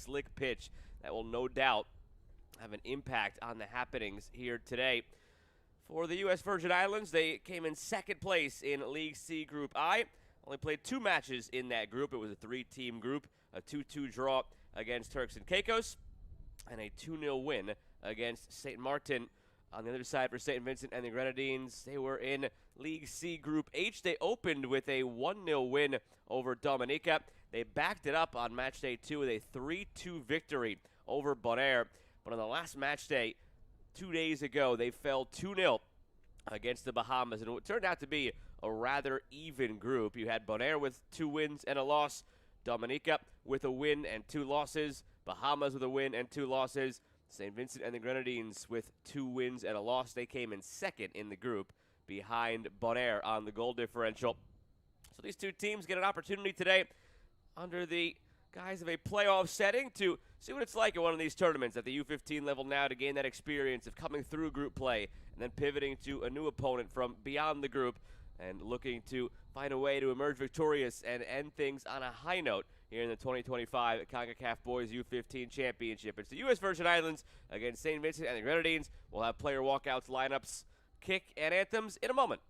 slick pitch that will no doubt have an impact on the happenings here today. For the U.S. Virgin Islands, they came in second place in League C Group I. Only played 2 matches in that group. It was a 3-team group, a 2-2 draw against Turks and Caicos, and a 2-0 win against St. Martin. On the other side for St. Vincent and the Grenadines, they were in League C Group H. They opened with a 1-0 win over Dominica. They backed it up on match day 2 with a 3-2 victory over Bonaire. But on the last match day, 2 days ago, they fell 2-0 against the Bahamas. And it turned out to be a rather even group. You had Bonaire with 2 wins and a loss, Dominica with a win and 2 losses, Bahamas with a win and 2 losses, St. Vincent and the Grenadines with 2 wins and a loss. They came in second in the group behind Bonaire on the goal differential. So these 2 teams get an opportunity today under the guise of a playoff setting to see what it's like at one of these tournaments at the U-15 level now, to gain that experience of coming through group play and then pivoting to a new opponent from beyond the group and looking to find a way to emerge victorious and end things on a high note here in the 2025 Concacaf Boys U-15 Championship. It's the U.S. Virgin Islands against St. Vincent and the Grenadines. We'll have player walkouts, lineups, kick, and anthems in a moment.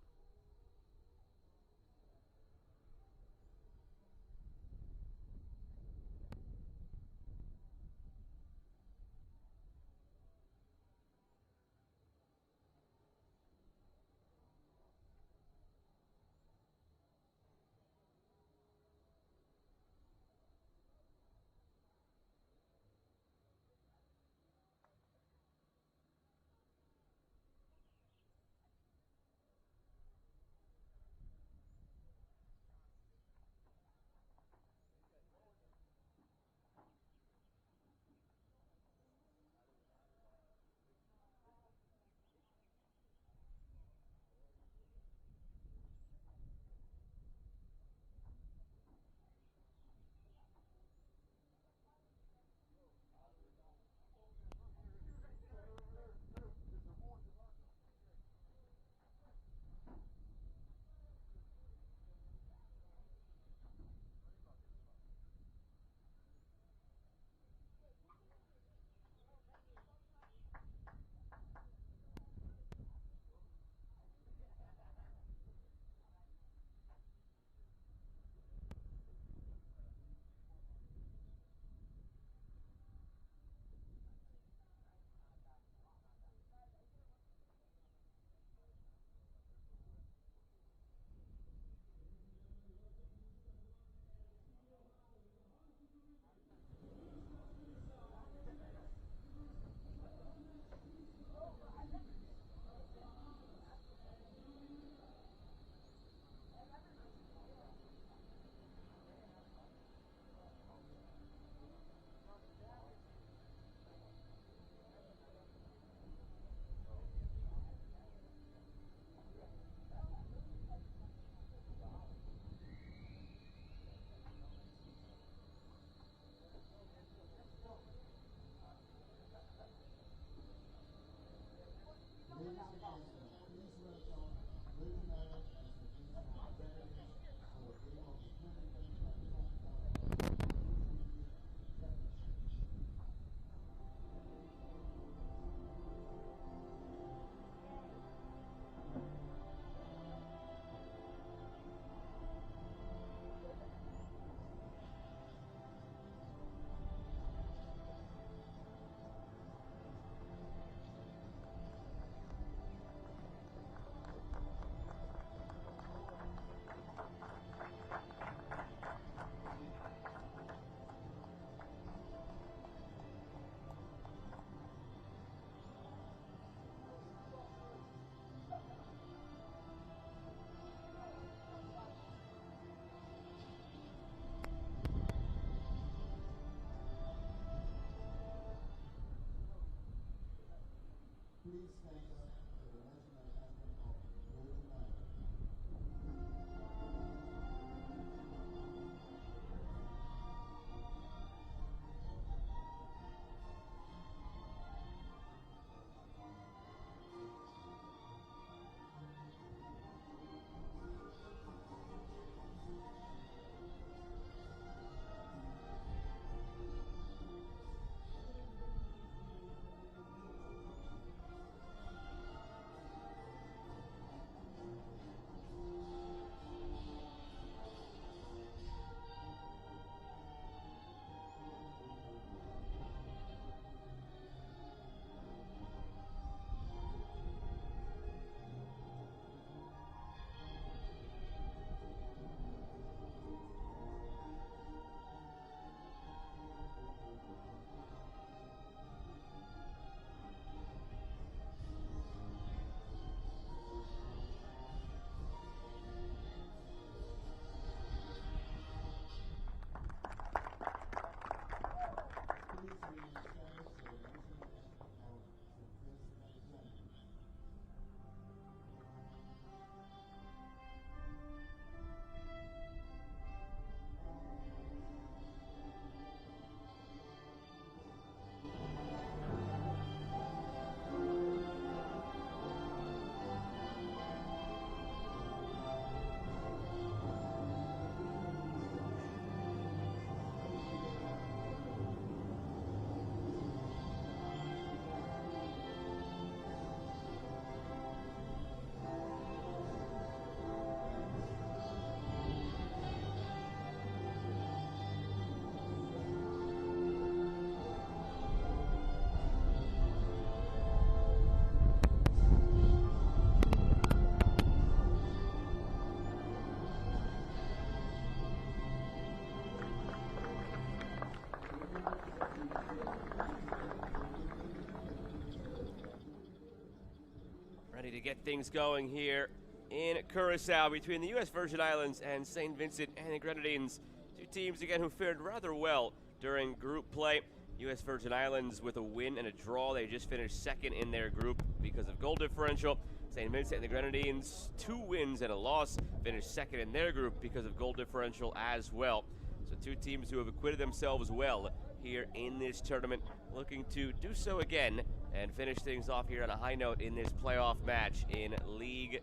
Ready to get things going here in Curacao between the U.S. Virgin Islands and St. Vincent and the Grenadines. Two teams, again, who fared rather well during group play. U.S. Virgin Islands with a win and a draw. They just finished second in their group because of goal differential. St. Vincent and the Grenadines, 2 wins and a loss, finished second in their group because of goal differential as well. So two teams who have acquitted themselves well here in this tournament, looking to do so again and finish things off here on a high note in this playoff match in League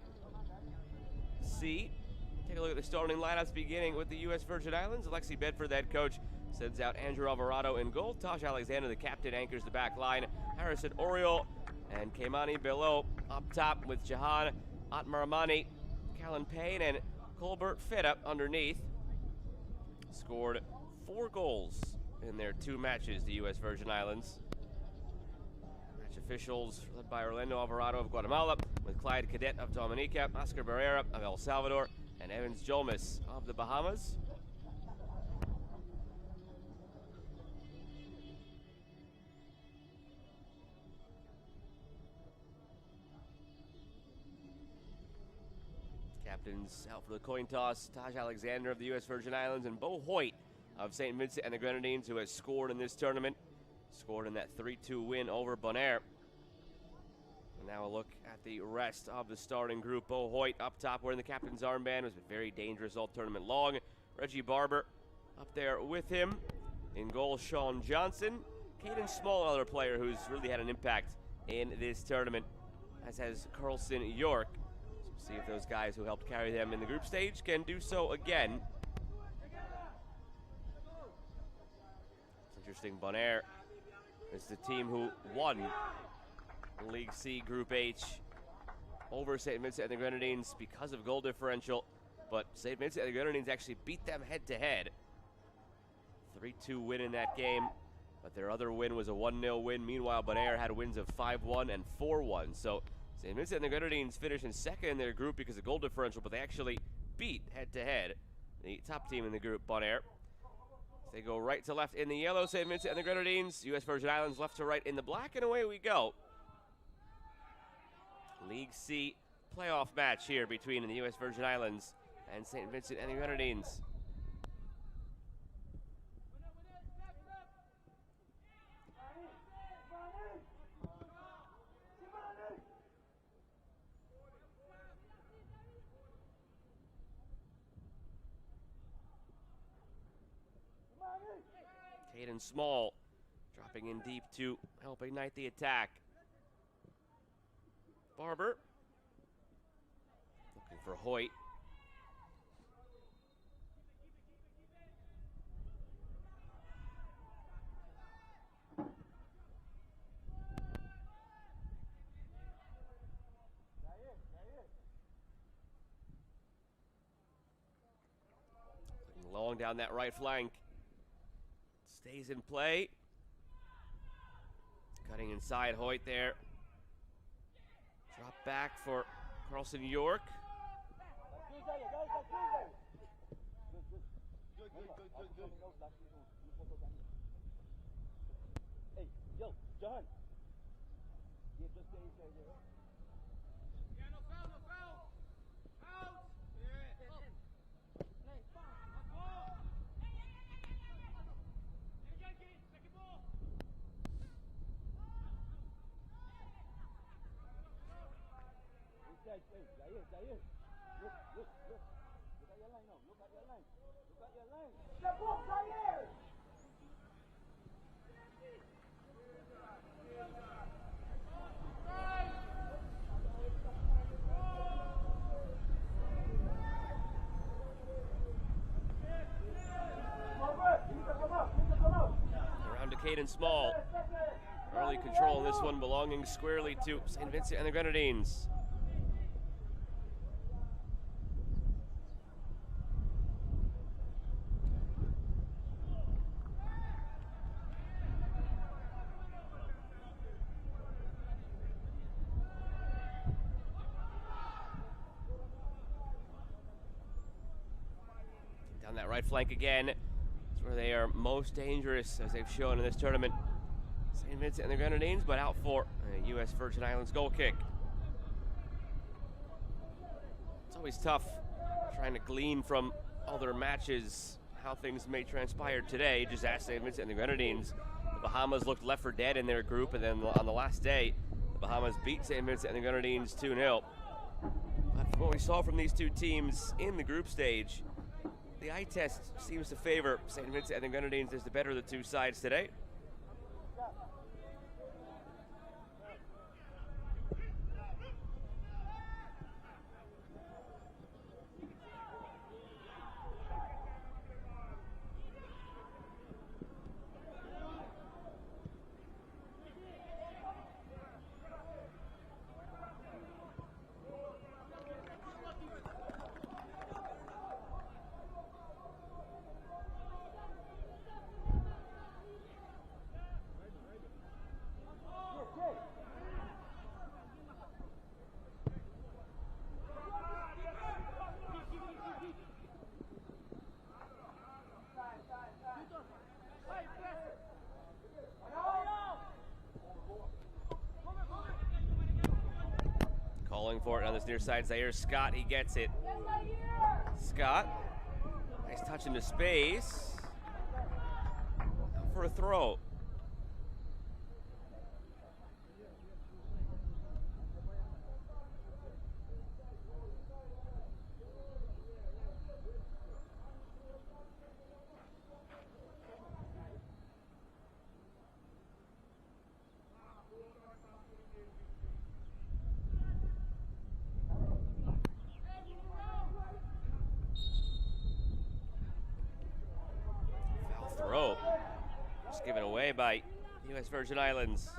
C. Take a look at the starting lineups, beginning with the U.S. Virgin Islands. Alexi Bedford, the head coach, sends out Andrew Alvarado in goal. Taj Alexander, the captain, anchors the back line. Harrison Oriol and Keimani below up top with Jahan Atmaramani, Callan Payne, and Colbert Fitta underneath. Scored 4 goals in their 2 matches, the U.S. Virgin Islands. Match officials led by Orlando Alvarado of Guatemala, with Clyde Cadet of Dominica, Oscar Barrera of El Salvador, and Evans Jolmes of the Bahamas. Captains out for the coin toss, Taj Alexander of the U.S. Virgin Islands and Bo Hoyt of St. Vincent and the Grenadines, who has scored in this tournament. Scored in that 3-2 win over Bonaire. And now a look at the rest of the starting group. Bo Hoyt up top wearing the captain's armband. It was been very dangerous all tournament long. Reggie Barber up there with him. In goal, Sean Johnson. Caden Small, another player who's really had an impact in this tournament, as has Carlson York. So see if those guys who helped carry them in the group stage can do so again. It's interesting, Bonaire is the team who won League C Group H over St. Vincent and the Grenadines because of goal differential, but St. Vincent and the Grenadines actually beat them head-to-head. 3-2 win in that game, but their other win was a 1-0 win. Meanwhile, Bonaire had wins of 5-1 and 4-1. So St. Vincent and the Grenadines finished in second in their group because of goal differential, but they actually beat head-to-head the top team in the group, Bonaire. They go right to left in the yellow, St. Vincent and the Grenadines. U.S. Virgin Islands left to right in the black, and away we go. League C playoff match here between the U.S. Virgin Islands and St. Vincent and the Grenadines. Caden Small dropping in deep to help ignite the attack. Barber looking for Hoyt. Looking long down that right flank. Stays in play. Cutting inside Hoyt there. Drop back for Carlson York. Hey, yo, John. Hey, Zaire, Zaire. Look, look, look. Look at your line now. Look at your line. Look at your line. Step up, Zaire! Around to Caden Small. Early control in this one, belonging squarely to St. Vincent and the Grenadines. Down that right flank again. It's where they are most dangerous, as they've shown in this tournament. St. Vincent and the Grenadines, but out for a U.S. Virgin Islands goal kick. It's always tough trying to glean from other matches how things may transpire today. Just ask St. Vincent and the Grenadines. The Bahamas looked left for dead in their group, and then on the last day, the Bahamas beat St. Vincent and the Grenadines 2-0. But from what we saw from these two teams in the group stage, the eye test seems to favor St. Vincent and the Grenadines as the better of the two sides today. Calling for it on this near side, Zaire Scott, he gets it. Scott, nice touch into space. Out for a throw. Throw. Just given away by U.S. Virgin Islands.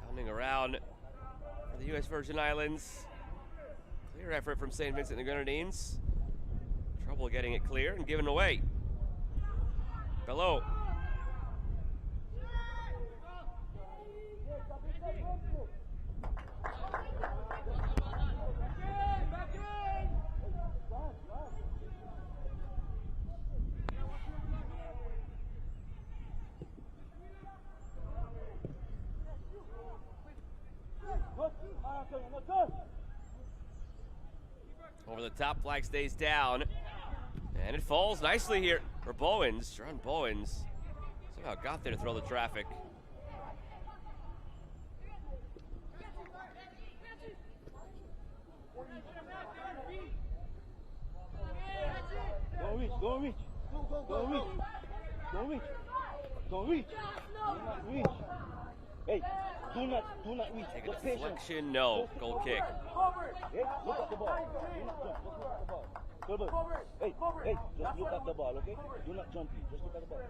Pounding around for the U.S. Virgin Islands. Clear effort from St. Vincent and the Grenadines. Trouble getting it clear and given away. Below. Over the top, flag stays down. And it falls nicely here for Bowens. Sharon Bowens somehow got there to throw the traffic. Go reach, go reach. Go reach. Go reach. Go reach. Do not reach. Hey, do not reach. Take a deflection, no. Goal kick. Hey, look at the ball. Do not jump. Just look at the ball. Good. Hey, just look at the ball, okay? Do not jump in. Just look at the ball.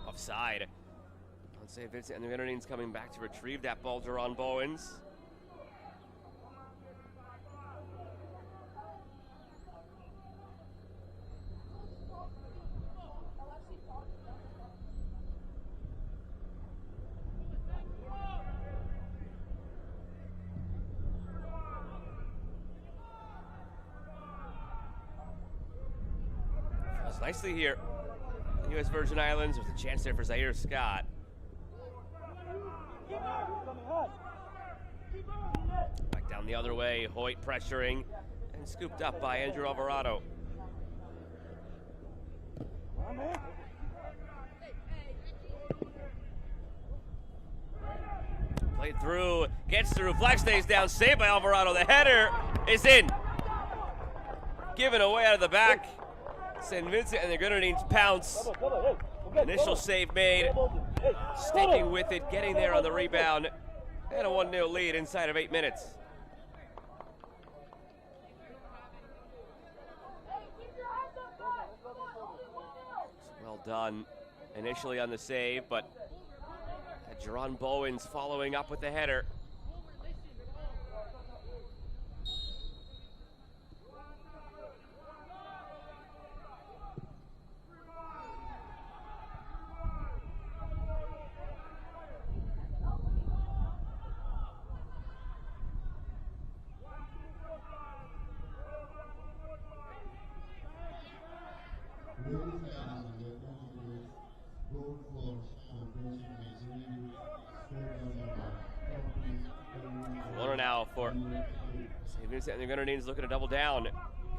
Offside. On St. Vincent and the Grenadines coming back to retrieve that ball. Deron Bowens. Does nicely here. The U.S. Virgin Islands with a chance there for Zaire Scott. Back down the other way, Hoyt pressuring and scooped up by Andrew Alvarado. Played through, gets through, flag stays down, saved by Alvarado. The header is in. Given away out of the back. St. Vincent and the Grenadines pounce. Initial save made. Sticking with it, getting there on the rebound. And a 1-0 lead inside of 8 minutes. Well done initially on the save, but Jerron Bowens following up with the header. Corner now for St. Vincent and the Grenadines looking to double down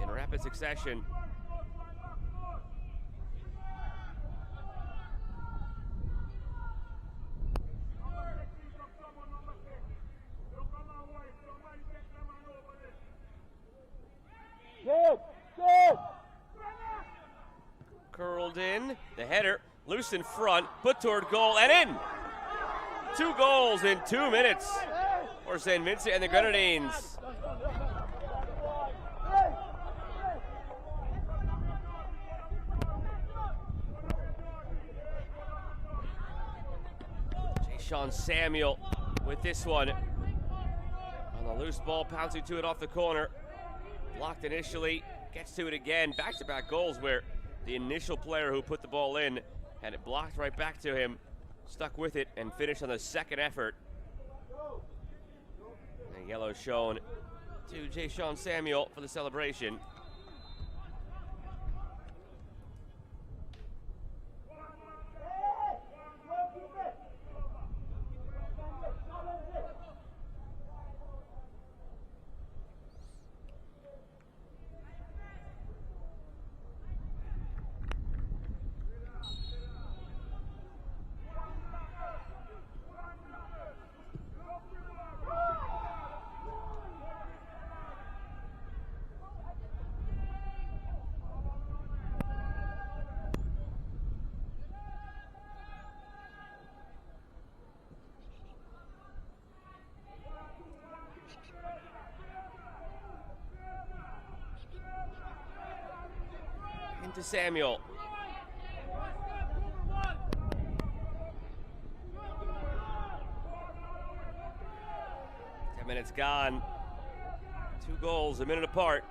in rapid succession. Curled in, the header, loose in front, put toward goal and in. 2 goals in 2 minutes for St. Vincent and the Grenadines. Sean Samuel with this one. On the loose ball, pouncing to it off the corner. Blocked initially, gets to it again. Back-to-back goals where the initial player who put the ball in had it blocked right back to him. Stuck with it and finished on the second effort. And yellow shown to J. Sean Samuel for the celebration. To Samuel. 10 minutes gone. 2 goals, a minute apart.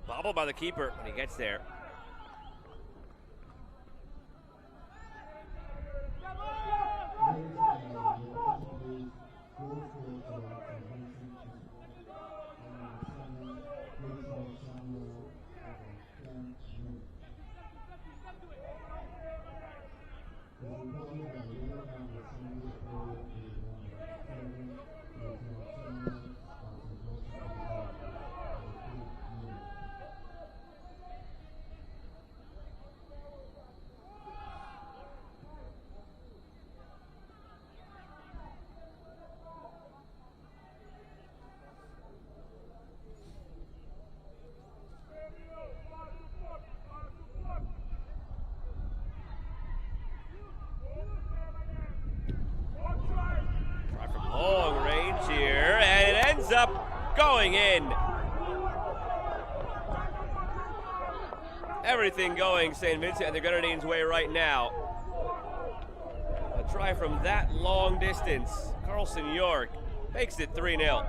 Bobbled by the keeper when he gets there. Long range here, and it ends up going in. Everything going St. Vincent and the Grenadines' way right now. A try from that long distance. Carlson York makes it 3-0.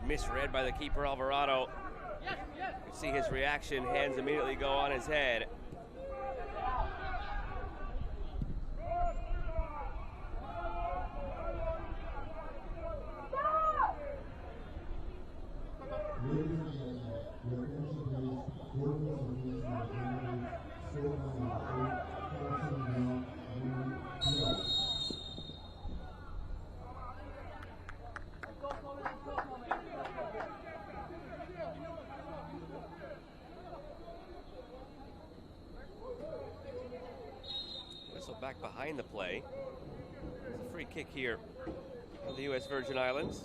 misread by the keeper, Alvarado. You can see his reaction, hands immediately go on his head. Whistle back behind the play. It's a free kick here for the U.S. Virgin Islands.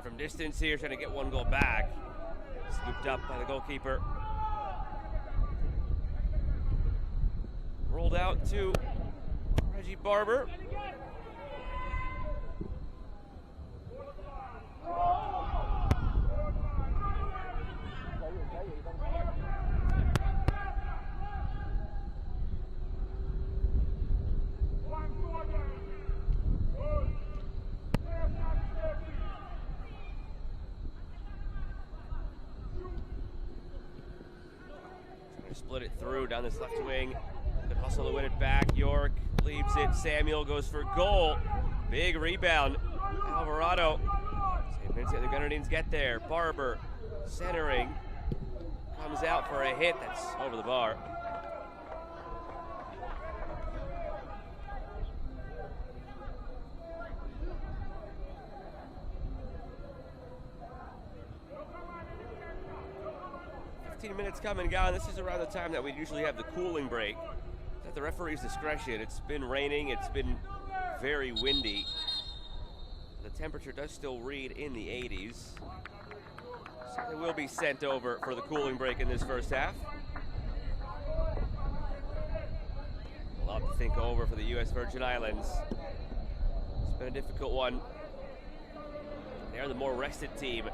From distance here, trying to get one goal back. Scooped up by the goalkeeper. Rolled out to Reggie Barber. Split it through down this left wing. Good hustle to win it back. York leaves it. Samuel goes for goal. Big rebound. Alvarado. St. Vincent and the Grenadines get there. Barber centering. Comes out for a hit that's over the bar. Minutes come and gone. This is around the time that we usually have the cooling break. At the referee's discretion. It's been raining. It's been very windy. The temperature does still read in the 80s. So they will be sent over for the cooling break in this first half. A lot to think over for the U.S. Virgin Islands. It's been a difficult one. They're the more rested team.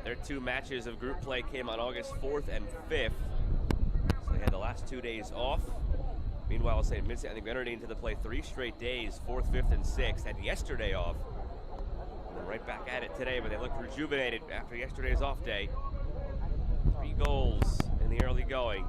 Their two matches of group play came on August 4th and 5th. So they had the last 2 days off. Meanwhile, St. Vincent and the Grenadines had to play 3 straight days, 4th, 5th, and 6th. Had yesterday off. And they're right back at it today, but they looked rejuvenated after yesterday's off day. 3 goals in the early going.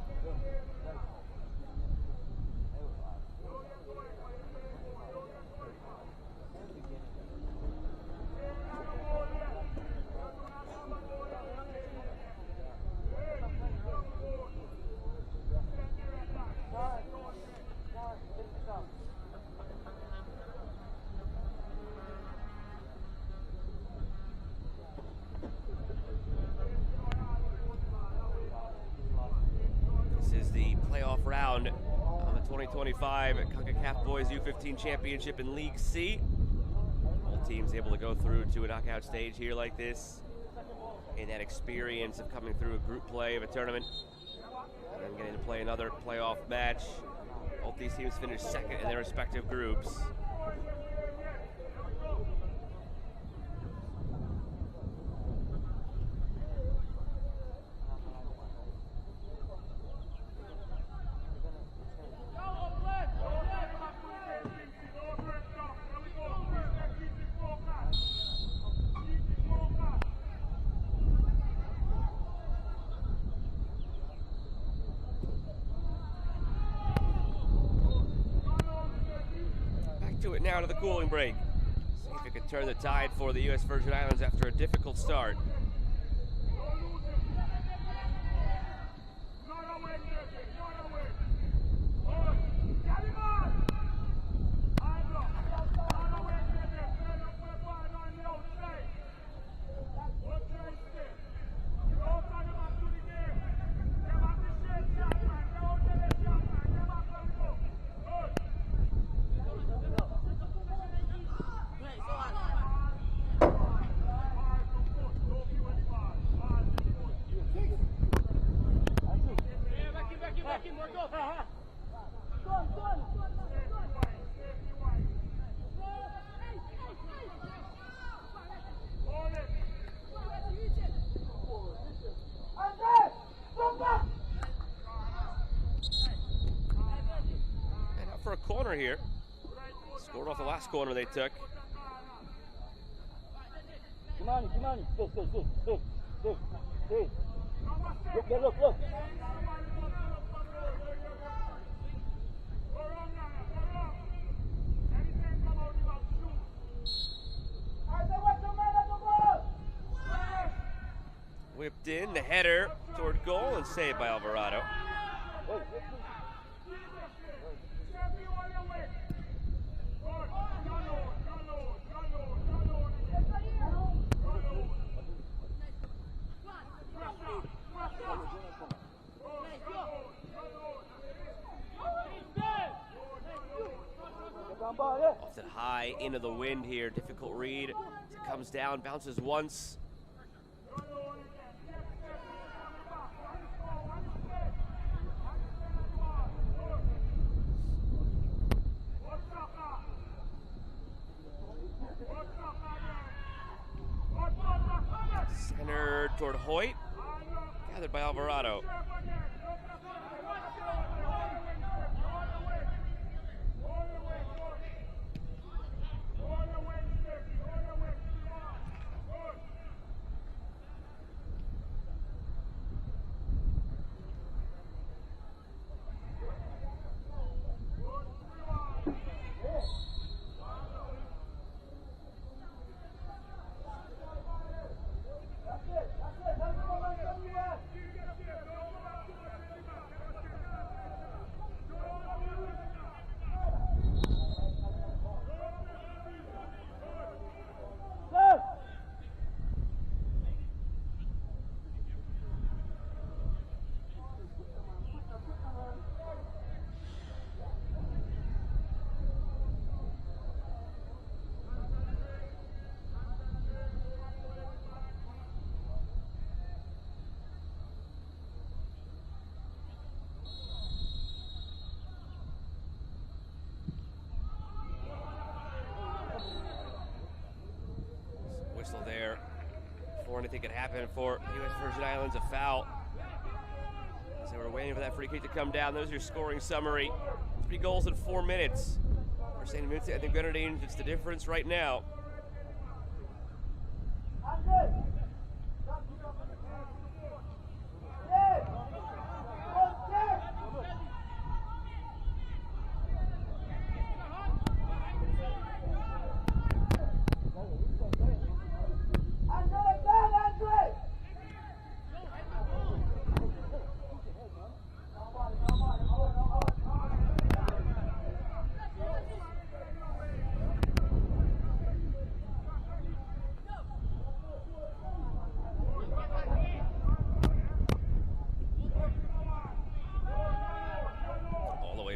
Round on the 2025 Concacaf Boys U-15 Championship in League C. All teams able to go through to a knockout stage here like this, and that experience of coming through a group play of a tournament and then getting to play another playoff match. Both these teams finished second in their respective groups. to it now to the cooling break. See if it can turn the tide for the U.S. Virgin Islands after a difficult start. And up for a corner here. Scored off the last corner they took. Kimani, stay. Look. Whipped in, the header toward goal and saved by Alvarado. Off to the high, into the wind here. Difficult read. It comes down, bounces once. Center toward Hoyt. Gathered by Alvarado. Whistle there before anything could happen for U.S. Virgin Islands, a foul. As they were waiting for that free kick to come down. There's your scoring summary. 3 goals in 4 minutes for St. Vincent and the Grenadines. It's the difference right now.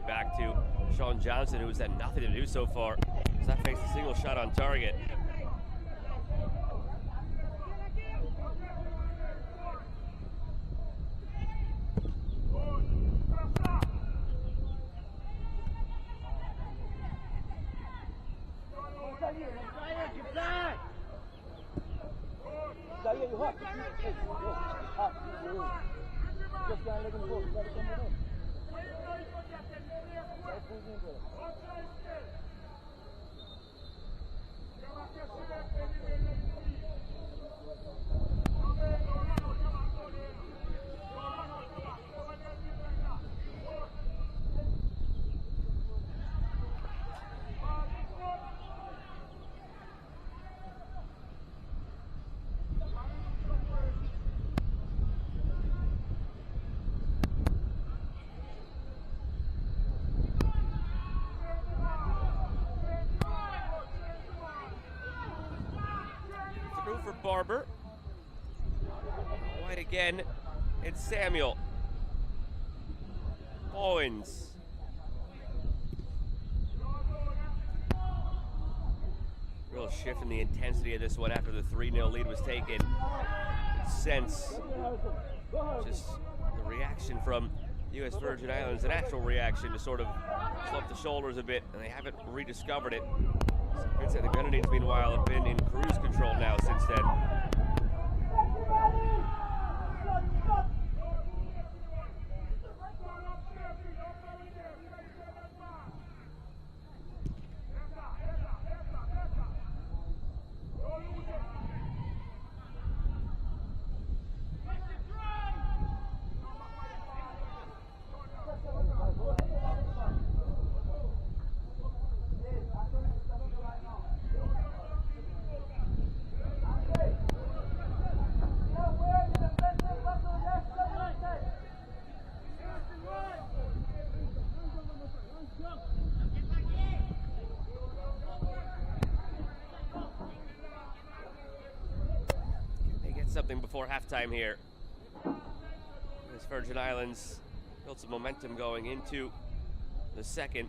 Back to Sean Johnson, who's had nothing to do so far. Does not face a single shot on target. Barber. White again. It's Samuel. Owens. Real shift in the intensity of this one after the 3-0 lead was taken. Sense just the reaction from U.S. Virgin Islands, an actual reaction to sort of slump the shoulders a bit, and they haven't rediscovered it. So Vincent, the Grenadines, meanwhile, have been in cruise control now since then. Something before halftime here. This Virgin Islands built some momentum going into the second.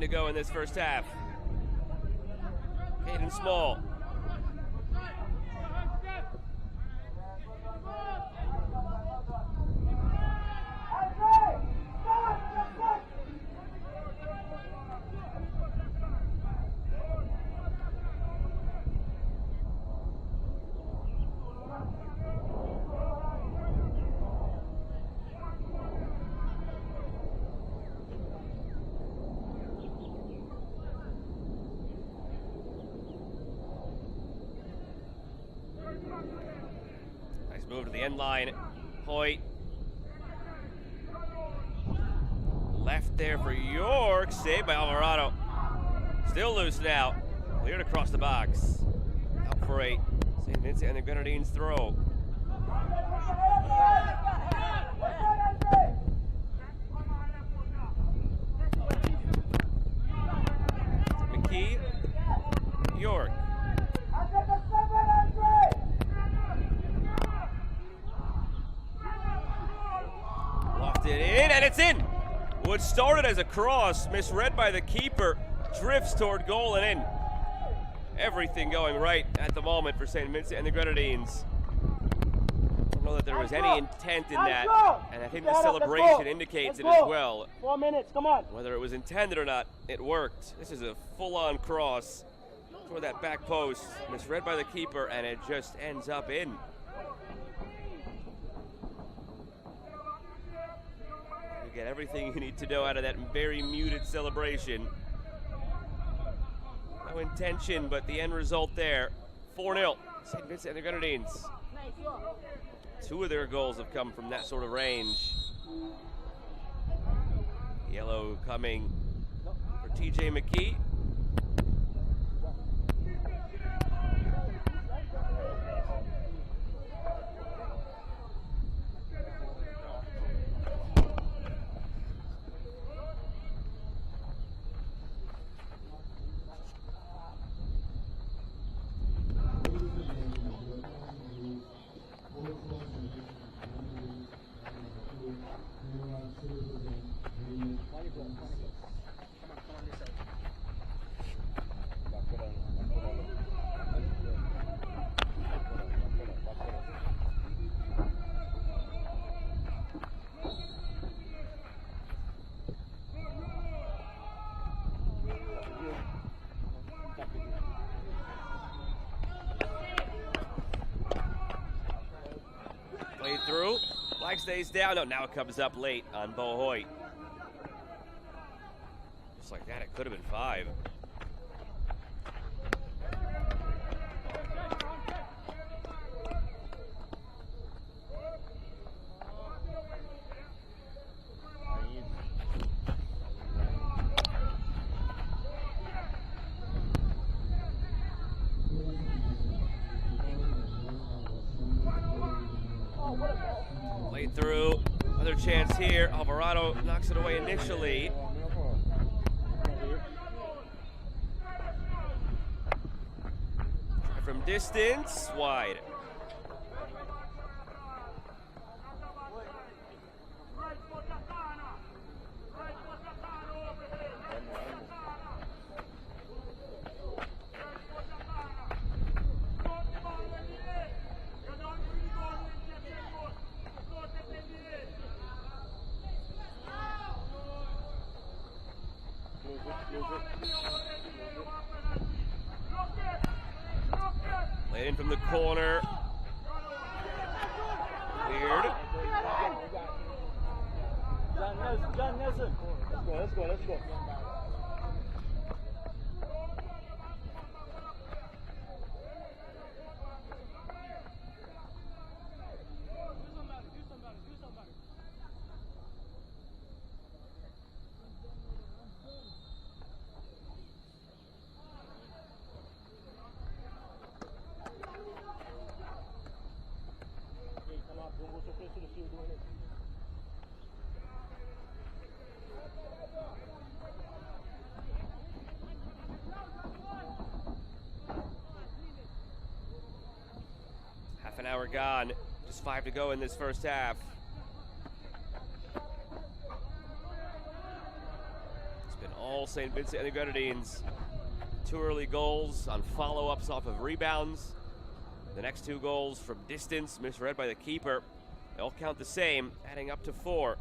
To go in this first half. Caden Small. Move to the end line. Hoyt. Left there for York. Saved by Alvarado. Still loose now. Cleared across the box. Out for a St. Vincent and the Grenadines throw. McKee. York. It in, and it's in. What started as a cross, misread by the keeper, drifts toward goal and in. Everything going right at the moment for St. Vincent and the Grenadines. I don't know that there was any intent in that, and I think the celebration indicates it as well. 4 minutes, come on. Whether it was intended or not, it worked. This is a full-on cross toward that back post, misread by the keeper, and it just ends up in. Get everything you need to know out of that very muted celebration. No intention, but the end result there. 4-0, St. Vincent and the Grenadines. 2 of their goals have come from that sort of range. Yellow coming for TJ McKee. stays down. Oh, now it comes up late on Bohoy. Just like that, it could have been 5. Played through. Another chance here. Alvarado knocks it away initially. Try from distance. Wide. Played in from the corner. Weird. John Nelson. Let's go. Half an hour gone. Just 5 to go in this first half. It's been all St. Vincent and the Grenadines. 2 early goals on follow-ups off of rebounds. The next 2 goals from distance, misread by the keeper. They all count the same, adding up to 4.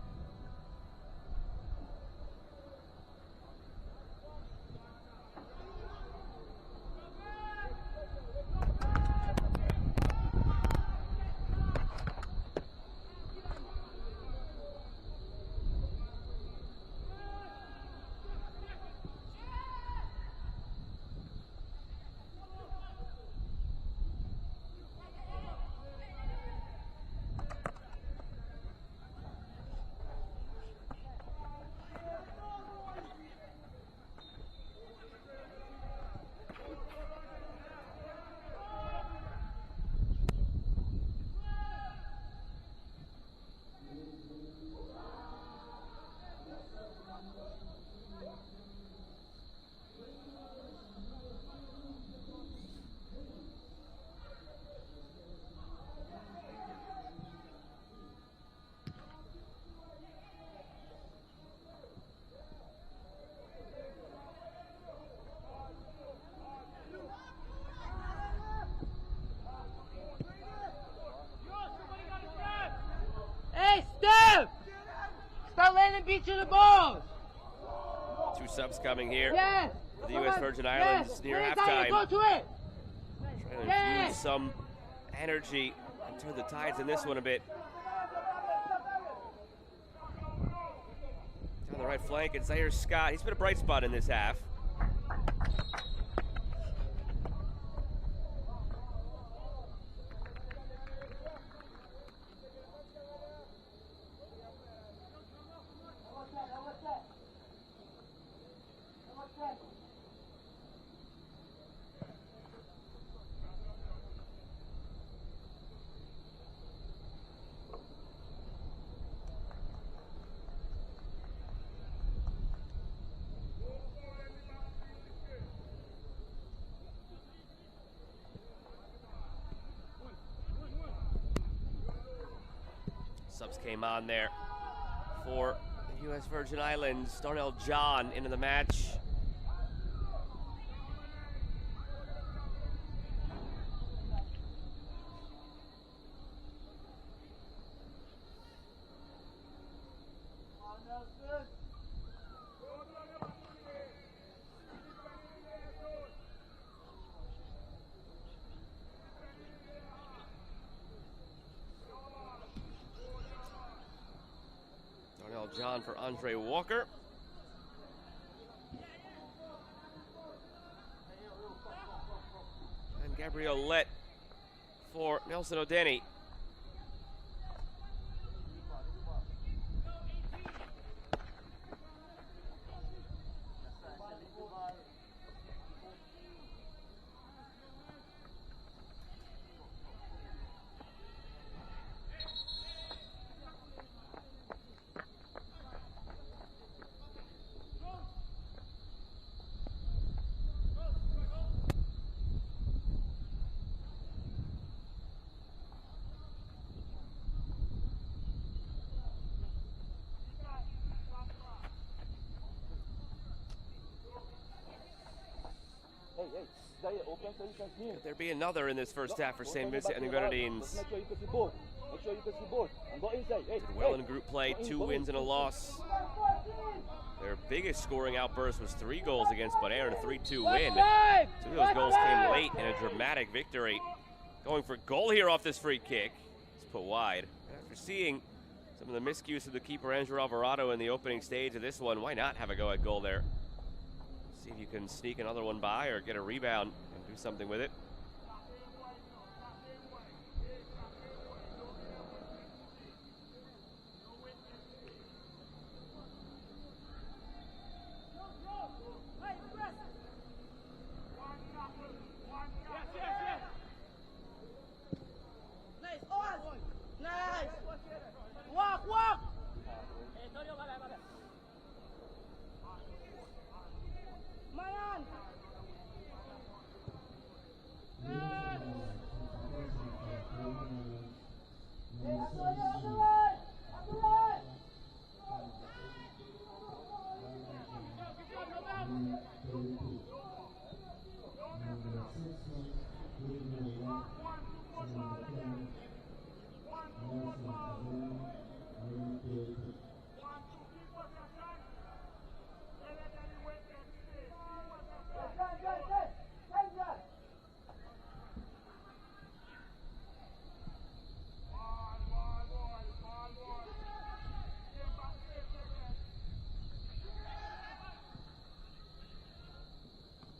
Stop letting them beat you the balls! 2 subs coming here. Yes! For the U.S. Virgin Islands near halftime. Go to it! Trying to infuse some energy and turn the tides in this one a bit. Down the right flank, it's Zaire Scott. He's been a bright spot in this half. Subs came on there for the U.S. Virgin Islands. Darnell John into the match. Well, John for Andre Walker. And Gabriel Lett for Nelson O'Denny. Could there be another in this first half for St. Vincent and the Grenadines? Make sure you can see both. Make sure you can see both. And go inside. Hey, Did well in group play, 2 wins and a loss. Their biggest scoring outburst was 3 goals against Bonaire and a 3-2 win. 2 of those goals came late in a dramatic victory. Going for goal here off this free kick. It's put wide. After seeing some of the miscues of the keeper, Andrew Alvarado, in the opening stage of this one, why not have a go at goal there? See if you can sneak another one by or get a rebound and do something with it.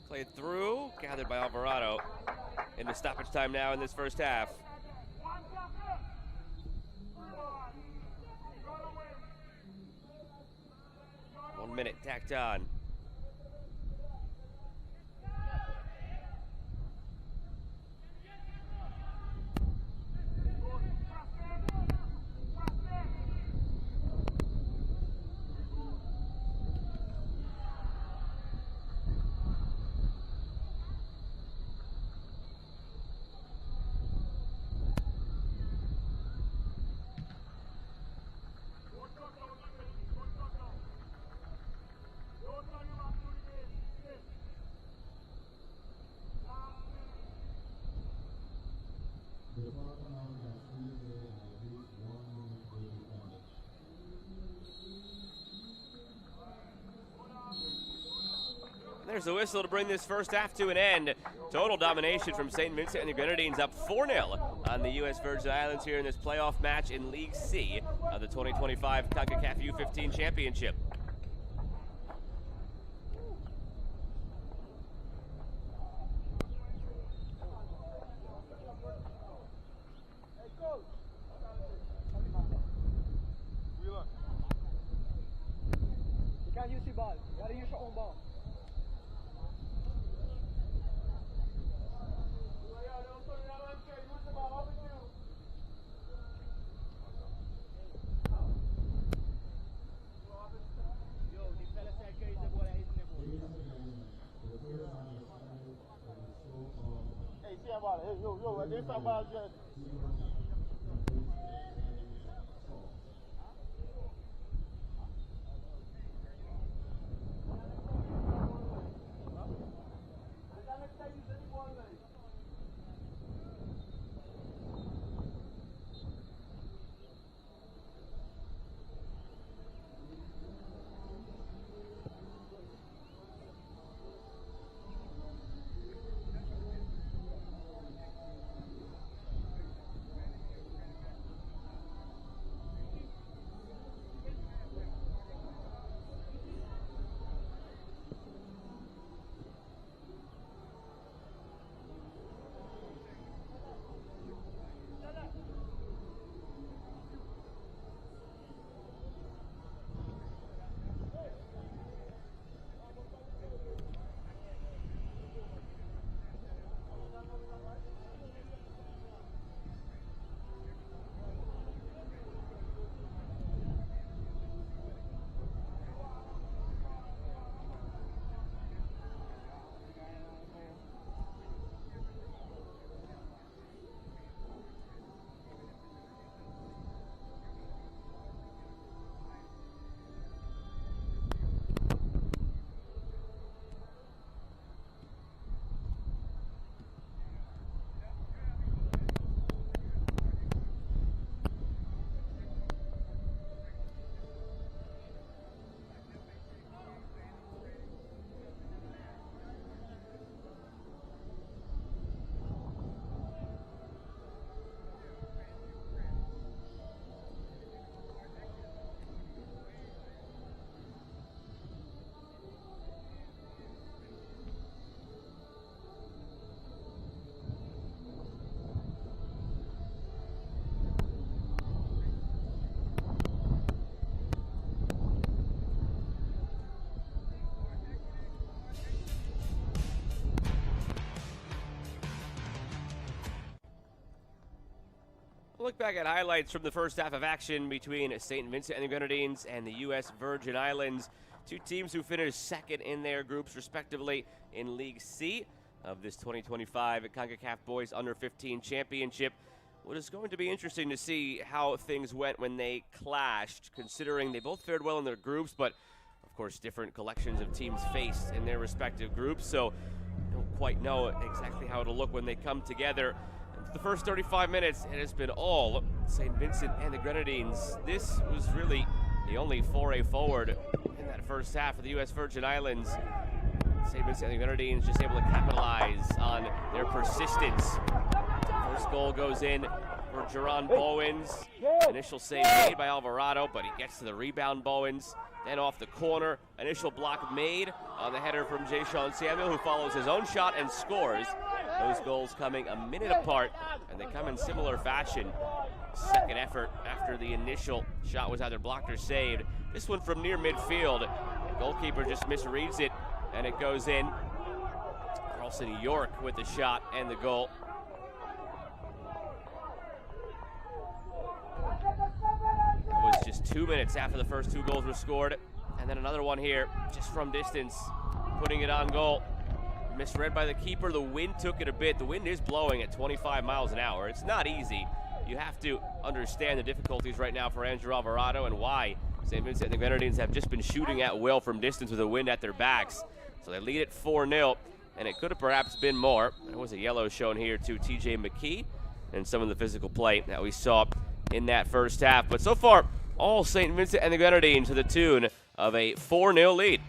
Played through, gathered by Alvarado. Into stoppage time now in this first half. 1 minute tacked on. There's the whistle to bring this first half to an end. Total domination from St. Vincent and the Grenadines, up 4-0 on the U.S. Virgin Islands here in this playoff match in League C of the 2025 Concacaf U-15 Championship. You can't use your ball. You gotta use your own ball. back at highlights from the first half of action between St. Vincent and the Grenadines and the U.S. Virgin Islands. Two teams who finished second in their groups, respectively, in League C of this 2025 Concacaf Boys Under 15 Championship. What is going to be interesting to see how things went when they clashed, considering they both fared well in their groups, but of course different collections of teams faced in their respective groups, so don't quite know exactly how it'll look when they come together. The first 35 minutes, it has been all St. Vincent and the Grenadines. This was really the only foray forward in that first half of the U.S. Virgin Islands. St. Vincent and the Grenadines just able to capitalize on their persistence. First goal goes in for Jerron Bowens. Initial save made by Alvarado, but he gets to the rebound, Bowens. Then off the corner, initial block made on the header from Jay-Sean Samuel, who follows his own shot and scores. Those goals coming a minute apart, and they come in similar fashion. Second effort after the initial shot was either blocked or saved. This one from near midfield. The goalkeeper just misreads it, and it goes in. Carlson York with the shot and the goal. It was just 2 minutes after the first two goals were scored, and then another one here, just from distance, putting it on goal. Misread by the keeper. The wind took it a bit. The wind is blowing at 25 miles an hour. It's not easy. You have to understand the difficulties right now for Andrew Alvarado and why St. Vincent and the Grenadines have just been shooting at will from distance with the wind at their backs. So they lead it 4-0, and it could have perhaps been more. There was a yellow shown here to TJ McKee and some of the physical play that we saw in that first half. But so far, all St. Vincent and the Grenadines to the tune of a 4-0 lead.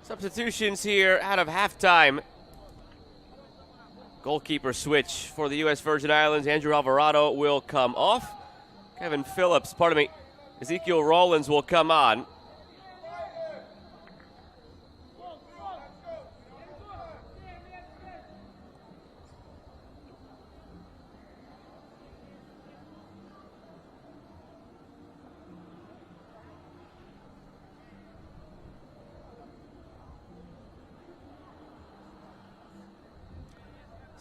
Substitutions here out of halftime. Goalkeeper switch for the U.S. Virgin Islands. Andrew Alvarado will come off. Ezekiel Rollins will come on.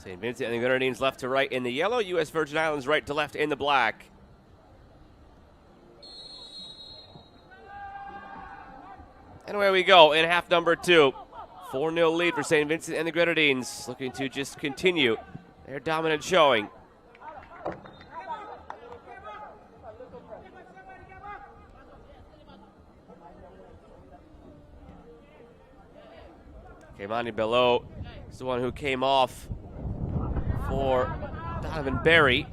St. Vincent and the Grenadines left to right in the yellow. U.S. Virgin Islands right to left in the black. And away we go in half number 2. 4-0 lead for St. Vincent and the Grenadines, looking to just continue their dominant showing. Keimani Bello is the one who came off for Donovan Berry.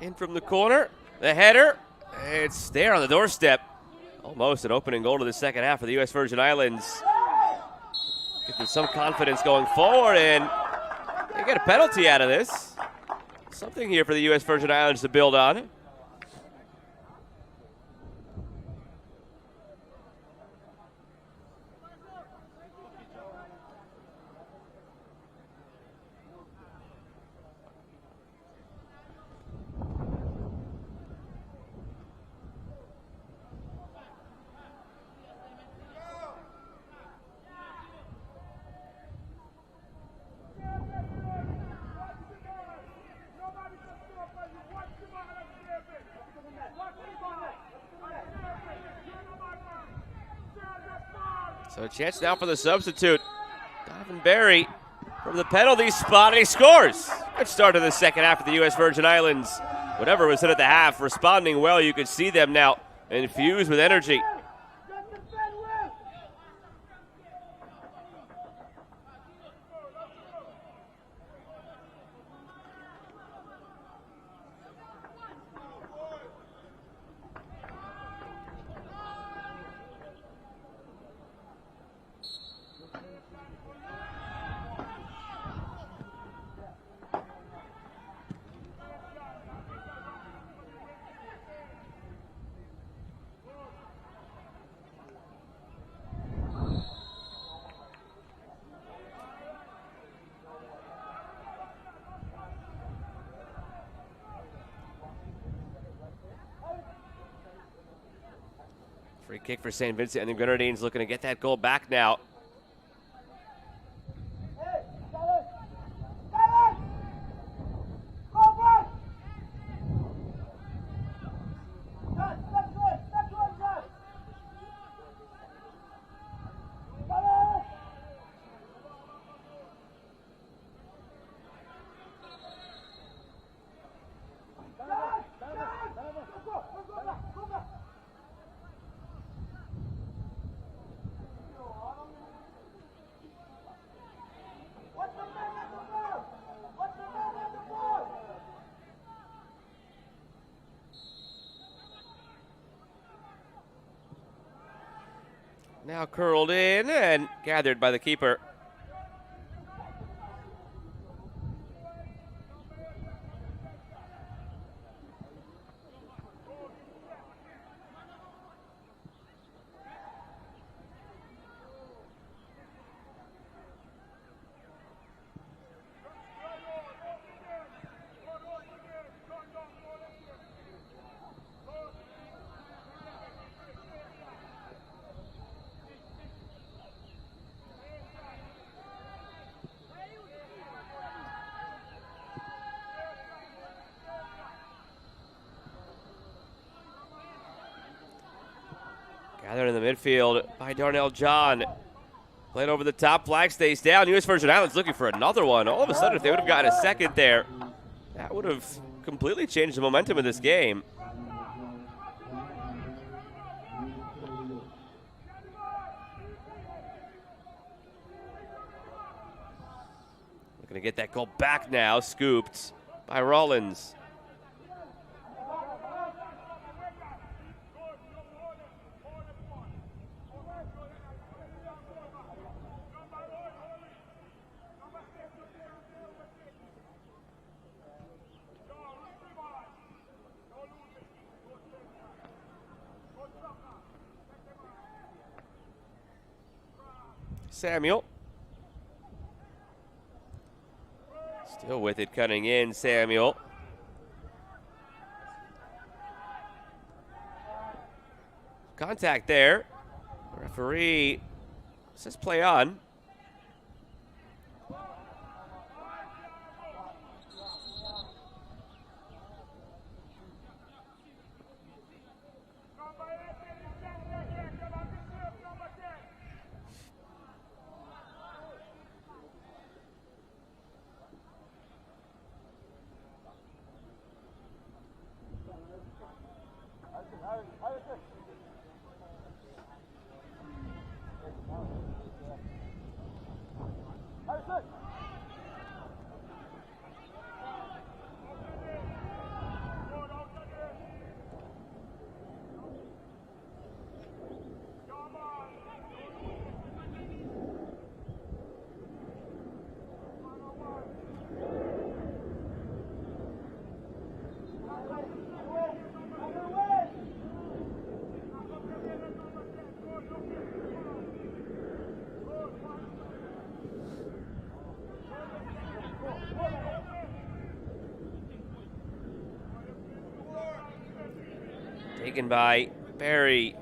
In from the corner, the header, it's there on the doorstep. Almost an opening goal to the second half for the U.S. Virgin Islands. Get them some confidence going forward, and they get a penalty out of this. Something here for the U.S. Virgin Islands to build on. So a chance now for the substitute. Donovan Berry from the penalty spot, and he scores. Good start to the second half of the U.S. Virgin Islands. Whatever was hit at the half, responding well. You can see them now infused with energy. Free kick for St. Vincent, and the Grenadines looking to get that goal back now. Now curled in and gathered by the keeper. Gathered in the midfield by Darnell John. Played over the top, flag stays down. U.S. Virgin Islands looking for another one. All of a sudden, if they would have gotten a second there, that would have completely changed the momentum of this game. Looking to get that goal back now, scooped by Rollins. Samuel. Still with it, cutting in, Samuel. Contact there. Referee says play on. Taken by Barry,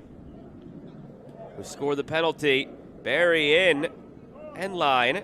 who scored the penalty. Barry in, end line.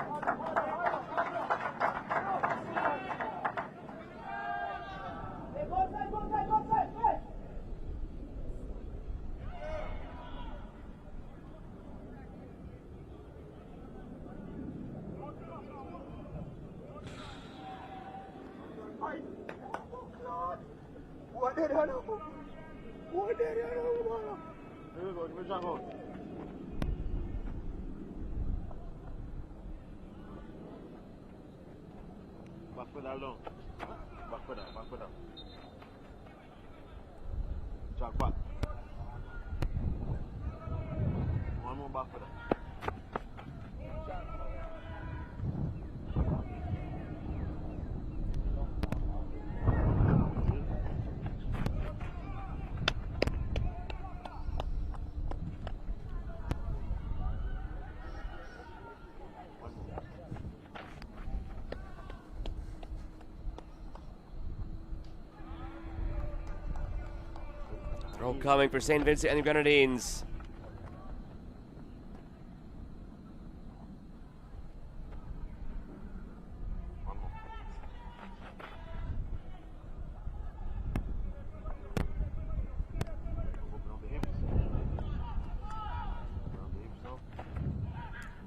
Throw coming for St. Vincent and the Grenadines.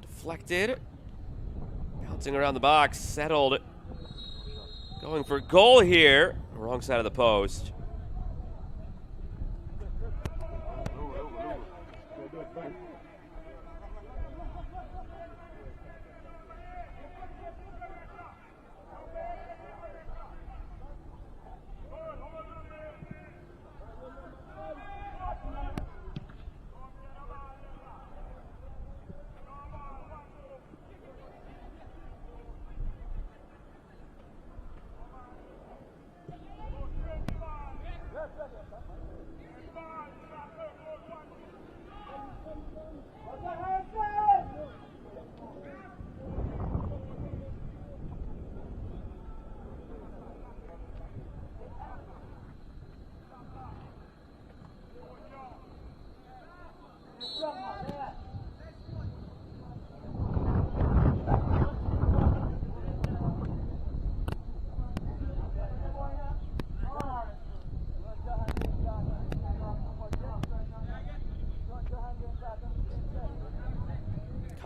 Deflected. Bouncing around the box, settled. Going for goal here. Wrong side of the post.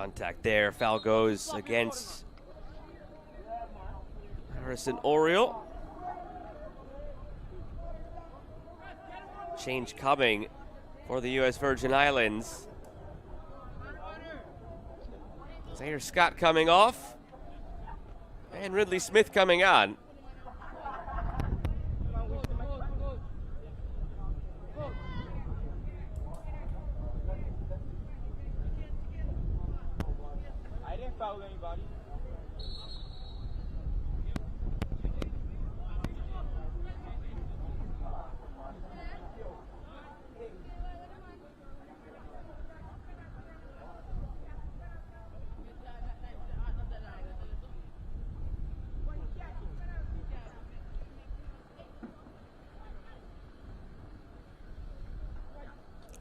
Contact there. Foul goes against Harrison Oriole. Change coming for the U.S. Virgin Islands. Zaire Scott coming off. And Ridley Smith coming on. I didn't foul anybody.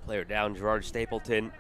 Player down, Gerard Stapleton.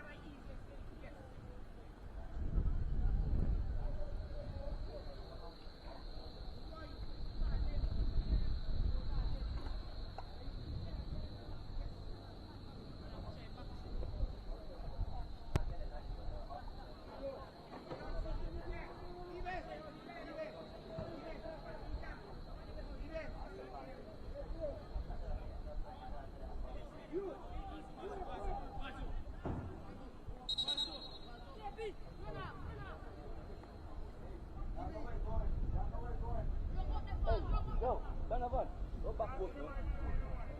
Go, Donovan, go backward.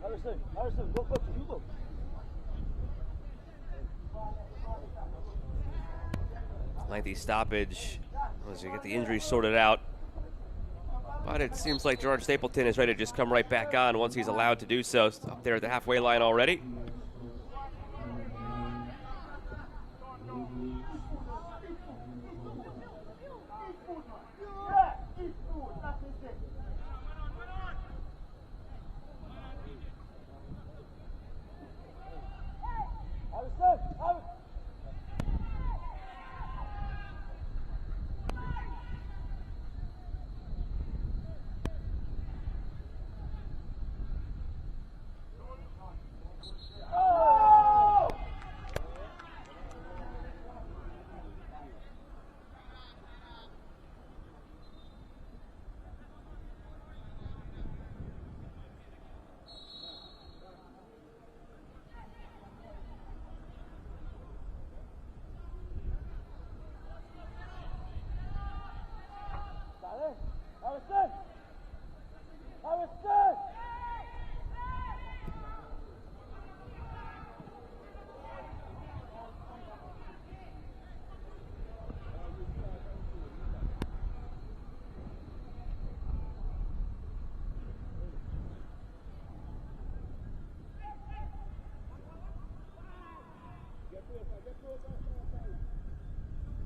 Harrison, go first, you go. Lengthy stoppage as you get the injury sorted out. But it seems like Gerard Stapleton is ready to just come right back on once he's allowed to do so. Up there at the halfway line already.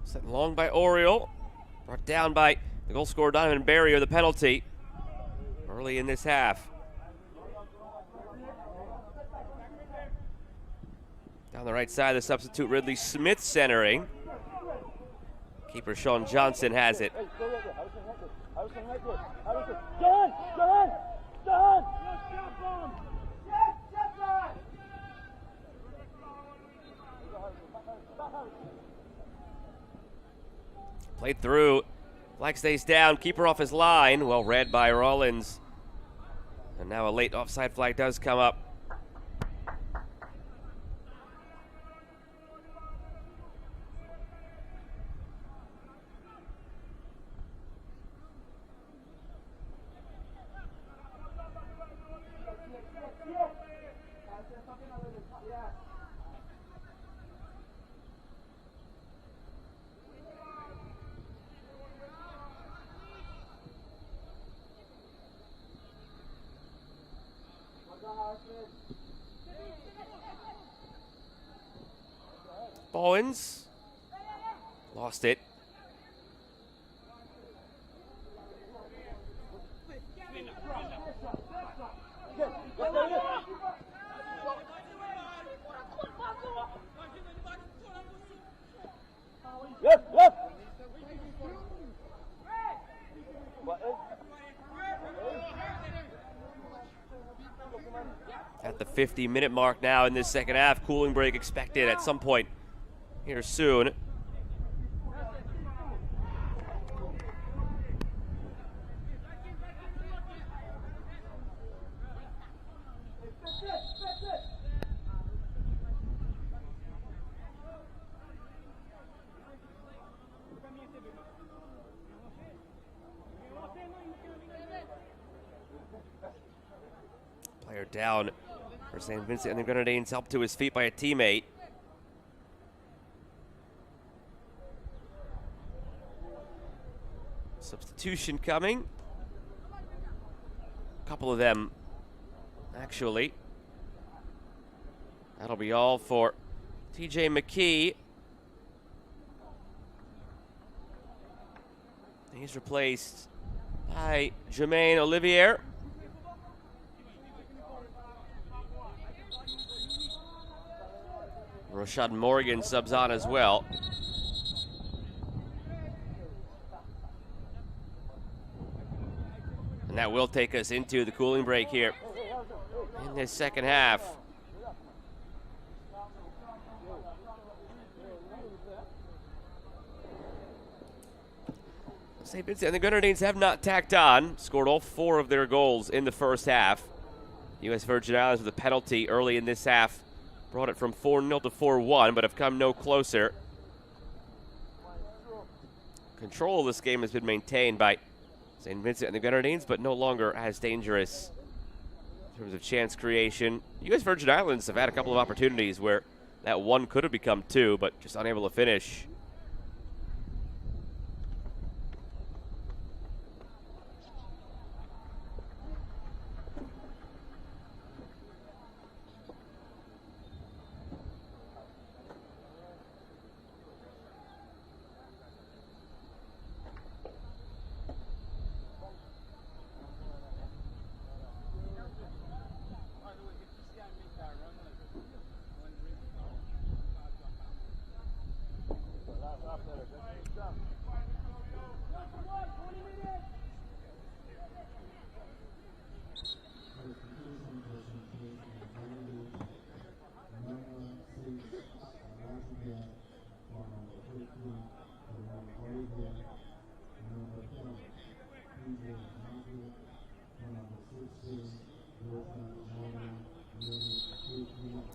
Sent long by Oriole. Brought down by the goal scorer Donovan Barry or the penalty early in this half. Down the right side, the substitute Ridley Smith centering. Keeper Sean Johnson has it. Played through. Flag stays down. Keeper off his line. Well read by Rollins. And now a late offside flag does come up. Bowens lost it. At the 50-minute mark now in this second half, cooling break expected at some point here soon. Player down for St. Vincent and the Grenadines, helped to his feet by a teammate. Substitution coming. A couple of them, actually. That'll be all for TJ McKee. He's replaced by Jermaine Olivier. Rashad Morgan subs on as well. And that will take us into the cooling break here in this second half. St. Vincent and the Grenadines have not tacked on, scored all 4 of their goals in the first half. U.S. Virgin Islands with a penalty early in this half brought it from 4-0 to 4-1, but have come no closer. Control of this game has been maintained by St. Vincent and the Grenadines, but no longer as dangerous in terms of chance creation. U.S. Virgin Islands have had a couple of opportunities where that one could have become 2, but just unable to finish.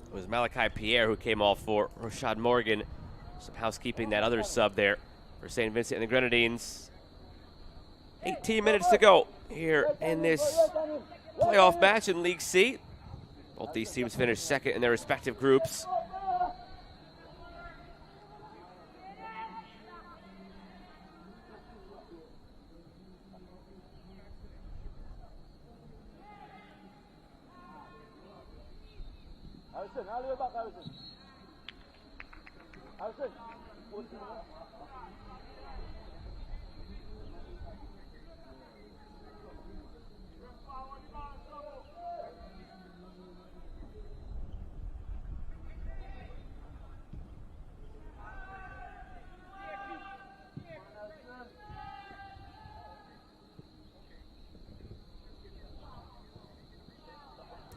It was Malachi Pierre who came off for Rashad Morgan. Some housekeeping, that other sub there for St. Vincent and the Grenadines. 18 minutes to go here in this playoff match in League C. Both these teams finished second in their respective groups.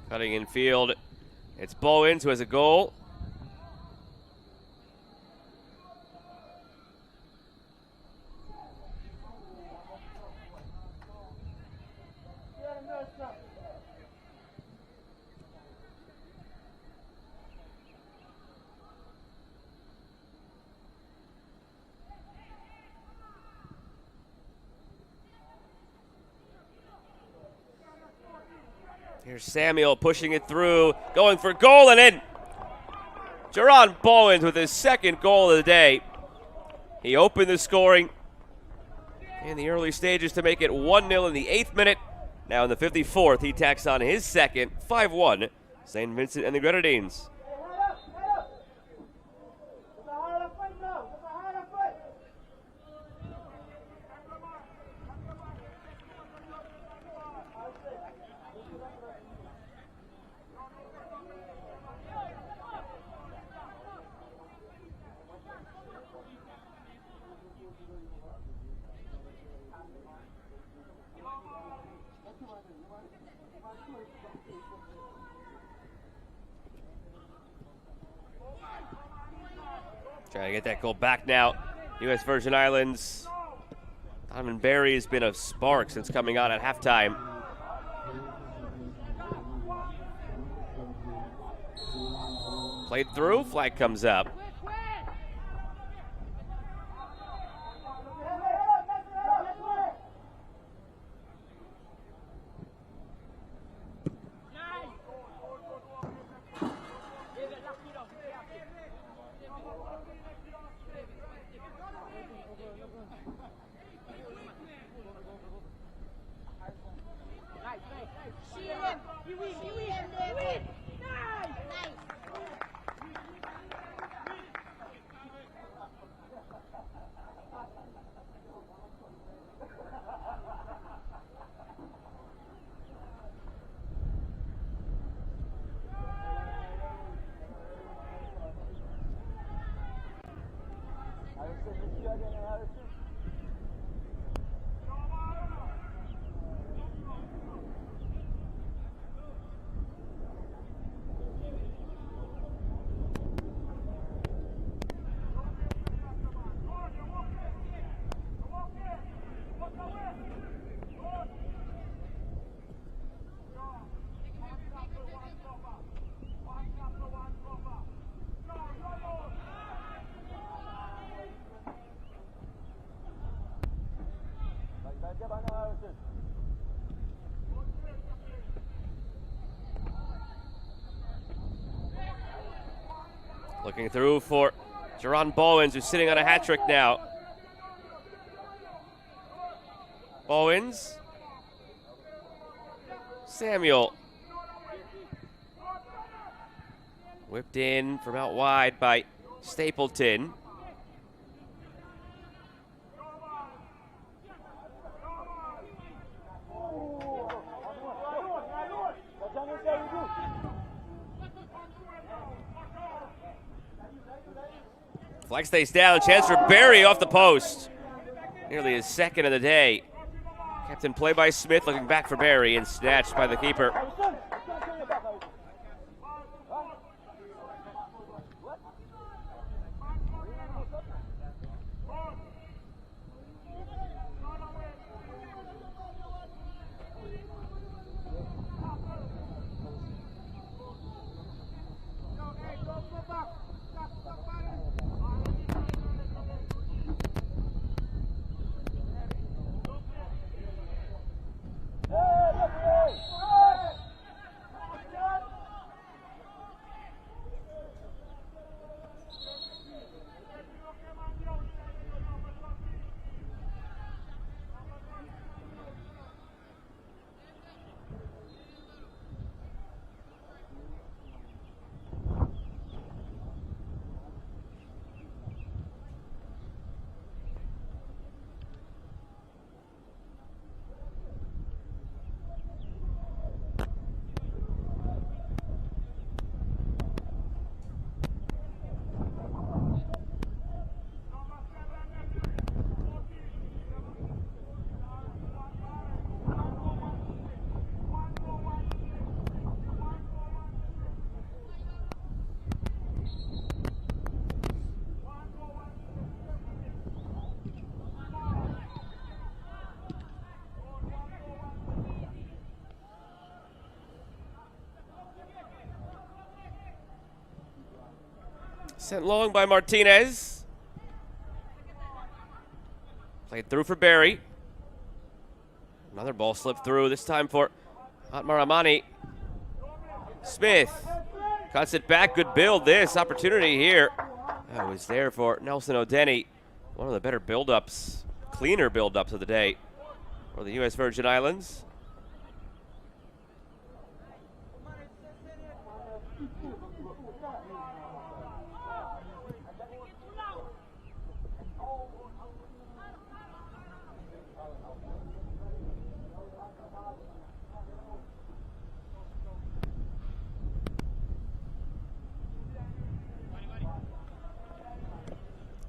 Cutting in field, it's Bowens who has a goal. Here's Samuel pushing it through, going for goal and in. Jerron Bowens with his second goal of the day. He opened the scoring in the early stages to make it 1-0 in the 8th minute. Now in the 54th, he tacks on his second, 5-1, St. Vincent and the Grenadines. Trying to get that goal back now. U.S. Virgin Islands. Donovan Berry has been a spark since coming on at halftime. Played through, flag comes up. Looking through for Jerron Bowens, who's sitting on a hat trick now. Bowens. Samuel. Whipped in from out wide by Stapleton. Flag stays down. Chance for Barry off the post. Nearly his second of the day. Kept in play by Smith, looking back for Barry, and snatched by the keeper. Sent long by Martinez. Played through for Barry. Another ball slipped through, this time for Atmaramani. Smith cuts it back. Good build. This opportunity here. That was there for Nelson O'Denny. One of the better buildups, cleaner buildups of the day for the U.S. Virgin Islands.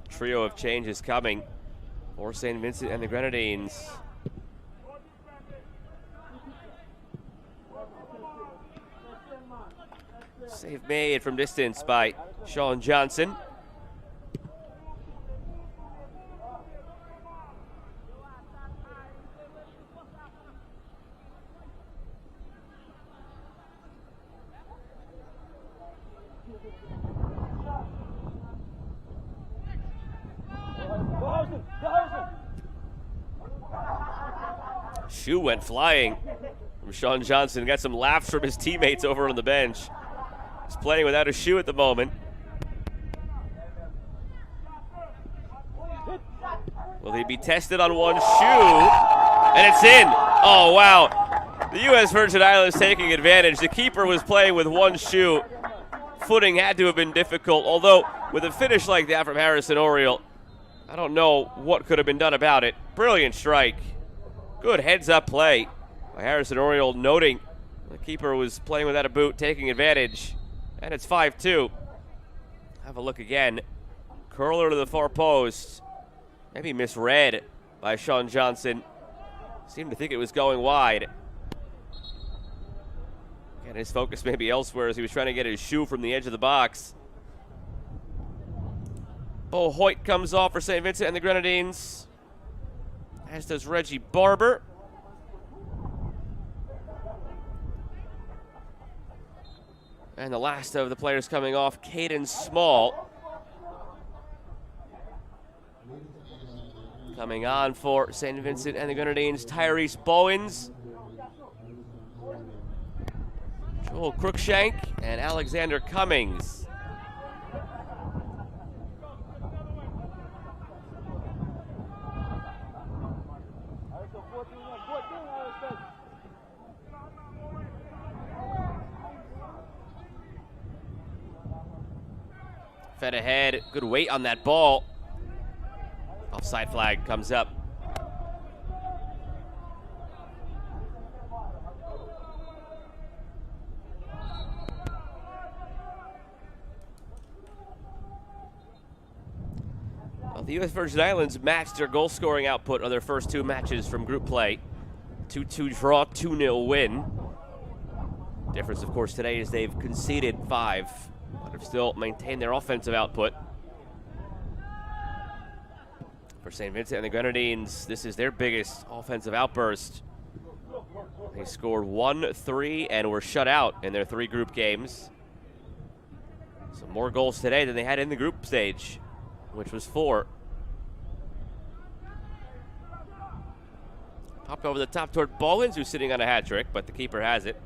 Trio of changes coming for St. Vincent and the Grenadines. Save made from distance by Sean Johnson. Shoe went flying from Sean Johnson. Got some laughs from his teammates over on the bench. He's playing without a shoe at the moment. Will he be tested on one shoe? And it's in. Oh, wow. The U.S. Virgin Islands taking advantage. The keeper was playing with one shoe. Footing had to have been difficult, although with a finish like that from Harrison Oriole, I don't know what could have been done about it. Brilliant strike. Good heads-up play by Harrison Oriole, noting the keeper was playing without a boot, taking advantage. And it's 5-2. Have a look again. Curler to the far post. Maybe misread by Sean Johnson. Seemed to think it was going wide. And his focus may be elsewhere as he was trying to get his shoe from the edge of the box. Bo Hoyt comes off for St. Vincent and the Grenadines, as does Reggie Barber. And the last of the players coming off, Caden Small. Coming on for St. Vincent and the Grenadines, Tyrese Bowens, Joel Crookshank, and Alexander Cummings. Fed ahead, good weight on that ball. Offside flag comes up. Well, the U.S. Virgin Islands matched their goal-scoring output of their first two matches from group play. 2-2 draw, 2-0 win. Difference, of course, today is they've conceded 5, but have still maintained their offensive output. For St. Vincent and the Grenadines, this is their biggest offensive outburst. They scored 1, 3, and were shut out in their 3 group games. So more goals today than they had in the group stage, which was 4. Popped over the top toward Bowens, who's sitting on a hat trick, but the keeper has it.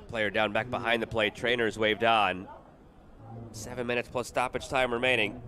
Player down back behind the plate. Trainers waved on. 7 minutes plus stoppage time remaining.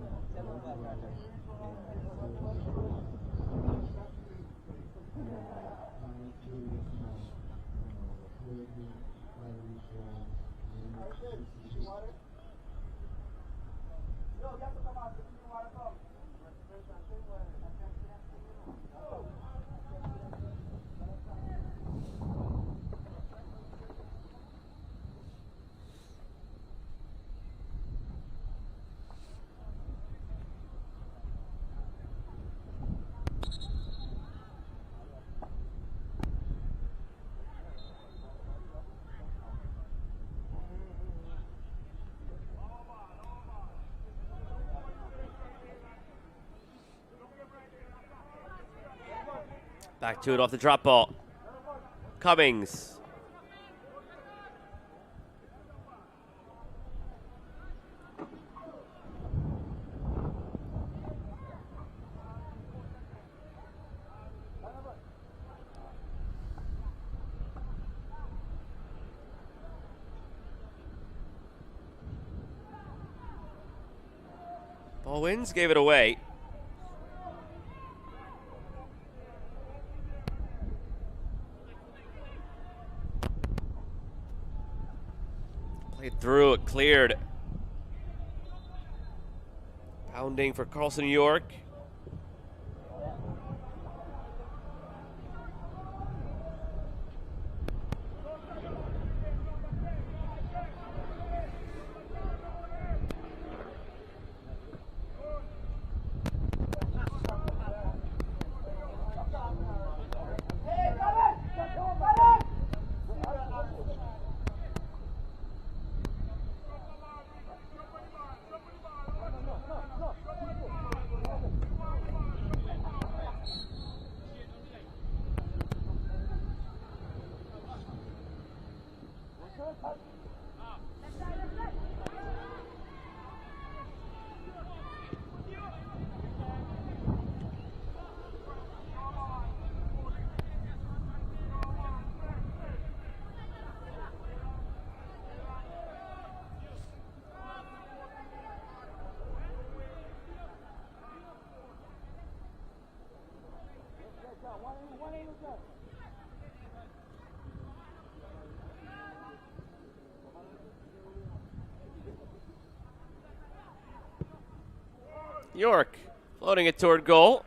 Back to it off the drop ball. Cummings. Bowens gave it away. Through it, cleared. Pounding for Carlson York. York floating it toward goal.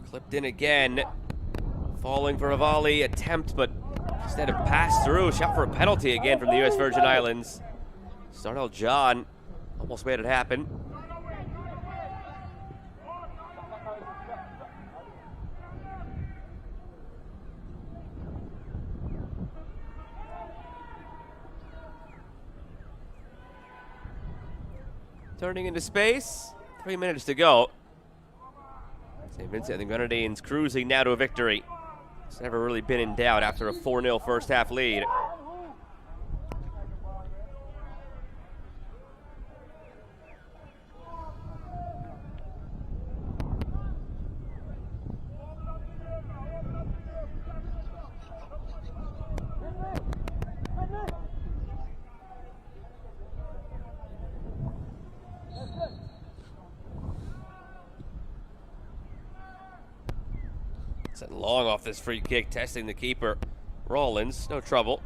Clipped in again. Falling for a volley attempt, but instead of pass through, shot for a penalty again from the U.S. Virgin Islands. Sarnell John almost made it happen. Turning into space. 3 minutes to go. St. Vincent and the Grenadines cruising now to a victory. It's never really been in doubt after a 4-0 first half lead. Sent long off this free kick, testing the keeper. Rollins, no trouble.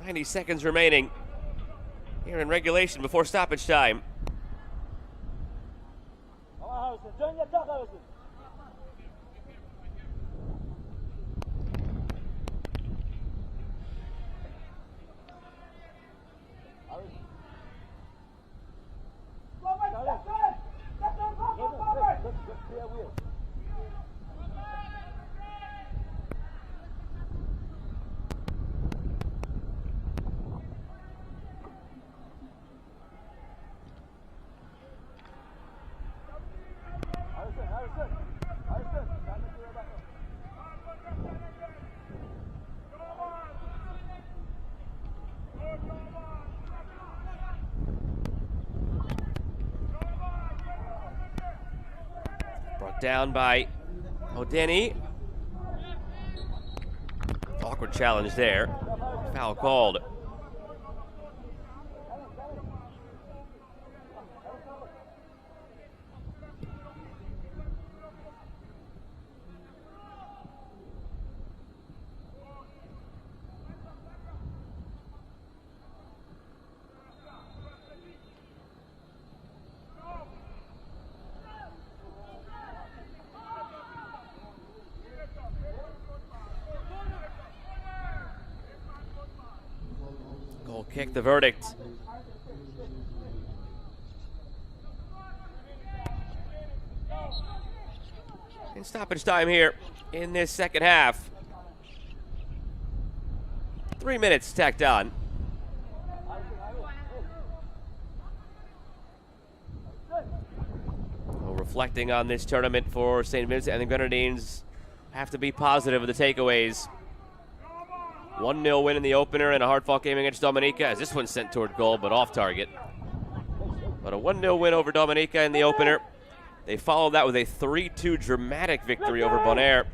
.90 seconds remaining here in regulation before stoppage time. Brought down by O'Denny. Awkward challenge there. Foul called. Goal kick, the verdict. In stoppage time here in this second half. 3 minutes tacked on. Well, reflecting on this tournament for St. Vincent and the Grenadines, have to be positive with the takeaways. 1-0 win in the opener and a hard-fought game against Dominica, as this one's sent toward goal but off target. But a 1-0 win over Dominica in the opener, They followed that with a 3-2 dramatic victory over Bonaire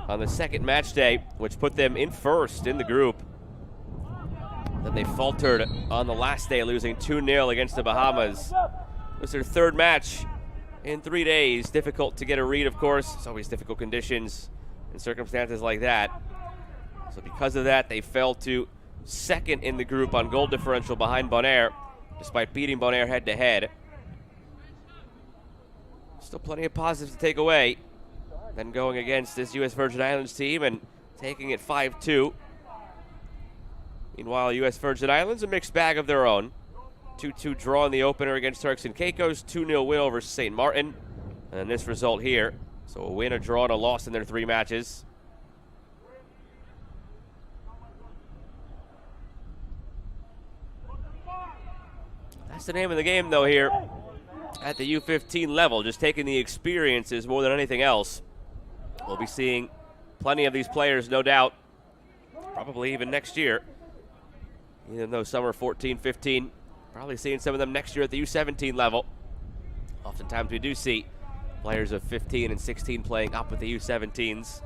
on the second match day, which put them in first in the group. Then they faltered on the last day, losing 2-0 against the Bahamas. It was their third match in 3 days. Difficult to get a read, of course. It's always difficult conditions and circumstances like that. So because of that, they fell to second in the group on goal differential behind Bonaire, despite beating Bonaire head-to-head. Still plenty of positives to take away. Then going against this U.S. Virgin Islands team and taking it 5-2. Meanwhile, U.S. Virgin Islands, a mixed bag of their own. 2-2 draw in the opener against Turks and Caicos, 2-0 win over St. Martin. And then this result here. So a win, a draw, and a loss in their 3 matches. That's the name of the game, though, here at the U-15 level. Just taking the experiences more than anything else. We'll be seeing plenty of these players, no doubt, probably even next year. Even though some are 14, 15, probably seeing some of them next year at the U-17 level. Oftentimes we do see players of 15 and 16 playing up with the U-17s.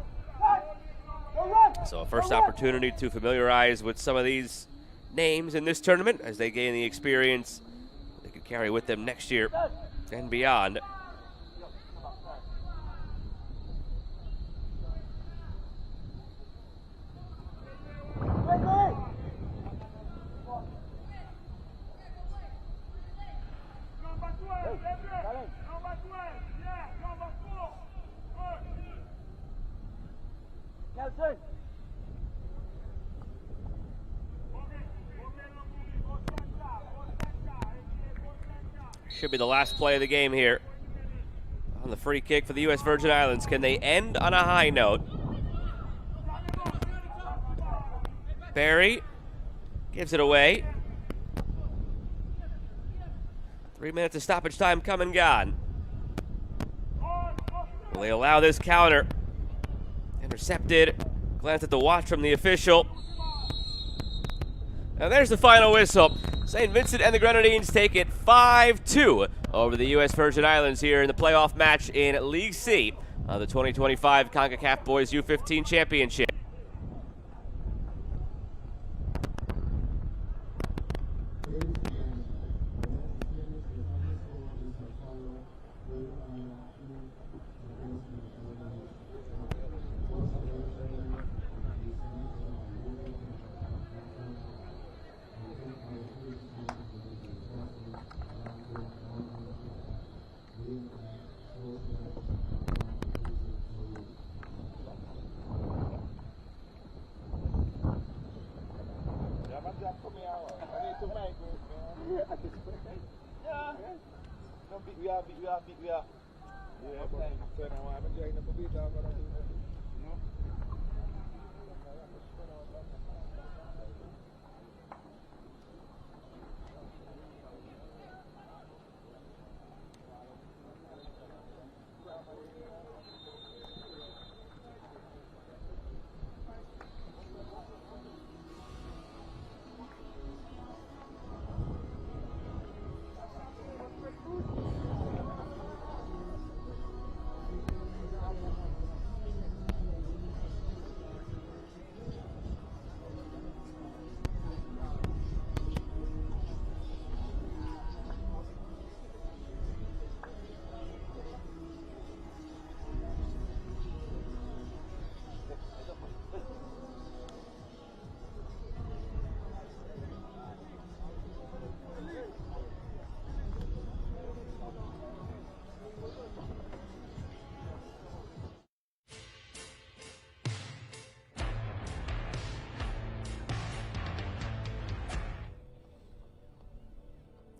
So a first opportunity to familiarize with some of these names in this tournament as they gain the experience they could carry with them next year and beyond. Should be the last play of the game here. On the free kick for the U.S. Virgin Islands. Can they end on a high note? Barry gives it away. 3 minutes of stoppage time come and gone. Will they allow this counter? Intercepted. Glance at the watch from the official. And there's the final whistle. St. Vincent and the Grenadines take it 5-2 over the U.S. Virgin Islands here in the playoff match in League C of the 2025 Concacaf Boys U-15 Championship.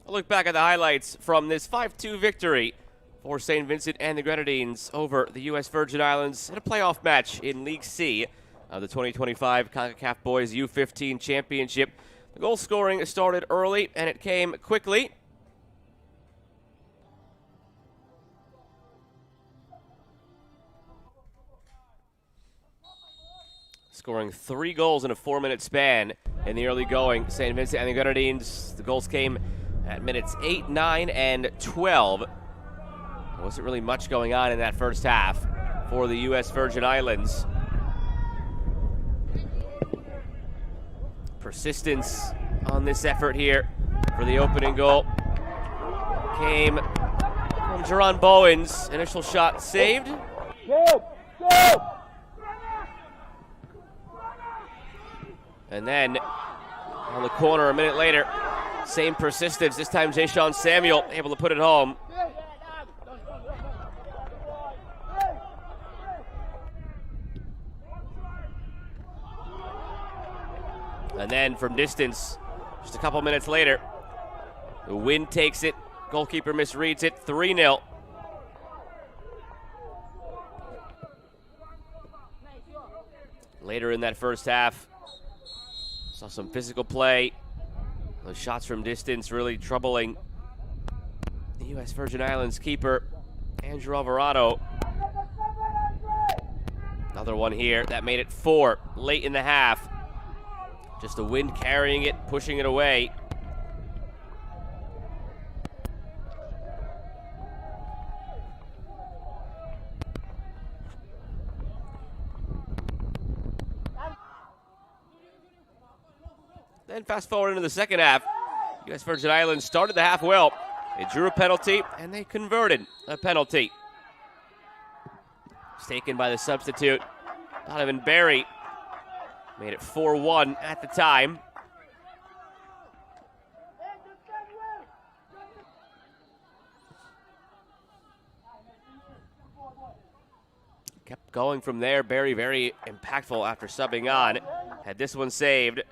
Look back at the highlights from this 5-2 victory for St. Vincent and the Grenadines over the U.S. Virgin Islands in a playoff match in League C of the 2025 Concacaf Boys U-15 Championship. The goal scoring started early and it came quickly. Scoring 3 goals in a 4-minute span in the early going. St. Vincent and the Grenadines, the goals came at minutes 8, 9, and 12. There wasn't really much going on in that first half for the U.S. Virgin Islands. Persistence on this effort here for the opening goal came from Jerron Bowen's initial shot saved. And then on the corner a minute later, same persistence, this time Jay-Sean Samuel able to put it home. And then from distance, just a couple minutes later, the wind takes it, goalkeeper misreads it, 3-0. Later in that first half, saw some physical play. Those shots from distance really troubling the U.S. Virgin Islands keeper, Andrew Alvarado. Another one here that made it 4 late in the half. Just the wind carrying it, pushing it away. Then fast forward into the second half. U.S. Virgin Islands started the half well. They drew a penalty, and they converted a penalty. It's taken by the substitute, Donovan Berry. Made it 4-1 at the time. Kept going from there. Berry very impactful after subbing on. Had this one saved.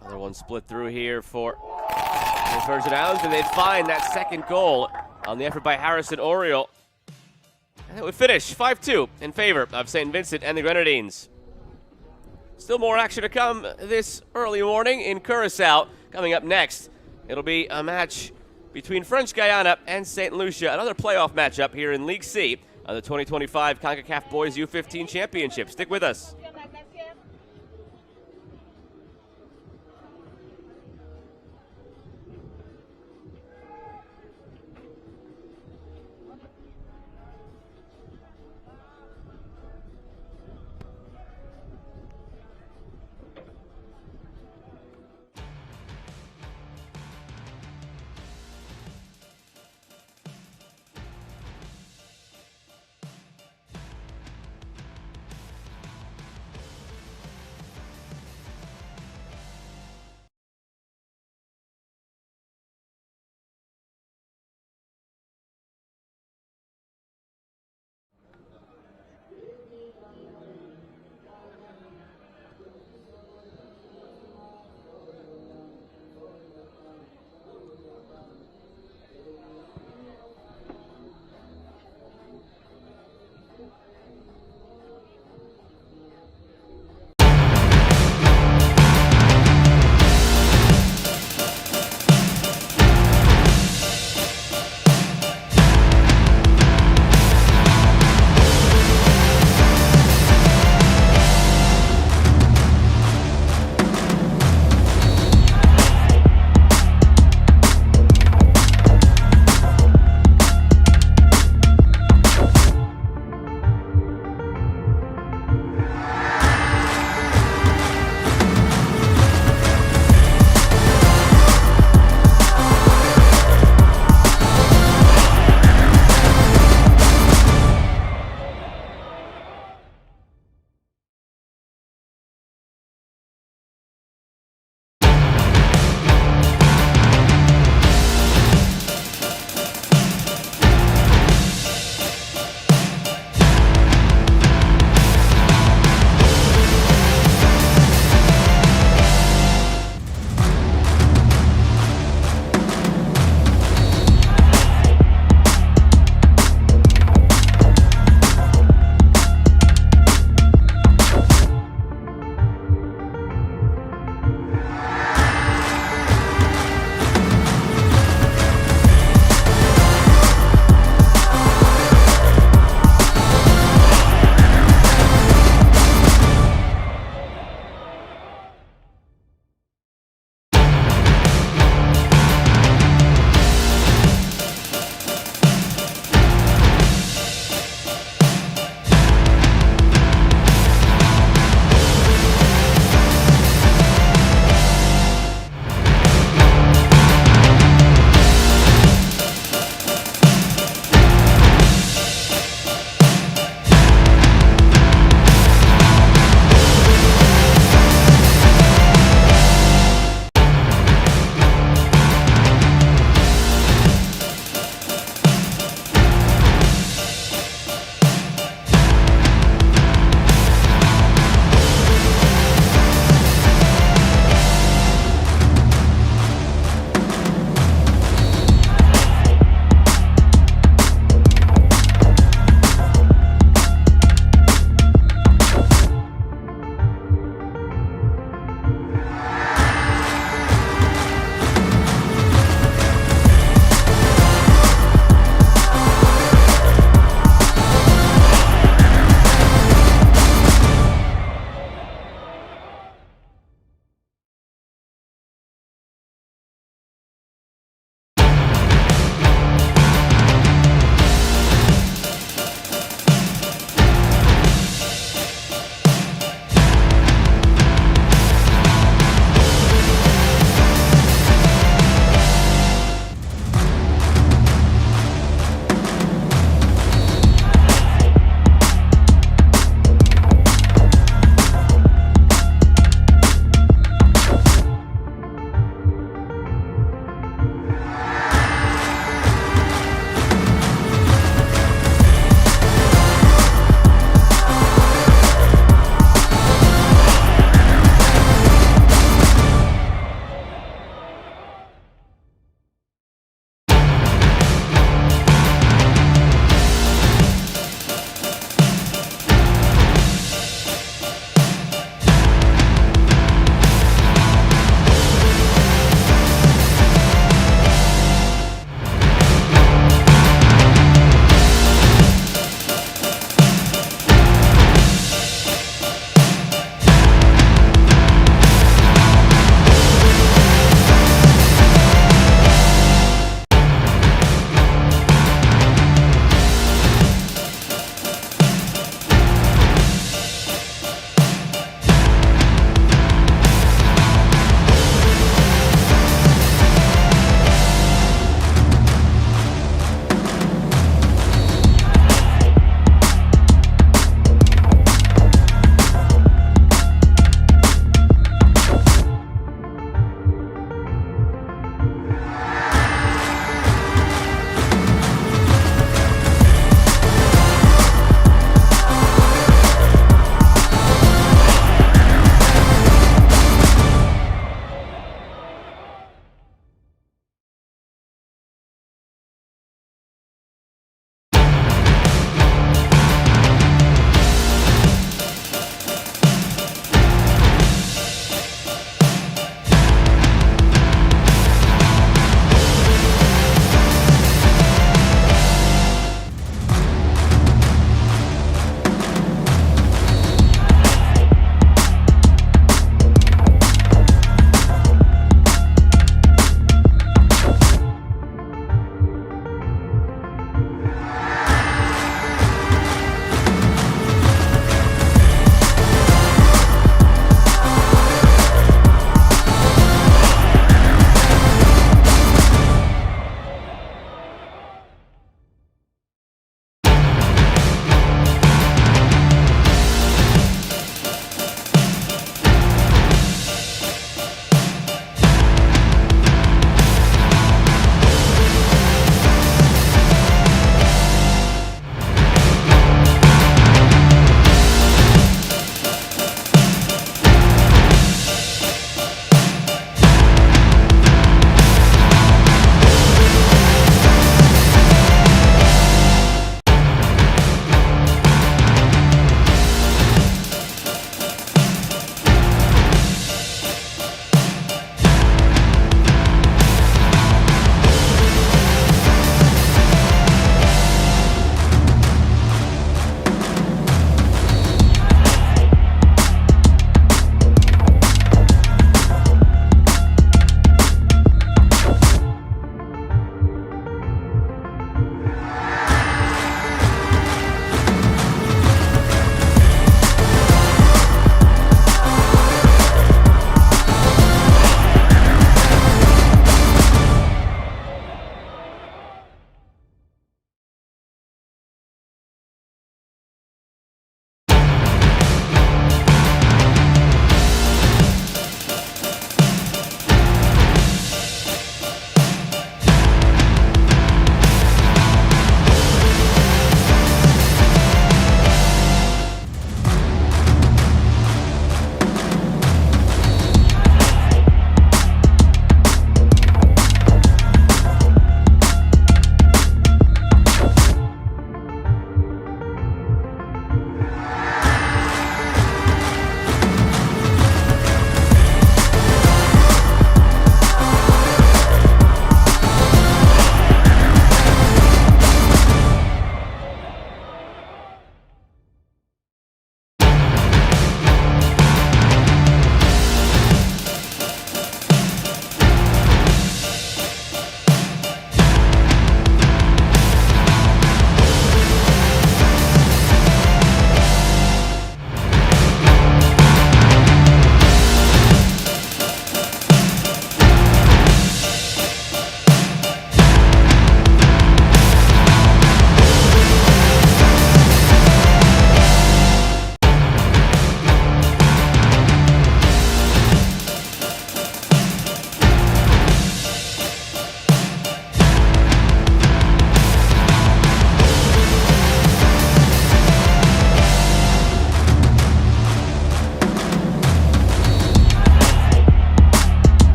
Another one split through here for the Virgin Islands, and they'd find that second goal on the effort by Harrison Oriole. And it would finish 5-2 in favor of St. Vincent and the Grenadines. Still more action to come this early morning in Curacao. Coming up next, it'll be a match between French Guyana and St. Lucia, another playoff matchup here in League C of the 2025 Concacaf Boys U-15 Championship. Stick with us.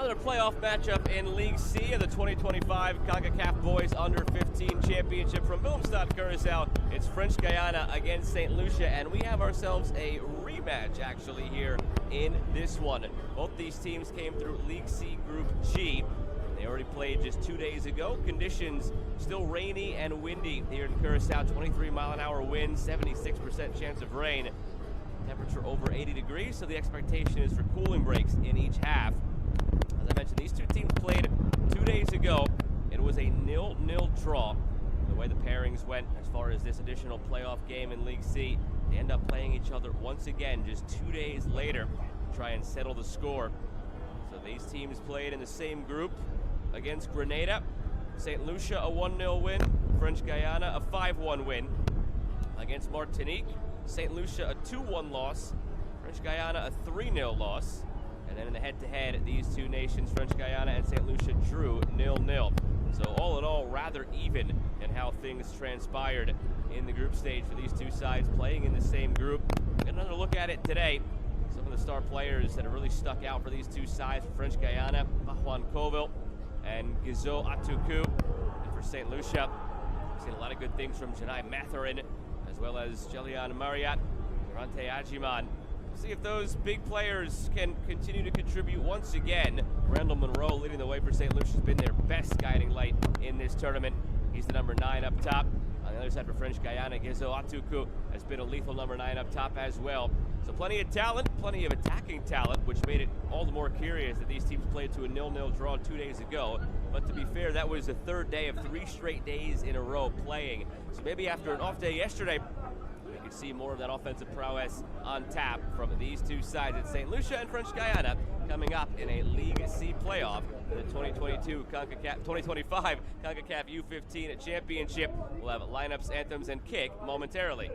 Another playoff matchup in League C of the 2025 Concacaf Boys Under-15 Championship from Willemstad, Curaçao. It's French Guyana against St. Lucia, and we have ourselves a rematch actually here in this one. Both these teams came through League C Group G. They already played just 2 days ago. Conditions still rainy and windy here in Curaçao. 23-mile-an-hour wind, 76% chance of rain. Temperature over 80 degrees, so the expectation is for cooling breaks in each half. As I mentioned, these two teams played 2 days ago. It was a 0-0 draw. The way the pairings went as far as this additional playoff game in League C, they end up playing each other once again just 2 days later to try and settle the score. So these teams played in the same group against Grenada. St. Lucia a 1-0 win, French Guyana a 5-1 win. Against Martinique, St. Lucia a 2-1 loss, French Guyana a 3-0 loss. And then in the head-to-head, these two nations, French Guyana and St. Lucia, drew 0-0. So all in all, rather even in how things transpired in the group stage for these two sides playing in the same group. Get another look at it today. Some of the star players that have really stuck out for these two sides, for French Guyana, Bahuan Colville and Gizo Atuku. And for St. Lucia, we've seen a lot of good things from Janai Mathurin, as well as Jelian Mariat, Durante Ajiman. See if those big players can continue to contribute once again. Randall Monroe leading the way for St. Lucia has been their best guiding light in this tournament. He's the number 9 up top. On the other side for French Guyana, Gizo Atuku has been a lethal number 9 up top as well. So plenty of talent, plenty of attacking talent, which made it all the more curious that these teams played to a 0-0 draw 2 days ago. But to be fair, that was the third day of 3 straight days in a row playing. So maybe after an off day yesterday, we could see more of that offensive prowess on tap from these two sides. It's St. Lucia and French Guyana coming up in a League C playoff in the 2025 Concacaf U-15 Championship. We'll have lineups, anthems, and kick momentarily.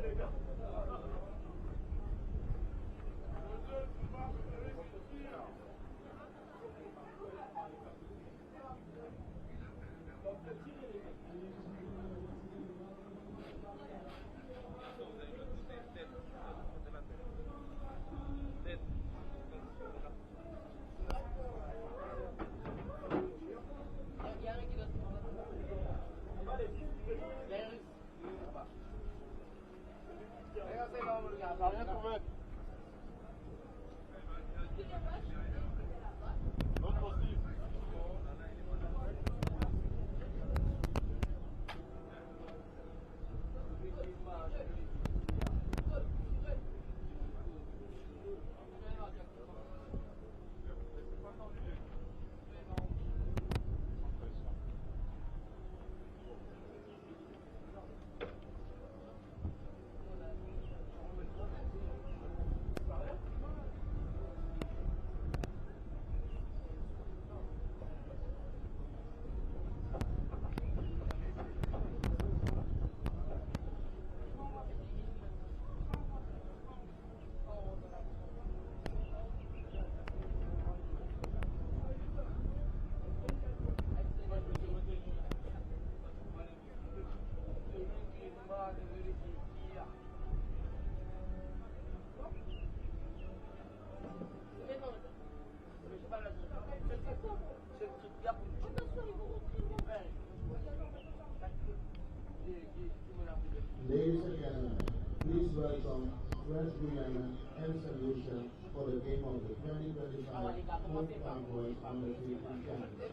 Ladies and gentlemen, please welcome French Guyana and St. Lucia for the game of the 2025 Concacaf Boys Under-15 Championship.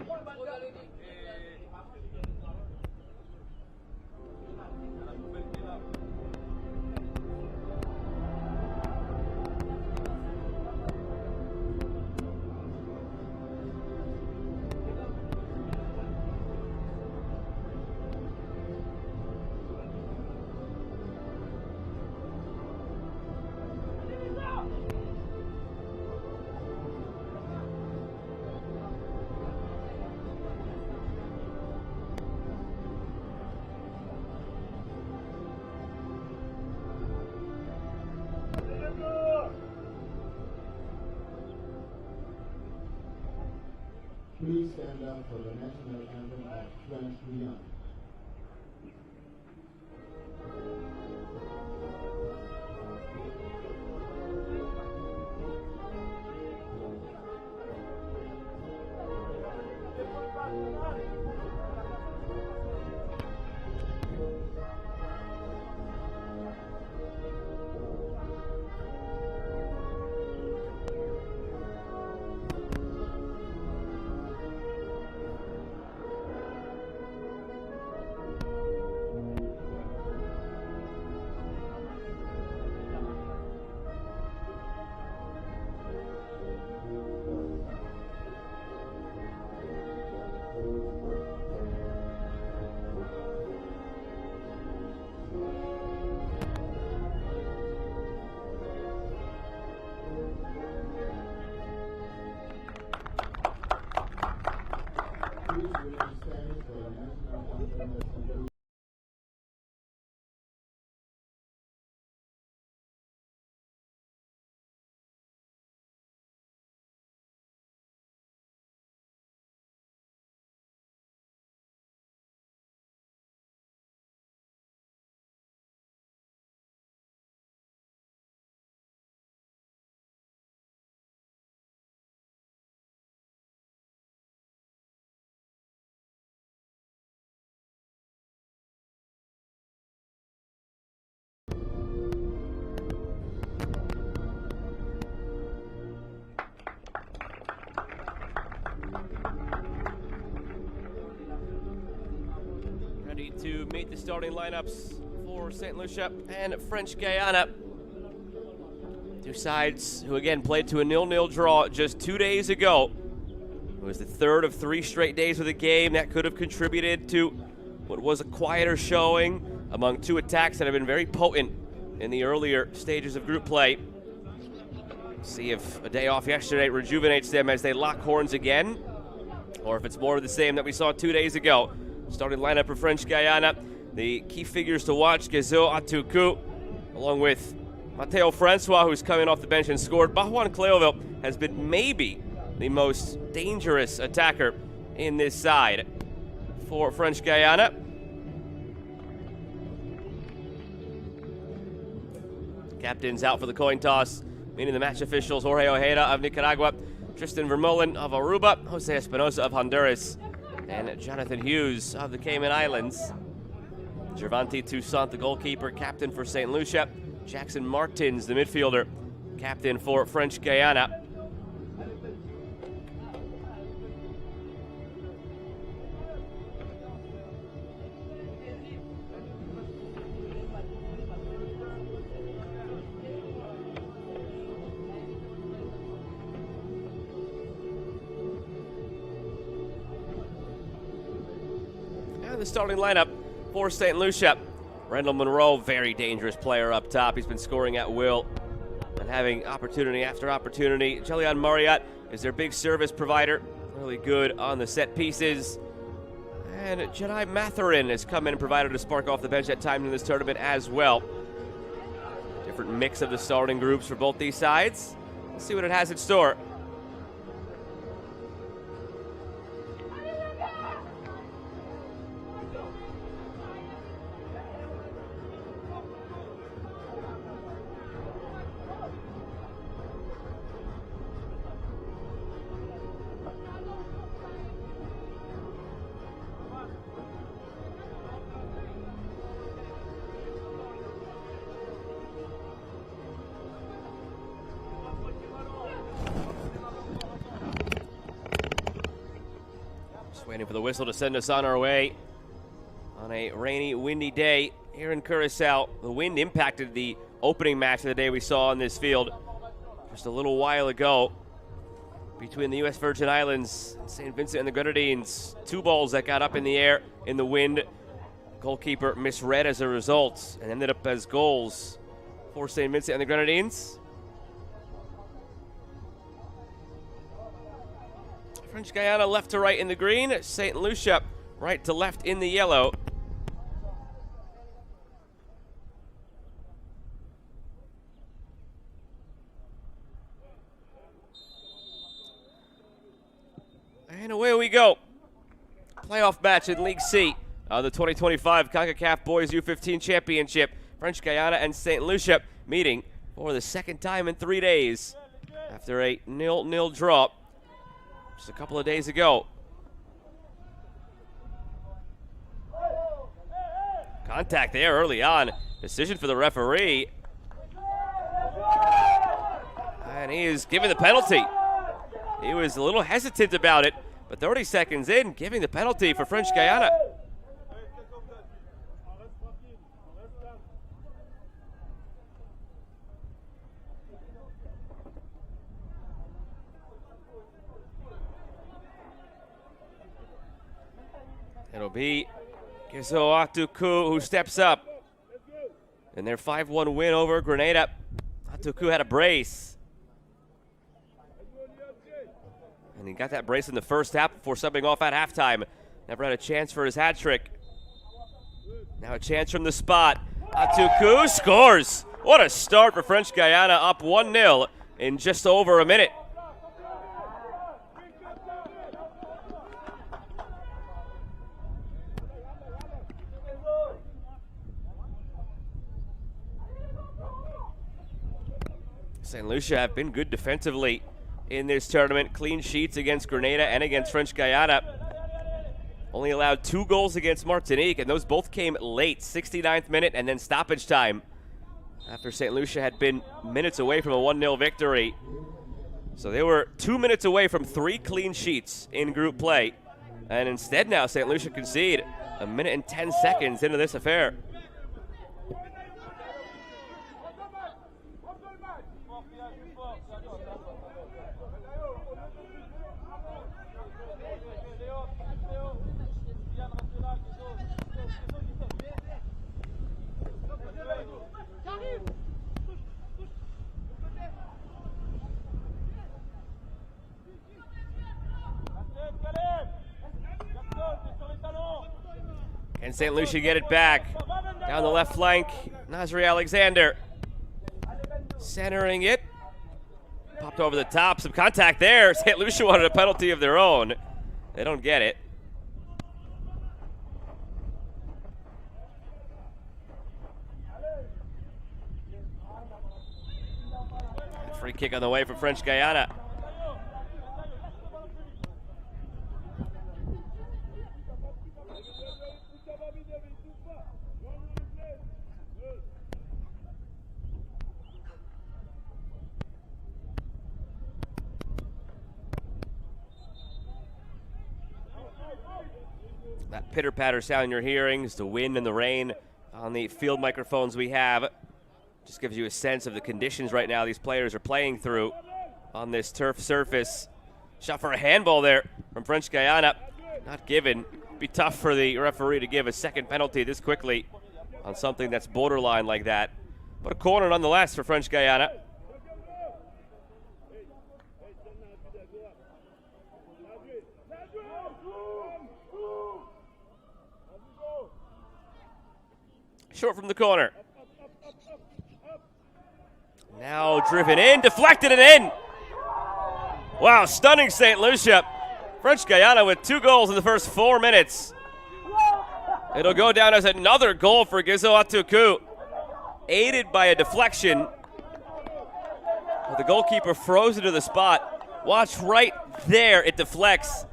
Please stand up for the national anthem of French Guyana. Please remain standing for the national anthem assembly. Ready to meet the starting lineups for St. Lucia and French Guyana. Two sides who again played to a 0-0 draw just 2 days ago. It was the third of 3 straight days with a game that could have contributed to what was a quieter showing among two attacks that have been very potent in the earlier stages of group play. See if a day off yesterday rejuvenates them as they lock horns again, or if it's more of the same that we saw 2 days ago. Starting lineup for French Guyana, the key figures to watch, Gezo Atuku, along with Mateo Francois, who's coming off the bench and scored. Bajuan Cleoville has been maybe the most dangerous attacker in this side for French Guyana. Captains out for the coin toss, meaning the match officials Jorge Ojeda of Nicaragua, Tristan Vermeulen of Aruba, Jose Espinosa of Honduras, and Jonathan Hughes of the Cayman Islands. Gervonta Toussaint, the goalkeeper, captain for St. Lucia. Jackson Martins, the midfielder, captain for French Guyana. The starting lineup for St. Lucia. Randall Monroe, very dangerous player up top. He's been scoring at will and having opportunity after opportunity. Jelian Mariat is their big service provider, really good on the set pieces. And Jedi Matherin has come in and provided a spark off the bench at times in this tournament as well. Different mix of the starting groups for both these sides. Let's see what it has in store. Waiting for the whistle to send us on our way on a rainy, windy day here in Curacao. The wind impacted the opening match of the day we saw on this field just a little while ago between the U.S. Virgin Islands and St. Vincent and the Grenadines. 2 balls that got up in the air in the wind. Goalkeeper misread as a result and ended up as goals for St. Vincent and the Grenadines. French Guyana left to right in the green. St. Lucia right to left in the yellow. And away we go. Playoff match in League C of the 2025 Concacaf Boys U-15 Championship. French Guyana and St. Lucia meeting for the second time in 3 days after a 0-0 draw just a couple of days ago. Contact there early on. Decision for the referee. And he is giving the penalty. He was a little hesitant about it, but 30 seconds in, giving the penalty for French Guyana. It'll be Gezo Atuku who steps up in their 5-1 win over Grenada. Atuku had a brace. And he got that brace in the first half before subbing off at halftime. Never had a chance for his hat trick. Now a chance from the spot. Atuku scores. What a start for French Guyana, up 1-0 in just over a minute. St. Lucia have been good defensively in this tournament. Clean sheets against Grenada and against French Guyana. Only allowed 2 goals against Martinique, and those both came late, 69th minute and then stoppage time, after St. Lucia had been minutes away from a 1-0 victory. So they were 2 minutes away from 3 clean sheets in group play. And instead now St. Lucia concede a minute and 10 seconds into this affair. And St. Lucia get it back. Down the left flank, Nasri Alexander. Centering it. Popped over the top, some contact there. St. Lucia wanted a penalty of their own. They don't get it. Free kick on the way for French Guyana. That pitter-patter sound you're hearing is the wind and the rain on the field microphones we have. Just gives you a sense of the conditions right now these players are playing through on this turf surface. Shot for a handball there from French Guyana. Not given. Be tough for the referee to give a second penalty this quickly on something that's borderline like that. But a corner nonetheless for French Guyana. Short from the corner. Now driven in, deflected and in. Wow, stunning St. Lucia. French Guyana with 2 goals in the first 4 minutes. It'll go down as another goal for Gizo Atuku, aided by a deflection. But the goalkeeper frozen to the spot. Watch right there, it deflects.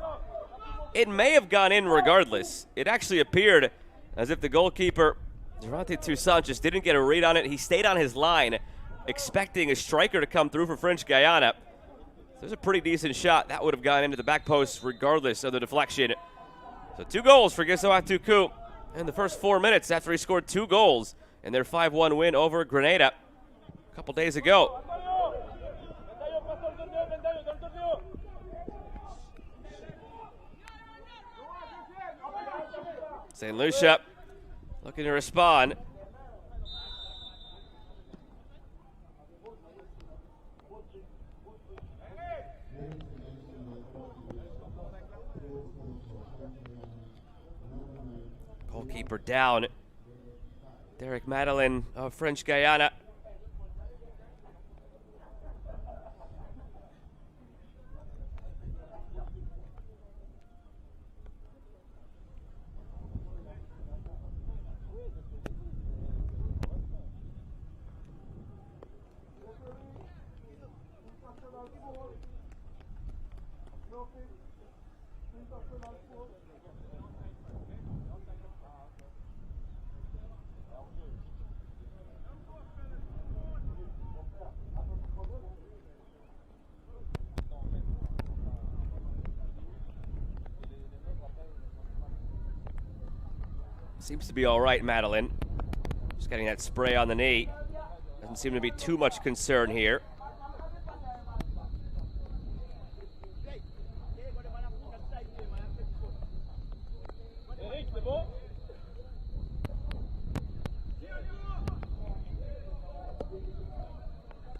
It may have gone in regardless. It actually appeared as if the goalkeeper, Durante Toussaint, just didn't get a read on it. He stayed on his line, expecting a striker to come through for French Guyana. There's a pretty decent shot. That would have gone into the back post regardless of the deflection. So 2 goals for Gizo Atuku in the first 4 minutes after he scored 2 goals in their 5-1 win over Grenada a couple days ago. St. Lucia looking to respond. Goalkeeper down. Derek Madeline of French Guyana. Seems to be all right, Madeline. Just getting that spray on the knee. Doesn't seem to be too much concern here.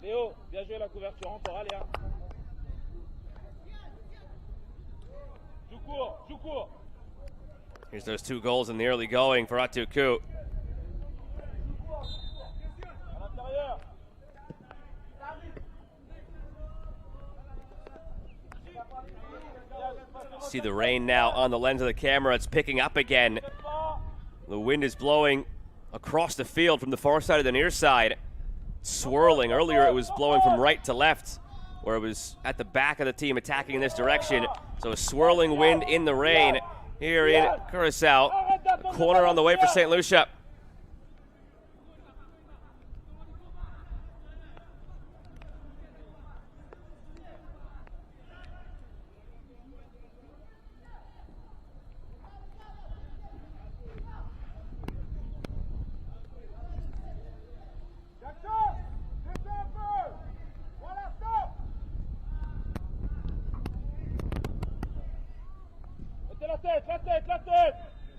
Léo, bien joué la couverture encore, allez. Here's those 2 goals in the early going for Atuku. See the rain now on the lens of the camera. It's picking up again. The wind is blowing across the field from the far side to the near side. Swirling. Earlier it was blowing from right to left, where it was at the back of the team attacking in this direction. So a swirling wind in the rain here in Curacao. A corner on the way for St. Lucia.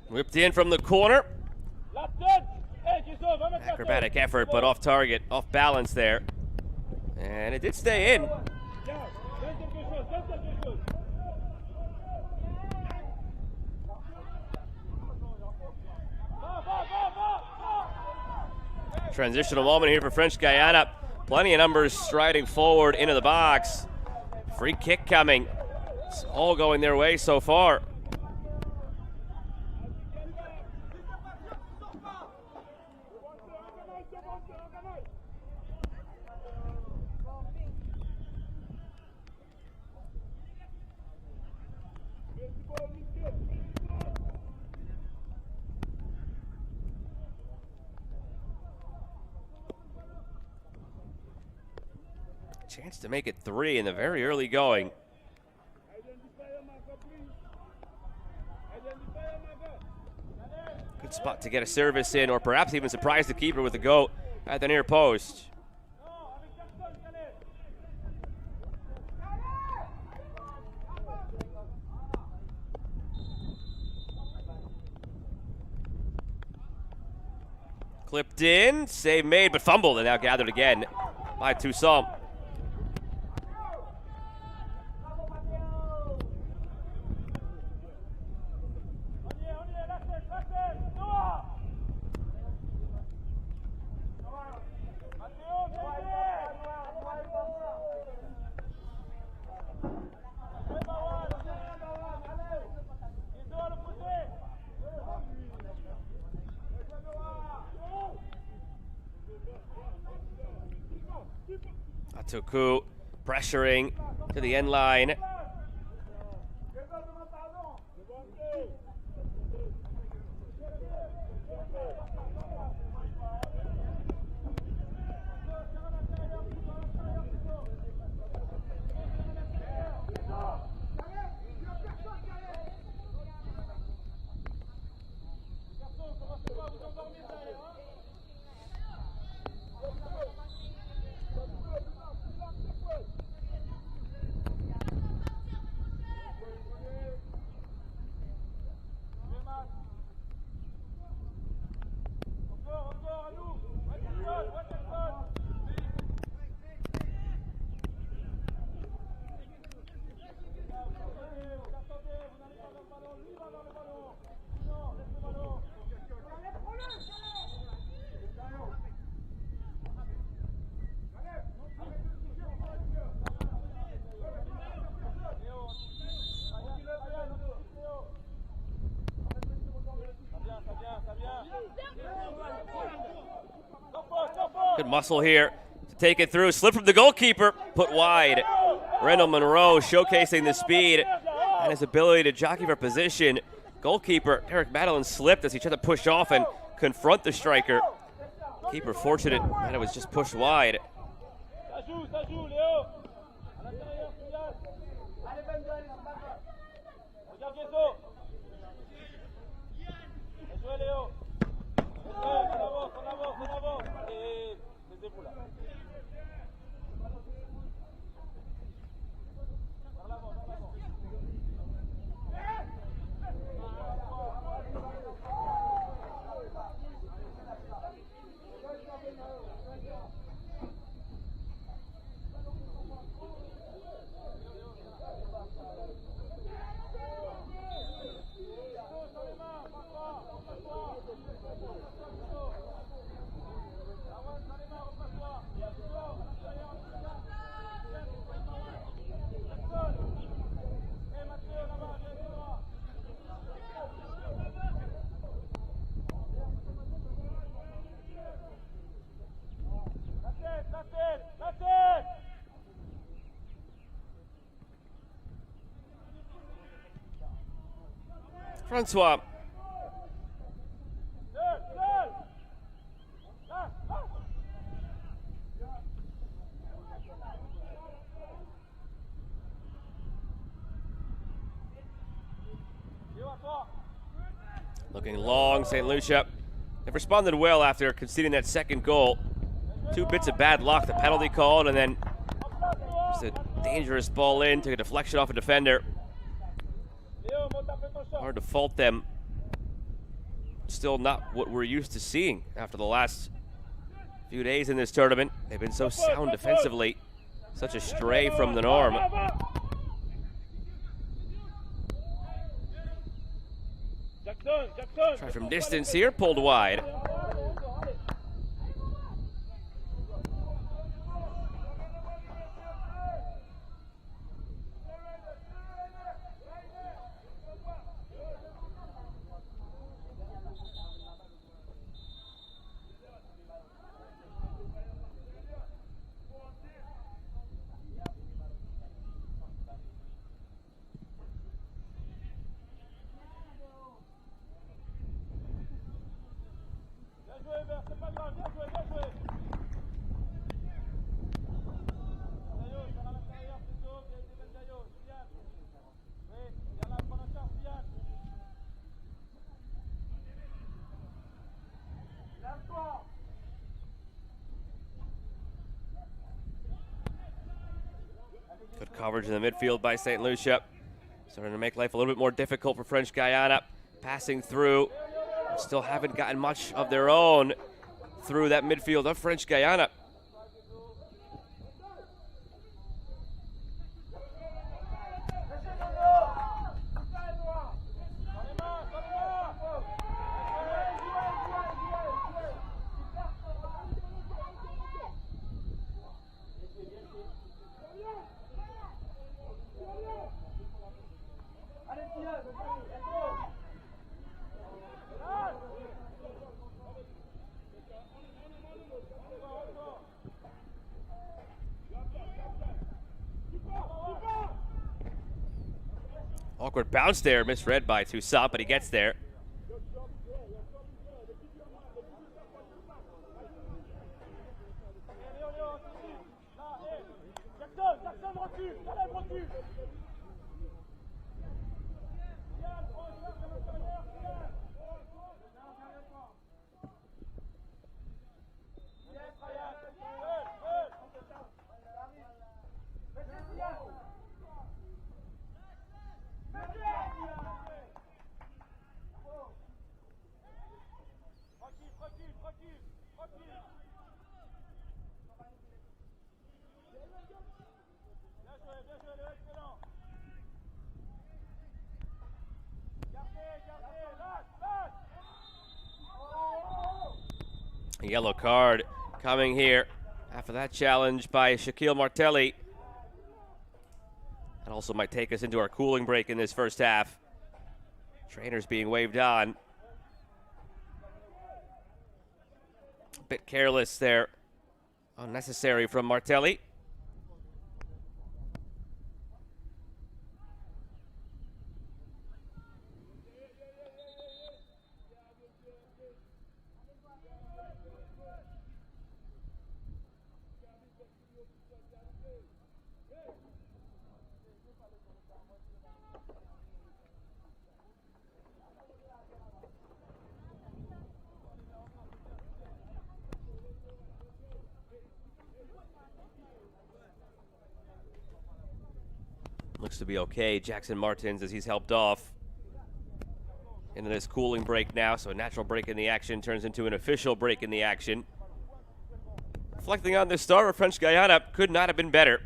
Whipped in from the corner. Acrobatic effort, but off target, off balance there. And it did stay in. Transitional moment here for French Guyana. Plenty of numbers striding forward into the box. Free kick coming. It's all going their way so far. Chance to make it 3 in the very early going. Good spot to get a service in, or perhaps even surprise the keeper with a go at the near post. Clipped in, save made, but fumbled, and now gathered again by Toussaint. Atuku pressuring to the end line. Good muscle here to take it through. Slip from the goalkeeper, put wide. Randall Monroe showcasing the speed and his ability to jockey for position. Goalkeeper Eric Madeline slipped as he tried to push off and confront the striker. Keeper fortunate that it was just pushed wide. Francois. Looking long, St. Lucia. They've responded well after conceding that second goal. 2 bits of bad luck, the penalty called, and then just a dangerous ball in, took a deflection off a defender. Hard to fault them. Still not what we're used to seeing after the last few days in this tournament. They've been so sound defensively. Such a stray from the norm. Try from distance here, pulled wide. Good coverage in the midfield by St. Lucia. Starting to make life a little bit more difficult for French Guyana. Passing through. Still haven't gotten much of their own through that midfield of French Guyana. Awkward bounce there, misread by Toussaint, but he gets there. A yellow card coming here after that challenge by Shaquille Martelli. That also might take us into our cooling break in this first half. Trainers being waved on. A bit careless there. Unnecessary from Martelli. Looks to be okay. Jackson Martins as he's helped off into this cooling break now. So a natural break in the action turns into an official break in the action. Reflecting on this start, French Guyana could not have been better.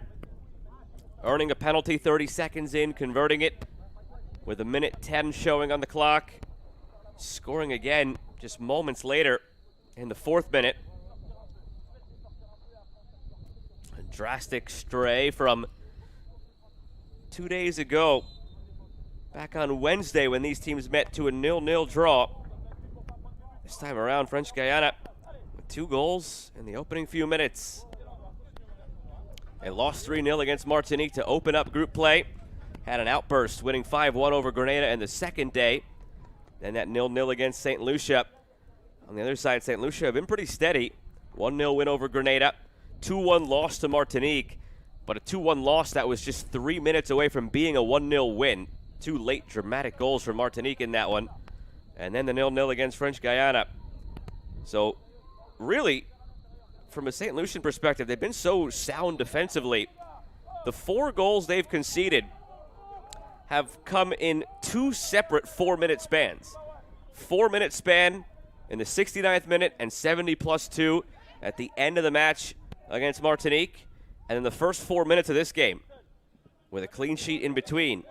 Earning a penalty 30 seconds in, converting it with 1:10 showing on the clock. Scoring again just moments later in the 4th minute. A drastic stray from 2 days ago, back on Wednesday when these teams met to a 0-0 draw. This time around, French Guyana with 2 goals in the opening few minutes. They lost 3-0 against Martinique to open up group play. Had an outburst, winning 5-1 over Grenada in the second day. Then that 0-0 against St. Lucia. On the other side, St. Lucia have been pretty steady. 1-0 win over Grenada, 2-1 loss to Martinique, but a 2-1 loss that was just 3 minutes away from being a 1-0 win. 2 late dramatic goals for Martinique in that one. And then the 0-0 against French Guyana. So really, from a St. Lucian perspective, they've been so sound defensively. The 4 goals they've conceded have come in 2 separate 4-minute spans. 4-minute span in the 69th minute and 70 plus 2 at the end of the match against Martinique. And in the first 4 minutes of this game, with a clean sheet in between.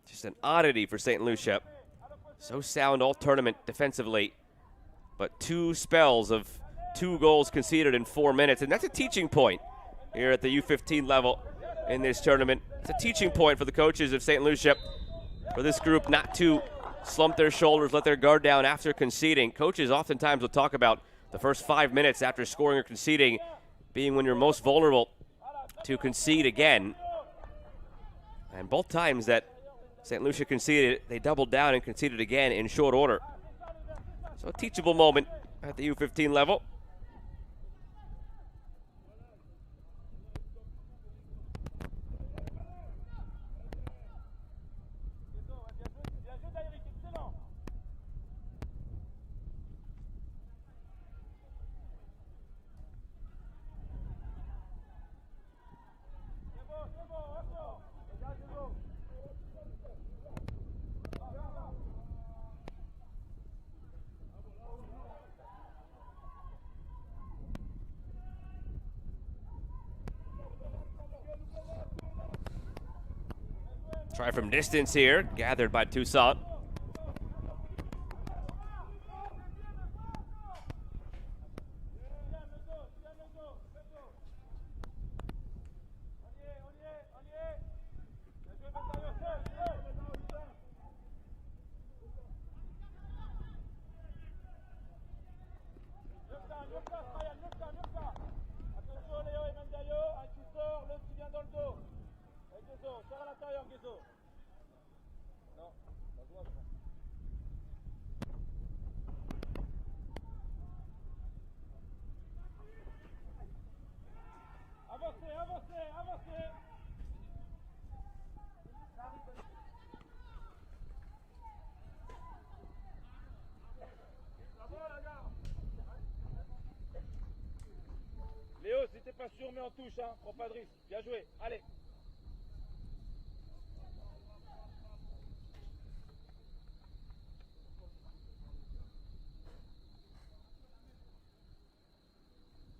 Just an oddity for St. Lucia. So sound all tournament defensively. But 2 spells of 2 goals conceded in 4 minutes. And that's a teaching point here at the U-15 level in this tournament. It's a teaching point for the coaches of St. Lucia, for this group not to slump their shoulders, let their guard down after conceding. Coaches oftentimes will talk about the first 5 minutes after scoring or conceding being when you're most vulnerable to concede again. And both times that St. Lucia conceded, they doubled down and conceded again in short order. So a teachable moment at the U-15 level. Try from distance here, gathered by Toussaint. Léo, si t'es pas sûr, mets en touche, hein. Prends pas de risque. Bien joué. Allez.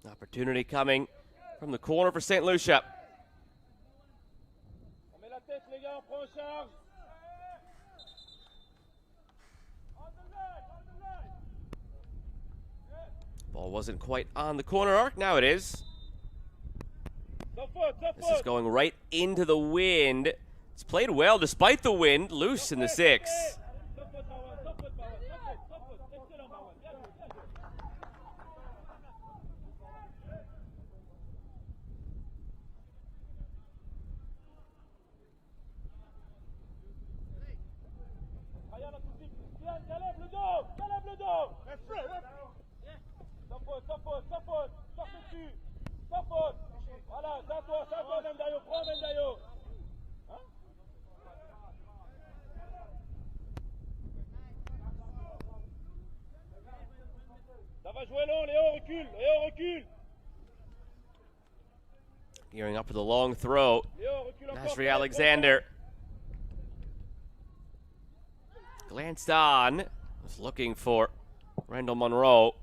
Opportunity coming from the corner for St. Lucia. On met la tête, les gars, on prend en charge. Ball wasn't quite on the corner arc. Now it is. This is going right into the wind. It's played well despite the wind. Loose in the 6. Ça va jouer long, Léo, recule, Léo, recule. Gearing up for the long throw. Léo, recule encore. Nasri Alexander. Glanced on. Was looking for Randall Monroe.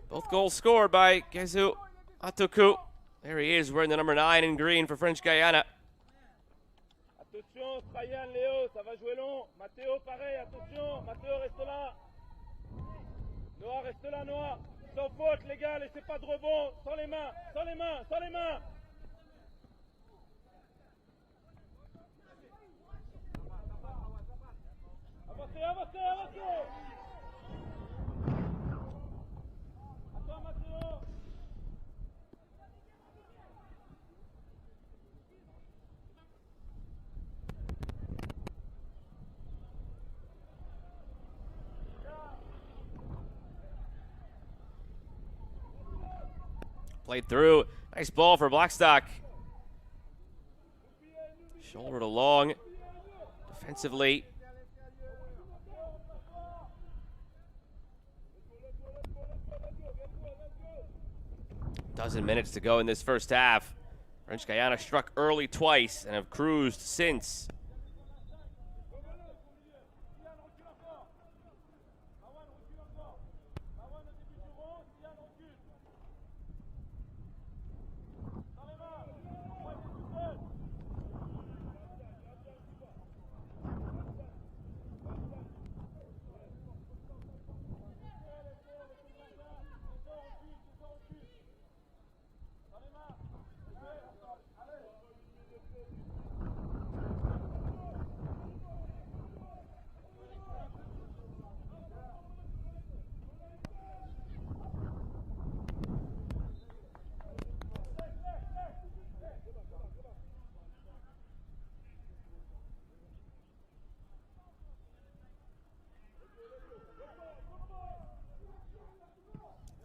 Both goals scored by Gezu Atuku. There he is, wearing the number 9 in green for French Guyana. Attention, Ryan, Léo, ça va jouer long. Matteo, pareil, attention. Matteo, reste là. Noah, reste là, Noah. Sans faute, les gars, laissez pas de rebond. Sans les mains, sans les mains, sans les mains. Avancez, avancez, avancez. Attends, Matteo. Played through. Nice ball for Blackstock. Shouldered along defensively. Dozen minutes to go in this first half. French Guyana struck early twice and have cruised since.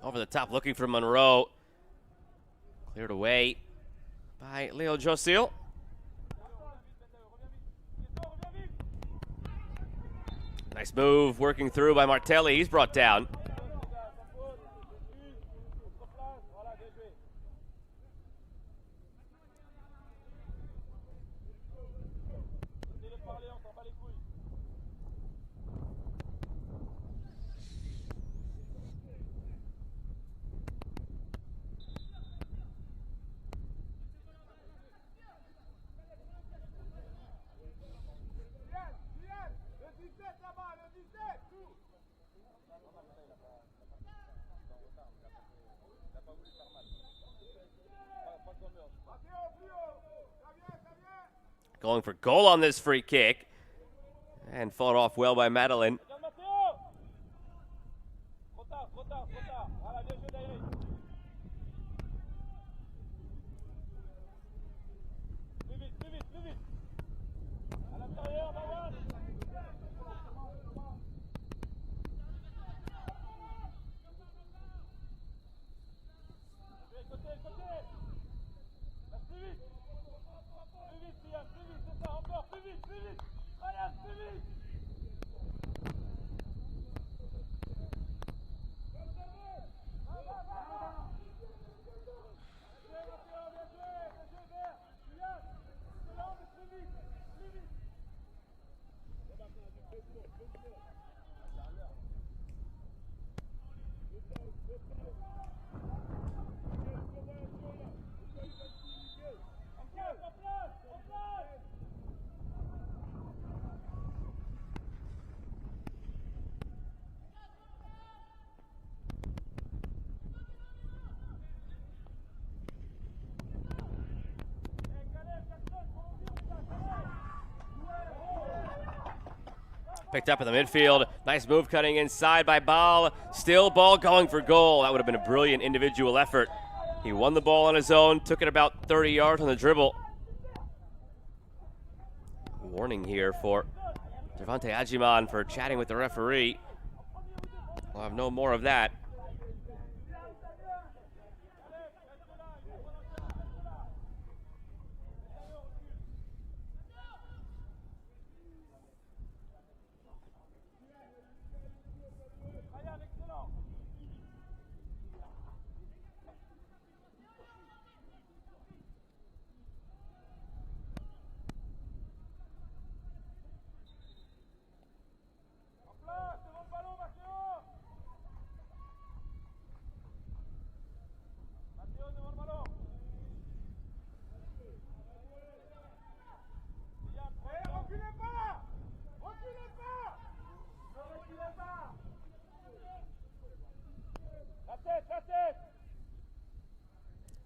Over the top, looking for Monroe. Cleared away by Leo Josil. Nice move, working through by Martelli. He's brought down. Going for goal on this free kick. And fought off well by Madeline. Picked up in the midfield. Nice move cutting inside by Ball. Still ball going for goal. That would have been a brilliant individual effort. He won the ball on his own, took it about 30 yards on the dribble. Warning here for Devante Ajiman for chatting with the referee. We'll have no more of that.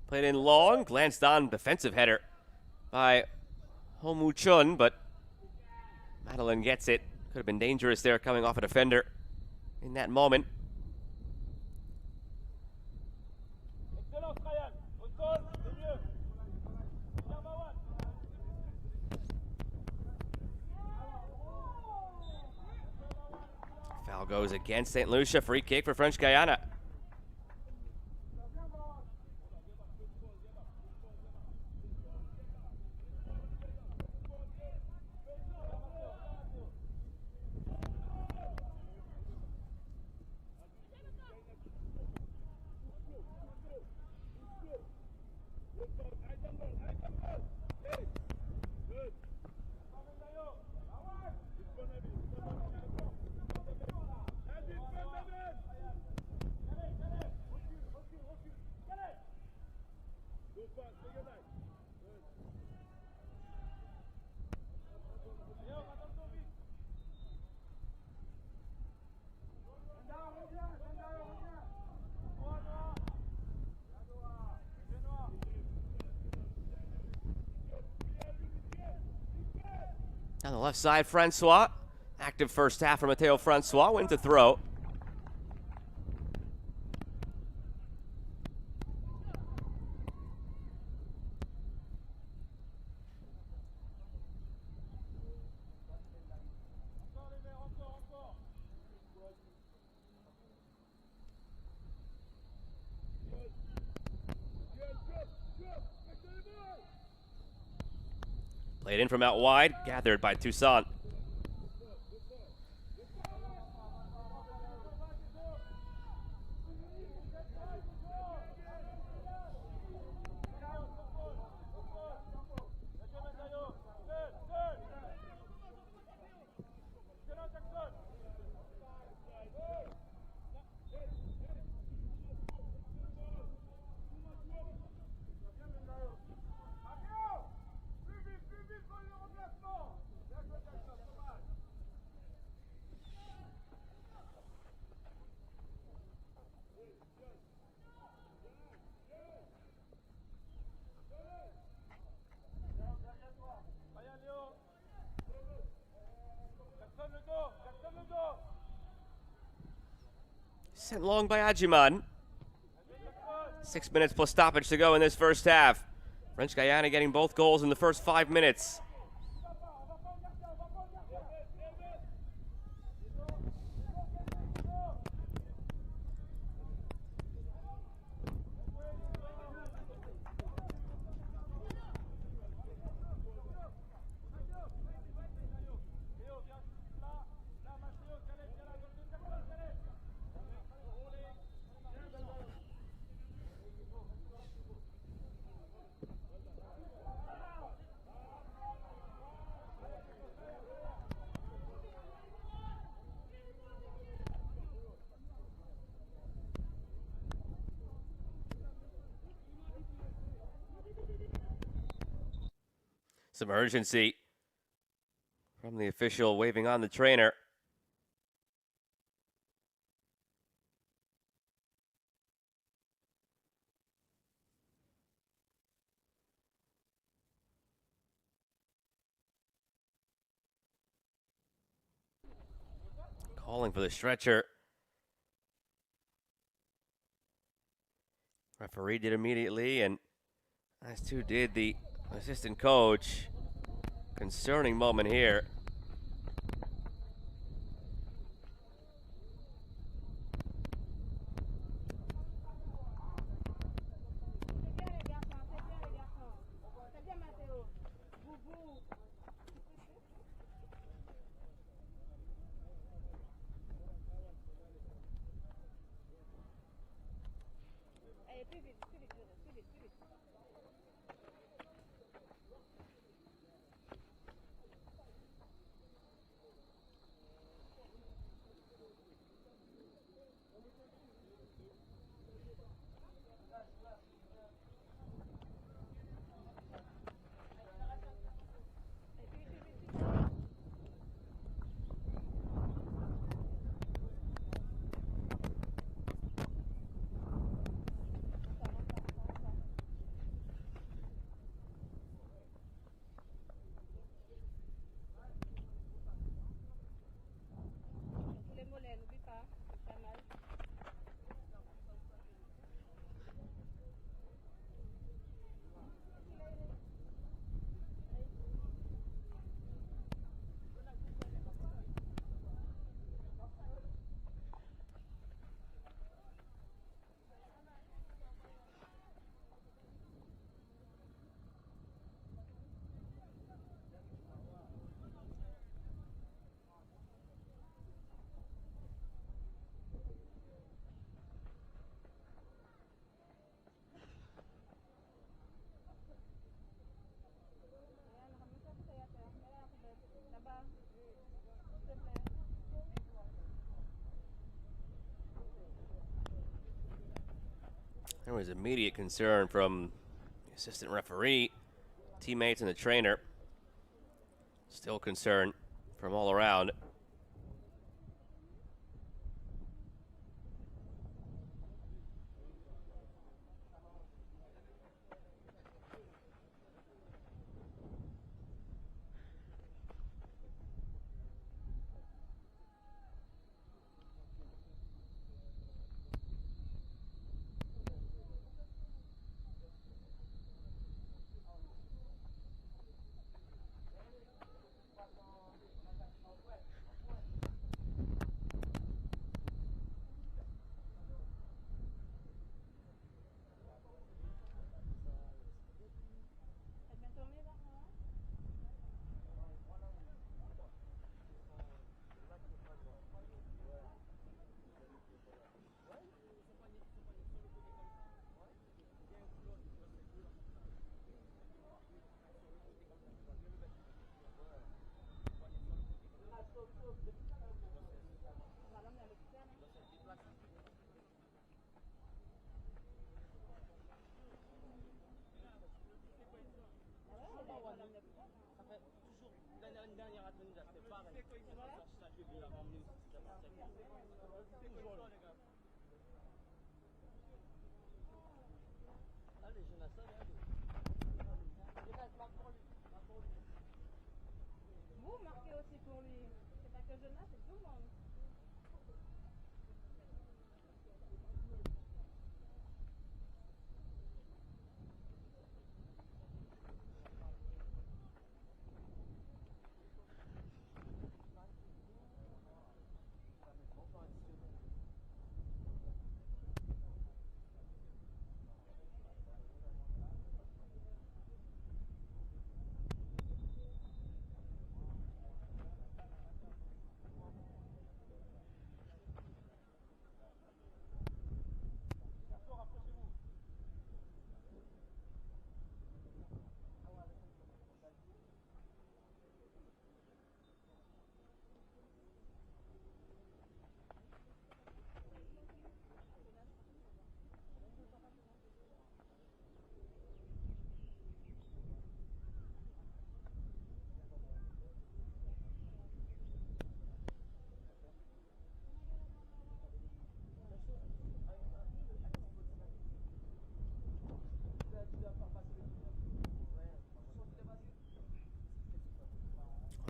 Played in long, glanced on, defensive header by Homu Chun, but Madeline gets it. Could have been dangerous there coming off a defender in that moment. Foul goes against St. Lucia. Free kick for French Guyana. On the left side, Francois. Active first half for Mateo Francois. Win to throw. Played in from out wide, gathered by Toussaint. Sent long by Ajiman. 6 minutes plus stoppage to go in this first half. French Guyana getting both goals in the first 5 minutes. Some urgency from the official waving on the trainer. Calling for the stretcher. Referee did immediately, and as too did the assistant coach. Concerning moment here. There was immediate concern from the assistant referee, teammates, and the trainer. Still concern from all around. Vous marquez aussi pour lui. C'est pas que Jonas, c'est tout le monde.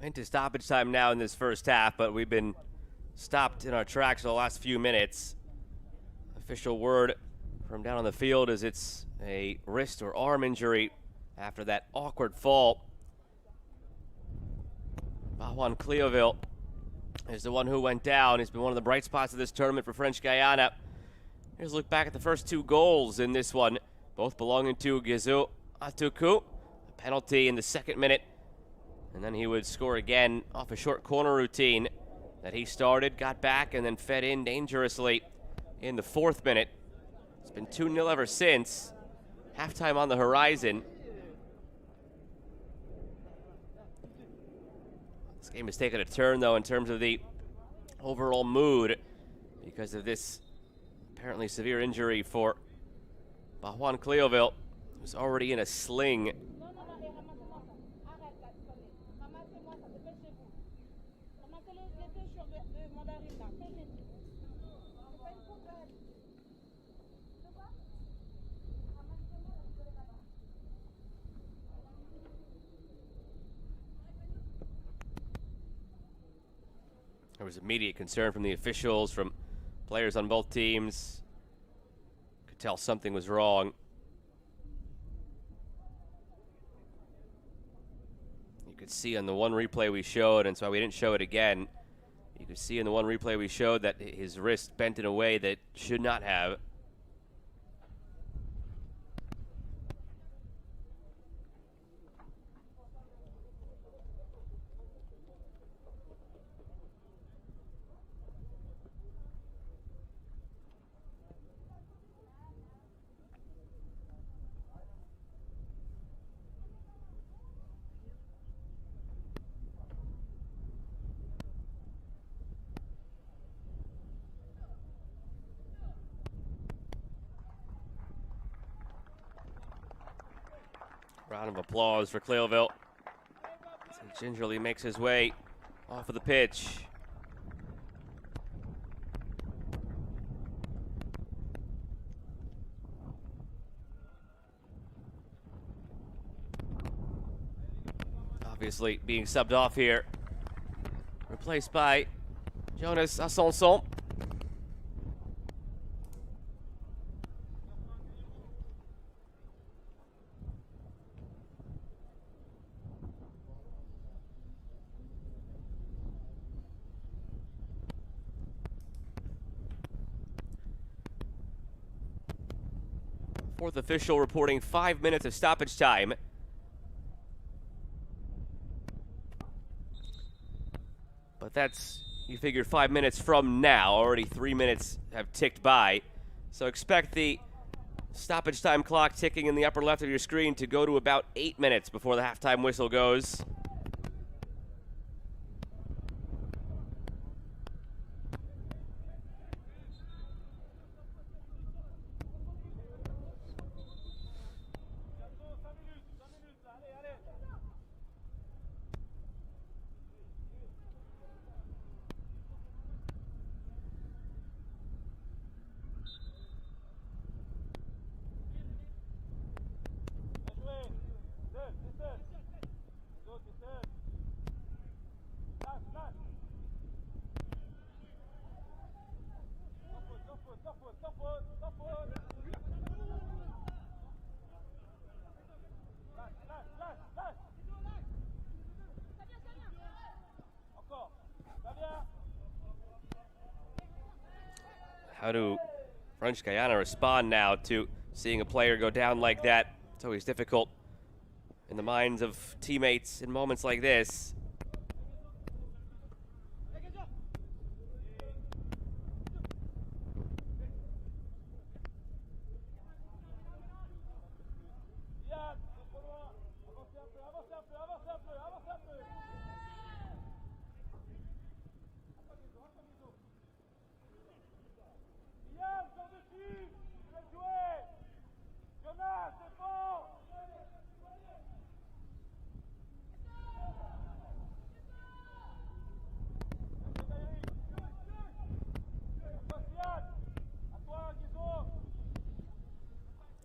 Into stoppage time now in this first half, but we've been stopped in our tracks for the last few minutes. Official word from down on the field is it's a wrist or arm injury after that awkward fall. Juan Cleoville is the one who went down. He's been one of the bright spots of this tournament for French Guyana. Here's a look back at the first two goals in this one, both belonging to Gizu Atuku. A penalty in the second minute, and then he would score again off a short corner routine that he started, got back, and then fed in dangerously in the fourth minute. It's been 2-0 ever since. Halftime on the horizon. This game has taken a turn, though, in terms of the overall mood because of this apparently severe injury for Juan Cleoville, who's already in a sling. There was immediate concern from the officials, from players on both teams. Could tell something was wrong. You could see on the one replay we showed, and so we didn't show it again. You could see in the one replay we showed that his wrist bent in a way that should not have. Round of applause for Cleoville as he gingerly makes his way off of the pitch. Obviously being subbed off here. Replaced by Jonas Ascenson. Fourth official reporting 5 minutes of stoppage time. But that's, you figure, 5 minutes from now. Already 3 minutes have ticked by. So expect the stoppage time clock ticking in the upper left of your screen to go to about 8 minutes before the halftime whistle goes. How do French Guyana respond now to seeing a player go down like that? It's always difficult in the minds of teammates in moments like this.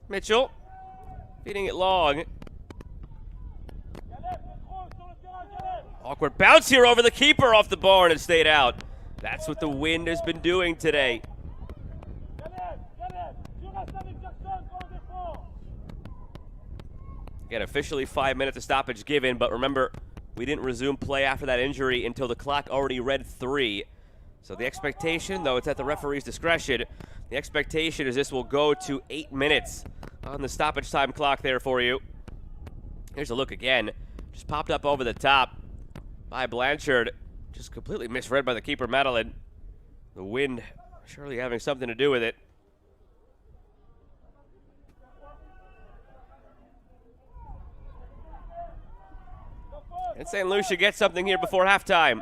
Mitchell feeding it long. Awkward bounce here over the keeper off the bar and it stayed out. That's what the wind has been doing today. Again, officially 5 minutes of stoppage given, but remember, we didn't resume play after that injury until the clock already read 3. So the expectation, though it's at the referee's discretion, the expectation is this will go to 8 minutes on the stoppage time clock there for you. Here's a look again. Just popped up over the top by Blanchard. Just completely misread by the keeper, Madeline. The wind surely having something to do with it. And St. Lucia gets something here before halftime.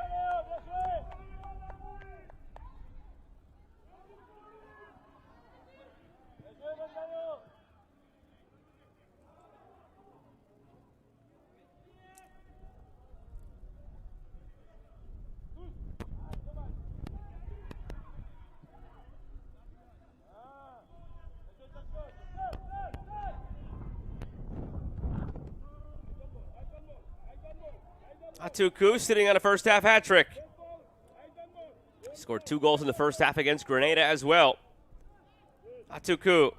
Atuku sitting on a first half hat trick. Scored 2 goals in the first half against Grenada as well. Atuku.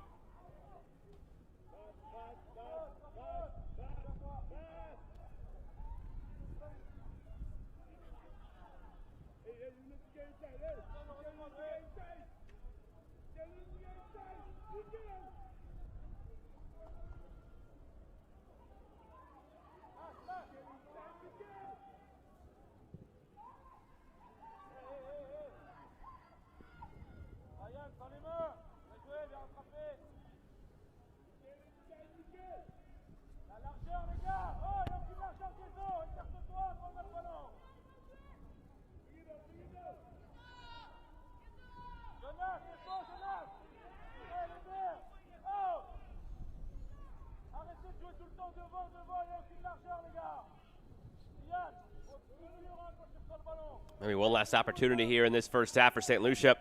Maybe one last opportunity here in this first half for St. Lucia.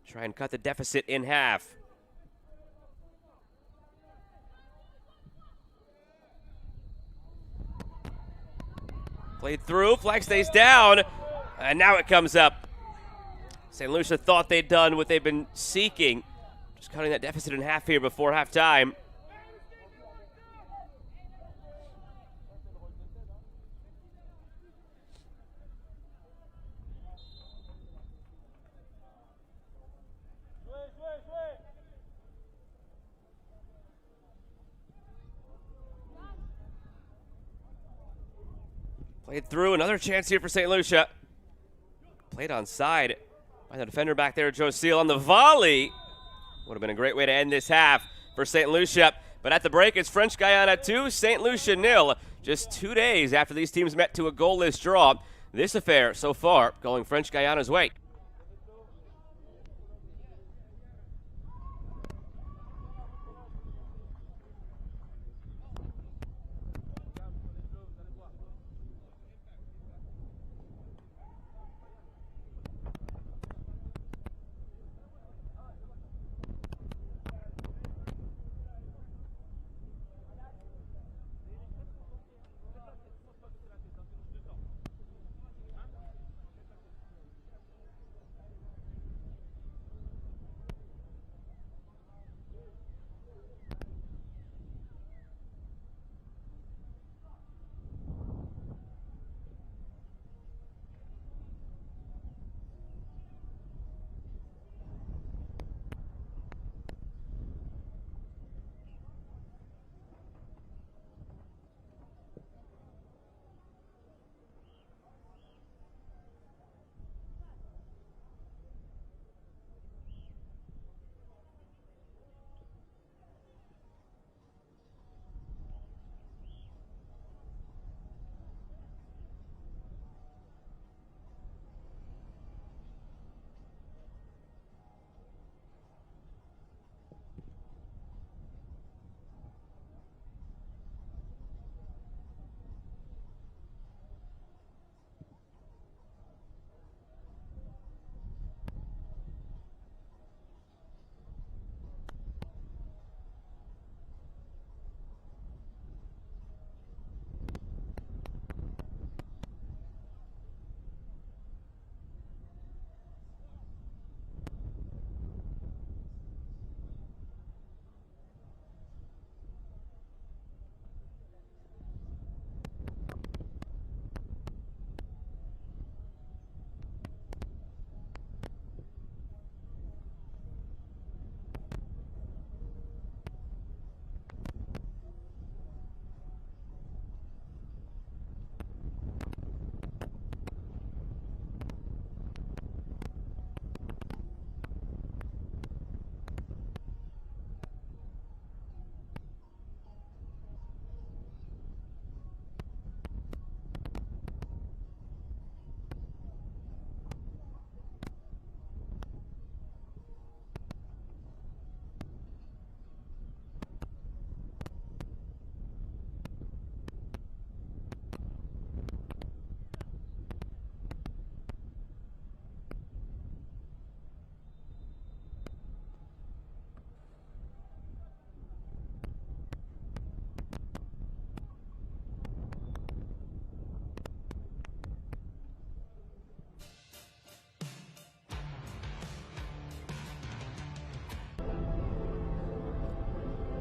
Try and cut the deficit in half. Played through, flag stays down, and now it comes up. St. Lucia thought they'd done what they've been seeking. Just cutting that deficit in half here before halftime. Played through, another chance here for St. Lucia. Played on side by the defender back there, Joe Seal on the volley. Would have been a great way to end this half for St. Lucia. But at the break, it's French Guyana 2, St. Lucia 0. Just 2 days after these teams met to a goalless draw. This affair so far going French Guyana's way.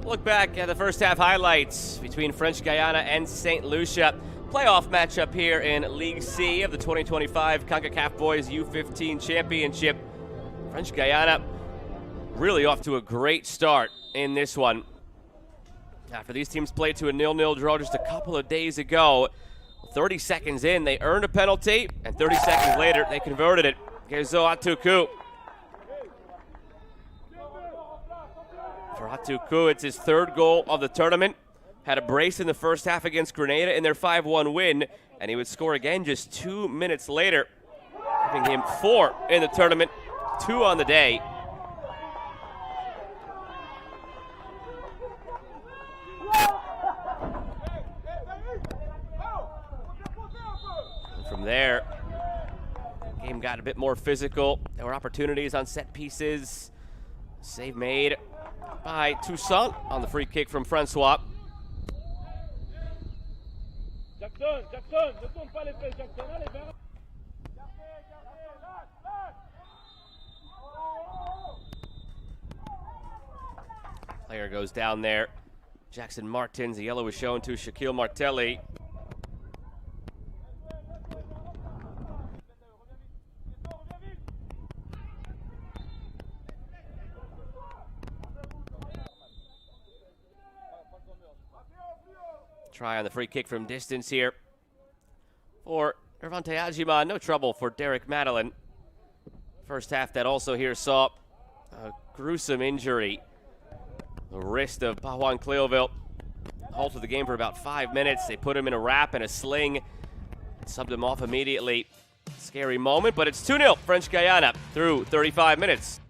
Look back at the first half highlights between French Guyana and St. Lucia. Playoff matchup here in League C of the 2025 Concacaf Boys U-15 Championship. French Guyana really off to a great start in this one. After these teams played to a 0-0 draw just a couple of days ago, 30 seconds in, they earned a penalty, and 30 seconds later, they converted it. Gezo Atuku. For Atuku, it's his third goal of the tournament. Had a brace in the first half against Grenada in their 5-1 win, and he would score again just 2 minutes later, giving him 4 in the tournament, 2 on the day. And from there, the game got a bit more physical. There were opportunities on set pieces. Save made by Toussaint on the free kick from Francois. Jackson, ne tourne pas les fesses, Jackson, allez, vers. Player goes down there. Jackson Martins, the yellow was shown to Shaquille Martelli. Try on the free kick from distance here for Ervante Ajima. No trouble for Derek Madeline. First half that also here saw a gruesome injury. The wrist of Pajuan Cleoville halted the game for about 5 minutes. They put him in a wrap and a sling, subbed him off immediately. Scary moment, but it's 2-0 French Guyana through 35 minutes.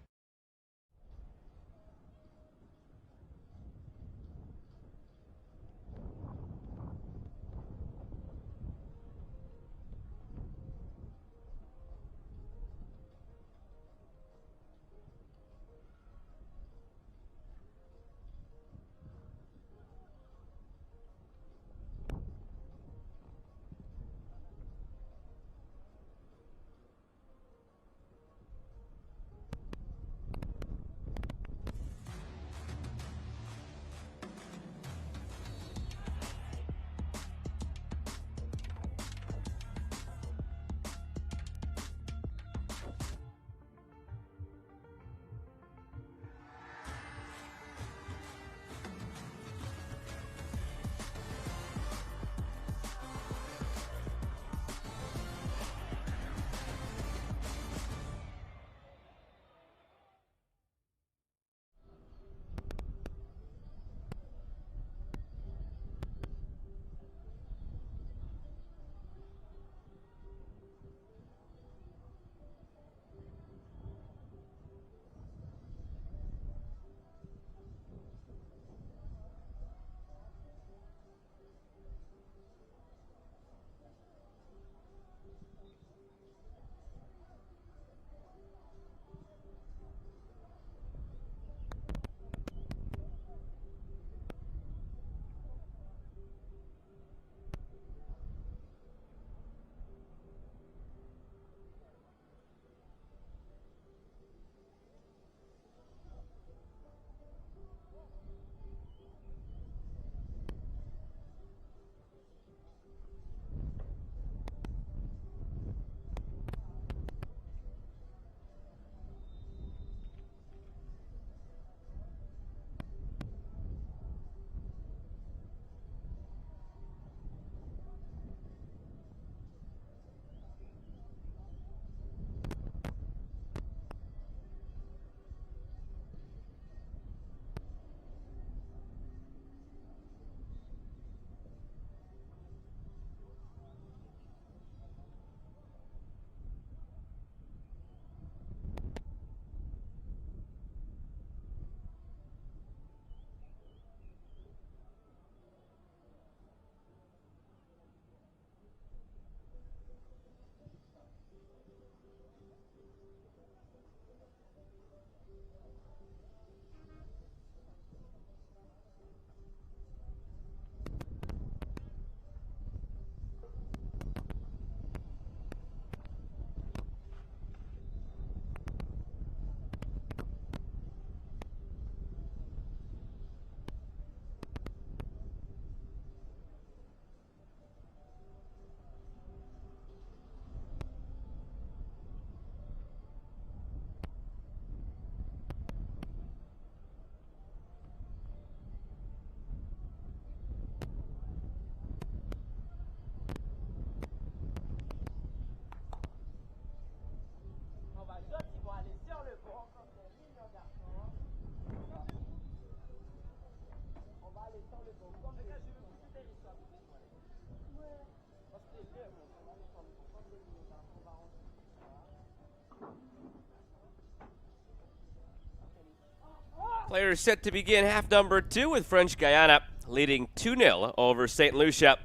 Players set to begin half number 2 with French Guyana leading 2-0 over St. Lucia.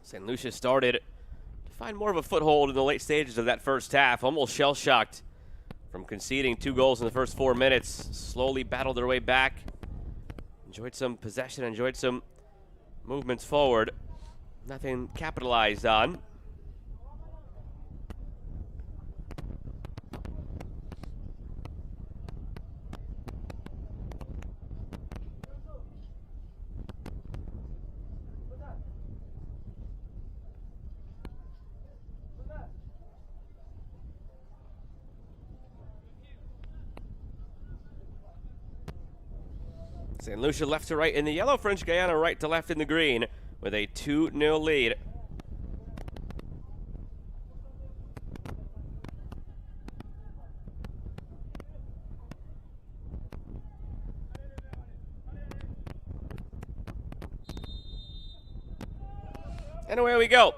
St. Lucia started to find more of a foothold in the late stages of that first half, almost shell-shocked from conceding 2 goals in the first 4 minutes. Slowly battled their way back, enjoyed some possession, enjoyed some movements forward. Nothing capitalized on. St. Lucia left to right in the yellow, French Guyana right to left in the green with a 2-0 lead. And away we go.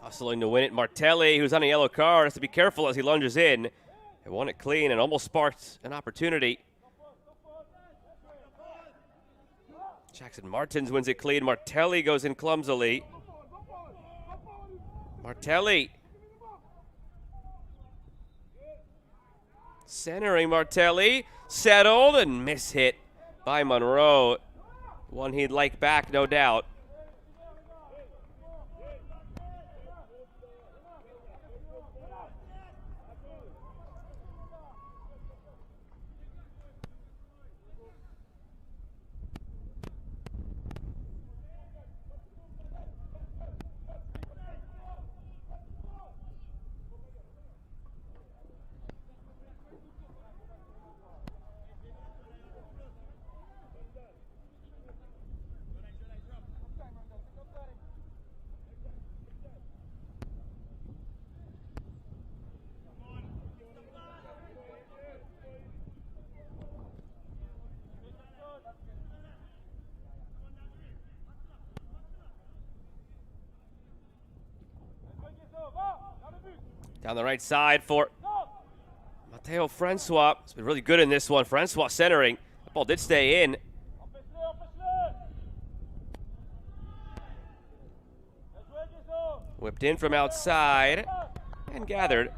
Hustling to win it, Martelli, who's on a yellow card, has to be careful as he lunges in. They won it clean and almost sparked an opportunity. Jackson Martins wins it clean. Martelli goes in clumsily. Martelli. Centering Martelli. Settled and mishit by Monroe. One he'd like back, no doubt. Down the right side for Mateo Francois. He's been really good in this one. Francois centering. The ball did stay in. Whipped in from outside and gathered.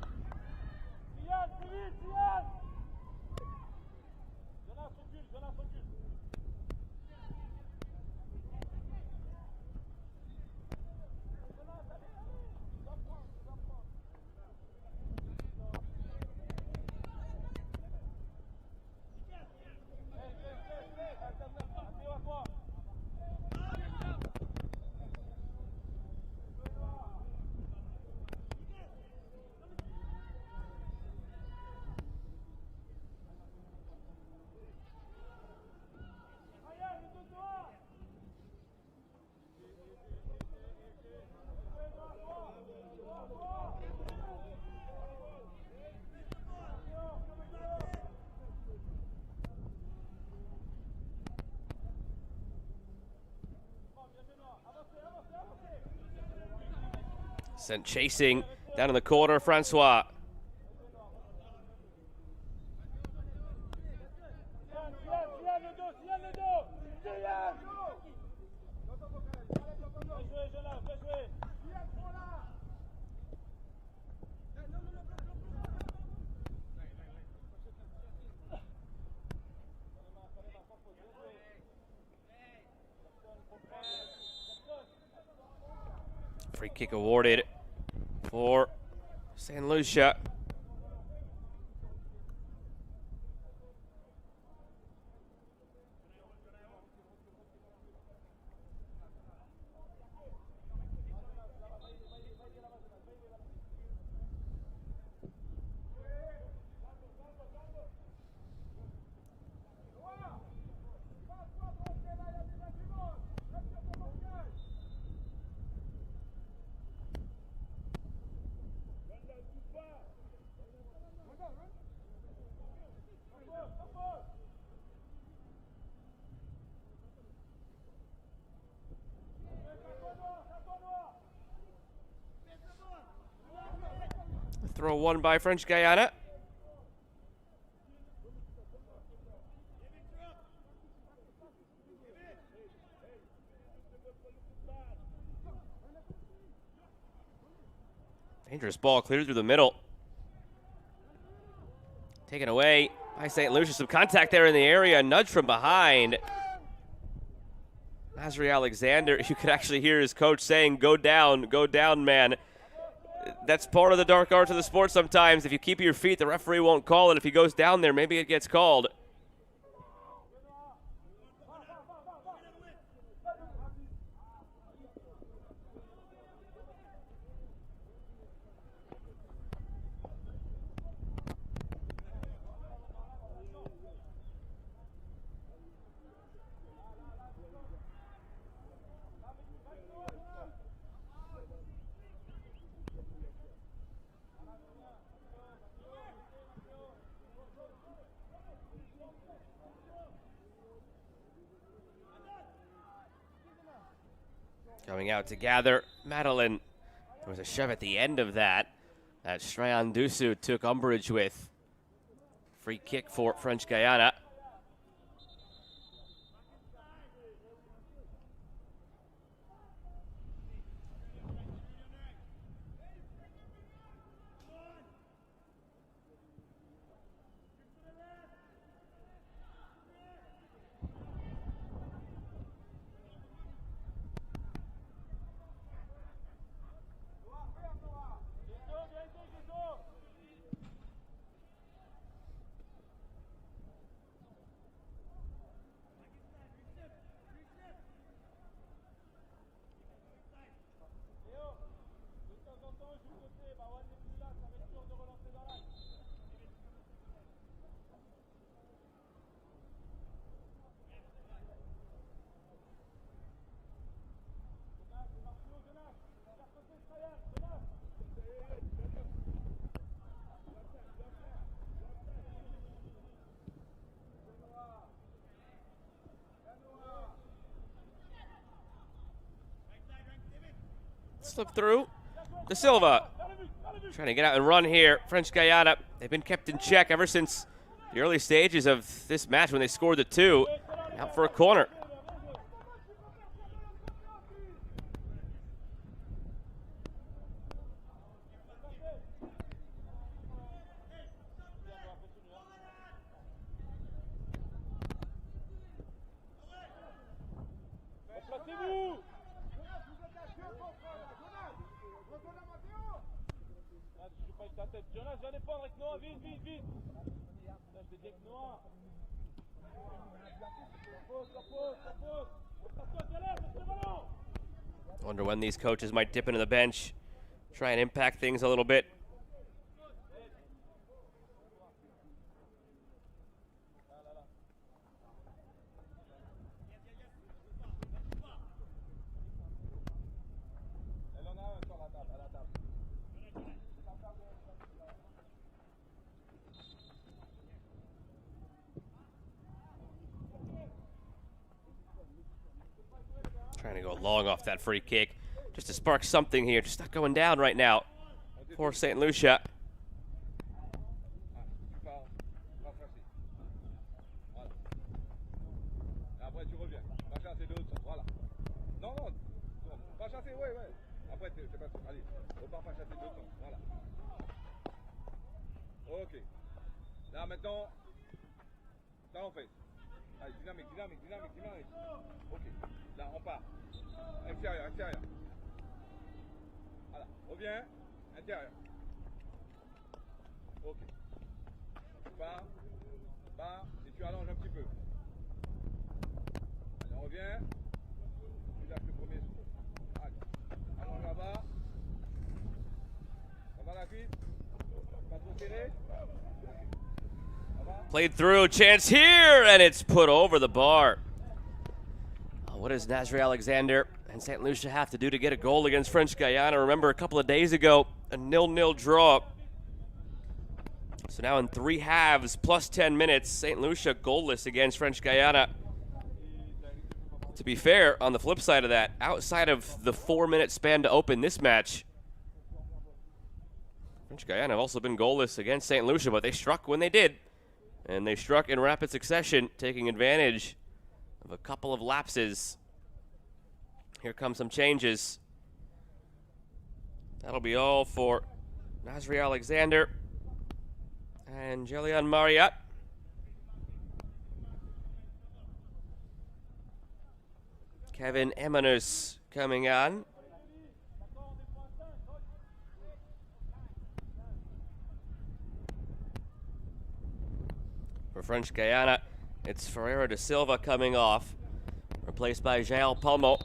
Sent chasing down in the corner, Francois. Free kick awarded for St. Lucia. Throw one by French Guyana. Dangerous ball cleared through the middle. Taken away by St. Lucia. Some contact there in the area. A nudge from behind. Nasri Alexander, you could actually hear his coach saying, go down, man. That's part of the dark arts of the sport sometimes. If you keep your feet, the referee won't call it. If he goes down there, maybe it gets called. Coming out to gather, Madeline. There was a shove at the end of that Strayan Dusu took umbrage with. Free kick for French Guyana. Slip through. De Silva trying to get out and run here. French Guyana, they've been kept in check ever since the early stages of this match when they scored the 2. Out for a corner. Jonas, viens défendre avec Noah, vite, vite, vite. Je te dis avec Noah. Wonder when these coaches might dip into the bench, try and impact things a little bit. Trying to go long off that free kick just to spark something here. Just not going down right now for St. Lucia. Ok. Là maintenant, talon face. Allez, dynamique, dynamique, dynamique, dynamique. Ok. Là, on part. Extérieur, extérieur. reviens. Intérieur. Ok. Barre. Barre. Et tu allonges un petit peu. Allez, on revient. Tu lâches le premier souffle. Allez. Allonge là-bas. Ça va la cuisse. Pas trop serré. Played through, chance here, and it's put over the bar. What does Nasri Alexander and St. Lucia have to do to get a goal against French Guyana? Remember a couple of days ago, a 0-0 draw. So now in 3 halves, plus 10 minutes, St. Lucia goalless against French Guyana. To be fair, on the flip side of that, outside of the 4-minute span to open this match, French Guyana have also been goalless against St. Lucia, but they struck when they did. And they struck in rapid succession, taking advantage of a couple of lapses. Here come some changes. That'll be all for Nasri Alexander and Jelian Mariat. Kevin Emanus coming on. For French Guyana, it's Ferreira da Silva coming off, replaced by Jael Palmo.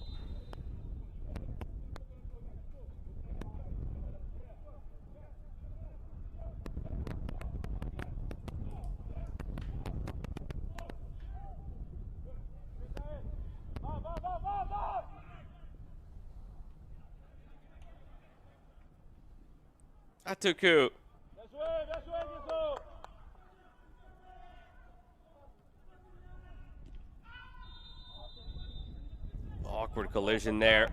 Atuku. Awkward collision there.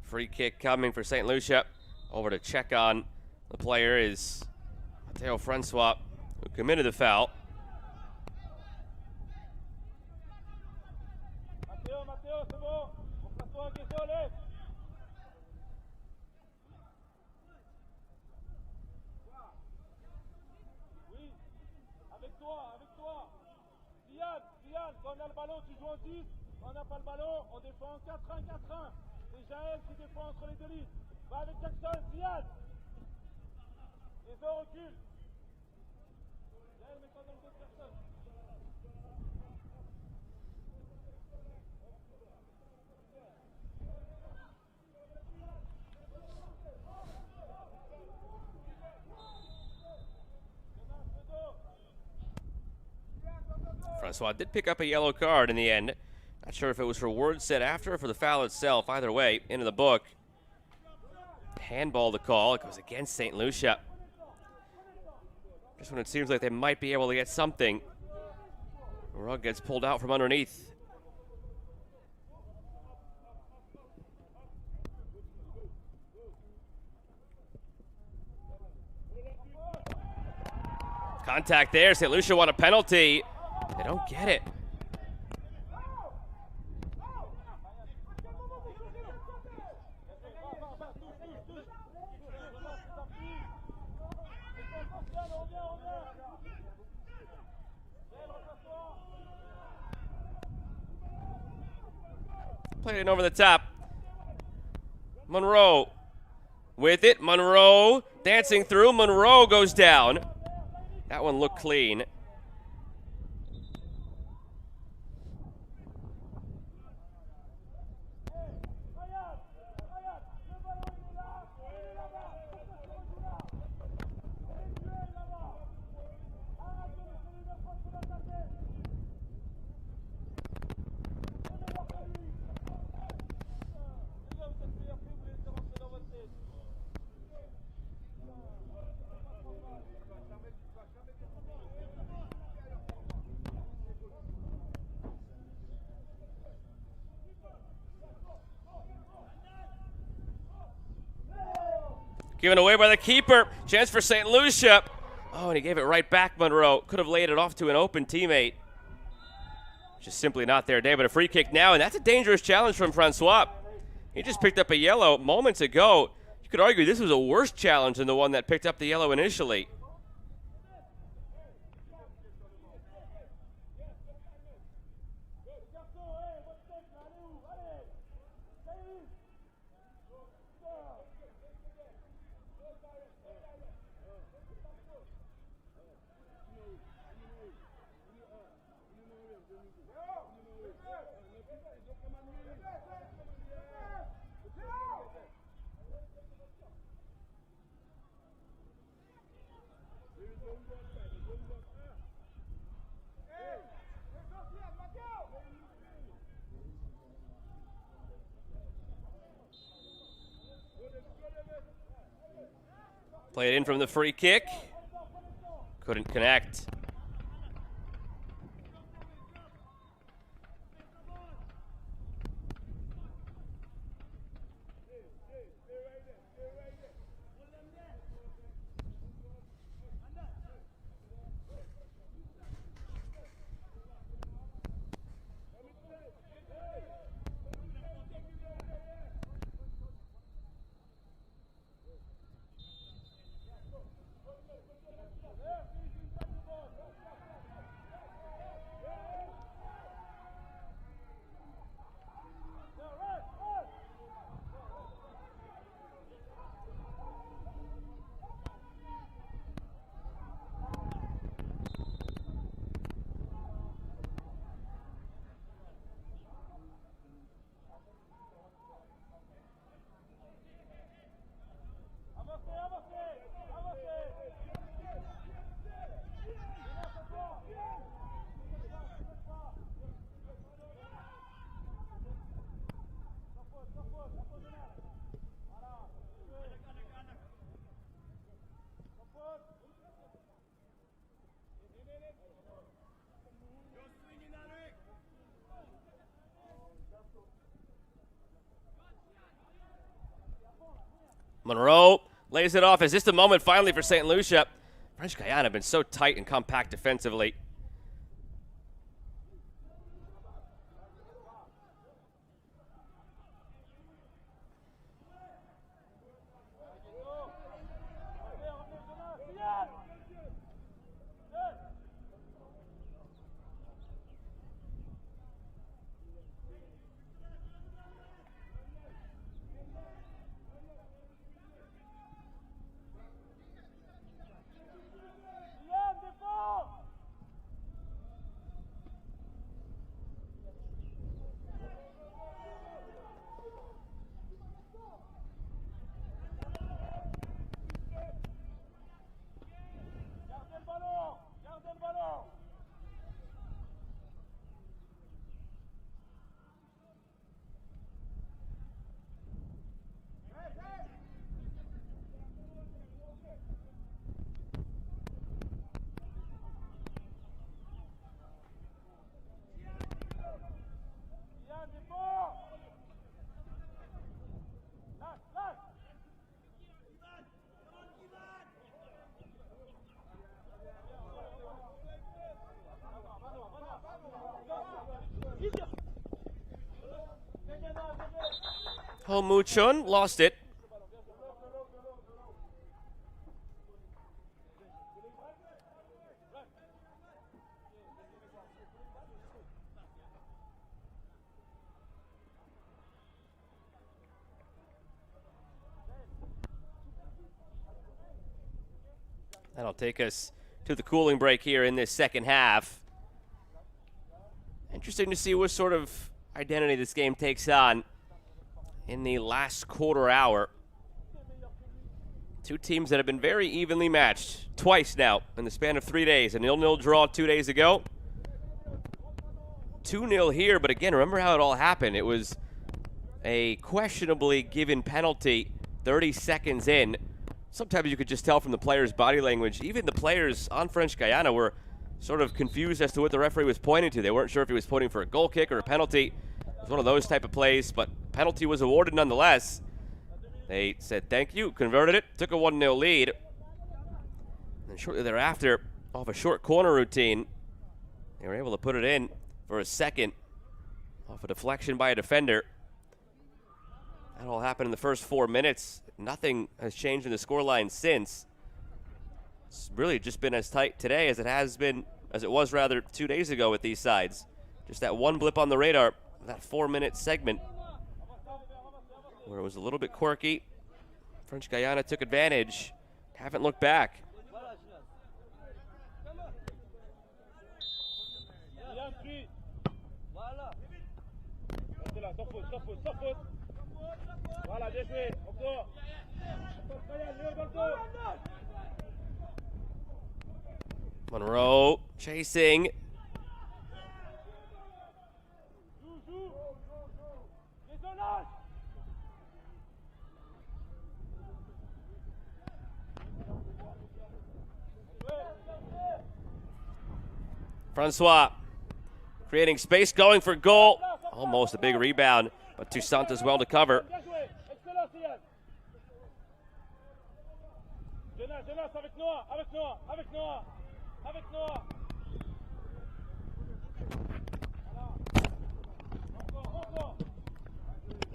Free kick coming for St. Lucia. Over to check on the player is Mateo Francois, who committed the foul. Mateo, c'est bon. Francois qui est solé. Oui, avec toi. Ziad, quand on a le ballon, tu joues en 10. Quand on n'a pas le ballon, on défend en 4-1-4-1. C'est Jaël qui défend entre les deux lignes. Va avec Jackson, Ziad. Les autres reculent. Jaël, mets-toi dans le dos de personne. Francois did pick up a yellow card in the end. Not sure if it was for words said after or for the foul itself. Either way, into the book. Handball to call. It goes against St. Lucia. Just when it seems like they might be able to get something, the rug gets pulled out from underneath. Contact there. St. Lucia want a penalty. They don't get it. Played it over the top. Monroe with it. Monroe dancing through. Monroe goes down. That one looked clean. Given away by the keeper. Chance for St. Lucia. Oh, and he gave it right back, Monroe. Could have laid it off to an open teammate. Just simply not their day, but a free kick now, and that's a dangerous challenge from Francois. He just picked up a yellow moments ago. You could argue this was a worse challenge than the one that picked up the yellow initially. Played in from the free kick. Couldn't connect. Monroe lays it off. Is this the moment finally for St. Lucia? French Guyana have been so tight and compact defensively. Oh, Muchun lost it. That'll take us to the cooling break here in this second half. Interesting to see what sort of identity this game takes on in the last quarter hour. Two teams that have been very evenly matched twice now in the span of 3 days. A 0-0 draw 2 days ago. 2-0 here, but again, remember how it all happened. It was a questionably given penalty 30 seconds in. Sometimes you could just tell from the players' body language. Even the players on French Guyana were sort of confused as to what the referee was pointing to. They weren't sure if he was pointing for a goal kick or a penalty. It was one of those type of plays, but penalty was awarded nonetheless. They said thank you, converted it, took a 1-0 lead. And shortly thereafter, off a short corner routine, they were able to put it in for a second off a deflection by a defender. That all happened in the first 4 minutes. Nothing has changed in the scoreline since. It's really just been as tight today as it was 2 days ago with these sides. Just that one blip on the radar, that 4-minute segment where it was a little bit quirky. French Guyana took advantage. Haven't looked back. Monroe chasing. Francois creating space, going for goal. Almost a big rebound, but Toussaint as well to cover. Bien joué. Excellent, Sian. Jonas, avec Noah, avec Noah, avec Noah, avec Noah. Encore.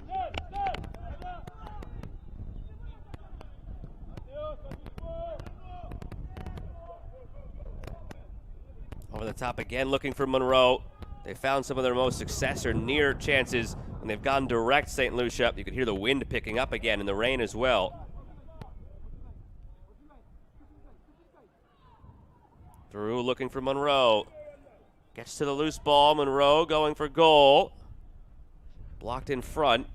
Yes. Mathéo, sois dispo. Over the top again, looking for Monroe. They found some of their most success or near chances when they've gone direct St. Lucia. You could hear the wind picking up again and the rain as well. Through looking for Monroe. Gets to the loose ball. Monroe going for goal. Blocked in front.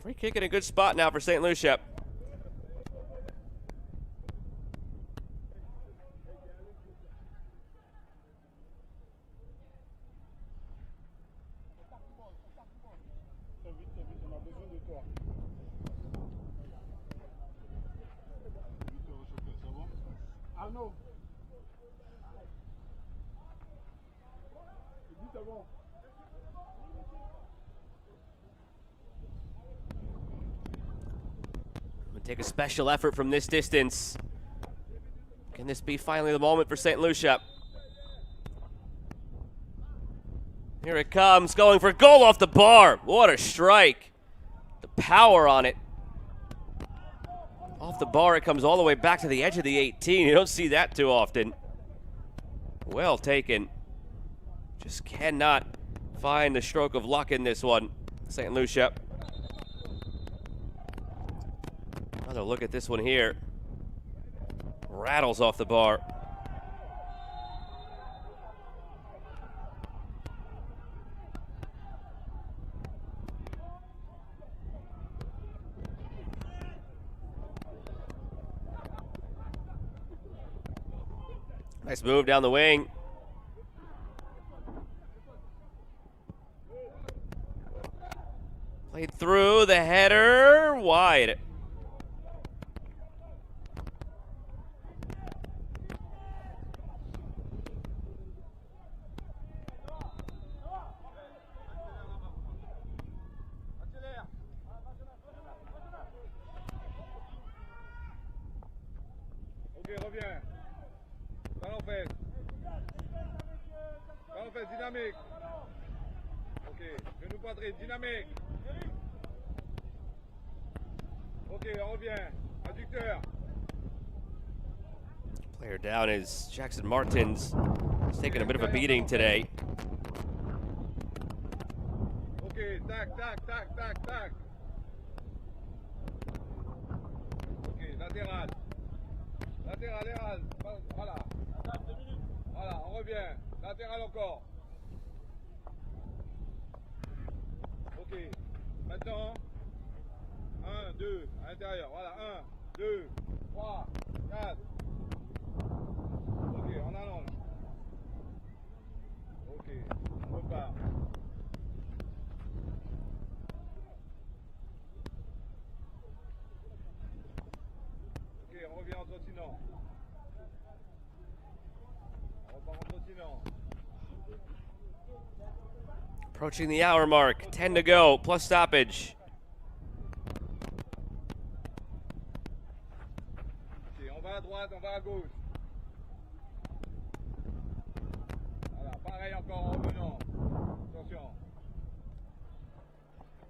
Free kick in a good spot now for St. Lucia. On a besoin de toi. Arnaud. Vite avant. Take a special effort from this distance. Can this be finally the moment for St. Lucia? Here it comes, going for goal off the bar. What a strike. The power on it. Off the bar, it comes all the way back to the edge of the 18. You don't see that too often. Well taken. Just cannot find the stroke of luck in this one, St. Lucia. Another look at this one here. Rattles off the bar. Nice move down the wing. Played through the header, wide. Reviens. Ballon fait, dynamique. Ok, genou poitrine, dynamique. Ok, on revient. Adducteur. Player down is Jackson Martins. He's taking a bit of a beating today. Ok, tac, tac, tac, tac, tac. Ok, latéral. Latéral, voilà. Voilà, on revient. Latéral encore. Ok. Maintenant, 1, 2, à l'intérieur. Voilà, 1, 2, 3, 4. Ok, on allonge. Ok, on repart. Ok, on revient en trottinant. On repart en trottinant. Approaching the hour mark, 10 to go, plus stoppage. Ok, on va à droite, on va à gauche. Voilà, pareil encore en revenant. Attention.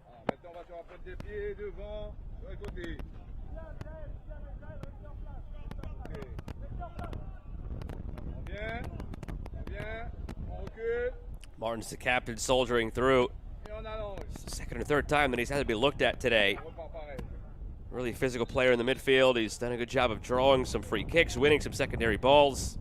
Voilà, maintenant on va sur la pointe des pieds, devant, sur les côtés. Ok. On vient, on recule. Martin's the captain, soldiering through. Et on allonge. Second or third time that he's had to be looked at today. On repart pareil. Really physical player in the midfield. He's done a good job of drawing some free kicks, winning some secondary balls.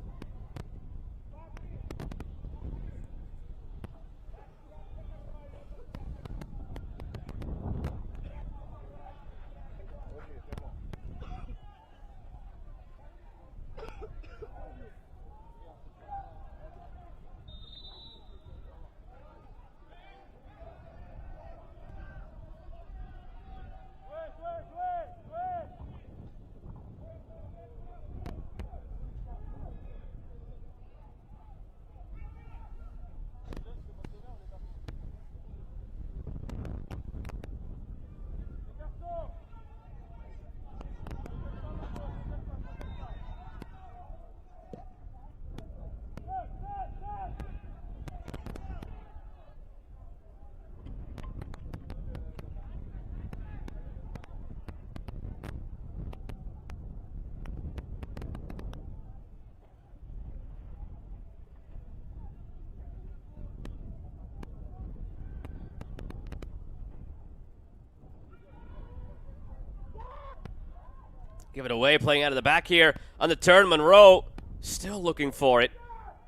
Give it away, playing out of the back here on the turn. Monroe still looking for it.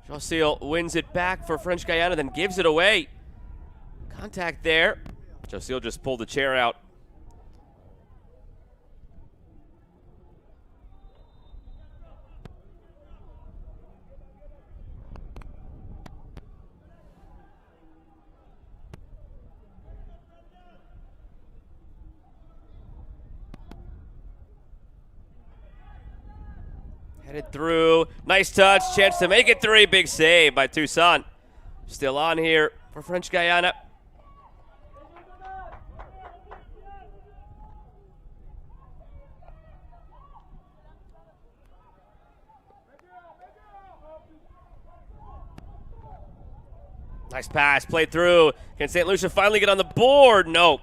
Joseel wins it back for French Guyana, then gives it away. Contact there. Joseel just pulled the chair out. Headed through. Nice touch. Chance to make it three. Big save by Toussaint. Still on here for French Guyana. Nice pass. Played through. Can St. Lucia finally get on the board? No.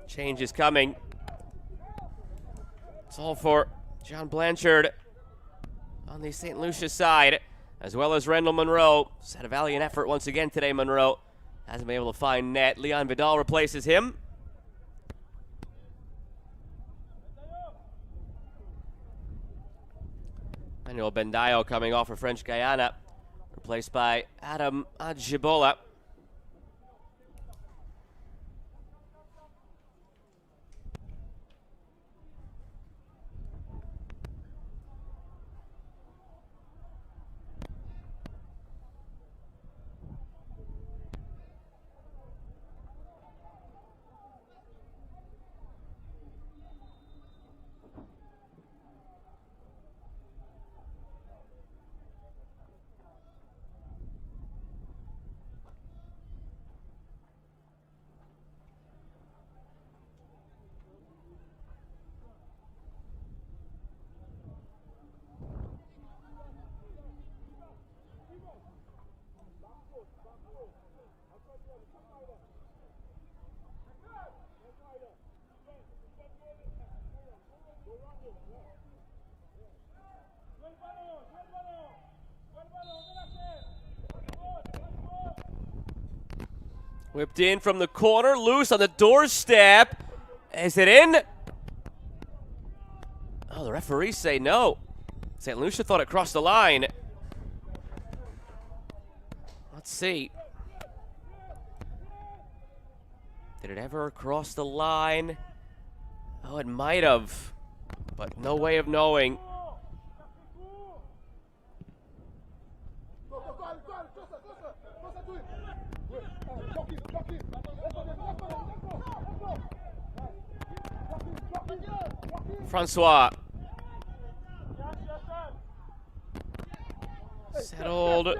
Change is coming. It's all for John Blanchard on the St. Lucia side, as well as Randall Monroe. He's had a valiant effort once again today, Monroe. Hasn't been able to find net. Leon Vidal replaces him. Manuel Bendayo coming off for French Guyana, replaced by Adam Adjibola. Whipped in from the corner, loose on the doorstep. Is it in? Oh, the referees say no. St. Lucia thought it crossed the line. Let's see. Did it ever cross the line? Oh, it might have, but no way of knowing. Francois. Settled.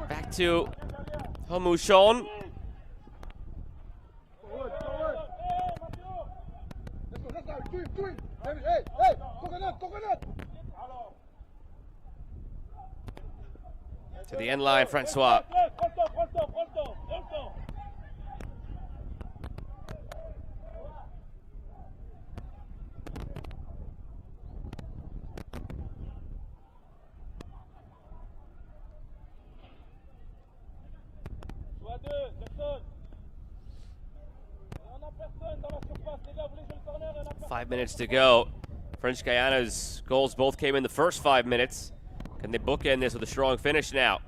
Back to Homouchon. To the end line, Francois. Five minutes to go. French Guyana's goals both came in the first 5 minutes. Can they bookend this with a strong finish now?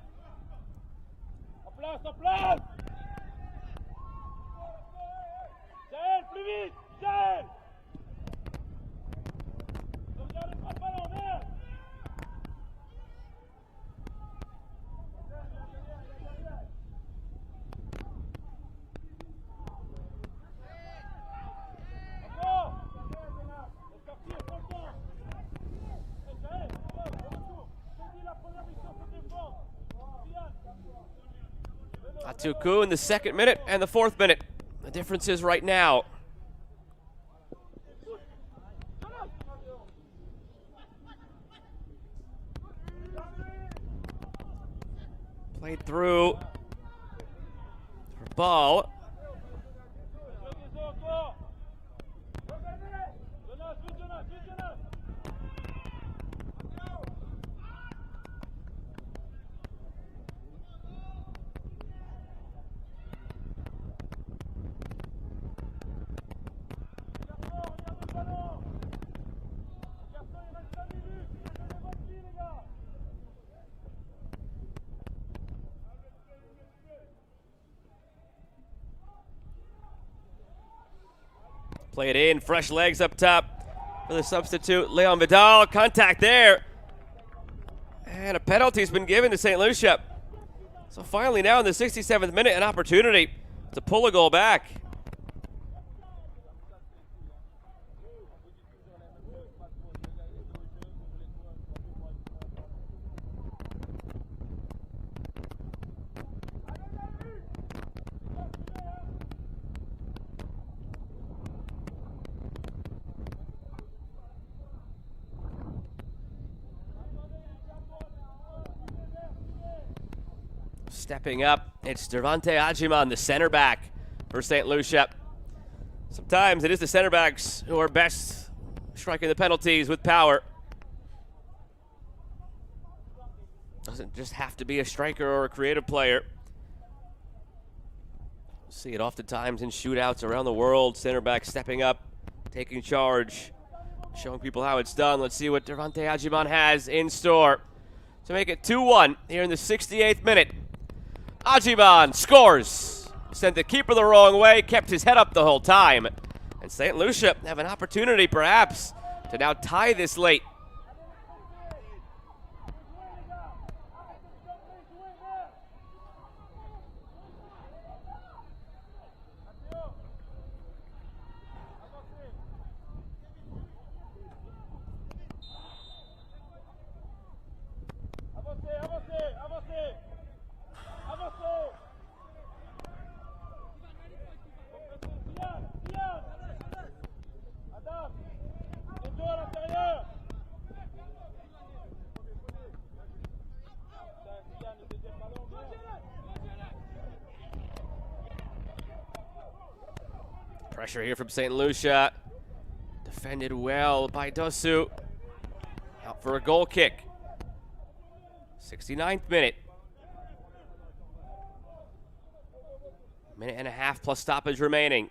Atuku in the second minute and the fourth minute. The difference is right now. Played through for ball. Play it in, fresh legs up top for the substitute, Leon Vidal. Contact there. And a penalty's been given to St. Lucia. So finally now in the 67th minute, an opportunity to pull a goal back. Stepping up, it's Devante Ajiman, the center back for St. Lucia. Sometimes it is the center backs who are best striking the penalties with power. Doesn't just have to be a striker or a creative player. See it oftentimes in shootouts around the world. Center back stepping up, taking charge, showing people how it's done. Let's see what Devante Ajiman has in store to make it 2-1 here in the 68th minute. Ajiman scores. Sent the keeper the wrong way, kept his head up the whole time. And St. Lucia have an opportunity perhaps to now tie this late. Pressure here from St. Lucia. Defended well by Dosu. Out for a goal kick. 69th minute. Minute and a half plus stoppage remaining.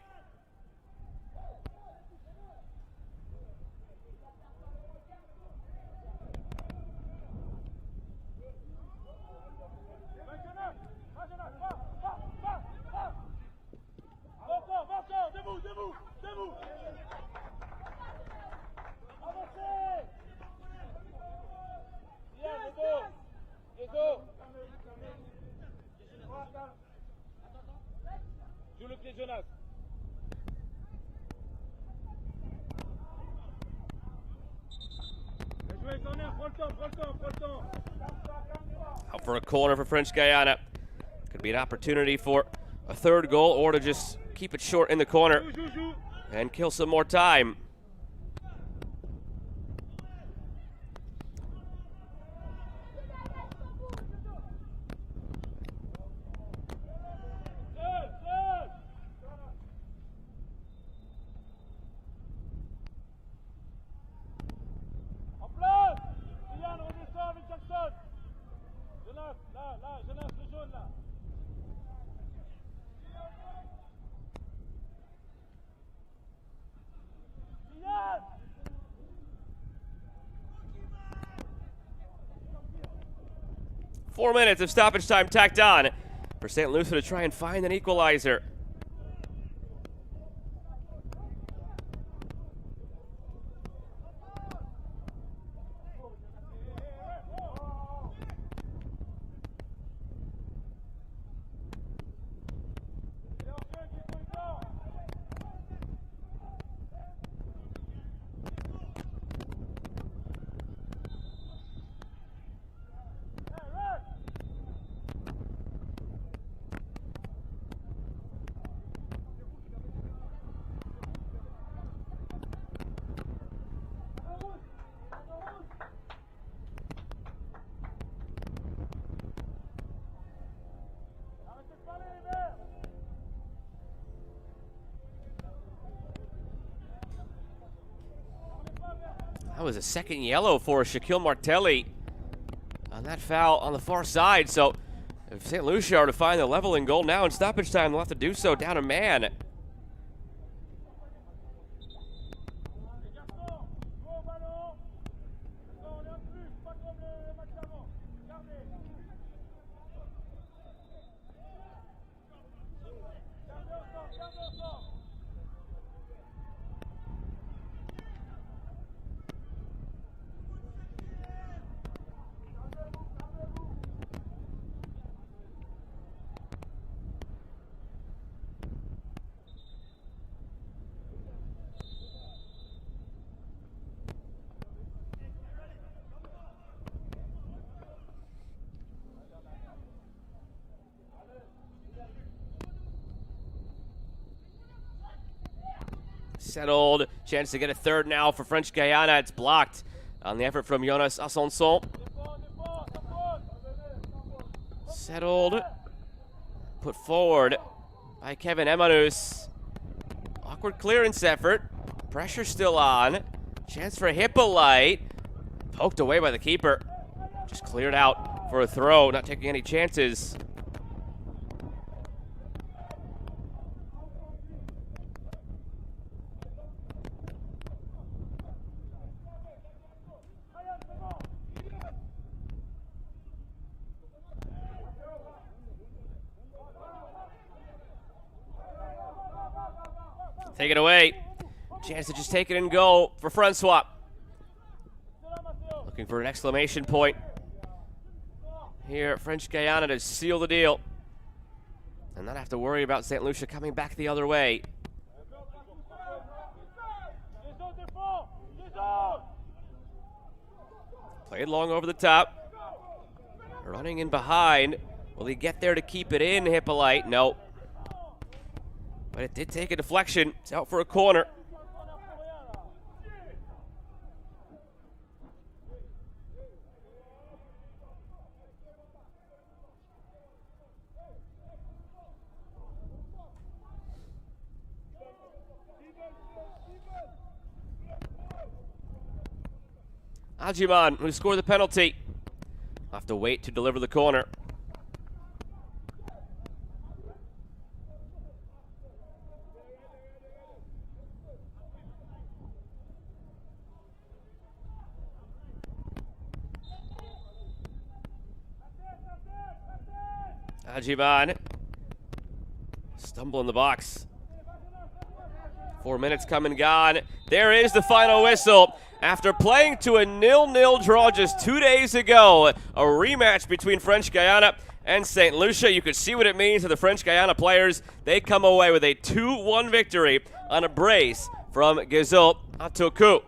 Out for a corner for French Guyana. Could be an opportunity for a third goal or to just keep it short in the corner and kill some more time. Four minutes of stoppage time tacked on for St. Lucia to try and find an equalizer. That was a second yellow for Shaquille Martelli on that foul on the far side. So if St. Lucia are to find the leveling goal now in stoppage time, they'll have to do so down a man. settled. Chance to get a third now for French Guyana. It's blocked on the effort from Jonas Asonson. Settled. Put forward by Kevin Emanus. Awkward clearance effort. Pressure still on. Chance for Hippolyte. Poked away by the keeper. Just cleared out for a throw, not taking any chances. Take it away. Chance to just take it and go for Francois. Looking for an exclamation point here at French Guyana to seal the deal and not have to worry about St. Lucia coming back the other way. Played long over the top. Running in behind. Will he get there to keep it in, Hippolyte? Nope. But it did take a deflection. It's out for a corner. Ajiman, who scored the penalty, will have to wait to deliver the corner. Ajiman, stumble in the box. 4 minutes come and gone. There is the final whistle. After playing to a 0-0 draw just 2 days ago, a rematch between French Guyana and St. Lucia. You could see what it means to the French Guyana players. They come away with a 2-1 victory on a brace from Gezo Atoku.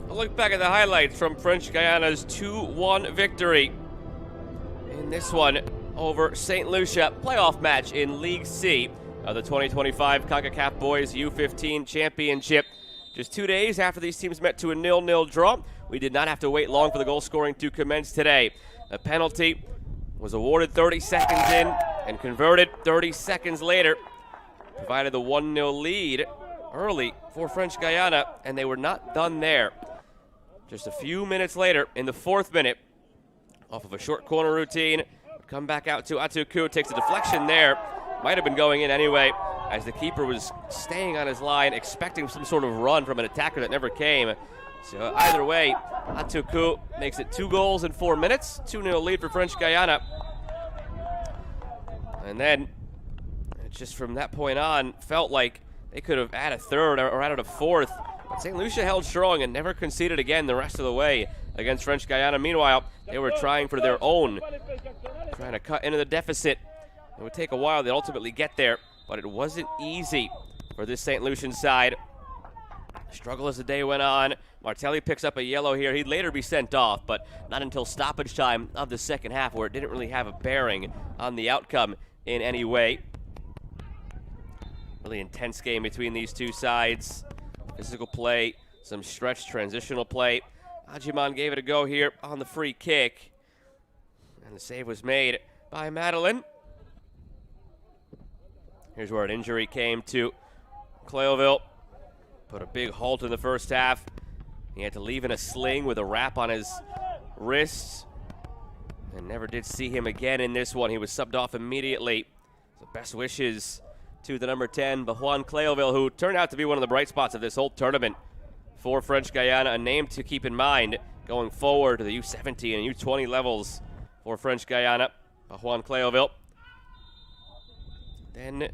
A look back at the highlights from French Guyana's 2-1 victory in this one over St. Lucia, playoff match in League C of the 2025 Concacaf Boys U-15 Championship. Just 2 days after these teams met to a 0-0 draw, we did not have to wait long for the goal scoring to commence today. A penalty was awarded 30 seconds in and converted 30 seconds later. Provided the 1-0 lead early for French Guyana, and they were not done there. Just a few minutes later, in the 4th minute, off of a short corner routine, come back out to Atuku, takes a deflection there. Might have been going in anyway, as the keeper was staying on his line, expecting some sort of run from an attacker that never came. So either way, Atuku makes it 2 goals in 4 minutes, 2-0 lead for French Guyana. And then, just from that point on, felt like they could have added a third or added a fourth. But St. Lucia held strong and never conceded again the rest of the way against French Guyana. Meanwhile, they were trying for their own, trying to cut into the deficit. It would take a while to ultimately get there, but it wasn't easy for this St. Lucian side. Struggle as the day went on. Martelli picks up a yellow here. He'd later be sent off, but not until stoppage time of the second half, where it didn't really have a bearing on the outcome in any way. Really intense game between these two sides. Physical play, some stretched transitional play. Ajiman gave it a go here on the free kick. And the save was made by Madeline. Here's where an injury came to Cleoville. Put a big halt in the first half. He had to leave in a sling with a wrap on his wrists. And never did see him again in this one. He was subbed off immediately. So best wishes to the number 10, Juan Cleoville, who turned out to be one of the bright spots of this whole tournament for French Guyana. A name to keep in mind going forward to the U-17 and U-20 levels for French Guyana. Juan Cleoville. Then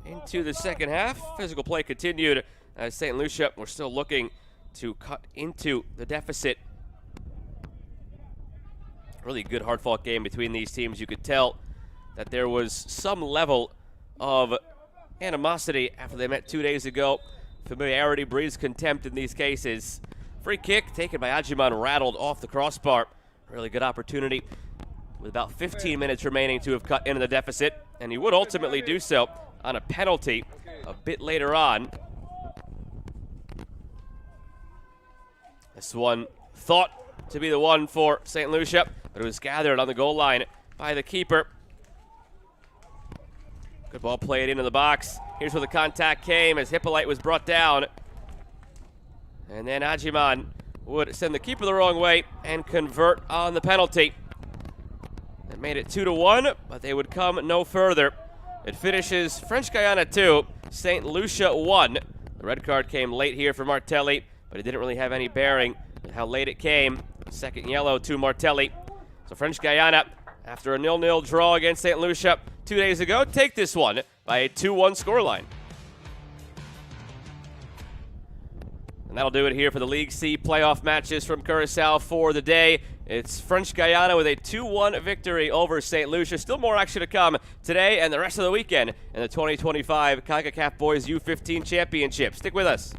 into the second half, physical play continued as St. Lucia were still looking to cut into the deficit. Really good hard-fought game between these teams. You could tell that there was some level of animosity after they met 2 days ago. Familiarity breeds contempt in these cases. Free kick taken by Ajiman, rattled off the crossbar. Really good opportunity with about 15 minutes remaining to have cut into the deficit, and he would ultimately do so on a penalty a bit later on. This one thought to be the one for St. Lucia, but it was gathered on the goal line by the keeper. Good ball played into the box. Here's where the contact came as Hippolyte was brought down. And then Ajiman would send the keeper the wrong way and convert on the penalty. That made it 2-1, but they would come no further. It finishes French Guyana 2, St. Lucia 1. The red card came late here for Martelli, but it didn't really have any bearing on how late it came. Second yellow to Martelli. So French Guyana, after a 0-0 draw against St. Lucia 2 days ago, take this one by a 2-1 scoreline. And that'll do it here for the League C playoff matches from Curaçao for the day. It's French Guyana with a 2-1 victory over St. Lucia. Still more action to come today and the rest of the weekend in the 2025 Concacaf Boys U-15 Championship. Stick with us.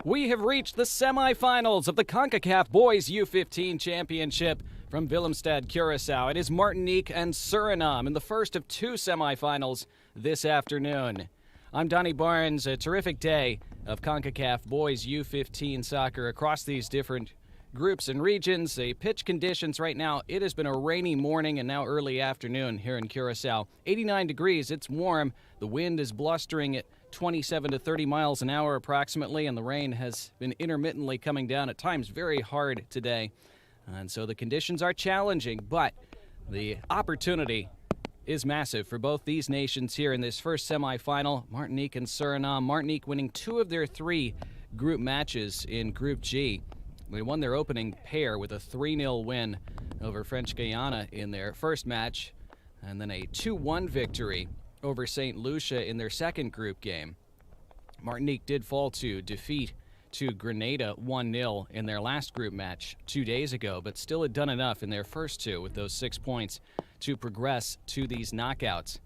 We have reached the semifinals of the Concacaf Boys U-15 Championship from Willemstad, Curaçao. It is Martinique and Suriname in the first of two semifinals this afternoon. I'm Donnie Barnes. A terrific day of Concacaf Boys U-15 soccer across these different groups and regions. The pitch conditions right now, it has been a rainy morning and now early afternoon here in Curaçao. 89 degrees, it's warm. The wind is blustering at 27 to 30 miles an hour approximately, and the rain has been intermittently coming down at times very hard today. And so the conditions are challenging, but the opportunity is massive for both these nations here in this first semifinal. Martinique and Suriname. Martinique winning 2 of their 3 group matches in Group G. They won their opening pair with a 3-0 win over French Guyana in their first match, and then a 2-1 victory over St. Lucia in their second group game. Martinique did fall to defeat to Grenada 1-0 in their last group match 2 days ago, but still had done enough in their first 2 with those 6 points to progress to these knockouts.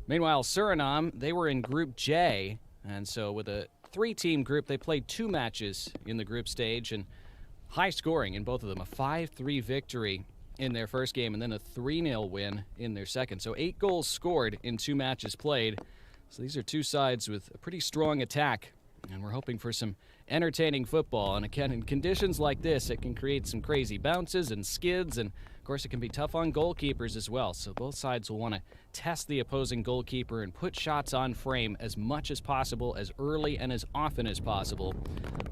Meanwhile, Suriname, they were in Group J, and so with a 3-team group, they played 2 matches in the group stage, and high scoring in both of them. A 5-3 victory in their first game and then a 3-0 win in their second. So 8 goals scored in 2 matches played. So these are 2 sides with a pretty strong attack, and we're hoping for some entertaining football. And again, in conditions like this, it can create some crazy bounces and skids, and of course it can be tough on goalkeepers as well. So both sides will want to test the opposing goalkeeper and put shots on frame as much as possible, as early and as often as possible.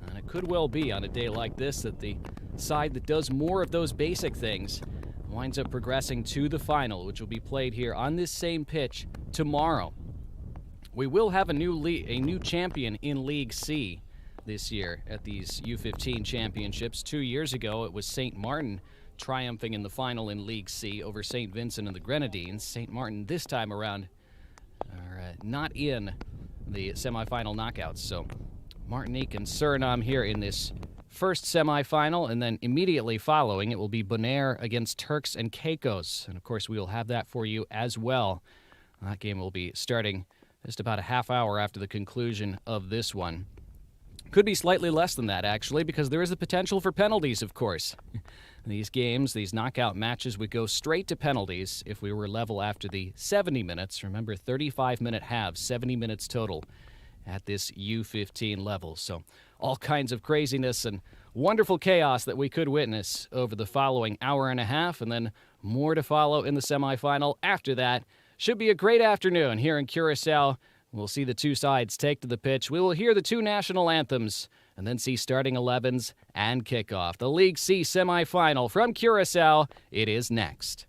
And it could well be on a day like this that the side that does more of those basic things winds up progressing to the final, which will be played here on this same pitch tomorrow. We will have a new champion in League C this year at these U-15 championships. 2 years ago, it was St. Martin triumphing in the final in League C over St. Vincent and the Grenadines. St. Martin this time around are not in the semifinal knockouts. So Martinique and Suriname here in this first semifinal, and then immediately following it will be Bonaire against Turks and Caicos. And of course we will have that for you as well. That game will be starting just about a half hour after the conclusion of this one. Could be slightly less than that, actually, because there is the potential for penalties, of course. These games, these knockout matches, would go straight to penalties if we were level after the 70 minutes. Remember, 35-minute halves, 70 minutes total at this U-15 level. So all kinds of craziness and wonderful chaos that we could witness over the following hour and a half, and then more to follow in the semifinal after that. Should be a great afternoon here in Curaçao. We'll see the 2 sides take to the pitch. We will hear the 2 national anthems and then see starting 11s and kickoff. The League C semifinal from Curaçao, it is next.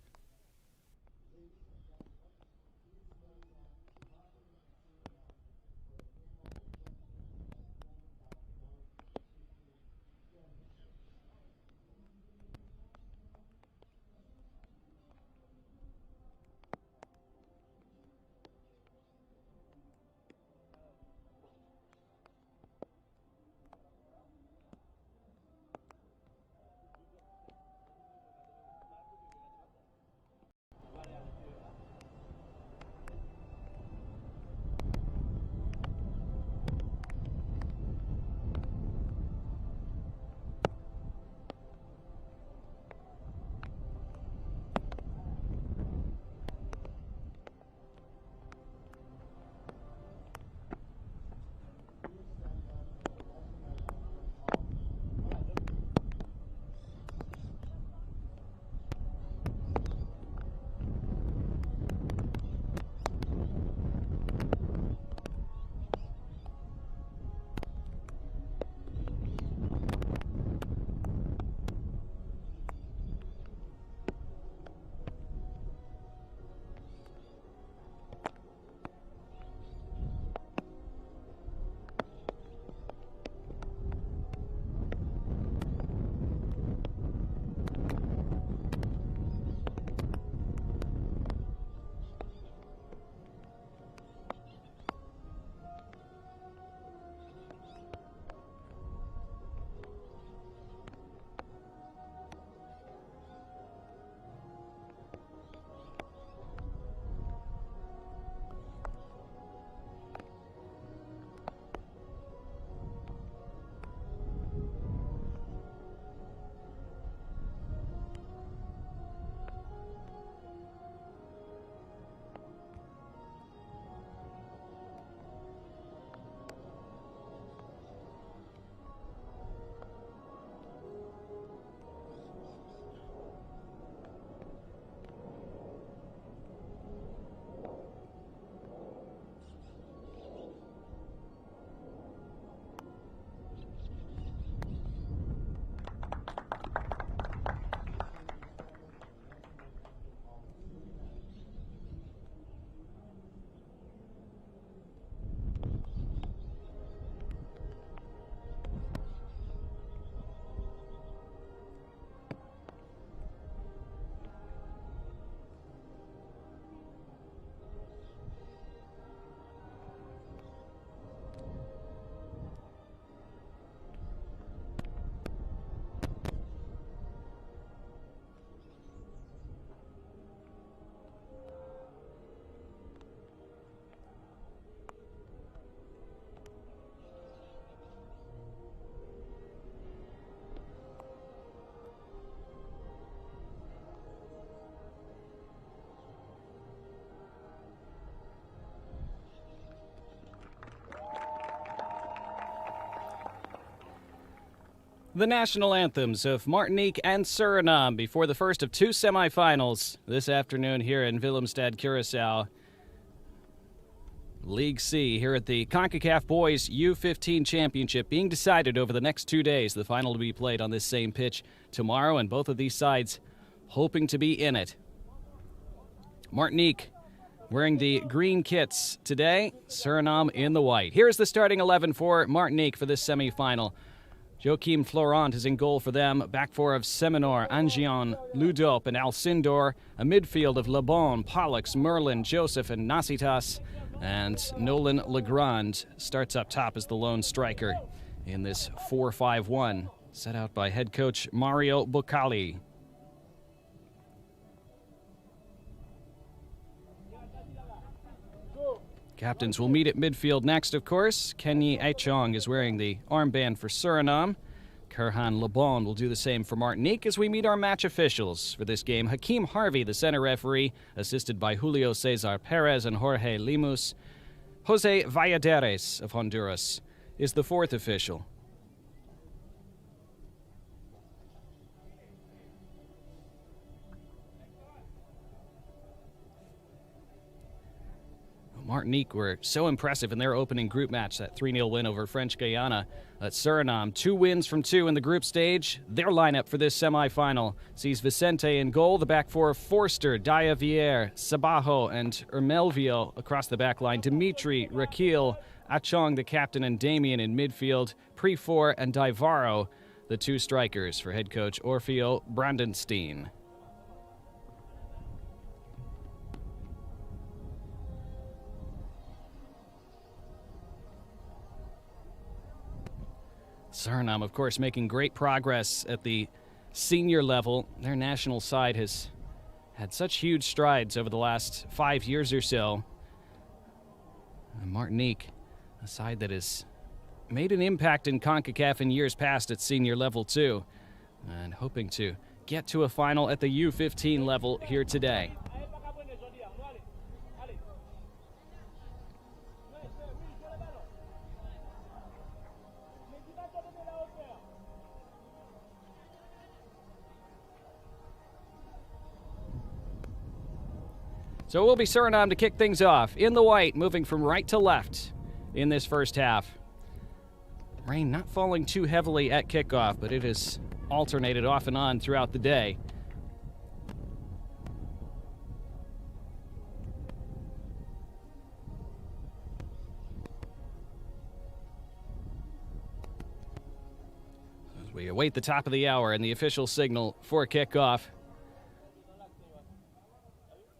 The national anthems of Martinique and Suriname before the first of two semifinals this afternoon here in Willemstad, Curaçao. League C here at the Concacaf Boys U-15 Championship being decided over the next 2 days. The final to be played on this same pitch tomorrow, and both of these sides hoping to be in it. Martinique wearing the green kits today, Suriname in the white. Here's the starting 11 for Martinique for this semifinal. Joachim Florent is in goal for them. Back four of Seminor, Angion, Ludop, and Alcindor. A midfield of Lebon, Pollux, Merlin, Joseph, and Nasitas. And Nolan Legrand starts up top as the lone striker in this 4-5-1 set out by head coach Mario Boccali. Captains will meet at midfield next, of course. Kenny Aichong is wearing the armband for Suriname. Kurhan Lebon will do the same for Martinique as we meet our match officials for this game. Hakeem Harvey, the center referee, assisted by Julio Cesar Perez and Jorge Lemus. Jose Valladares of Honduras is the fourth official. Martinique were so impressive in their opening group match, that 3-0 win over French Guyana. At Suriname, 2 wins from 2 in the group stage. Their lineup for this semifinal sees Vicente in goal, the back four of Forster, Dayavier, Sabajo, and Ermelvio across the back line. Dimitri, Rakil, Achong, the captain, and Damien in midfield. Prefor and Divaro, the 2 strikers for head coach Orfeo Brandenstein. Suriname, of course, making great progress at the senior level. Their national side has had such huge strides over the last 5 years or so. And Martinique, a side that has made an impact in CONCACAF in years past at senior level too, and hoping to get to a final at the U-15 level here today. So it will be Suriname to kick things off. In the white, moving from right to left in this first half. Rain not falling too heavily at kickoff, but it has alternated off and on throughout the day. As we await the top of the hour and the official signal for kickoff.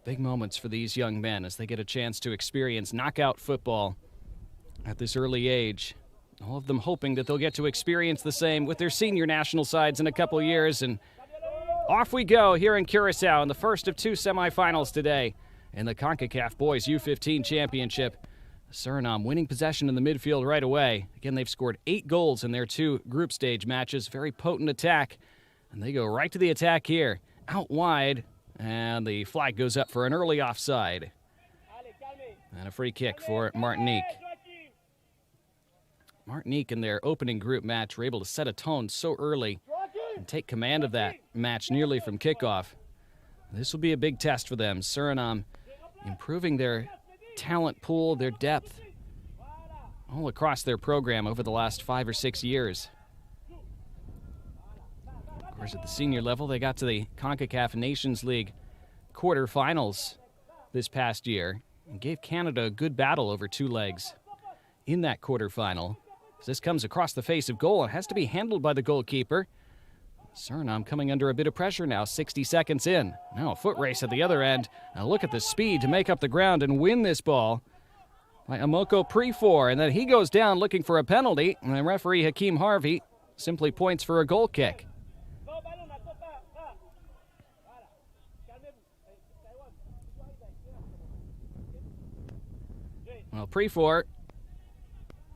Big moments for these young men as they get a chance to experience knockout football at this early age. All of them hoping that they'll get to experience the same with their senior national sides in a couple years. And off we go here in Curaçao in the first of 2 semifinals today in the CONCACAF Boys U-15 Championship. Suriname winning possession in the midfield right away. Again, they've scored 8 goals in their 2 group stage matches. Very potent attack. And they go right to the attack here. Out wide. And the flag goes up for an early offside. And a free kick for Martinique. Martinique in their opening group match were able to set a tone so early and take command of that match nearly from kickoff. This will be a big test for them. Suriname improving their talent pool, their depth, all across their program over the last 5 or 6 years. Of course, at the senior level, they got to the CONCACAF Nations League quarterfinals this past year and gave Canada a good battle over 2 legs in that quarterfinal. This comes across the face of goal and has to be handled by the goalkeeper. Suriname coming under a bit of pressure now, 60 seconds in. Now a foot race at the other end. Now look at the speed to make up the ground and win this ball by Amoko Prefor. And then he goes down looking for a penalty, and the referee Hakeem Harvey simply points for a goal kick. Well, Prefor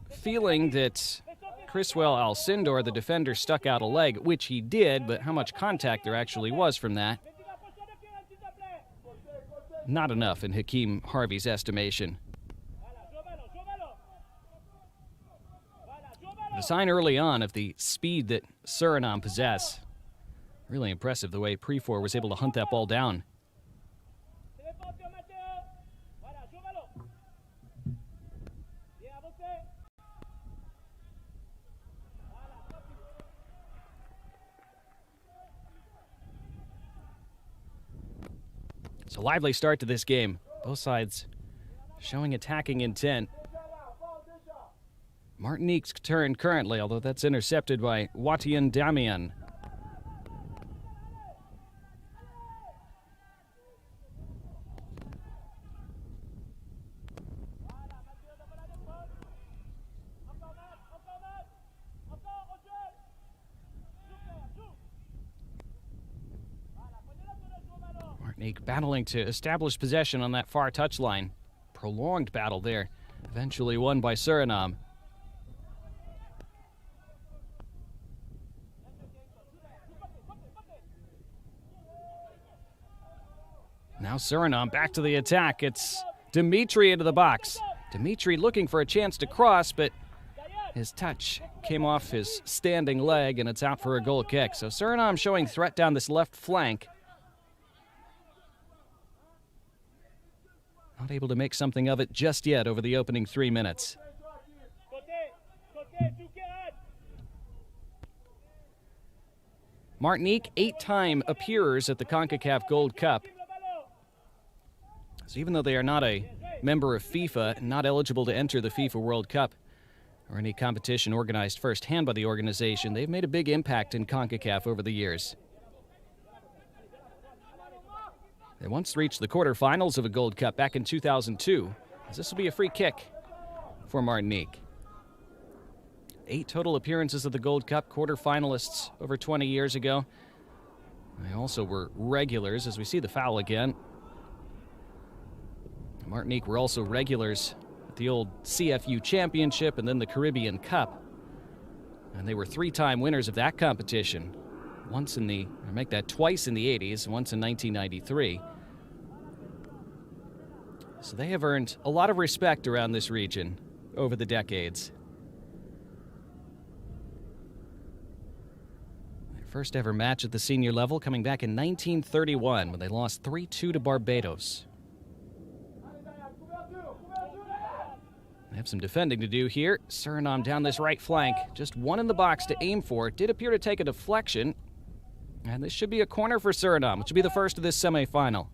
feeling that Criswell Alcindor, the defender, stuck out a leg, which he did, but how much contact there actually was from that? Not enough in Hakeem Harvey's estimation. A sign early on of the speed that Suriname possess. Really impressive the way Prefor was able to hunt that ball down. It's a lively start to this game. Both sides showing attacking intent. Martinique's turn currently, although that's intercepted by Watian Damian. Martinique battling to establish possession on that far touchline. Prolonged battle there, eventually won by Suriname. Now Suriname back to the attack. It's Dimitri into the box. Dimitri looking for a chance to cross, but his touch came off his standing leg, and it's out for a goal kick. So Suriname showing threat down this left flank. Not able to make something of it just yet over the opening 3 minutes. Martinique, 8-time appearers at the Concacaf Gold Cup. So even though they are not a member of FIFA and not eligible to enter the FIFA World Cup or any competition organized firsthand by the organization, they've made a big impact in CONCACAF over the years. They once reached the quarterfinals of a Gold Cup back in 2002, as this will be a free kick for Martinique. 8 total appearances of the Gold Cup, quarterfinalists over 20 years ago. They also were regulars, as we see the foul again. Martinique were also regulars at the old CFU Championship and then the Caribbean Cup. And they were 3-time winners of that competition. Twice in the 80s, once in 1993. So they have earned a lot of respect around this region over the decades. Their first ever match at the senior level coming back in 1931 when they lost 3-2 to Barbados. They have some defending to do here. Suriname down this right flank. Just one in the box to aim for. It did appear to take a deflection. And this should be a corner for Suriname, which will be the first of this semifinal.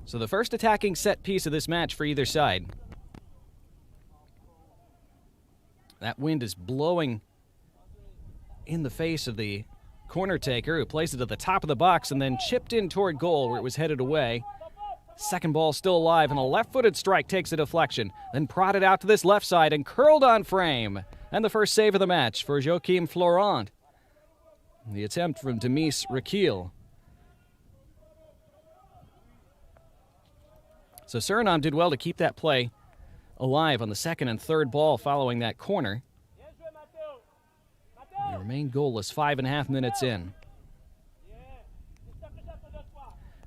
So the first attacking set piece of this match for either side. That wind is blowing in the face of the corner taker, who placed it at the top of the box and then chipped in toward goal where it was headed away. Second ball still alive, and a left-footed strike takes a deflection, then prodded out to this left side and curled on frame. And the first save of the match for Joachim Florent. The attempt from Demis Raquil. So Suriname did well to keep that play alive on the second and third ball following that corner. They remain goalless 5.5 minutes in.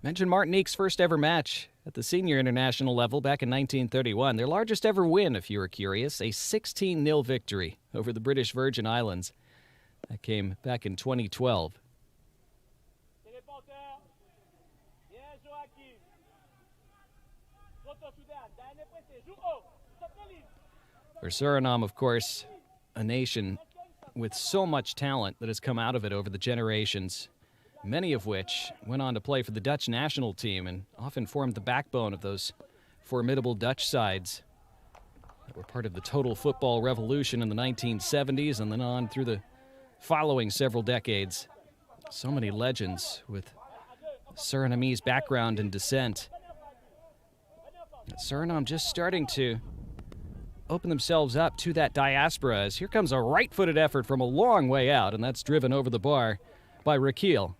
Mentioned Martinique's first ever match at the senior international level back in 1931. Their largest ever win, if you were curious, a 16-0 victory over the British Virgin Islands. That came back in 2012. For Suriname, of course, a nation with so much talent that has come out of it over the generations, many of which went on to play for the Dutch national team and often formed the backbone of those formidable Dutch sides that were part of the total football revolution in the 1970s and then on through the following several decades. So many legends with Surinamese background and descent. Suriname just starting to open themselves up to that diaspora, as here comes a right-footed effort from a long way out, and that's driven over the bar by Raquil.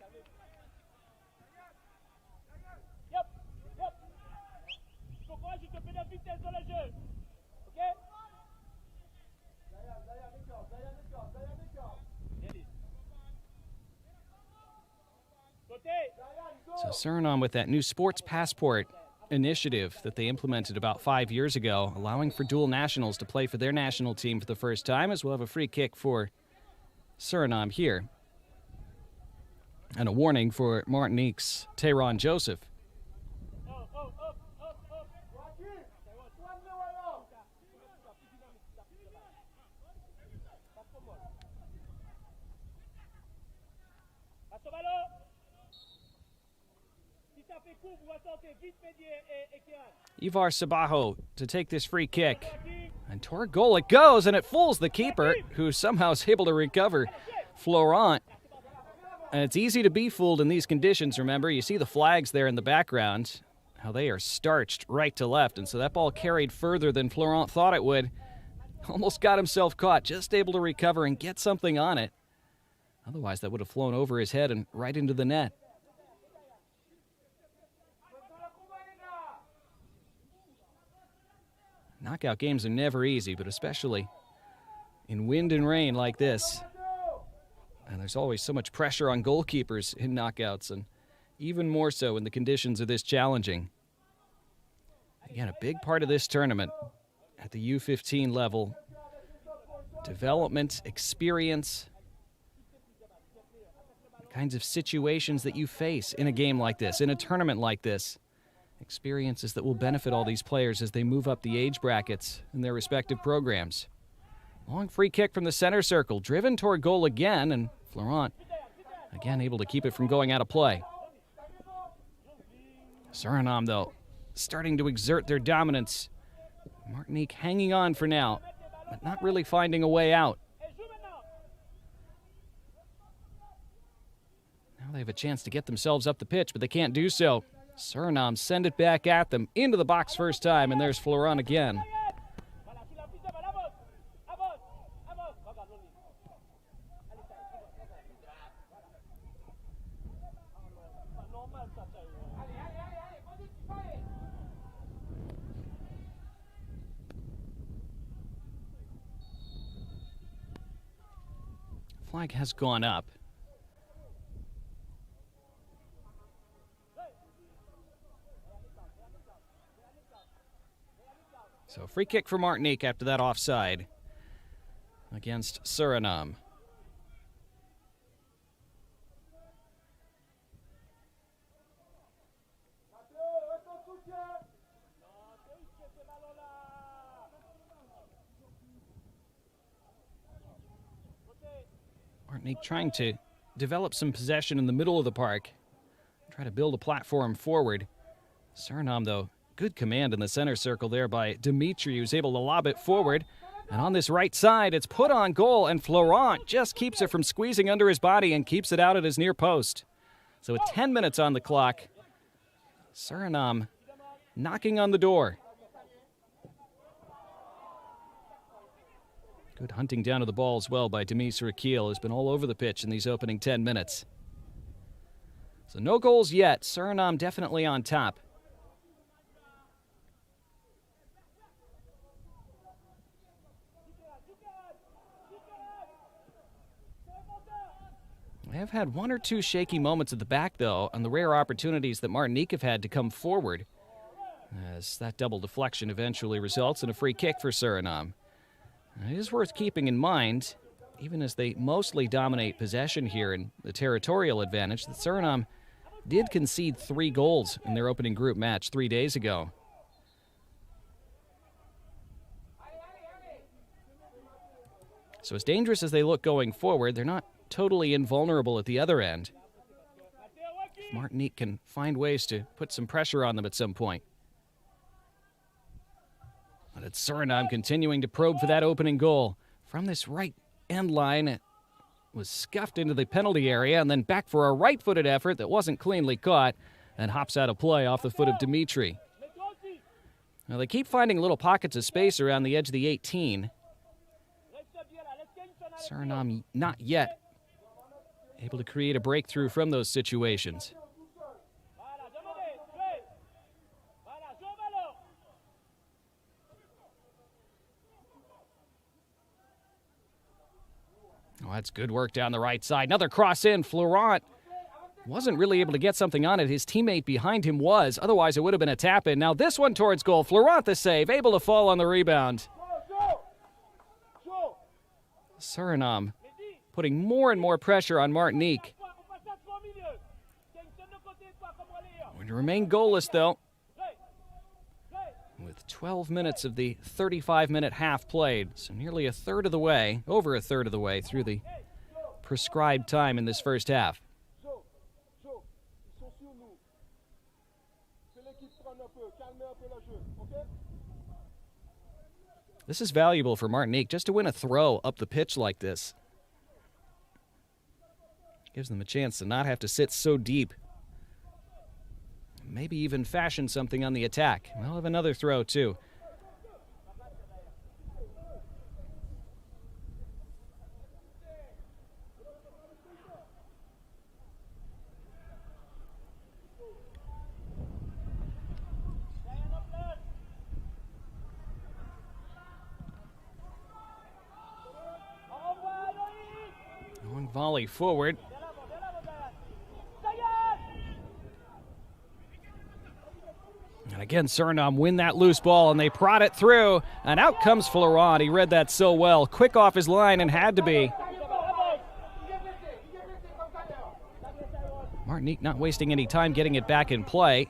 So Suriname, with that new sports passport initiative that they implemented about 5 years ago, allowing for dual nationals to play for their national team for the first time, as we'll have a free kick for Suriname here. And a warning for Martinique's Tayron Joseph. Ivar Sabajo to take this free kick. And toward goal it goes, and it fools the keeper, who somehow is able to recover Florent. And it's easy to be fooled in these conditions, remember. You see the flags there in the background, how they are starched right to left. And so that ball carried further than Florent thought it would. Almost got himself caught, just able to recover and get something on it. Otherwise, that would have flown over his head and right into the net. Knockout games are never easy, but especially in wind and rain like this. And there's always so much pressure on goalkeepers in knockouts, and even more so when the conditions are this challenging. Again, a big part of this tournament at the U-15 level, development, experience, the kinds of situations that you face in a game like this, in a tournament like this. Experiences that will benefit all these players as they move up the age brackets in their respective programs. Long free kick from the center circle, driven toward goal again, and Florent again able to keep it from going out of play. Suriname, though, starting to exert their dominance. Martinique hanging on for now, but not really finding a way out. Now they have a chance to get themselves up the pitch, but they can't do so. Suriname send it back at them, into the box first time, and there's Florent again. Flag has gone up. So free kick for Martinique after that offside against Suriname. Martinique trying to develop some possession in the middle of the park, try to build a platform forward. Suriname, though, good command in the center circle there by Dimitri, who's able to lob it forward. And on this right side, it's put on goal, and Florent just keeps it from squeezing under his body and keeps it out at his near post. So with 10 minutes on the clock, Suriname knocking on the door. Good hunting down of the ball as well by Dimitri Akil, who's been all over the pitch in these opening 10 minutes. So no goals yet. Suriname definitely on top. They have had one or two shaky moments at the back, though, on the rare opportunities that Martinique have had to come forward, as that double deflection eventually results in a free kick for Suriname. It is worth keeping in mind, even as they mostly dominate possession here and the territorial advantage, that Suriname did concede 3 goals in their opening group match 3 days ago. So as dangerous as they look going forward, they're not totally invulnerable at the other end. If Martinique can find ways to put some pressure on them at some point. But it's Suriname continuing to probe for that opening goal. From this right end line, it was scuffed into the penalty area and then back for a right-footed effort that wasn't cleanly caught and hops out of play off the foot of Dimitri. Now they keep finding little pockets of space around the edge of the 18. Suriname not yet able to create a breakthrough from those situations. Oh, that's good work down the right side. Another cross in. Florent wasn't really able to get something on it. His teammate behind him was. Otherwise, it would have been a tap-in. Now this one towards goal. Florent the save, able to fall on the rebound. Suriname putting more and more pressure on Martinique. Going to remain goalless, though, with 12 minutes of the 35-minute half played. So nearly a third of the way, over a third of the way through the prescribed time in this first half. This is valuable for Martinique, just to win a throw up the pitch like this. Gives them a chance to not have to sit so deep. Maybe even fashion something on the attack. They'll have another throw, too. Long volley forward. And again, Suriname win that loose ball, and they prod it through, and out comes Florent. He read that so well. Quick off his line, and had to be. Martinique not wasting any time getting it back in play.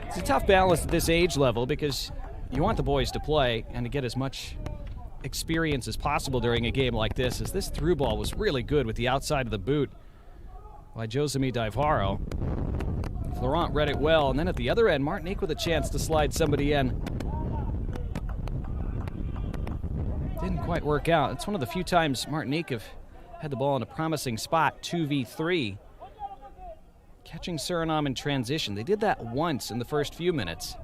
It's a tough balance at this age level because you want the boys to play and to get as much experience as possible during a game like this, as this through ball was really good with the outside of the boot by Josemi Daivaro. Florent read it well, and then at the other end, Martinique with a chance to slide somebody in. Didn't quite work out. It's one of the few times Martinique have had the ball in a promising spot, 2v3. Catching Suriname in transition. They did that once in the first few minutes.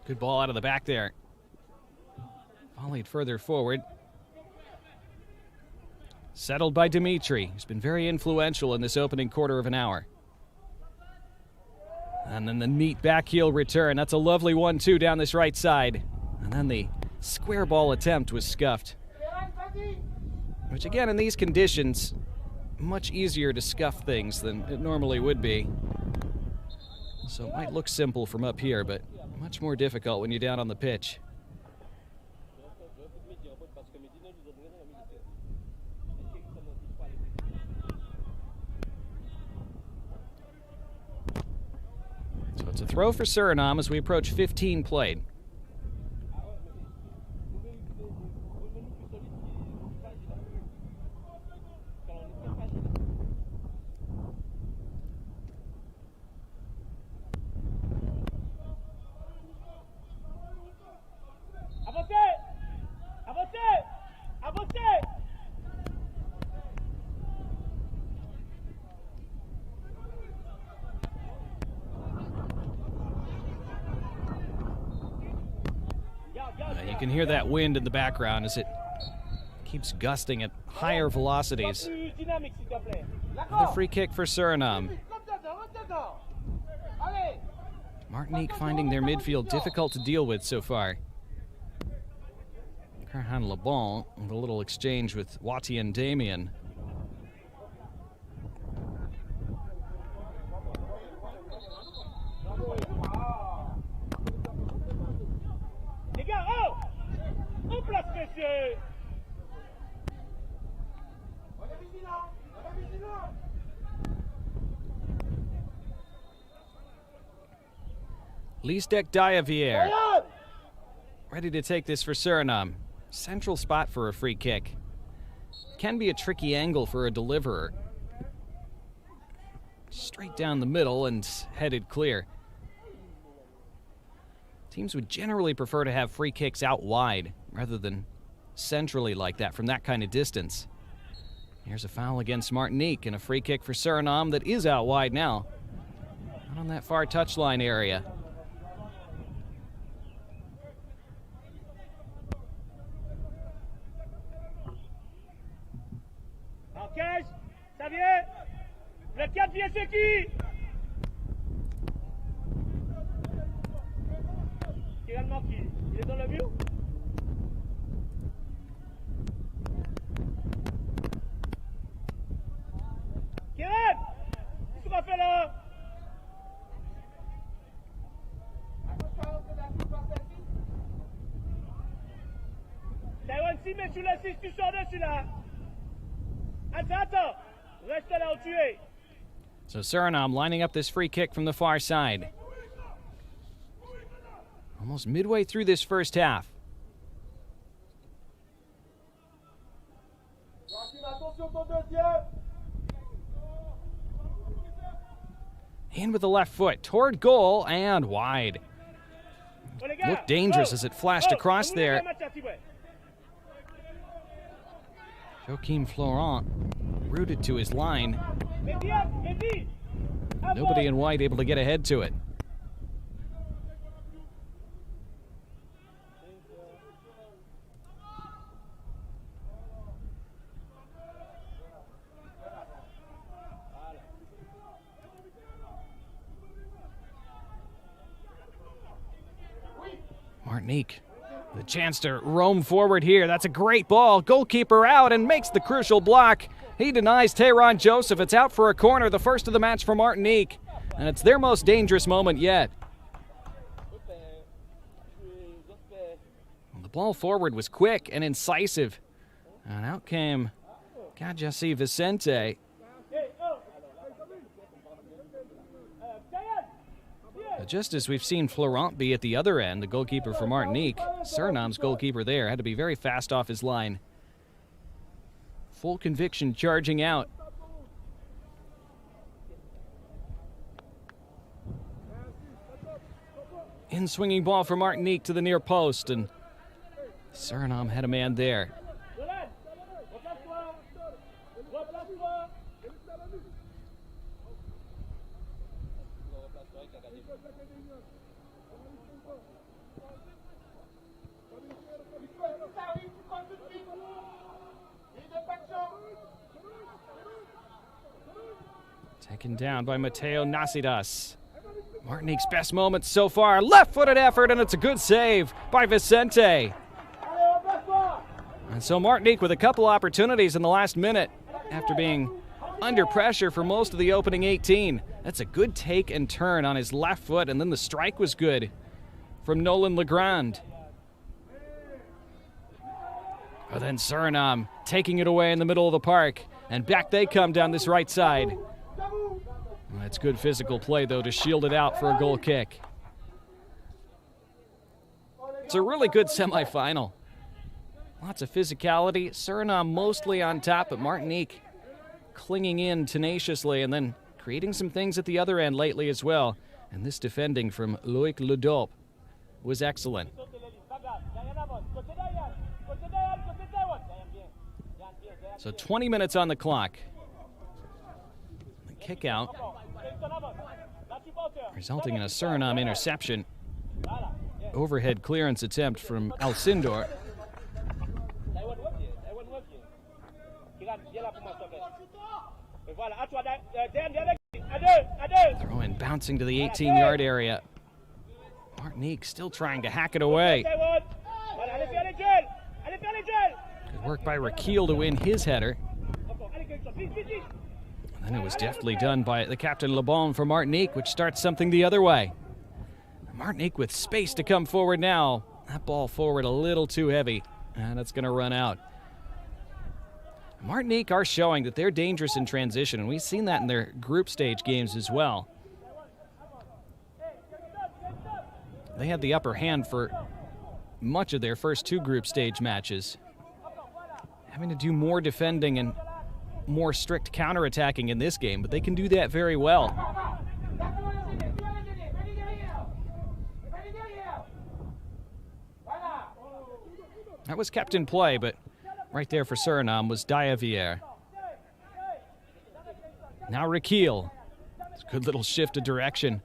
Good ball out of the back there. Volleyed further forward. Settled by Dimitri, who's been very influential in this opening quarter of an hour. And then the neat back heel return. That's a lovely 1-2 down this right side. And then the square ball attempt was scuffed. Which again, in these conditions, much easier to scuff things than it normally would be. So it might look simple from up here, but much more difficult when you're down on the pitch. So it's a throw for Suriname as we approach 15 played. You can hear that wind in the background as it keeps gusting at higher velocities. Another free kick for Suriname. Martinique finding their midfield difficult to deal with so far. Carhan Lebon with a little exchange with Wati and Damien. Lisdek Diavier ready to take this for Suriname. Central spot for a free kick. Can be a tricky angle for a deliverer. Straight down the middle and headed clear. Teams would generally prefer to have free kicks out wide rather than centrally like that from that kind of distance. Here's a foul against Martinique and a free kick for Suriname that is out wide now. Not on that far touchline area. Marquez, Xavier, le 4 pieds c'est qui? Il est dans le mur. Kieran, qu'est-ce qu'on fait là? Taïwan 6 mètres sur la 6, tu sors de celui-là. Attends, reste là où tu es. So Suriname lining up this free kick from the far side. Almost midway through this first half. In with the left foot, toward goal and wide. Looked dangerous as it flashed across there. Joachim Florent rooted to his line. Nobody in white able to get ahead to it. Martinique, the chance to roam forward here. That's a great ball. Goalkeeper out and makes the crucial block. He denies Tehran Joseph. It's out for a corner, the first of the match for Martinique. And it's their most dangerous moment yet. The ball forward was quick and incisive. And out came Cajasi Vicente. Just as we've seen Florent be at the other end, the goalkeeper for Martinique, Suriname's goalkeeper there had to be very fast off his line. Full conviction charging out. In swinging ball for Martinique to the near post, and Suriname had a man there. Taken down by Mateo Nasidas. Martinique's best moments so far. Left-footed effort, and it's a good save by Vicente. And so Martinique with a couple opportunities in the last minute after being under pressure for most of the opening 18. That's a good take and turn on his left foot, and then the strike was good from Nolan Legrand. But then Suriname taking it away in the middle of the park, and back they come down this right side. That's good physical play, though, to shield it out for a goal kick. It's a really good semifinal. Lots of physicality. Suriname mostly on top, but Martinique clinging in tenaciously and then creating some things at the other end lately as well. And this defending from Loic Ludop was excellent. So 20 minutes on the clock. The kick out, resulting in a Suriname interception. Overhead clearance attempt from Alcindor. Throw in bouncing to the 18-yard area. Martinique still trying to hack it away. Good work by Rakil to win his header. And then it was deftly done by the captain Lebon for Martinique, which starts something the other way. Martinique with space to come forward now. That ball forward a little too heavy, and it's going to run out. Martinique are showing that they're dangerous in transition, and we've seen that in their group stage games as well. They had the upper hand for much of their first two group stage matches, having to do more defending and more strict counterattacking in this game, but they can do that very well. That was kept in play, but right there for Suriname was Diavier. Now Rakil. It's a good little shift of direction.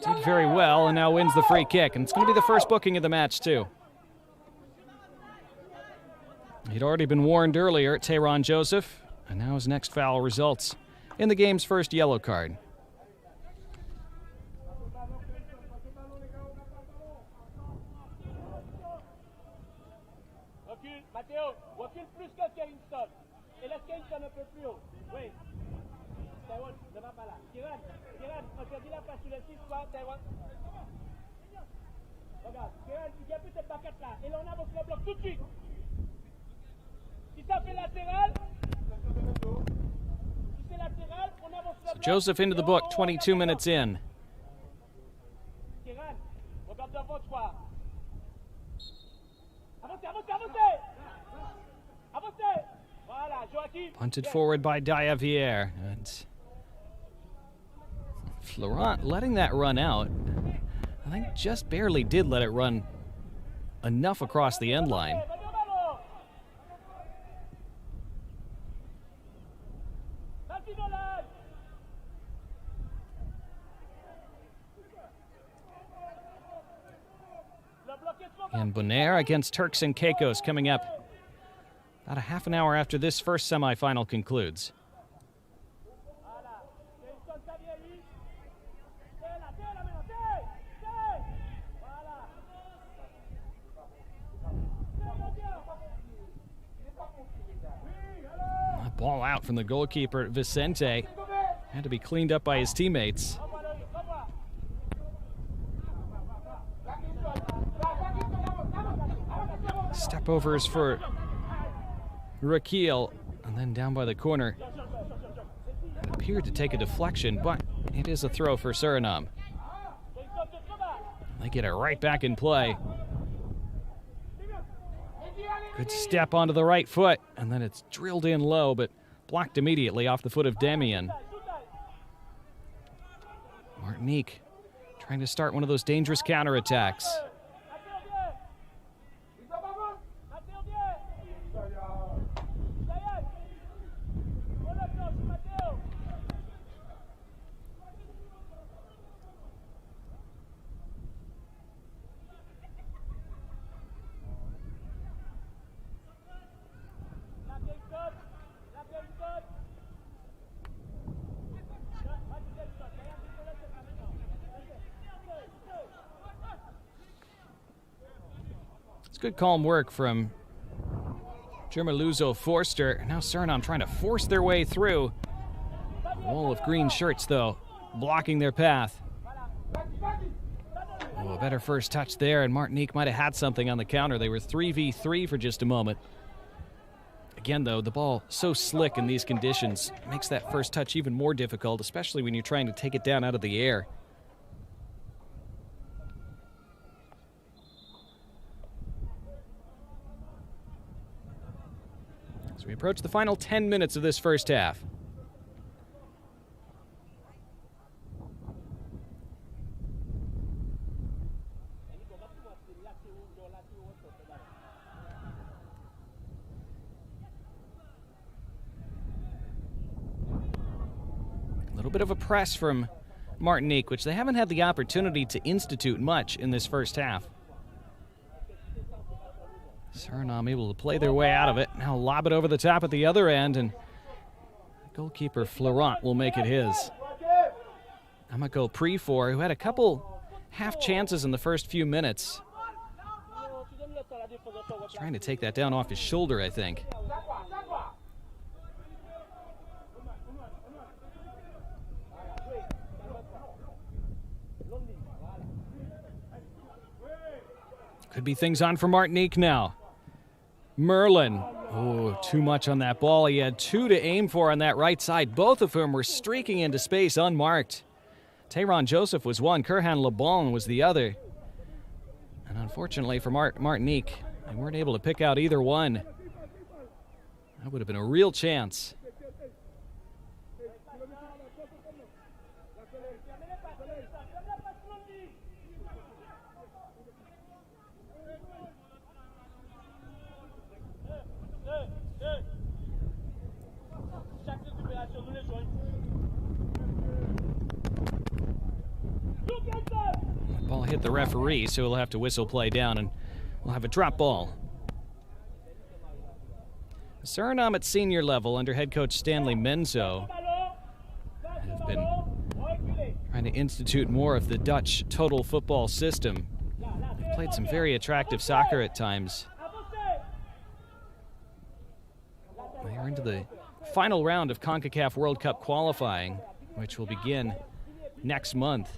Did very well and now wins the free kick, and it's going to be the first booking of the match too. He'd already been warned earlier, Tehran Joseph, and now his next foul results in the game's first yellow card. descendre un peu plus haut. Oui. Taïwan, ne va pas là. Kiran, on te dit la passe sur le 6, quoi, Taïwan. Regarde, Kiran, il y a plus cette baquette là. Et là, on avance le bloc tout de suite. Si ça fait latéral, si c'est latéral, on avance le bloc. Joseph into the book, 22 minutes in. Kiran, regarde devant toi. Avancez, avancez, avancez. Avancez. Voilà, Joachim. Punted forward by Diavier. And Florent letting that run out. I think just barely did let it run enough across the end line. And Bonaire against Turks and Caicos coming up about a half an hour after this first semifinal concludes. A ball out from the goalkeeper, Vincent. Had to be cleaned up by his teammates. Step overs for Raquel, and then down by the corner. It appeared to take a deflection, but it is a throw for Suriname. They get it right back in play. Good step onto the right foot, and then it's drilled in low, but blocked immediately off the foot of Damien. Martinique trying to start one of those dangerous counterattacks. Good calm work from Germaluzo Forster. Now Suriname trying to force their way through. A wall of green shirts, though, blocking their path. Oh, a better first touch there, and Martinique might have had something on the counter. They were 3v3 for just a moment. Again, though, the ball so slick in these conditions makes that first touch even more difficult, especially when you're trying to take it down out of the air. As we approach the final 10 minutes of this first half. A little bit of a press from Martinique, which they haven't had the opportunity to institute much in this first half. Suriname able to play their way out of it. Now lob it over the top at the other end, and goalkeeper Florent will make it his. Amako Prefor, who had a couple half chances in the first few minutes. Was trying to take that down off his shoulder, I think. Could be things on for Martinique now. Merlin. Oh, too much on that ball. He had two to aim for on that right side. Both of whom were streaking into space unmarked. Tayron Joseph was one. Kurhan Lebon was the other. And unfortunately for Martinique, they weren't able to pick out either one. That would have been a real chance. Ball hit the referee, so he'll have to whistle play down, and we'll have a drop ball. Suriname at senior level under head coach Stanley Menzo have been trying to institute more of the Dutch total football system. They've played some very attractive soccer at times. They are into the final round of Concacaf World Cup qualifying, which will begin next month.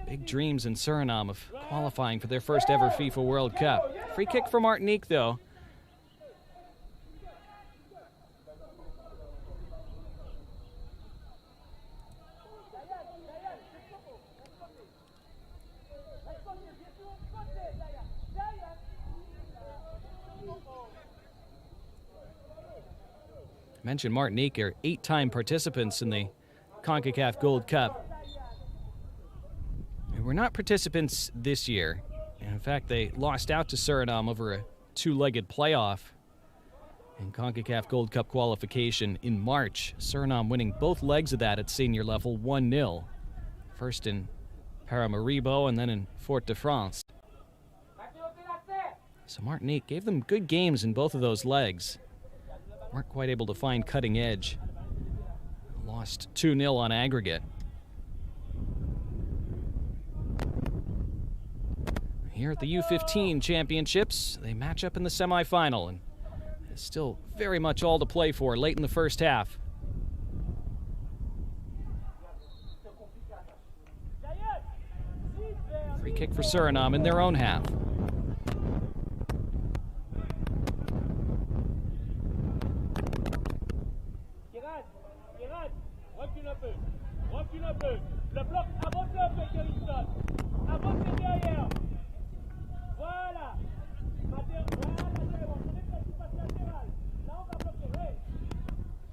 Big dreams in Suriname of qualifying for their first ever FIFA World Cup. Free kick for Martinique, though. I mentioned Martinique are 8-time participants in the Concacaf Gold Cup. They were not participants this year. In fact, they lost out to Suriname over a 2-legged playoff in Concacaf Gold Cup qualification in March. Suriname winning both legs of that at senior level 1-0. First in Paramaribo and then in Fort-de-France. So Martinique gave them good games in both of those legs. Weren't quite able to find cutting edge. Lost 2-0 on aggregate. Here at the U-15 championships, they match up in the semifinal, and it's still very much all to play for late in the first half. Free kick for Suriname in their own half. Recule un peu. Le bloc, avancez un peu, Vincent. Avancez derrière. Voilà. Voilà, c'est bon. On est prêt pour passer latéral. Là, on va bloquer. Hey.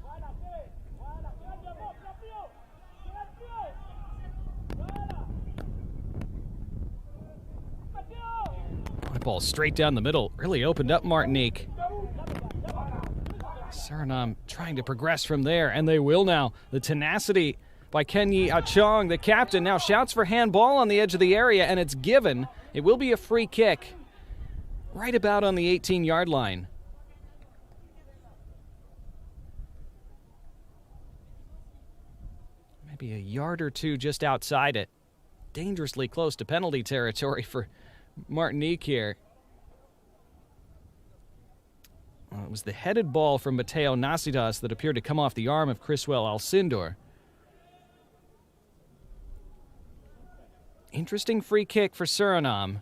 Voilà, fais. Voilà. Tire devant, tire plus haut. Tire plus haut. Voilà. That ball straight down the middle. Really opened up Martinique. Suriname trying to progress from there, and they will now. The tenacity by Kenyi Achong, the captain, now shouts for handball on the edge of the area, and it's given. It will be a free kick right about on the 18-yard line. Maybe a yard or two just outside it. Dangerously close to penalty territory for Martinique here. Well, it was the headed ball from Mateo Nasidas that appeared to come off the arm of Criswell Alcindor. Interesting free kick for Suriname.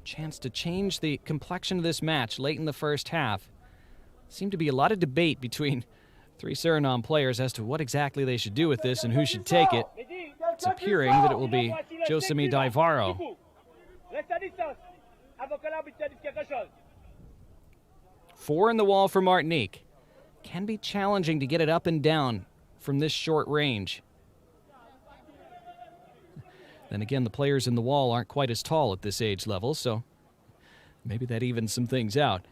Chance to change the complexion of this match late in the first half. Seemed to be a lot of debate between three Suriname players as to what exactly they should do with this and who should take it. It's appearing that it will be Josemi Daivaro. 4 in the wall for Martinique. Can be challenging to get it up and down from this short range. Then again, the players in the wall aren't quite as tall at this age level, so maybe that evens some things out.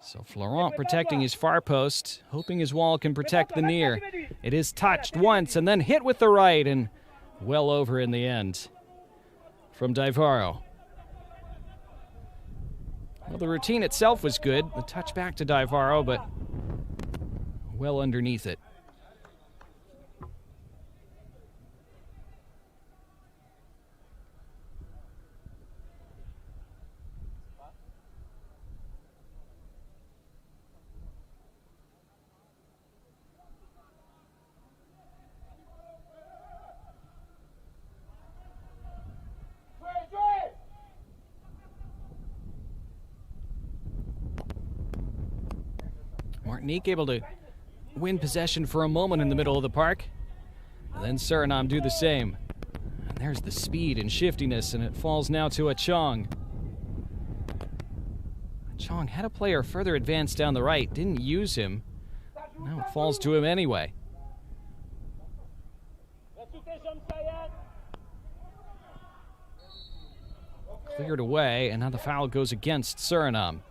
So Florent protecting his far post, hoping his wall can protect the near. It is touched once and then hit with the right and well over in the end from Daivaro. Well, the routine itself was good. The touch back to Daivaro, but well underneath it. Martinique able to win possession for a moment in the middle of the park. And then Suriname do the same. And there's the speed and shiftiness, and it falls now to Achong. Achong had a player further advanced down the right, didn't use him. Now it falls to him anyway. Cleared away, and now the foul goes against Suriname.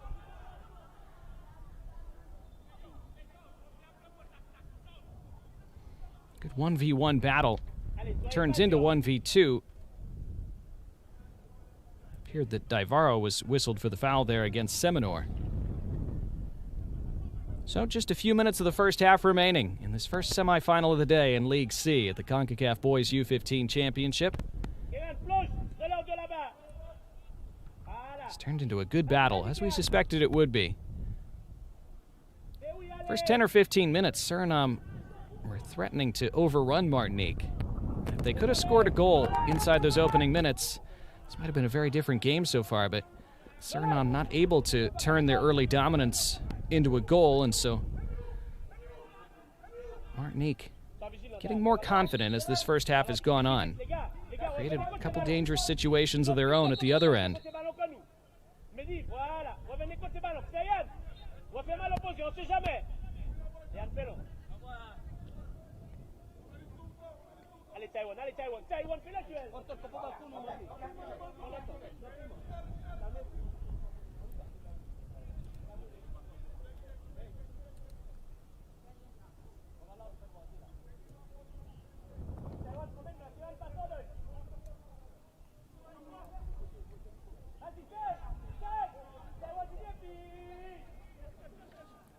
Good 1v1 battle. Turns into 1v2. Appeared that Daivaro was whistled for the foul there against Seminor. So just a few minutes of the first half remaining in this first semifinal of the day in League C at the Concacaf Boys U-15 Championship. It's turned into a good battle, as we suspected it would be. First 10 or 15 minutes, Suriname were threatening to overrun Martinique. If they could have scored a goal inside those opening minutes, this might have been a very different game so far, but Suriname not able to turn their early dominance into a goal, and so Martinique getting more confident as this first half has gone on. Created a couple dangerous situations of their own at the other end.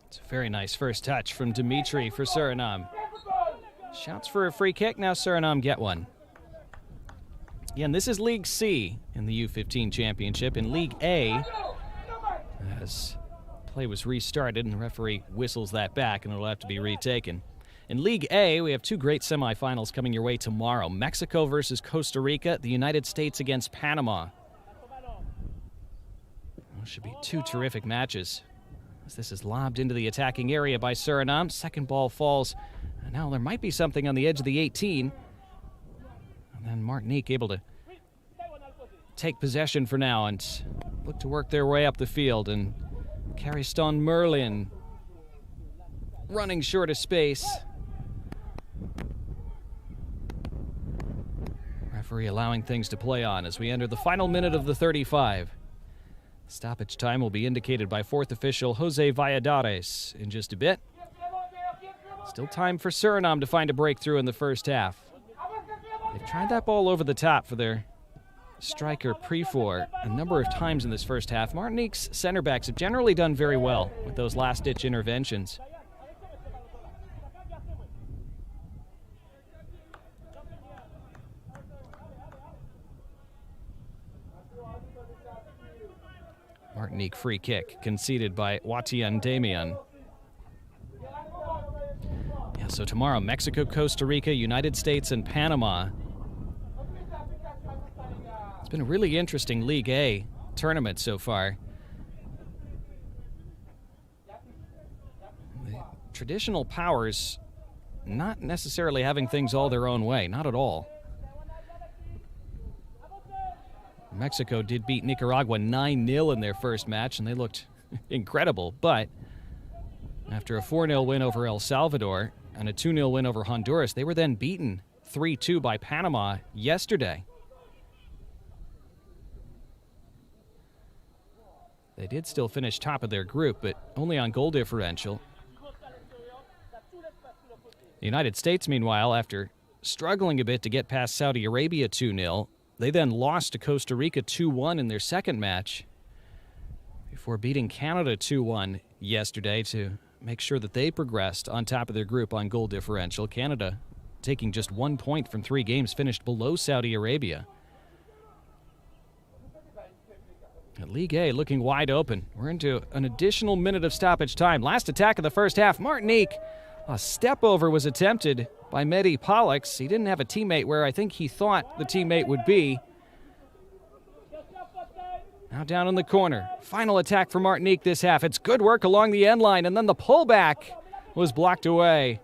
It's a very nice first touch from Dimitri for Suriname. Shouts for a free kick. Now Suriname get one. Again, this is League C in the U-15 Championship. In League A, as play was restarted and the referee whistles that back and it'll have to be retaken. In League A, we have two great semifinals coming your way tomorrow. Mexico versus Costa Rica, the United States against Panama. Those should be two terrific matches. As this is lobbed into the attacking area by Suriname. Second ball falls. And now there might be something on the edge of the 18. And then Martinique able to take possession for now and look to work their way up the field. And Cariston Merlin running short of space. Referee allowing things to play on as we enter the final minute of the 35. Stoppage time will be indicated by fourth official Jose Valladares in just a bit. Still time for Suriname to find a breakthrough in the first half. They've tried that ball over the top for their striker Prefor a number of times in this first half. Martinique's center backs have generally done very well with those last-ditch interventions. Martinique free kick conceded by Watian Damian. Yeah, so tomorrow, Mexico, Costa Rica, United States, and Panama. It's been a really interesting League A tournament so far. The traditional powers not necessarily having things all their own way, not at all. Mexico did beat Nicaragua 9-0 in their first match, and they looked incredible. But after a 4-0 win over El Salvador and a 2-0 win over Honduras, they were then beaten 3-2 by Panama yesterday. They did still finish top of their group, but only on goal differential. The United States, meanwhile, after struggling a bit to get past Saudi Arabia 2-0, they then lost to Costa Rica 2-1 in their second match before beating Canada 2-1 yesterday to make sure that they progressed on top of their group on goal differential. Canada, taking just 1 point from 3 games, finished below Saudi Arabia. At League A looking wide open. We're into an additional minute of stoppage time. Last attack of the first half. Martinique, a step over was attempted by Mehdi Pollux. He didn't have a teammate where I think he thought the teammate would be. Now down in the corner. Final attack for Martinique this half. It's good work along the end line, and then the pullback was blocked away.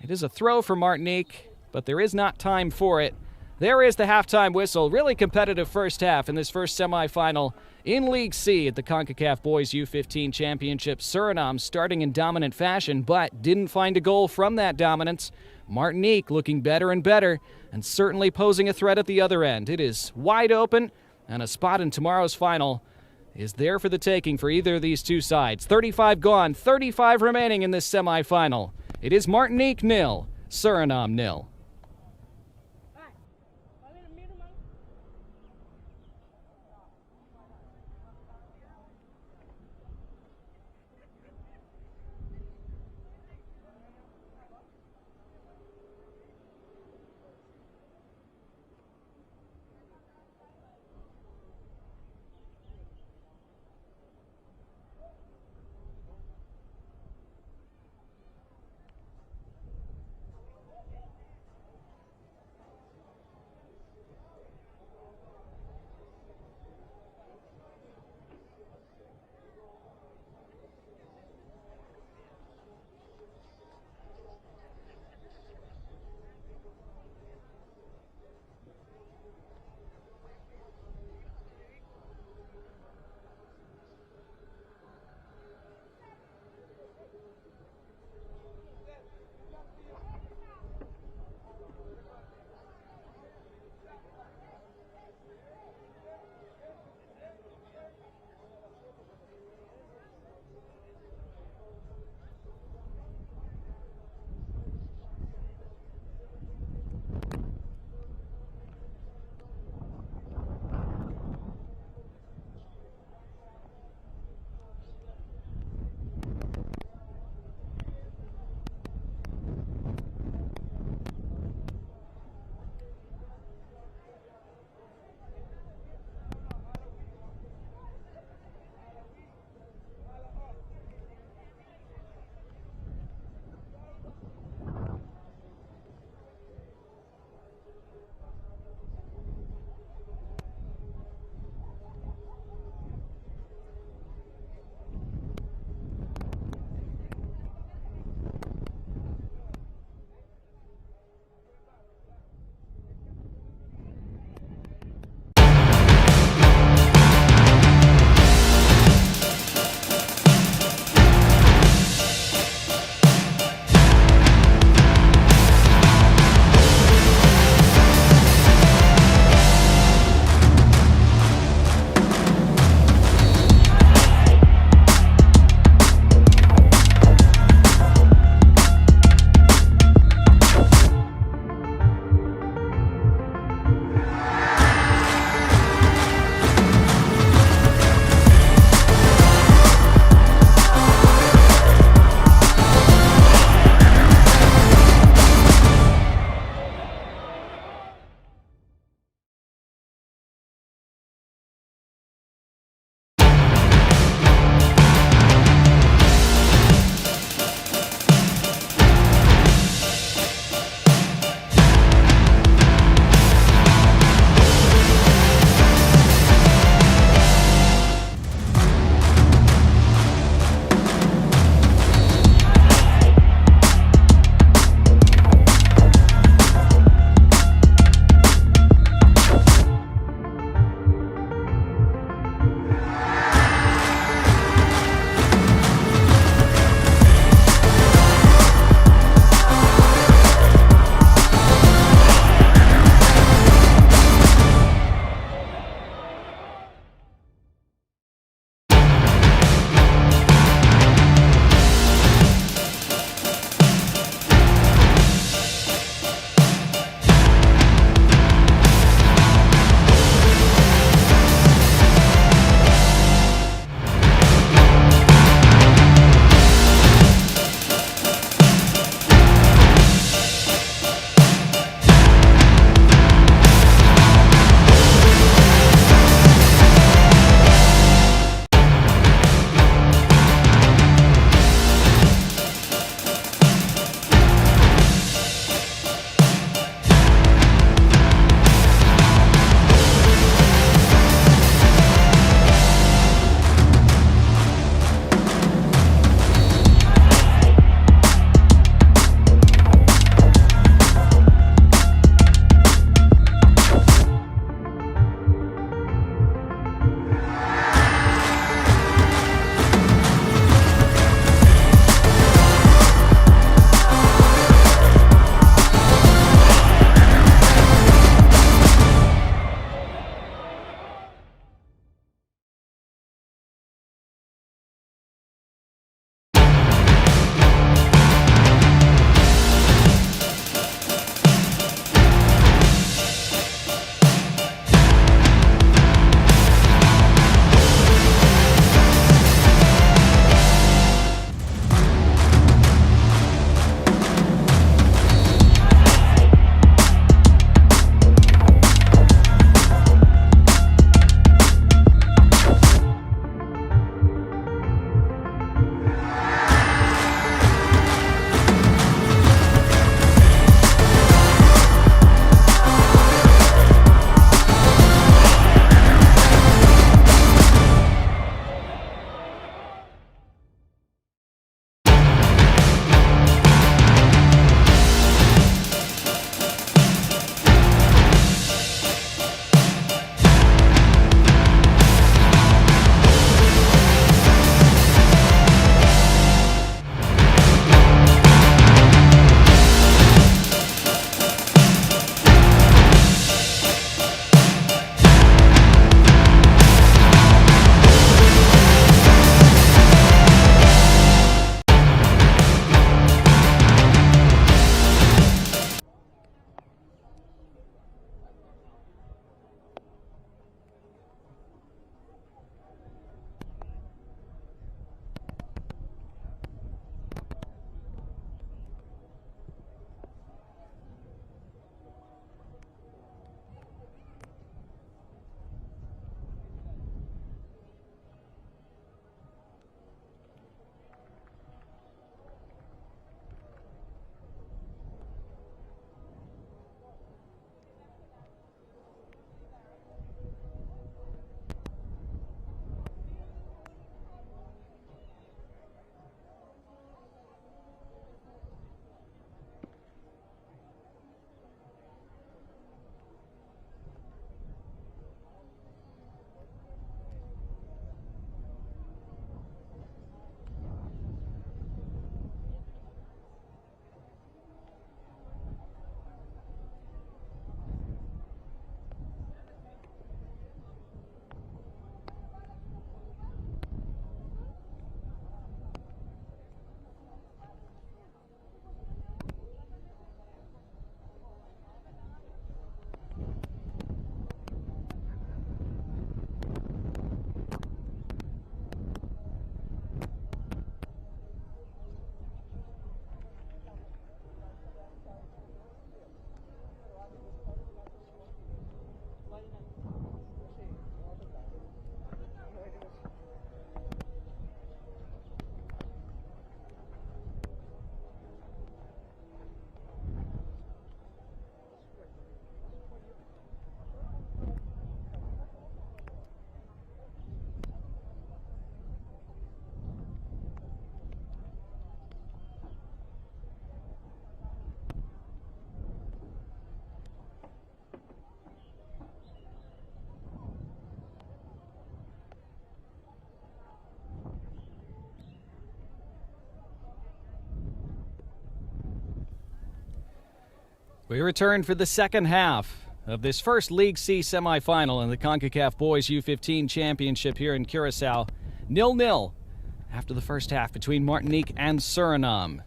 It is a throw for Martinique, but there is not time for it. There is the halftime whistle. Really competitive first half in this first semifinal in League C at the Concacaf Boys U-15 Championship. Suriname starting in dominant fashion, but didn't find a goal from that dominance. Martinique looking better and better, and certainly posing a threat at the other end. It is wide open, and a spot in tomorrow's final is there for the taking for either of these two sides. 35 gone, 35 remaining in this semifinal. It is Martinique 0, Suriname 0. We return for the second half of this first League C semifinal in the Concacaf Boys U-15 Championship here in Curacao. 0-0 after the first half between Martinique and Suriname.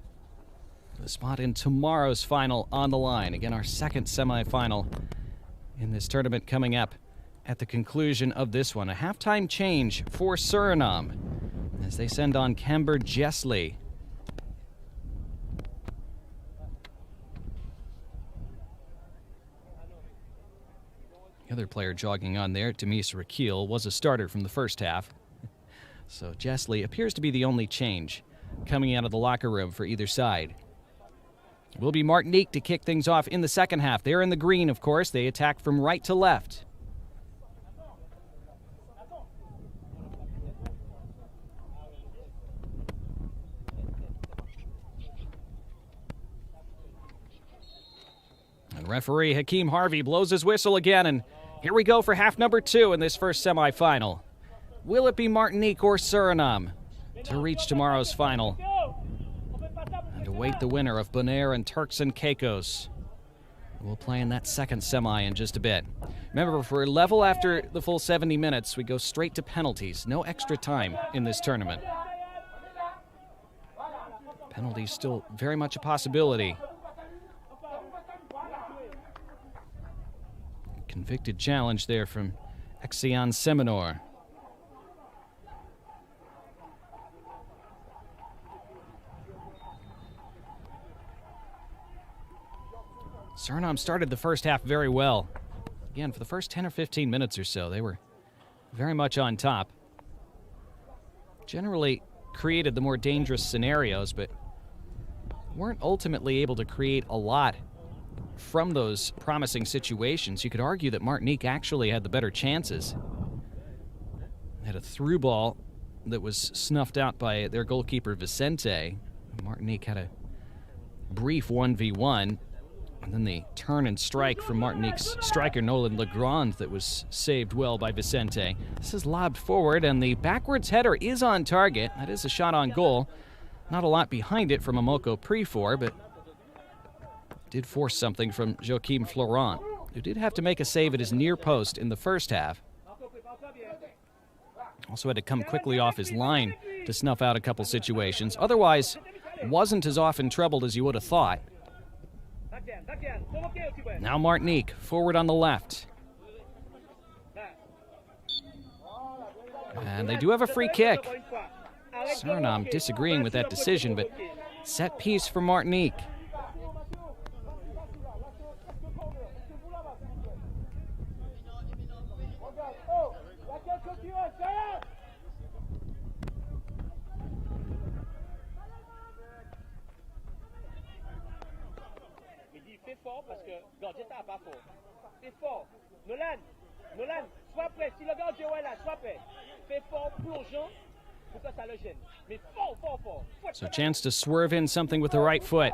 The spot in tomorrow's final on the line. Again, our second semifinal in this tournament coming up at the conclusion of this one. A halftime change for Suriname as they send on Kember Jessley. The other player jogging on there, Demis Rakil, was a starter from the first half. So Jessley appears to be the only change coming out of the locker room for either side. It will be Martinique to kick things off in the second half. They're in the green, of course. They attack from right to left. And referee Hakeem Harvey blows his whistle again, and here we go for half number 2 in this first semifinal. Will it be Martinique or Suriname to reach tomorrow's final and await the winner of Bonaire and Turks and Caicos? We'll play in that second semi in just a bit. Remember, if we're level after the full 70 minutes, we go straight to penalties. No extra time in this tournament. Penalties still very much a possibility. Convicted challenge there from Exian Seminor. Suriname started the first half very well. Again, for the first 10 or 15 minutes or so, they were very much on top. Generally created the more dangerous scenarios, but weren't ultimately able to create a lot from those promising situations. You could argue that Martinique actually had the better chances. Had a through ball that was snuffed out by their goalkeeper Vincent. Martinique had a brief 1v1, and then the turn and strike from Martinique's striker Nolan Legrand that was saved well by Vincent. This is lobbed forward, and the backwards header is on target. That is a shot on goal. Not a lot behind it from Amoko Prefor, but did force something from Joachim Florent, who did have to make a save at his near post in the first half. Also had to come quickly off his line to snuff out a couple situations. Otherwise, wasn't as often troubled as you would have thought. Now Martinique, forward on the left. And they do have a free kick. Suriname disagreeing with that decision, but set piece for Martinique. Parce que gardien t'a pas fort. Fais fort. Nolan, sois prêt. Si le gardien est là, sois prêt. Fais fort, plongeant, pour que ça le gêne. Mais fort. So a chance to swerve in something with the right foot.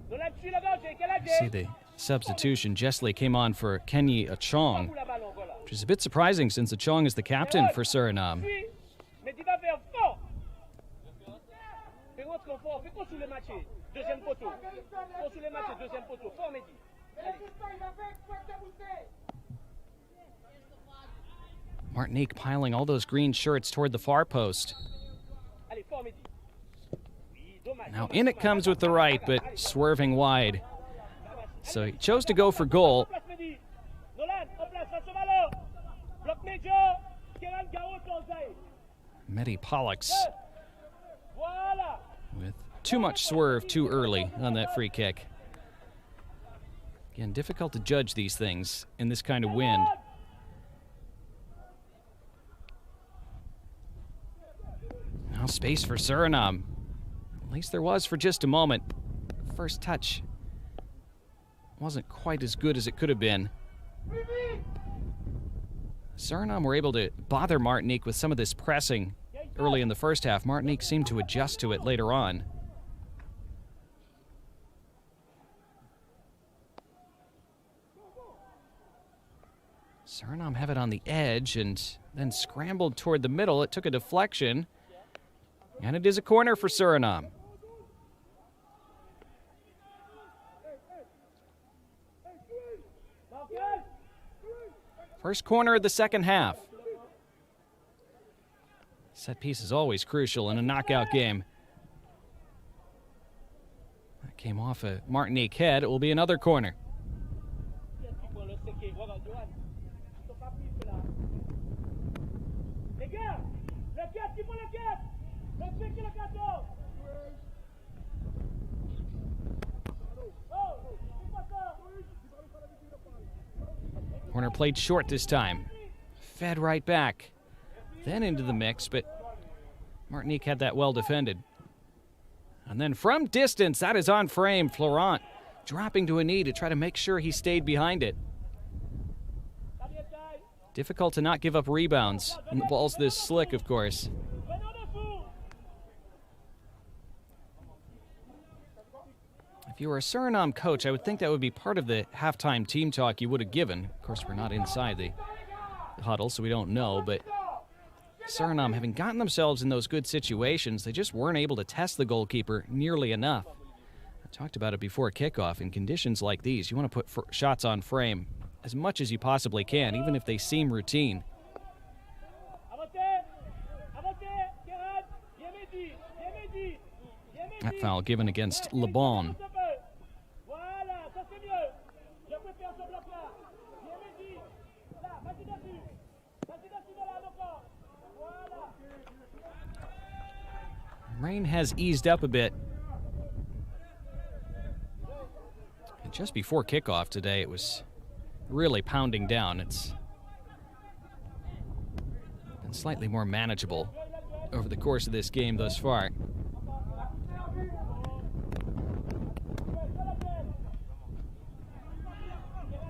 Nolan, suis le gardien. See the substitution. Jessley came on for Kenyi Achong, which is a bit surprising since Achong is the captain for Suriname. Mais tu vas faire fort. Fais votre fort. Fais qu'on sous le match. Deuxième poteau. Qu'on sous le match, deuxième poteau. Fort, Mehdi. Martinique piling all those green shirts toward the far post. Allez, fort, Mehdi. Now in it comes with the right, but swerving wide. So he chose to go for goal. Mehdi Pollux with too much swerve too early on that free kick. Again, difficult to judge these things in this kind of wind. Now space for Suriname. At least there was for just a moment. First touch wasn't quite as good as it could have been. Suriname were able to bother Martinique with some of this pressing early in the first half. Martinique seemed to adjust to it later on. Suriname have it on the edge and then scrambled toward the middle. It took a deflection, and it is a corner for Suriname. First corner of the second half. Set piece is always crucial in a knockout game. That came off a Martinique head. It will be another corner. Corner played short this time. Fed right back. Then into the mix, but Martinique had that well defended. And then from distance, that is on frame. Florent dropping to a knee to try to make sure he stayed behind it. Difficult to not give up rebounds. And the ball's this slick, of course. If you were a Suriname coach, I would think that would be part of the halftime team talk you would have given. Of course, we're not inside the huddle, so we don't know, but Suriname, having gotten themselves in those good situations, they just weren't able to test the goalkeeper nearly enough. I talked about it before kickoff. In conditions like these, you want to put shots on frame as much as you possibly can, even if they seem routine. That foul given against Le Bon. Rain has eased up a bit. And just before kickoff today, it was really pounding down. It's been slightly more manageable over the course of this game thus far.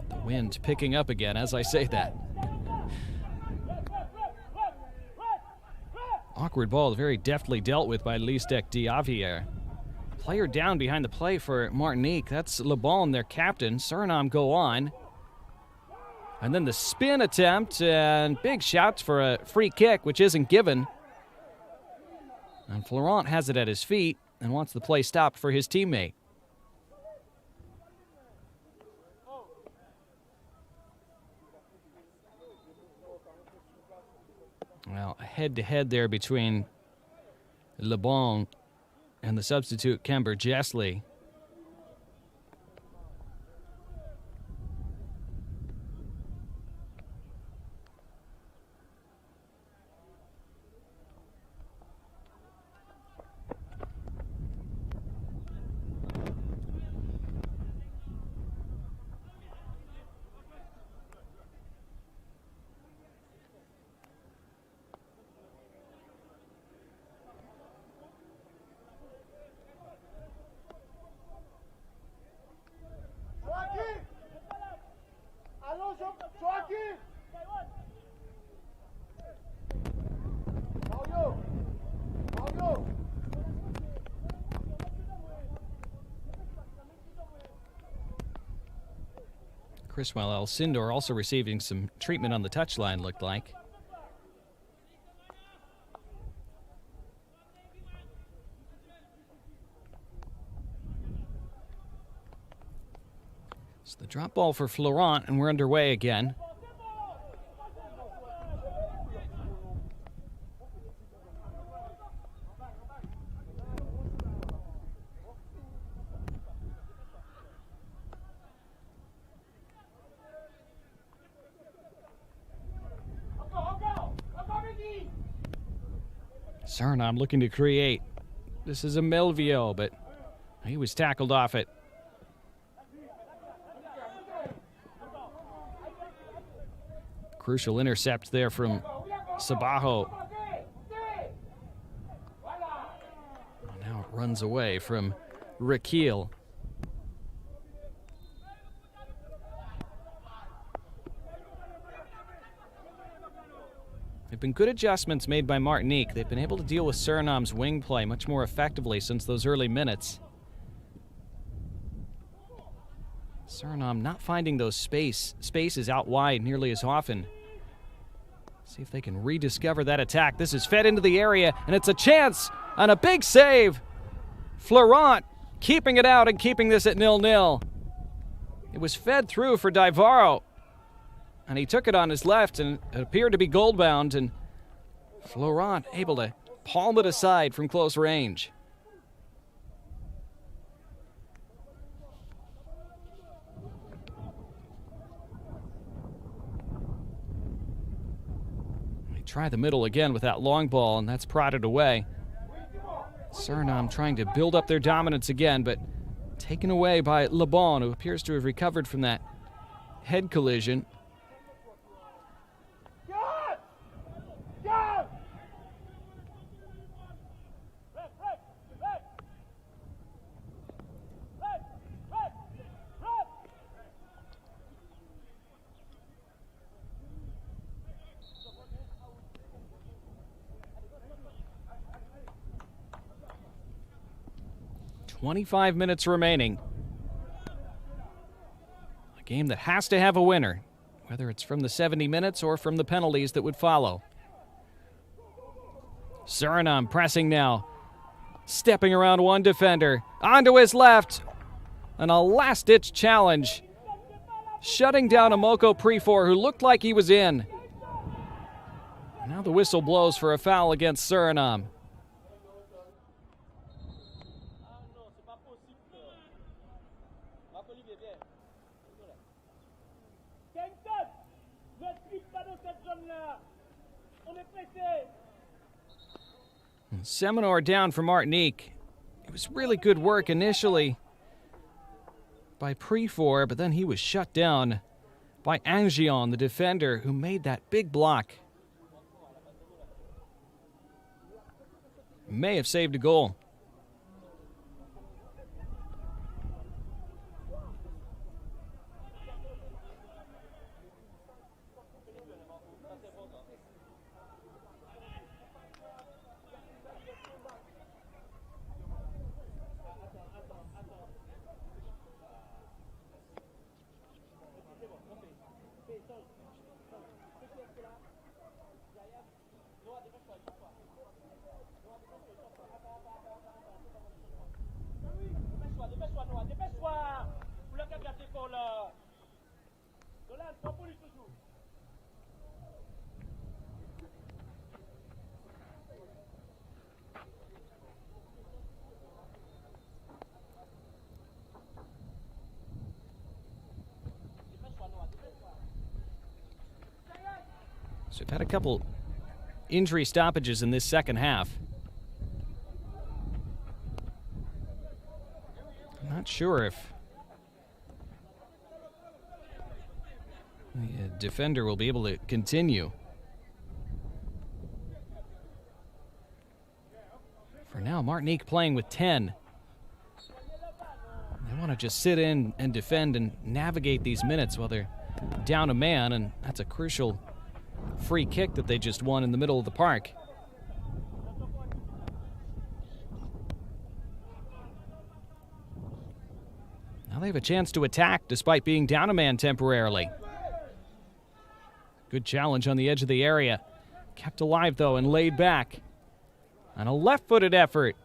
The wind picking up again as I say that. Awkward ball, very deftly dealt with by Listek Diavier. Player down behind the play for Martinique. That's Le Bon, their captain. Suriname go on. And then the spin attempt and big shouts for a free kick, which isn't given. And Florent has it at his feet and wants the play stopped for his teammate. Well, head-to-head there between Le Bon and the substitute Kember Jessley. Criswell Alcindor also receiving some treatment on the touchline, looked like. So the drop ball for Florent, and we're underway again. Suriname looking to create. This is a Melvio, but he was tackled off it. Crucial intercept there from Sabajo. Now it runs away from Raquel. They've been good adjustments made by Martinique. They've been able to deal with Suriname's wing play much more effectively since those early minutes. Suriname not finding those spaces out wide nearly as often. See if they can rediscover that attack. This is fed into the area, and it's a chance and a big save. Florent keeping it out and keeping this at 0-0. It was fed through for Divaro. and he took it on his left, and it appeared to be goal-bound, and Florent able to palm it aside from close range. They try the middle again with that long ball, and that's prodded away. Suriname trying to build up their dominance again, but taken away by Le Bon, who appears to have recovered from that head collision. Go! 25 minutes remaining. A game that has to have a winner, whether it's from the 70 minutes or from the penalties that would follow. Suriname pressing now. Stepping around one defender. Onto his left. And a last-ditch challenge. Shutting down Amoko Prefor, who looked like he was in. Now the whistle blows for a foul against Suriname. Seminole down for Martinique. It was really good work initially by Prefor, but then he was shut down by Angion, the defender, who made that big block. May have saved a goal. So we've had a couple injury stoppages in this second half. I'm not sure if the defender will be able to continue. For now, Martinique playing with 10. They want to just sit in and defend and navigate these minutes while they're down a man, and that's a crucial free kick that they just won in the middle of the park. Now they have a chance to attack despite being down a man temporarily. Good challenge on the edge of the area. Kept alive though and laid back. And a left-footed effort.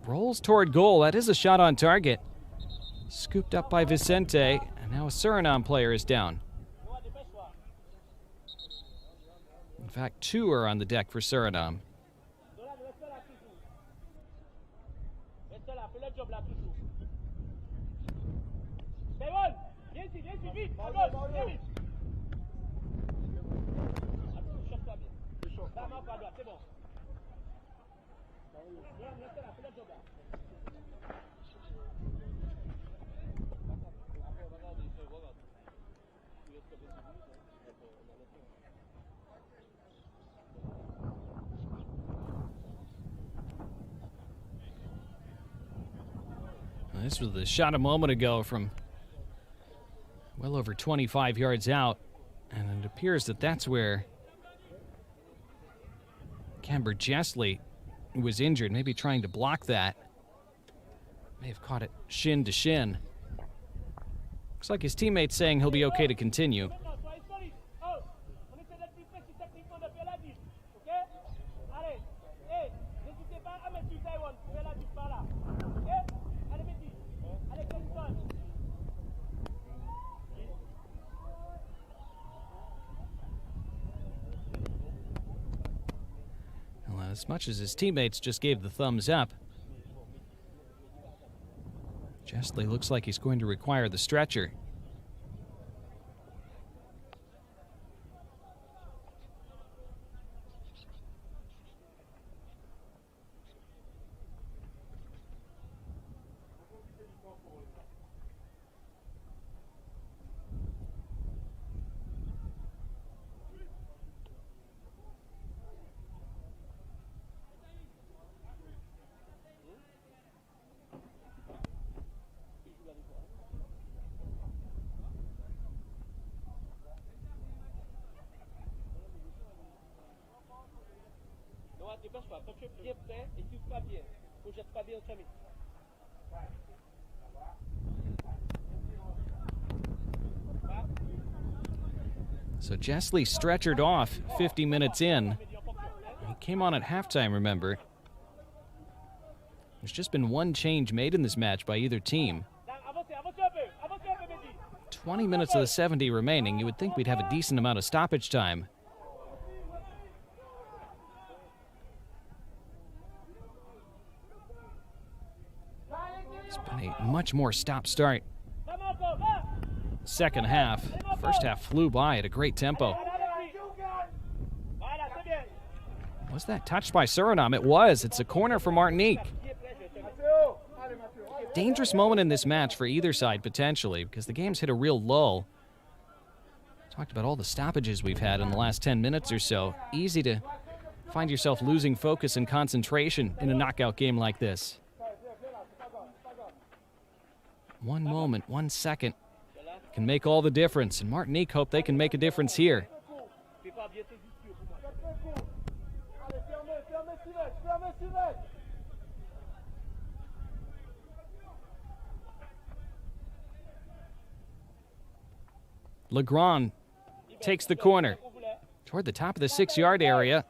Rolls toward goal. That is a shot on target. Scooped up by Vicente, and now a Suriname player is down. In fact, 2 are on the deck for Suriname. This was the shot a moment ago from well over 25 yards out, and it appears that that's where Camber Jessley was injured, maybe trying to block that. May have caught it shin to shin. Looks like his teammate's saying he'll be okay to continue. as much as his teammates just gave the thumbs up. Jessley looks like he's going to require the stretcher. Dépêche-toi, quand tu es bien prêt et tu pas bien, projette pas bien au chemin. So Jessley stretchered off 50 minutes in. He came on at halftime, remember. There's just been one change made in this match by either team. 20 minutes of the 70 remaining. You would think we'd have a decent amount of stoppage time. It's been a much more stop-start second half. First half flew by at a great tempo. Was that touched by Suriname? It was. It's a corner for Martinique. Dangerous moment in this match for either side, potentially, because the game's hit a real lull. Talked about all the stoppages we've had in the last 10 minutes or so. Easy to find yourself losing focus and concentration in a knockout game like this. One moment, 1 second can make all the difference, and Martinique hope they can make a difference here. Legrand takes the corner toward the top of the 6-yard area.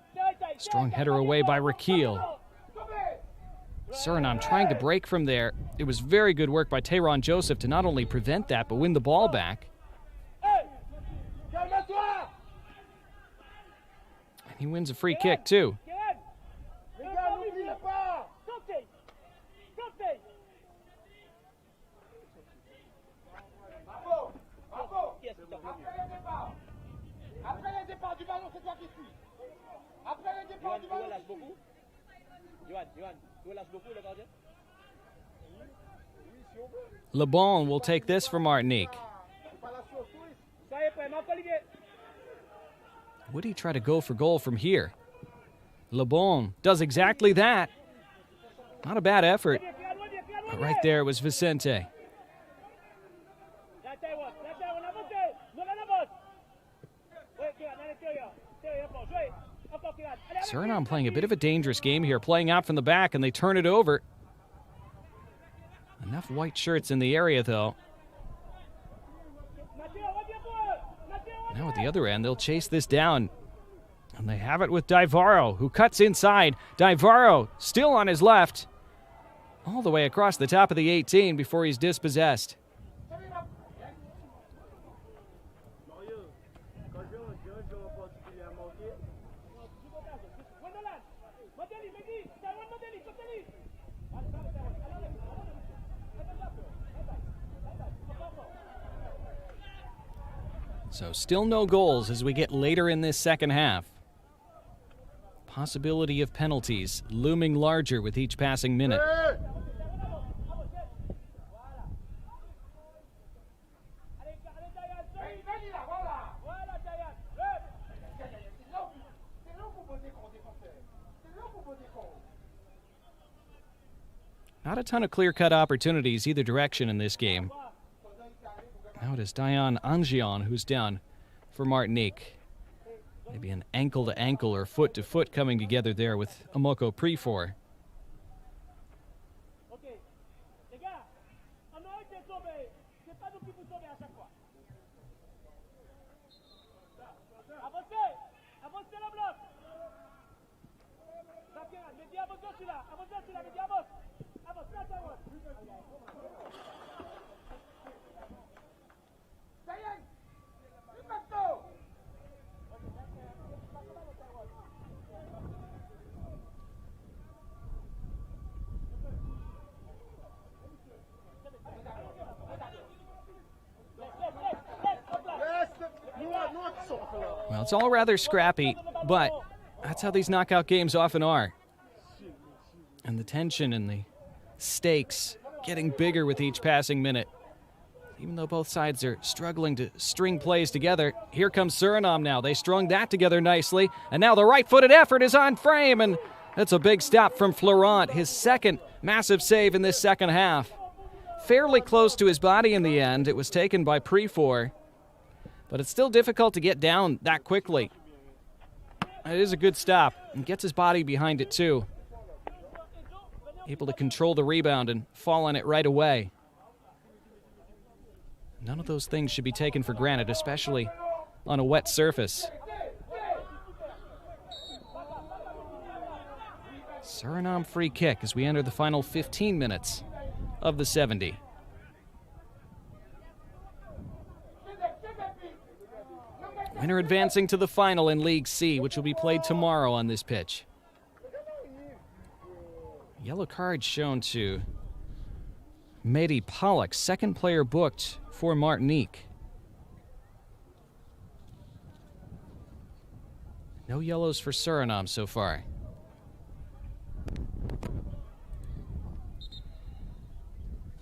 Strong header away by Rakil. Suriname trying to break from there. It was very good work by Tayron Joseph to not only prevent that, but win the ball back. And he wins a free kick, too. Le Bon will take this for Martinique. Would he try to go for goal from here? Le Bon does exactly that. Not a bad effort. But right there was Vincent. Suriname playing a bit of a dangerous game here, playing out from the back, and they turn it over. Enough white shirts in the area, though. Now at the other end, they'll chase this down. And they have it with Divaro, who cuts inside. Divaro still on his left. All the way across the top of the 18 before he's dispossessed. So still no goals as we get later in this second half. Possibility of penalties looming larger with each passing minute. Not a ton of clear-cut opportunities either direction in this game. Now it is Dion Angion who's down for Martinique. Maybe an ankle-to-ankle or foot-to-foot coming together there with Amoko Prefor. Well, it's all rather scrappy, but that's how these knockout games often are. And the tension and the stakes getting bigger with each passing minute. Even though both sides are struggling to string plays together, here comes Suriname now. They strung that together nicely, and now the right-footed effort is on frame, and that's a big stop from Florent, his second massive save in this second half. Fairly close to his body in the end. It was taken by Prefor, but it's still difficult to get down that quickly. It is a good stop, and gets his body behind it too. Able to control the rebound and fall on it right away. None of those things should be taken for granted, especially on a wet surface. Suriname free kick as we enter the final 15 minutes of the 70. Winner advancing to the final in League C, which will be played tomorrow on this pitch. Yellow card shown to Mehdi Pollock, second player booked for Martinique. No yellows for Suriname so far.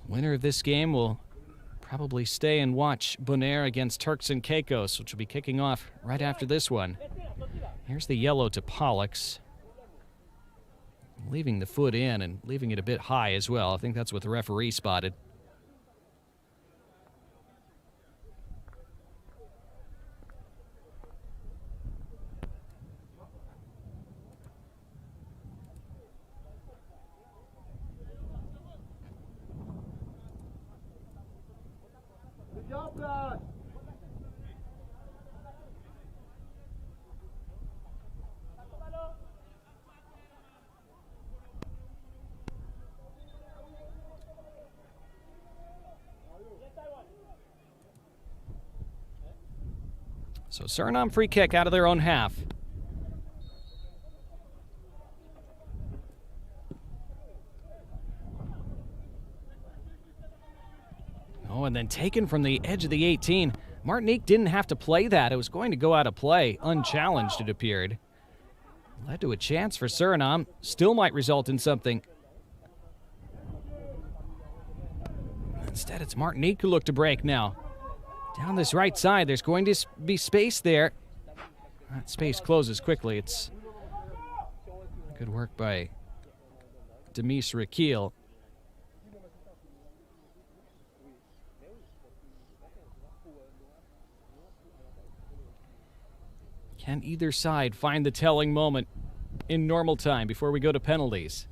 Winner of this game will probably stay and watch Bonaire against Turks and Caicos, which will be kicking off right after this one. Here's the yellow to Pollock's. Leaving the foot in and leaving it a bit high as well. I think that's what the referee spotted. So Suriname free kick out of their own half. Oh, and then taken from the edge of the 18. Martinique didn't have to play that. It was going to go out of play, unchallenged it appeared. Led to a chance for Suriname. Still might result in something. Instead, it's Martinique who look to break now. Down this right side, there's going to be space there. That space closes quickly. It's good work by Demis Rakil. Can either side find the telling moment in normal time before we go to penalties?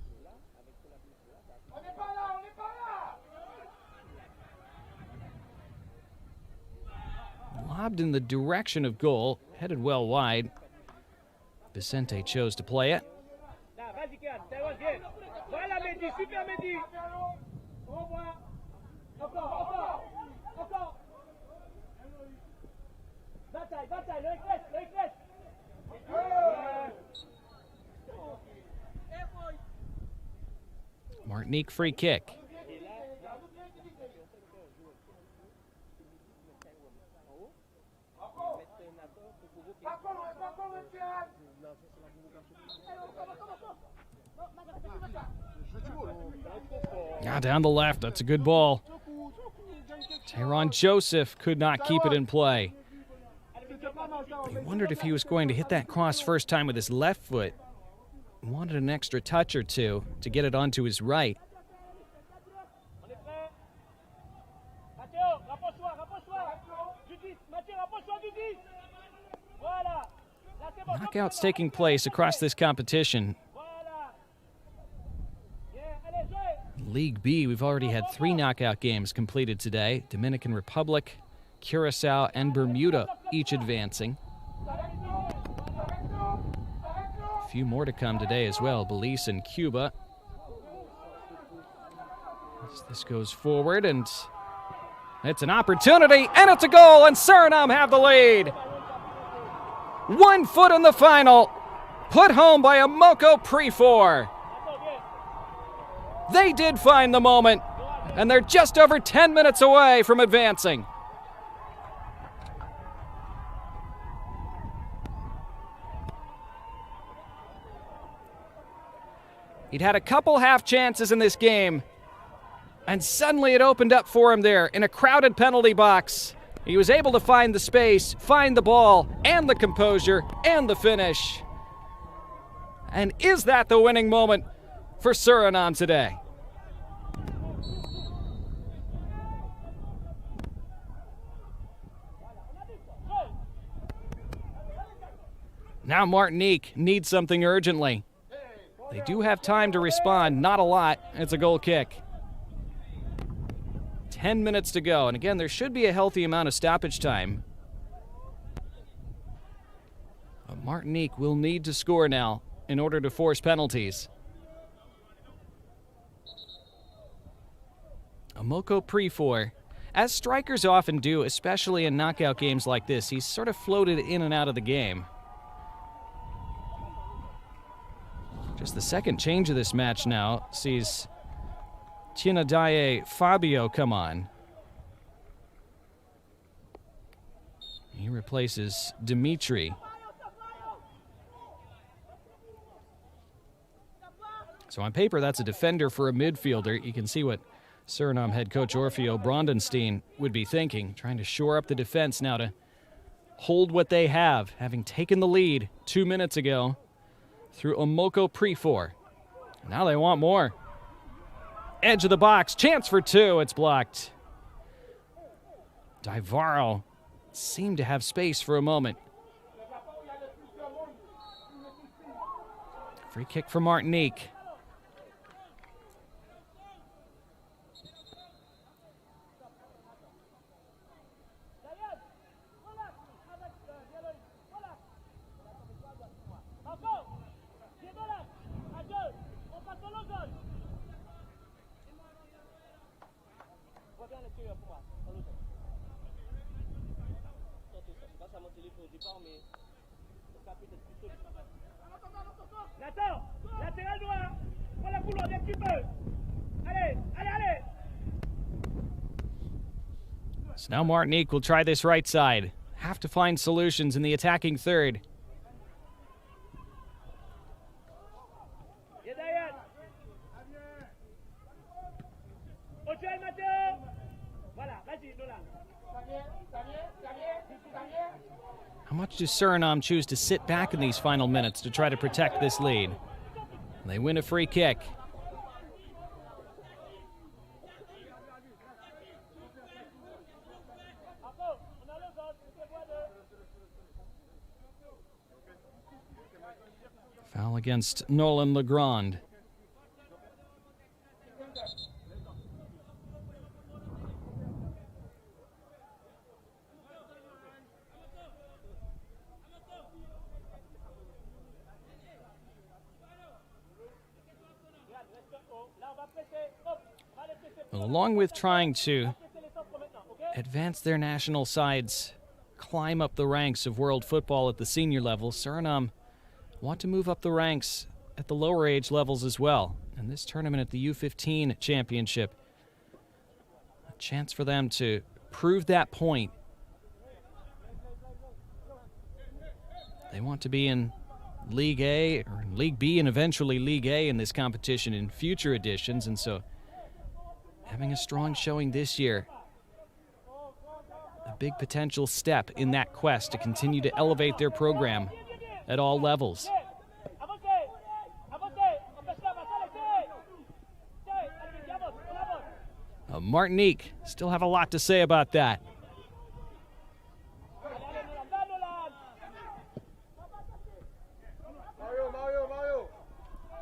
Lobbed in the direction of goal, headed well wide. Vicente chose to play it. Martinique free kick. Yeah, down the left. That's a good ball. Tyrone Joseph could not keep it in play. He wondered if he was going to hit that cross first time with his left foot. He wanted an extra touch or two to get it onto his right. Knockouts taking place across this competition. League B, we've already had 3 knockout games completed today. Dominican Republic, Curacao, and Bermuda each advancing. A few more to come today as well, Belize and Cuba. As this goes forward, and it's an opportunity, and it's a goal, and Suriname have the lead. 1 foot in the final, put home by Amoko Prefor. They did find the moment, and they're just over 10 minutes away from advancing. He'd had a couple half chances in this game, and suddenly it opened up for him there in a crowded penalty box. He was able to find the space, find the ball, and the composure, and the finish. And is that the winning moment for Suriname today? Now Martinique needs something urgently. They do have time to respond, not a lot. It's a goal kick. 10 minutes to go, and again, there should be a healthy amount of stoppage time. But Martinique will need to score now in order to force penalties. Amoko Prefor, as strikers often do, especially in knockout games like this, he's sort of floated in and out of the game. Just the second change of this match now sees Chinadaye Fabio come on. He replaces Dimitri. So on paper, that's a defender for a midfielder. You can see what Suriname head coach Orfeo Brondenstein would be thinking, trying to shore up the defense now to hold what they have, having taken the lead 2 minutes ago through Amoko Prefor. Now they want more. Edge of the box, chance for two, it's blocked. Divaro seemed to have space for a moment. Free kick for Martinique. So now Martinique will try this right side. Have to find solutions in the attacking third. How much does Suriname choose to sit back in these final minutes to try to protect this lead? They win a free kick. Foul against Nolan Legrand. Well, along with trying to advance their national sides, climb up the ranks of world football at the senior level, Suriname want to move up the ranks at the lower age levels as well. And this tournament at the U-15 championship, a chance for them to prove that point. They want to be in League A or League B and eventually League A in this competition in future editions, and so having a strong showing this year, a big potential step in that quest to continue to elevate their program at all levels. Martinique still have a lot to say about that.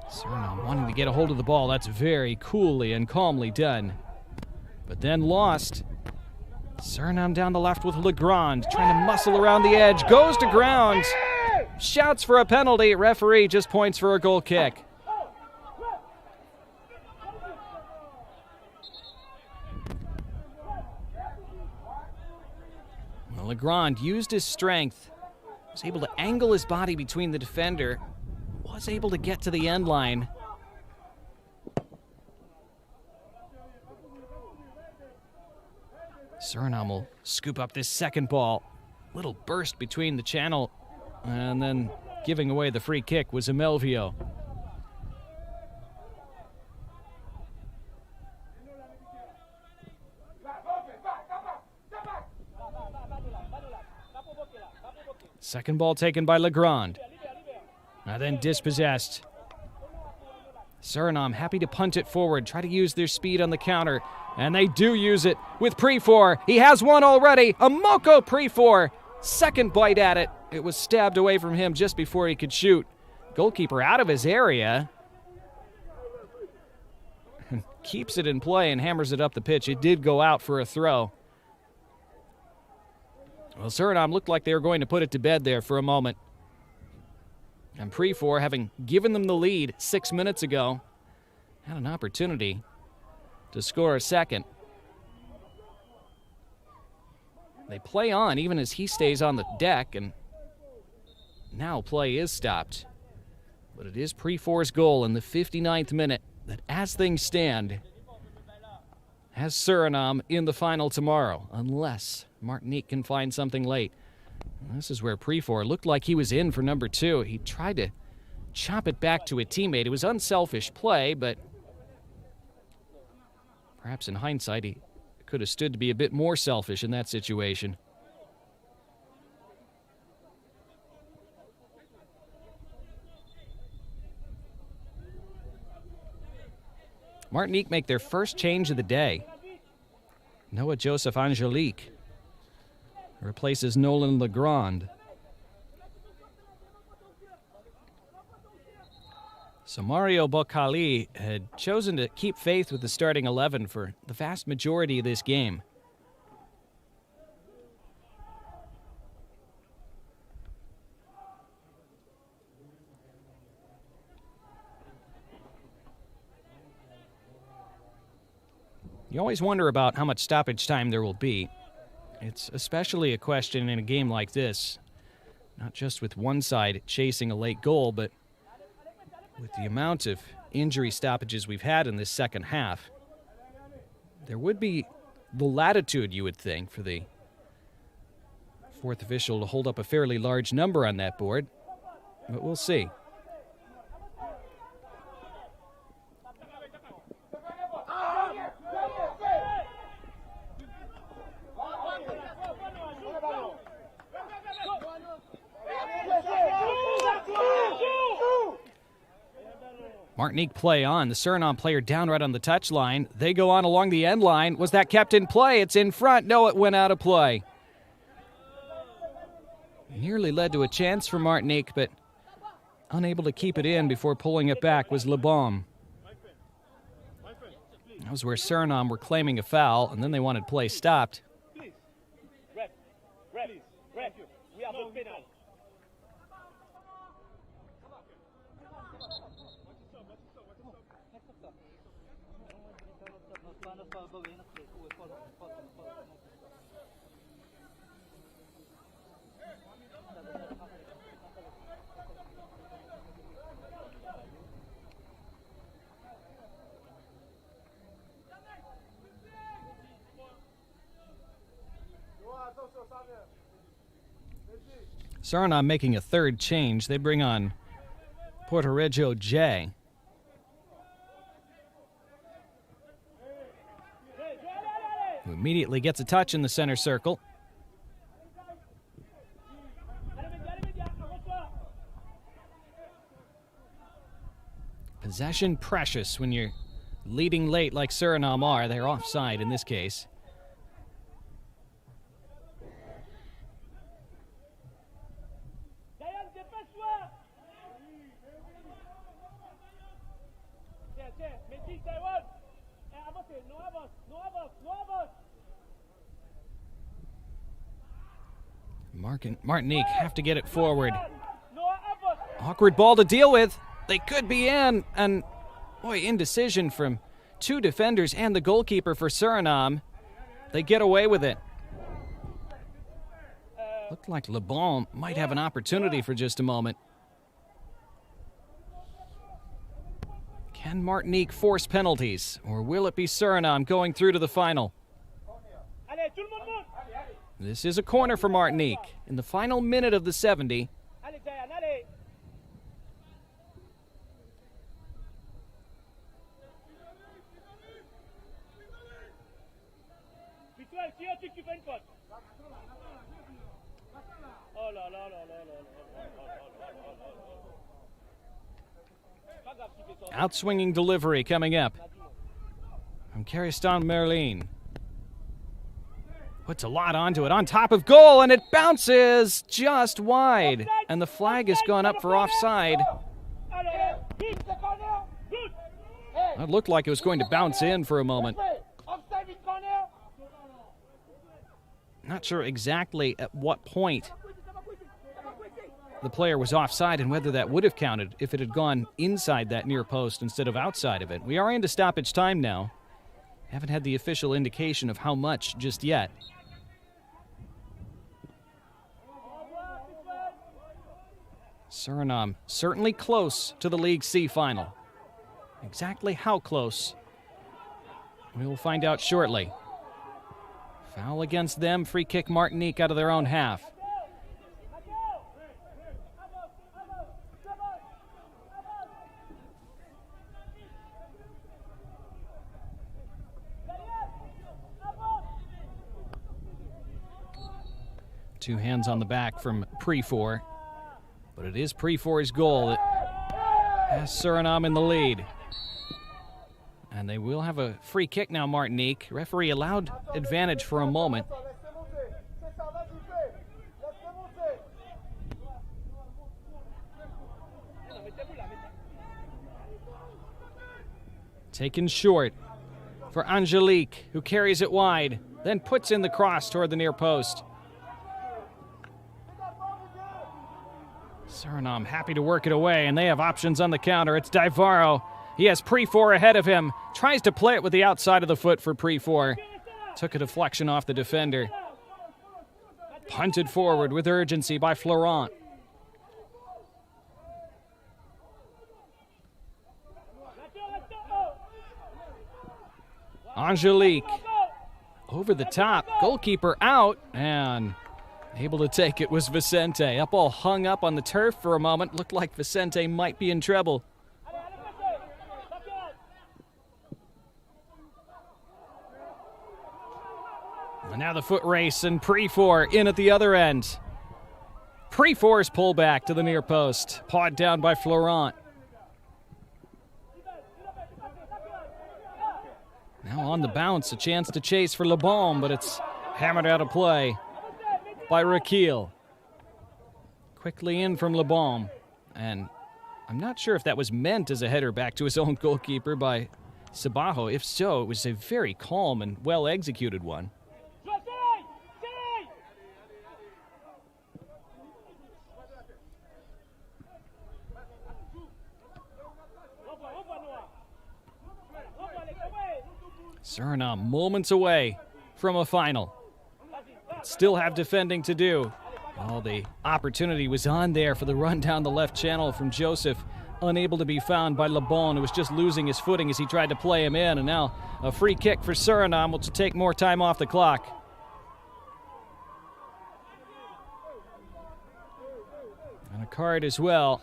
Suriname wanting to get a hold of the ball. That's very coolly and calmly done. But then lost. Suriname down the left with Legrand, trying to muscle around the edge. Goes to ground. Shouts for a penalty. Referee just points for a goal kick. Well, Legrand used his strength. Was able to angle his body between the defender. Was able to get to the end line. Suriname will scoop up this second ball. Little burst between the channel, and then giving away the free kick was Emelvio. Second ball taken by Legrand. Now then dispossessed. Suriname happy to punt it forward, try to use their speed on the counter, and they do use it with Prefor. He has one already, a Moko Prefor. Second bite at it. It was stabbed away from him just before he could shoot. Goalkeeper out of his area. Keeps it in play and hammers it up the pitch. It did go out for a throw. Well, Suriname looked like they were going to put it to bed there for a moment. And Prefor, having given them the lead 6 minutes ago, had an opportunity to score a second. They play on even as he stays on the deck, and now play is stopped. But it is Prefor's goal in the 59th minute that, as things stand, has Suriname in the final tomorrow, unless Martinique can find something late. This is where Prefor looked like he was in for number 2. He tried to chop it back to a teammate. It was unselfish play, but perhaps in hindsight he could have stood to be a bit more selfish in that situation. Martinique make their first change of the day. Noah Joseph Angelique replaces Nolan Legrand. So Mario Bocali had chosen to keep faith with the starting 11 for the vast majority of this game. You always wonder about how much stoppage time there will be. It's especially a question in a game like this, not just with one side chasing a late goal, but with the amount of injury stoppages we've had in this second half. There would be the latitude, you would think, for the fourth official to hold up a fairly large number on that board, but we'll see. Martinique play on. The Suriname player down right on the touchline. They go on along the end line. Was that kept in play? It's in front. No, it went out of play. Nearly led to a chance for Martinique, but unable to keep it in before pulling it back was Lebaume. That was where Suriname were claiming a foul, and then they wanted play stopped. Suriname making a third change. They bring on Porto-Reggio J. Who immediately gets a touch in the center circle. Possession precious when you're leading late like Suriname are. They're offside in this case. Martinique have to get it forward. Awkward ball to deal with. They could be in, and boy, indecision from two defenders and the goalkeeper for Suriname. They get away with it. Looked like Lebaume might have an opportunity for just a moment. Can Martinique force penalties, or will it be Suriname going through to the final? This is a corner for Martinique in the final minute of the 70. Outswinging delivery coming up from Caristan Merlin. Puts a lot onto it, on top of goal, and it bounces just wide. And the flag has gone up for offside. It looked like it was going to bounce in for a moment. Not sure exactly at what point the player was offside and whether that would have counted if it had gone inside that near post instead of outside of it. We are into stoppage time now. Haven't had the official indication of how much just yet. Suriname certainly close to the League C final. Exactly how close, we will find out shortly. Foul against them, free kick Martinique out of their own half. Two hands on the back from Prefor, but it is Prefor's goal that has Suriname in the lead. And they will have a free kick now, Martinique. Referee allowed advantage for a moment. Taken short for Angelique, who carries it wide, then puts in the cross toward the near post. Suriname happy to work it away, and they have options on the counter. It's Divaro. He has Prefor ahead of him. Tries to play it with the outside of the foot for Prefor. Took a deflection off the defender. Punted forward with urgency by Florent. Angelique. Over the top. Goalkeeper out. And able to take it was Vicente. Up all hung up on the turf for a moment. Looked like Vicente might be in trouble. And now the foot race, and Prefor in at the other end. Prefor's pullback to the near post. Pawed down by Florent. Now on the bounce, a chance to chase for Le Bon, but it's hammered out of play by Raquel. Quickly in from Le Bon. And I'm not sure if that was meant as a header back to his own goalkeeper by Sabajo. If so, it was a very calm and well-executed one. Suriname moments away from a final. Still have defending to do. Oh, the opportunity was on there for the run down the left channel from Joseph. Unable to be found by Le Bon, who was just losing his footing as he tried to play him in. And now a free kick for Suriname, which will take more time off the clock. And a card as well.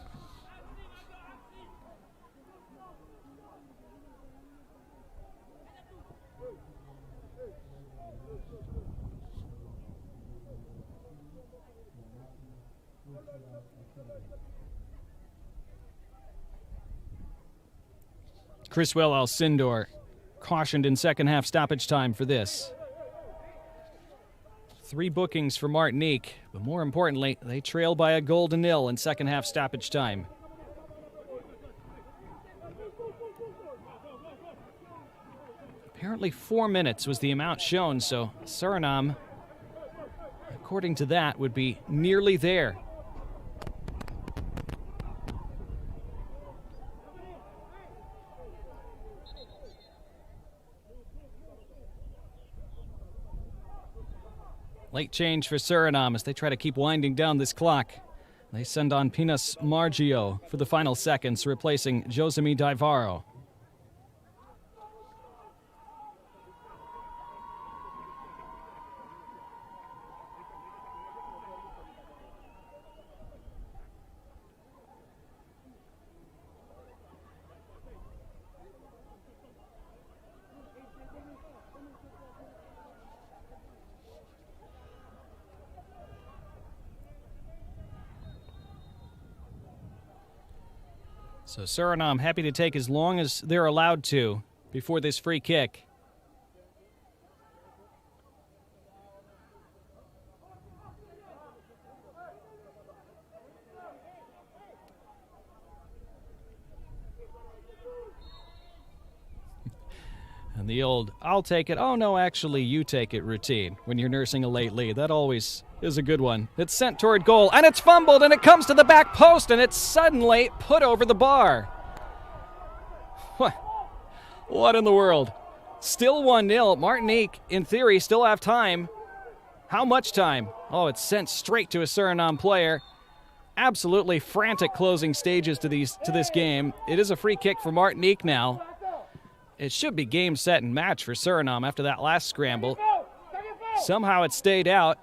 Criswell Alcindor cautioned in second half stoppage time for this. 3 bookings for Martinique, but more importantly, they trail by a 0-0 in second half stoppage time. Apparently 4 minutes was the amount shown, so Suriname, according to that, would be nearly there. Late change for Suriname as they try to keep winding down this clock. They send on Pinas Margio for the final seconds, replacing Josemi Divaro. So Suriname happy to take as long as they're allowed to before this free kick. And the old, I'll take it, oh no, actually you take it routine when you're nursing a late lead. That always is a good one. It's sent toward goal, and it's fumbled, and it comes to the back post, and it's suddenly put over the bar. What in the world? Still 1-0. Martinique, in theory, still have time. How much time? Oh, it's sent straight to a Suriname player. Absolutely frantic closing stages to this game. It is a free kick for Martinique now. It should be game, set, and match for Suriname after that last scramble. Somehow it stayed out.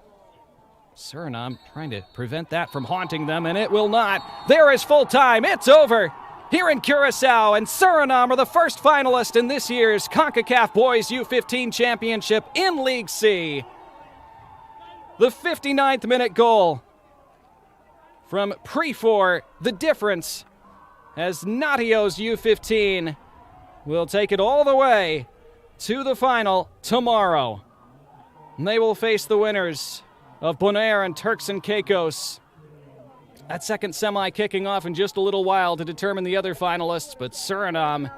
Suriname trying to prevent that from haunting them, and it will not. There is full time. It's over here in Curacao, and Suriname are the first finalist in this year's Concacaf Boys U-15 Championship in League C. The 59th minute goal from Prefor, the difference, as Natio's U-15 will take it all the way to the final tomorrow. And they will face the winners of Bonaire and Turks and Caicos. That second semi kicking off in just a little while to determine the other finalists, but Suriname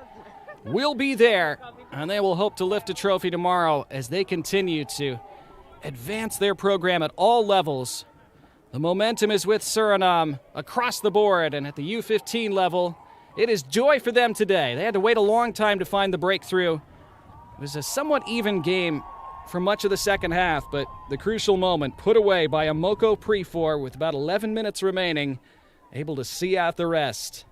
will be there, and they will hope to lift a trophy tomorrow as they continue to advance their program at all levels. The momentum is with Suriname across the board, and at the U-15 level, it is joy for them today. They had to wait a long time to find the breakthrough. It was a somewhat even game for much of the second half, but the crucial moment put away by Amoko Prefor with about 11 minutes remaining, able to see out the rest.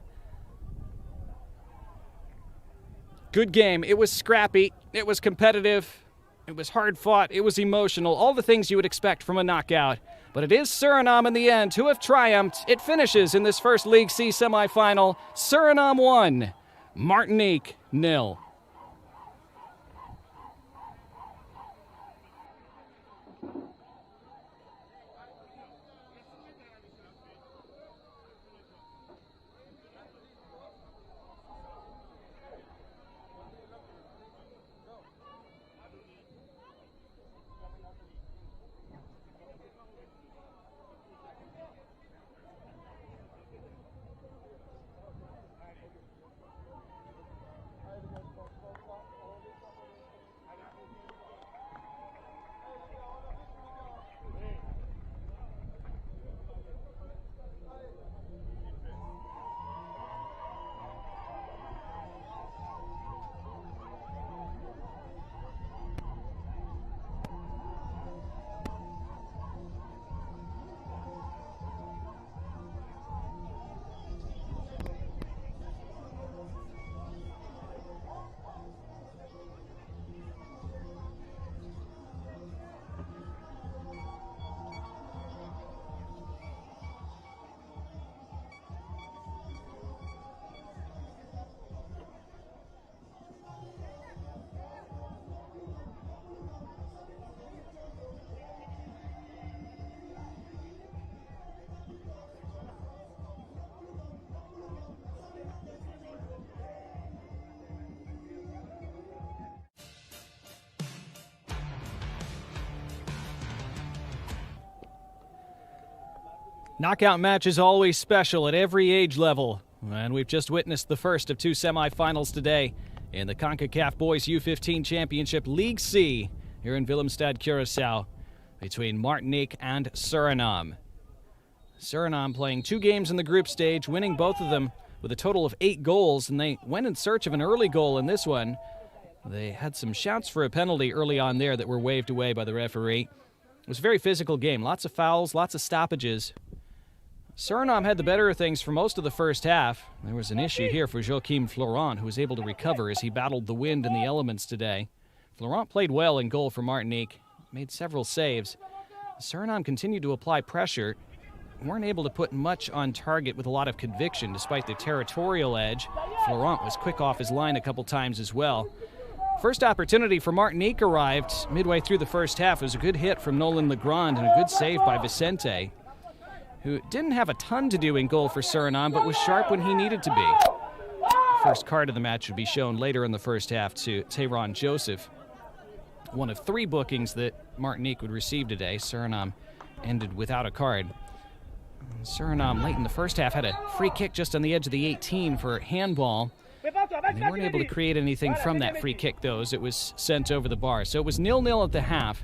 Good game. It was scrappy. It was competitive. It was hard fought. It was emotional. All the things you would expect from a knockout. But it is Suriname in the end who have triumphed. It finishes in this first League C semifinal. Suriname 1, Martinique 0. Knockout match is always special at every age level, and we've just witnessed the first of two semifinals today in the Concacaf Boys U-15 Championship League C here in Willemstad, Curacao, between Martinique and Suriname. Suriname playing two games in the group stage, winning both of them with a total of 8 goals, and they went in search of an early goal in this one. They had some shouts for a penalty early on there that were waved away by the referee. It was a very physical game, lots of fouls, lots of stoppages. Suriname had the better of things for most of the first half. There was an issue here for Joachim Florent, who was able to recover as he battled the wind and the elements today. Florent played well in goal for Martinique, made several saves. Suriname continued to apply pressure, weren't able to put much on target with a lot of conviction despite their territorial edge. Florent was quick off his line a couple times as well. First opportunity for Martinique arrived midway through the first half. It was a good hit from Nolan Legrand and a good save by Vincent, who didn't have a ton to do in goal for Suriname, but was sharp when he needed to be. first card of the match would be shown later in the first half to Teron Joseph. One of 3 bookings that Martinique would receive today. Suriname ended without a card. Suriname, late in the first half, had a free kick just on the edge of the 18 for handball. And they weren't able to create anything from that free kick, though, as it was sent over the bar. So it was 0-0 at the half.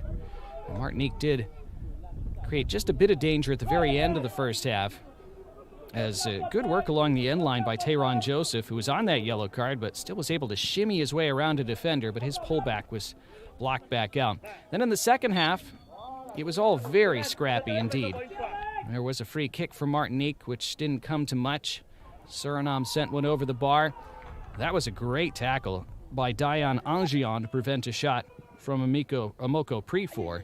And Martinique did create just a bit of danger at the very end of the first half, as good work along the end line by Teron Joseph, who was on that yellow card, but still was able to shimmy his way around a defender, but his pullback was blocked back out. Then in the second half, it was all very scrappy indeed. There was a free kick for Martinique, which didn't come to much. Suriname sent one over the bar. That was a great tackle by Dion Angion to prevent a shot from Amoko Prefor.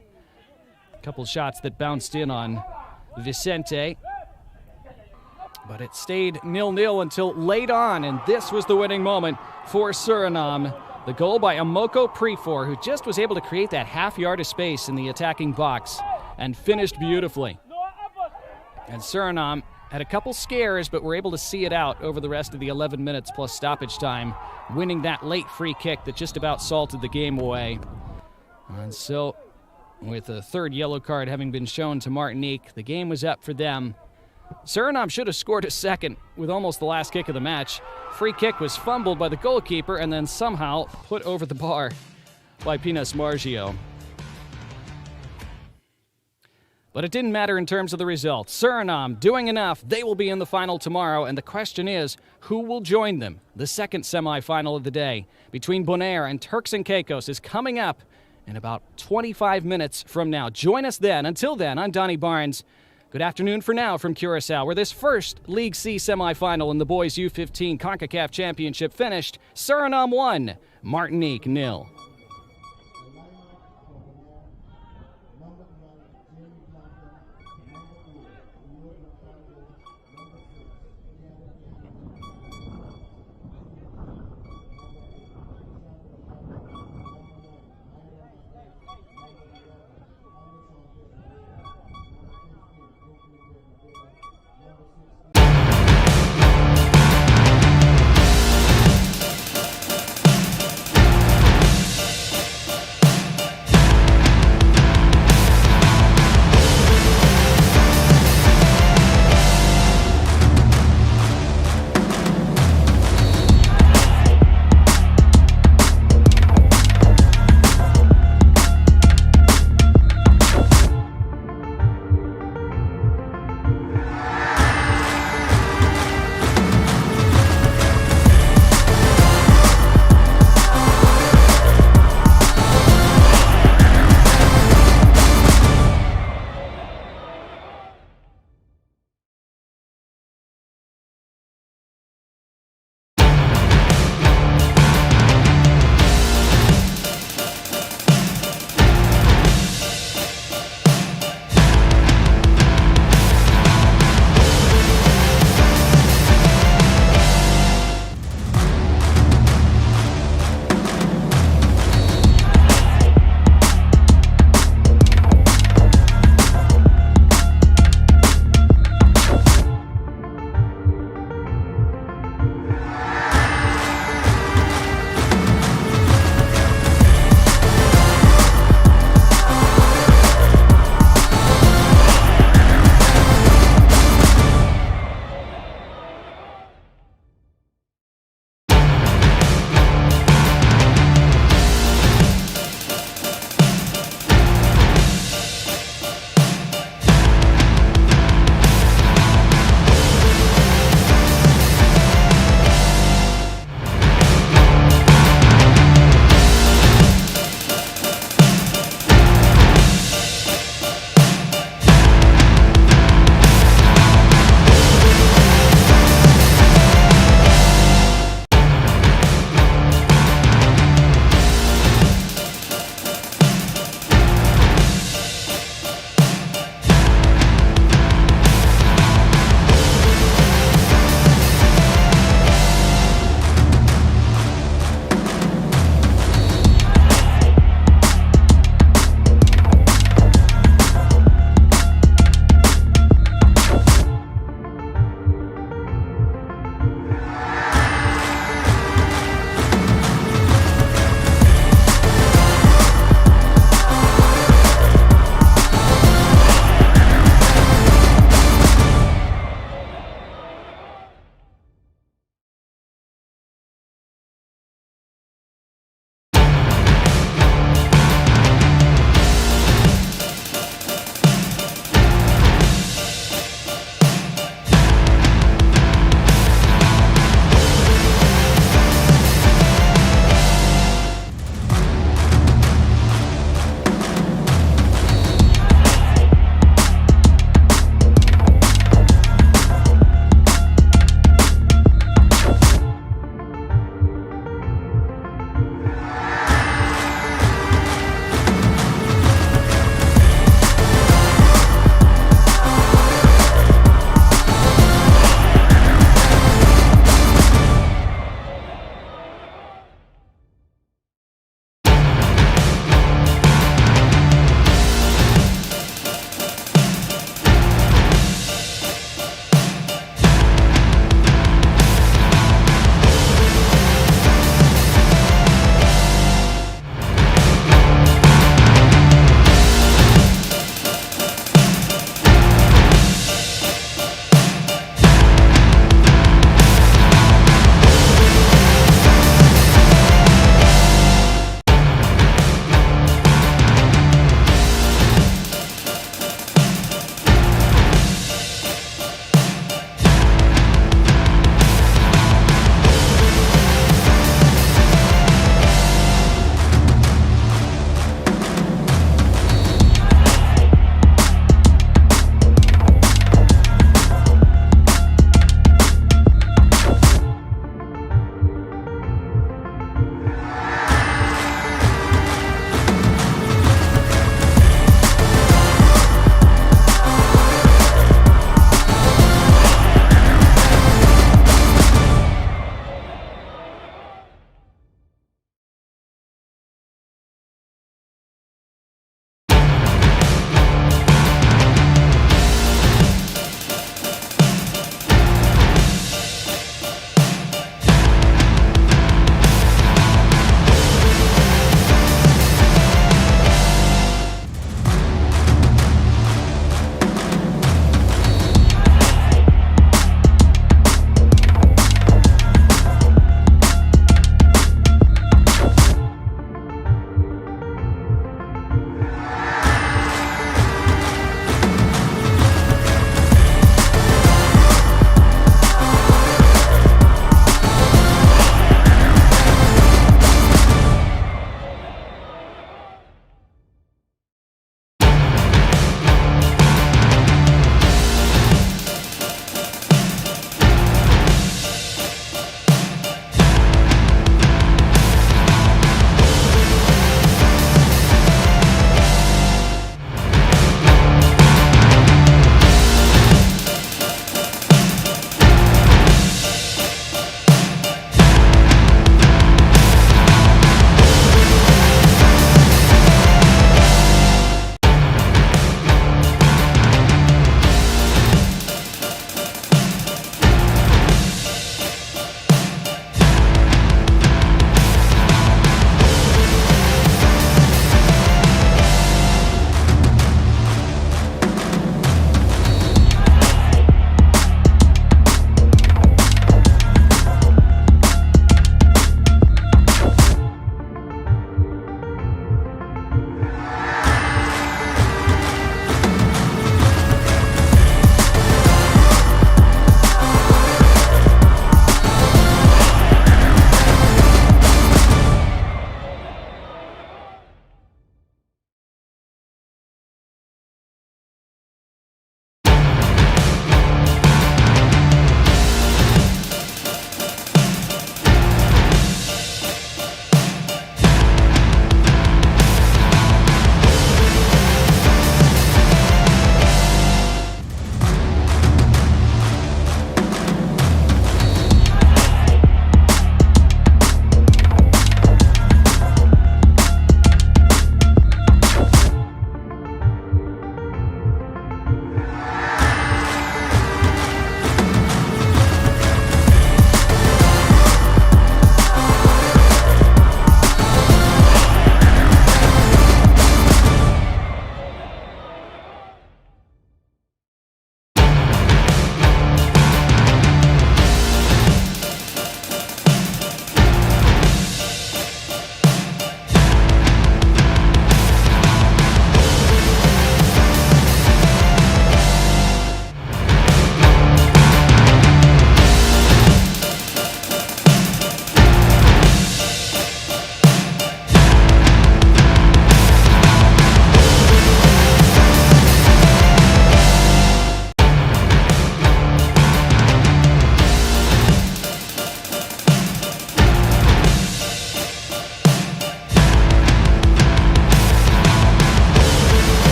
A couple shots that bounced in on Vicente. But it stayed 0-0 until late on, and this was the winning moment for Suriname. The goal by Amoko Prefor, who just was able to create that half yard of space in the attacking box and finished beautifully. And Suriname had a couple scares, but were able to see it out over the rest of the 11 minutes plus stoppage time, winning that late free kick that just about salted the game away. And so, with a third yellow card having been shown to Martinique, the game was up for them. Suriname should have scored a second with almost the last kick of the match. Free kick was fumbled by the goalkeeper and then somehow put over the bar by Pinas Margio. But it didn't matter in terms of the result. Suriname doing enough. They will be in the final tomorrow, and the question is, who will join them? The second semifinal of the day between Bonaire and Turks and Caicos is coming up in about 25 minutes from now. Join us then. Until then, I'm Donnie Barnes. Good afternoon for now from Curacao, where this first League C semifinal in the boys U-15 Concacaf Championship finished. Suriname 1, Martinique 0.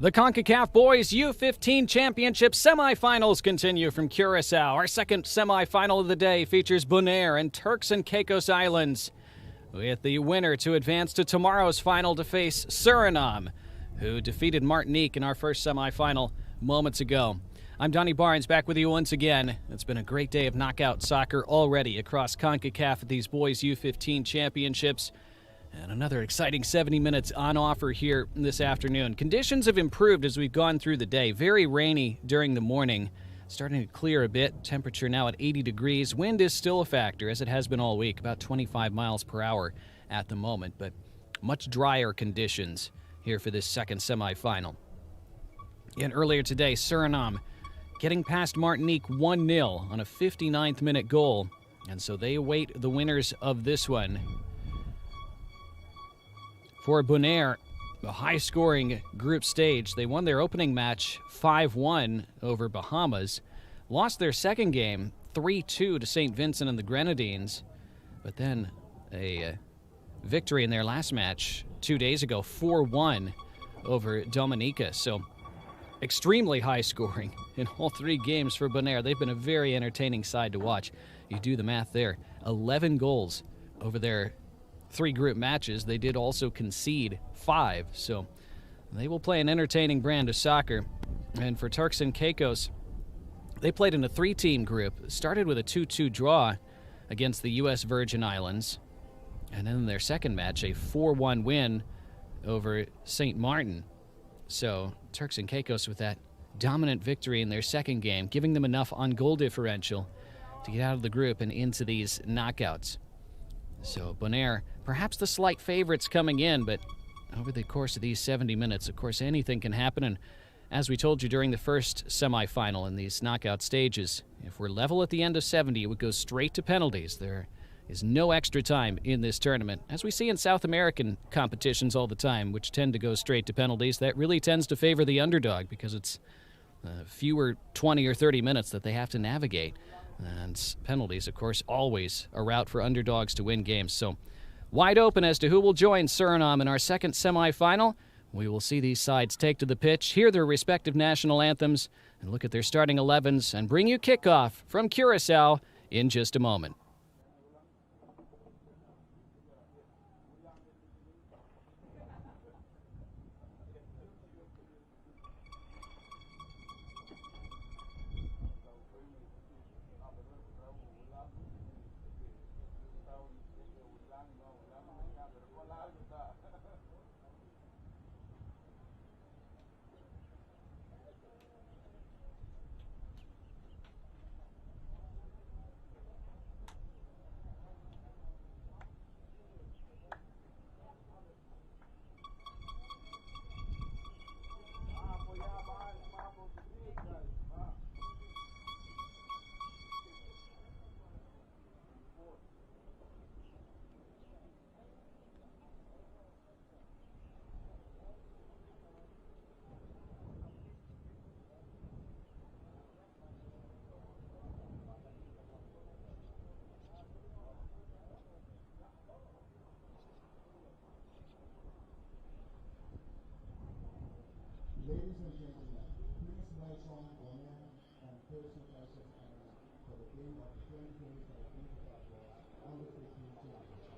The Concacaf Boys U-15 Championship semifinals continue from Curacao. Our second semifinal of the day features Bonaire and Turks and Caicos Islands, with the winner to advance to tomorrow's final to face Suriname, who defeated Martinique in our first semifinal moments ago. I'm Donnie Barnes, back with you once again. It's been a great day of knockout soccer already across Concacaf at these Boys U-15 Championships. And another exciting 70 minutes on offer here this afternoon. Conditions have improved as we've gone through the day. Very rainy during the morning, starting to clear a bit. Temperature now at 80 degrees. Wind is still a factor, as it has been all week, about 25 miles per hour at the moment. But much drier conditions here for this second semifinal. And earlier today, Suriname getting past Martinique 1-0 on a 59th minute goal. And so they await the winners of this one. For Bonaire, a high-scoring group stage, they won their opening match 5-1 over Bahamas, lost their second game 3-2 to St. Vincent and the Grenadines, but then a victory in their last match 2 days ago, 4-1 over Dominica. So extremely high-scoring in all three games for Bonaire. They've been a very entertaining side to watch. You do the math there, 11 goals over their three group matches. They did also concede 5, so they will play an entertaining brand of soccer. And for Turks and Caicos, they played in a 3-team group, started with a 2-2 draw against the U.S. Virgin Islands, and then in their second match, a 4-1 win over St. Martin. So Turks and Caicos with that dominant victory in their second game, giving them enough on goal differential to get out of the group and into these knockouts. So Bonaire, perhaps the slight favorites coming in, but over the course of these 70 minutes, of course, anything can happen. And as we told you during the first semifinal in these knockout stages, if we're level at the end of 70, it would go straight to penalties. There is no extra time in this tournament, as we see in South American competitions all the time, which tend to go straight to penalties. That really tends to favor the underdog because it's fewer 20 or 30 minutes that they have to navigate. And penalties, of course, always a route for underdogs to win games. So wide open as to who will join Suriname in our second semifinal. We will see these sides take to the pitch, hear their respective national anthems, and look at their starting 11s and bring you kickoff from Curacao in just a moment. Ladies and gentlemen, please welcome Bonaire and Turks and Caicos Islands for the game of the 2025 Concacaf Under 15 Championship.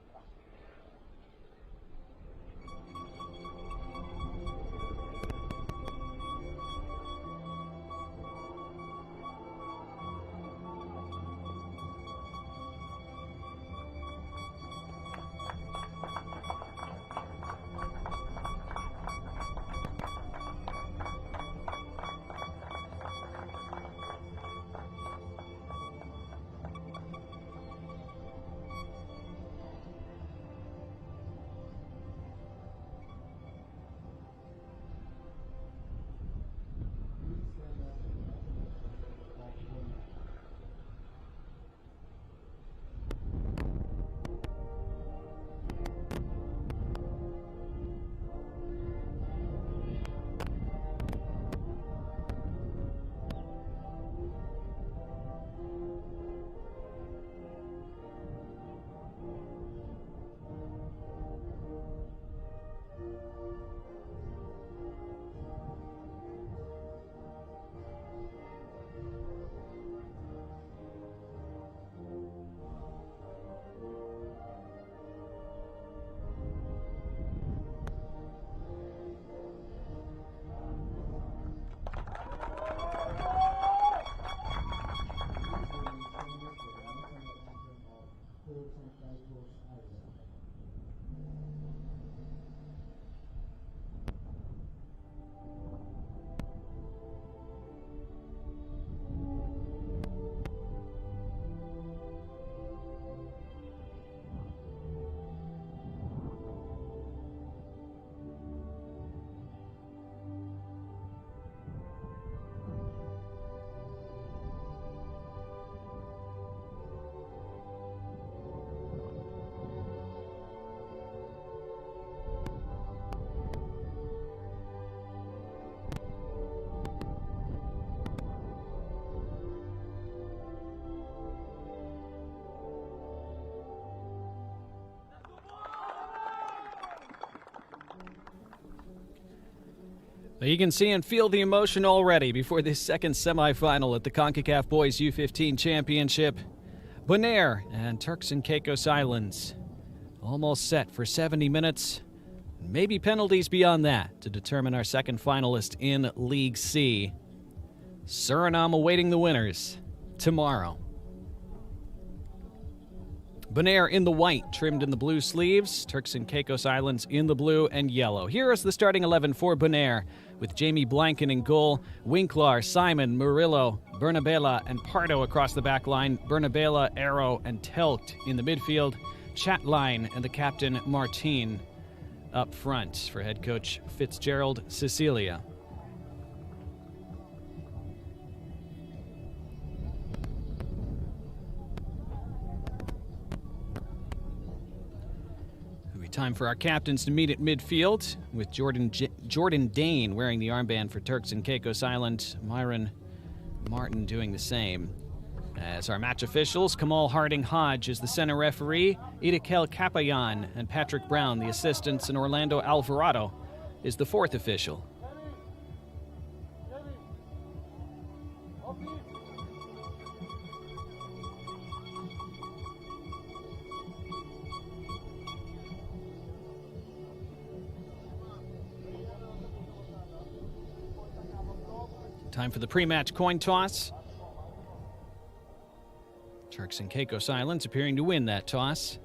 But you can see and feel the emotion already before this second semifinal at the Concacaf Boys U-15 Championship. Bonaire and Turks and Caicos Islands almost set for 70 minutes. Maybe penalties beyond that to determine our second finalist in League C. Suriname awaiting the winners tomorrow. Bonaire in the white, trimmed in the blue sleeves. Turks and Caicos Islands in the blue and yellow. Here is the starting 11 for Bonaire, with Jamie Blanken in goal, Winkler, Simon, Murillo, Bernabella, and Pardo across the back line, Bernabella, Arrow, and Telgt in the midfield, Chatline and the captain Martin up front for head coach Fitzgerald Cecilia. Time for our captains to meet at midfield, with Jordan Dane wearing the armband for Turks and Caicos Island, Myron Martin doing the same. As our match officials, Kamal Harding Hodge is the center referee, Idakel Kapayan and Patrick Brown the assistants, and Orlando Alvarado is the fourth official. Time for the pre-match coin toss. Turks and Caicos Islands appearing to win that toss.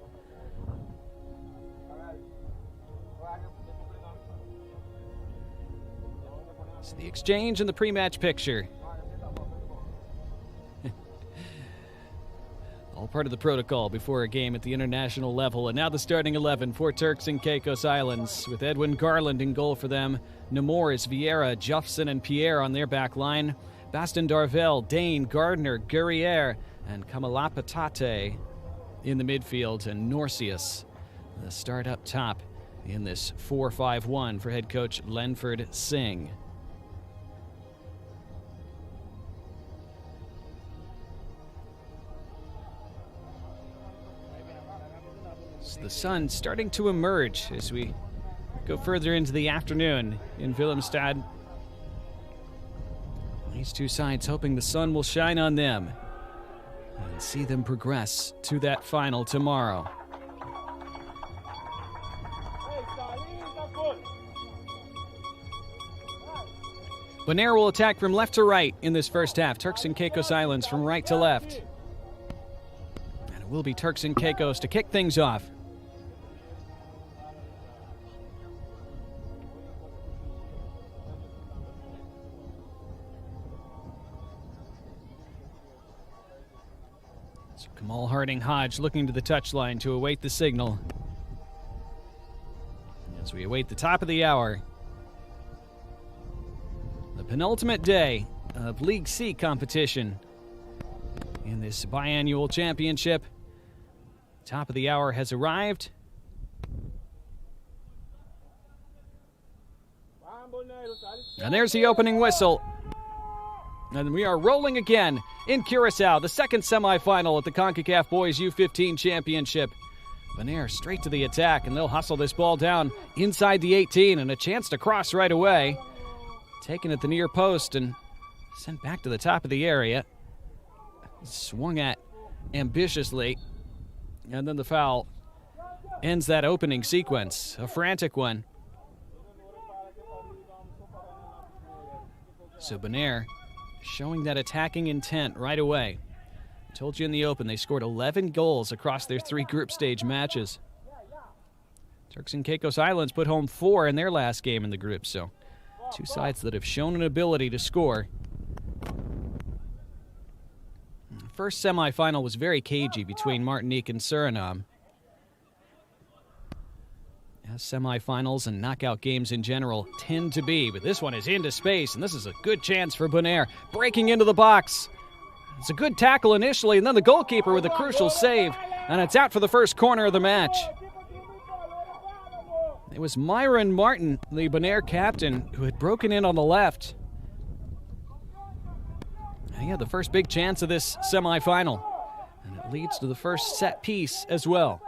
So the exchange and the pre-match picture. All part of the protocol before a game at the international level. And now the starting 11 for Turks and Caicos Islands, with Edwin Garland in goal for them. Nemours, Vieira, Jeffson, and Pierre on their back line. Baston Darvell, Dane, Gardner, Guerriere, and Kamalapatate in the midfield. And Norcius, the start up top in this 4-5-1 for head coach Lenford Singh. The sun starting to emerge as we go further into the afternoon in Willemstad. These two sides hoping the sun will shine on them and see them progress to that final tomorrow. Bonaire will attack from left to right in this first half. Turks and Caicos Islands from right to left. And it will be Turks and Caicos to kick things off. Kamal Harding Hodge looking to the touchline to await the signal. As we await the top of the hour, the penultimate day of League C competition in this biannual championship. Top of the hour has arrived. And there's the opening whistle. And we are rolling again in Curacao, the second semifinal at the Concacaf Boys U-15 Championship. Bonaire straight to the attack, and they'll hustle this ball down inside the 18, and a chance to cross right away. Taken at the near post and sent back to the top of the area. Swung at ambitiously, and then the foul ends that opening sequence, a frantic one. So Bonaire showing that attacking intent right away. I told you in the open, they scored 11 goals across their 3 group stage matches. Turks and Caicos Islands put home 4 in their last game in the group, so 2 sides that have shown an ability to score. The first semifinal was very cagey between Martinique and Suriname. As semifinals and knockout games in general tend to be, but this one is into space, and this is a good chance for Bonaire. Breaking into the box. It's a good tackle initially, and then the goalkeeper with a crucial save, and it's out for the first corner of the match. It was Myron Martin, the Bonaire captain, who had broken in on the left. And he had the first big chance of this semifinal, and it leads to the first set piece as well.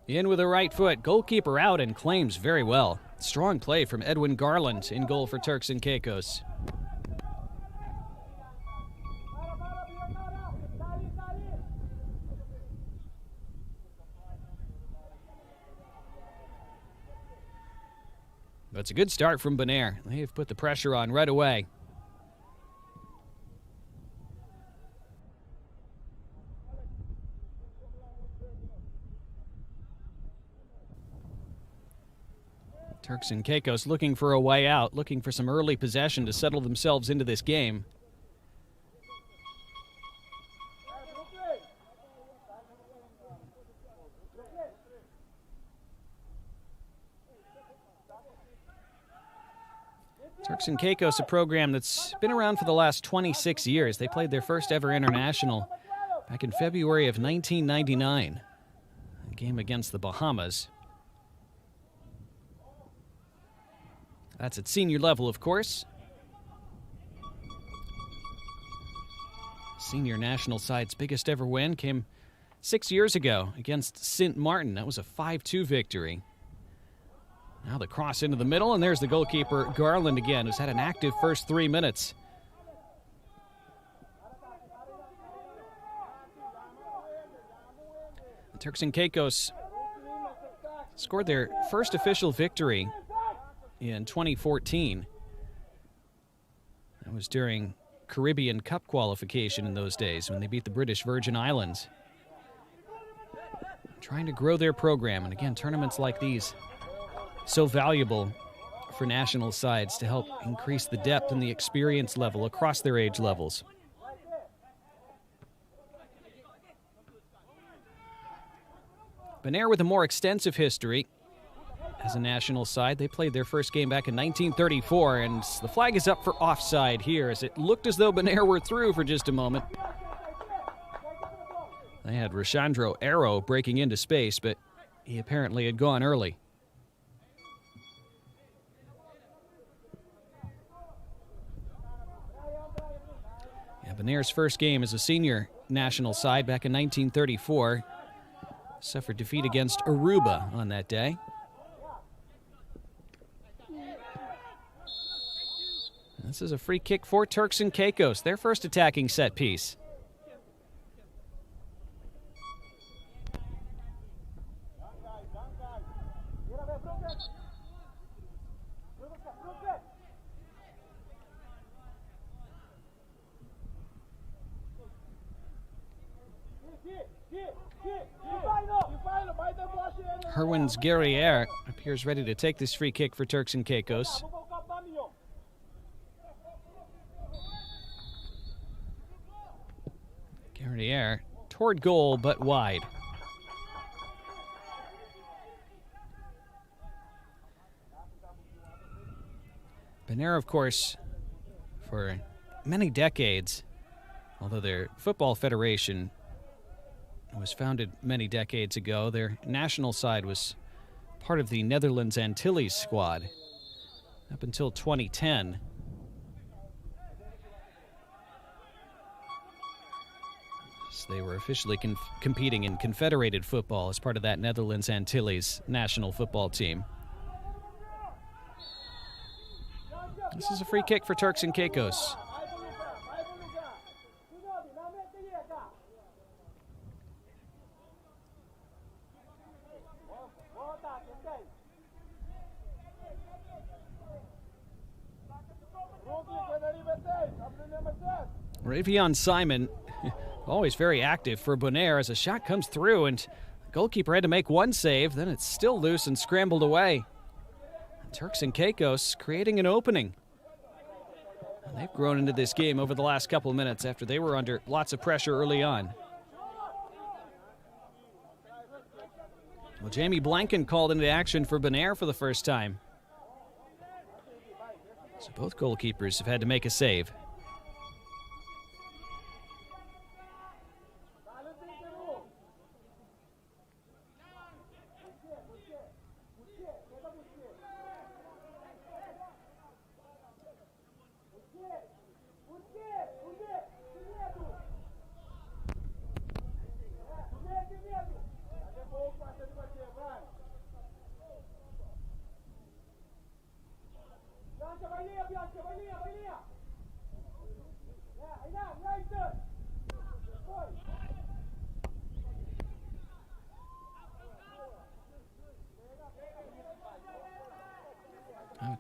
In with the right foot, goalkeeper out and claims very well. Strong play from Edwin Garland in goal for Turks and Caicos. But it's a good start from Bonaire. They've put the pressure on right away. Turks and Caicos looking for a way out, looking for some early possession to settle themselves into this game. Turks and Caicos, a program that's been around for the last 26 years. They played their first ever international back in February of 1999, a game against the Bahamas. That's at senior level, of course. Senior national side's biggest ever win came 6 years ago against Saint Martin. That was a 5-2 victory. Now the cross into the middle, and there's the goalkeeper, Garland again, who's had an active first 3 minutes. The Turks and Caicos scored their first official victory in 2014. That was during Caribbean Cup qualification in those days when they beat the British Virgin Islands. Trying to grow their program, and again, tournaments like these so valuable for national sides to help increase the depth and the experience level across their age levels. Bonaire with a more extensive history as a national side. They played their first game back in 1934, and the flag is up for offside here as it looked as though Bonaire were through for just a moment. They had Rashandro Arrow breaking into space, but he apparently had gone early. Bonaire's first game as a senior national side back in 1934. Suffered defeat against Aruba on that day. This is a free kick for Turks and Caicos, their first attacking set piece. Herwins Guerriere appears ready to take this free kick for Turks and Caicos. Guerriere toward goal, but wide. Bonaire, of course, for many decades, although their football federation was founded many decades ago, their national side was part of the Netherlands Antilles squad up until 2010. So they were officially competing in confederated football as part of that Netherlands Antilles national football team. This is a free kick for Turks and Caicos. Ravion Simon, always very active for Bonaire as a shot comes through, and the goalkeeper had to make one save, then it's still loose and scrambled away. Turks and Caicos creating an opening. And they've grown into this game over the last couple of minutes after they were under lots of pressure early on. Well, Jamie Blanken called into action for Bonaire for the first time. So both goalkeepers have had to make a save.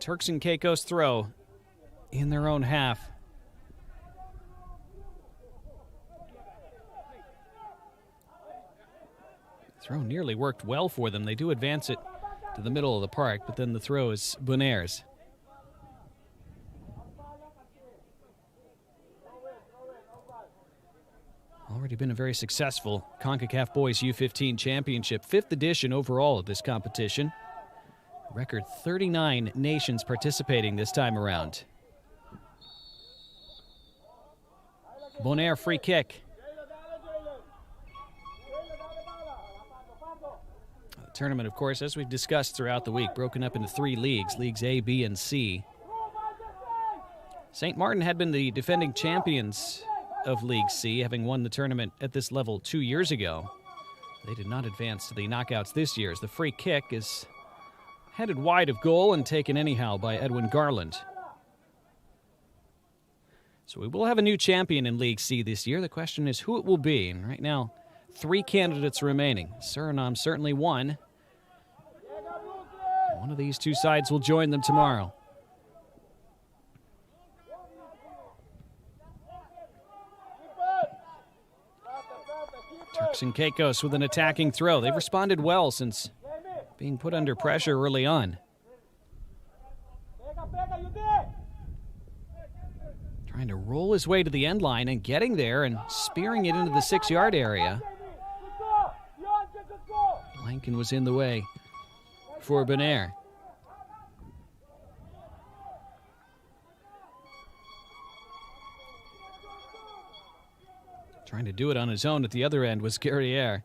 Turks and Caicos throw in their own half. Throw nearly worked well for them. They do advance it to the middle of the park, but then the throw is Bonaire's. Already been a very successful Concacaf Boys U-15 Championship, 5th edition overall of this competition. Record 39 nations participating this time around. Bonaire free kick. The tournament, of course, as we've discussed throughout the week, broken up into 3 leagues, Leagues A, B, and C. St. Martin had been the defending champions of League C, having won the tournament at this level 2 years ago. They did not advance to the knockouts this year, as the free kick is headed wide of goal and taken anyhow by Edwin Garland. So we will have a new champion in League C this year. The question is who it will be. And right now, 3 candidates remaining. Suriname certainly one. One of these 2 sides will join them tomorrow. Turks and Caicos with an attacking throw. They've responded well since being put under pressure early on. Trying to roll his way to the end line and getting there and spearing it into the 6-yard area. Blanken was in the way for Bonaire. Trying to do it on his own at the other end was Guerriere.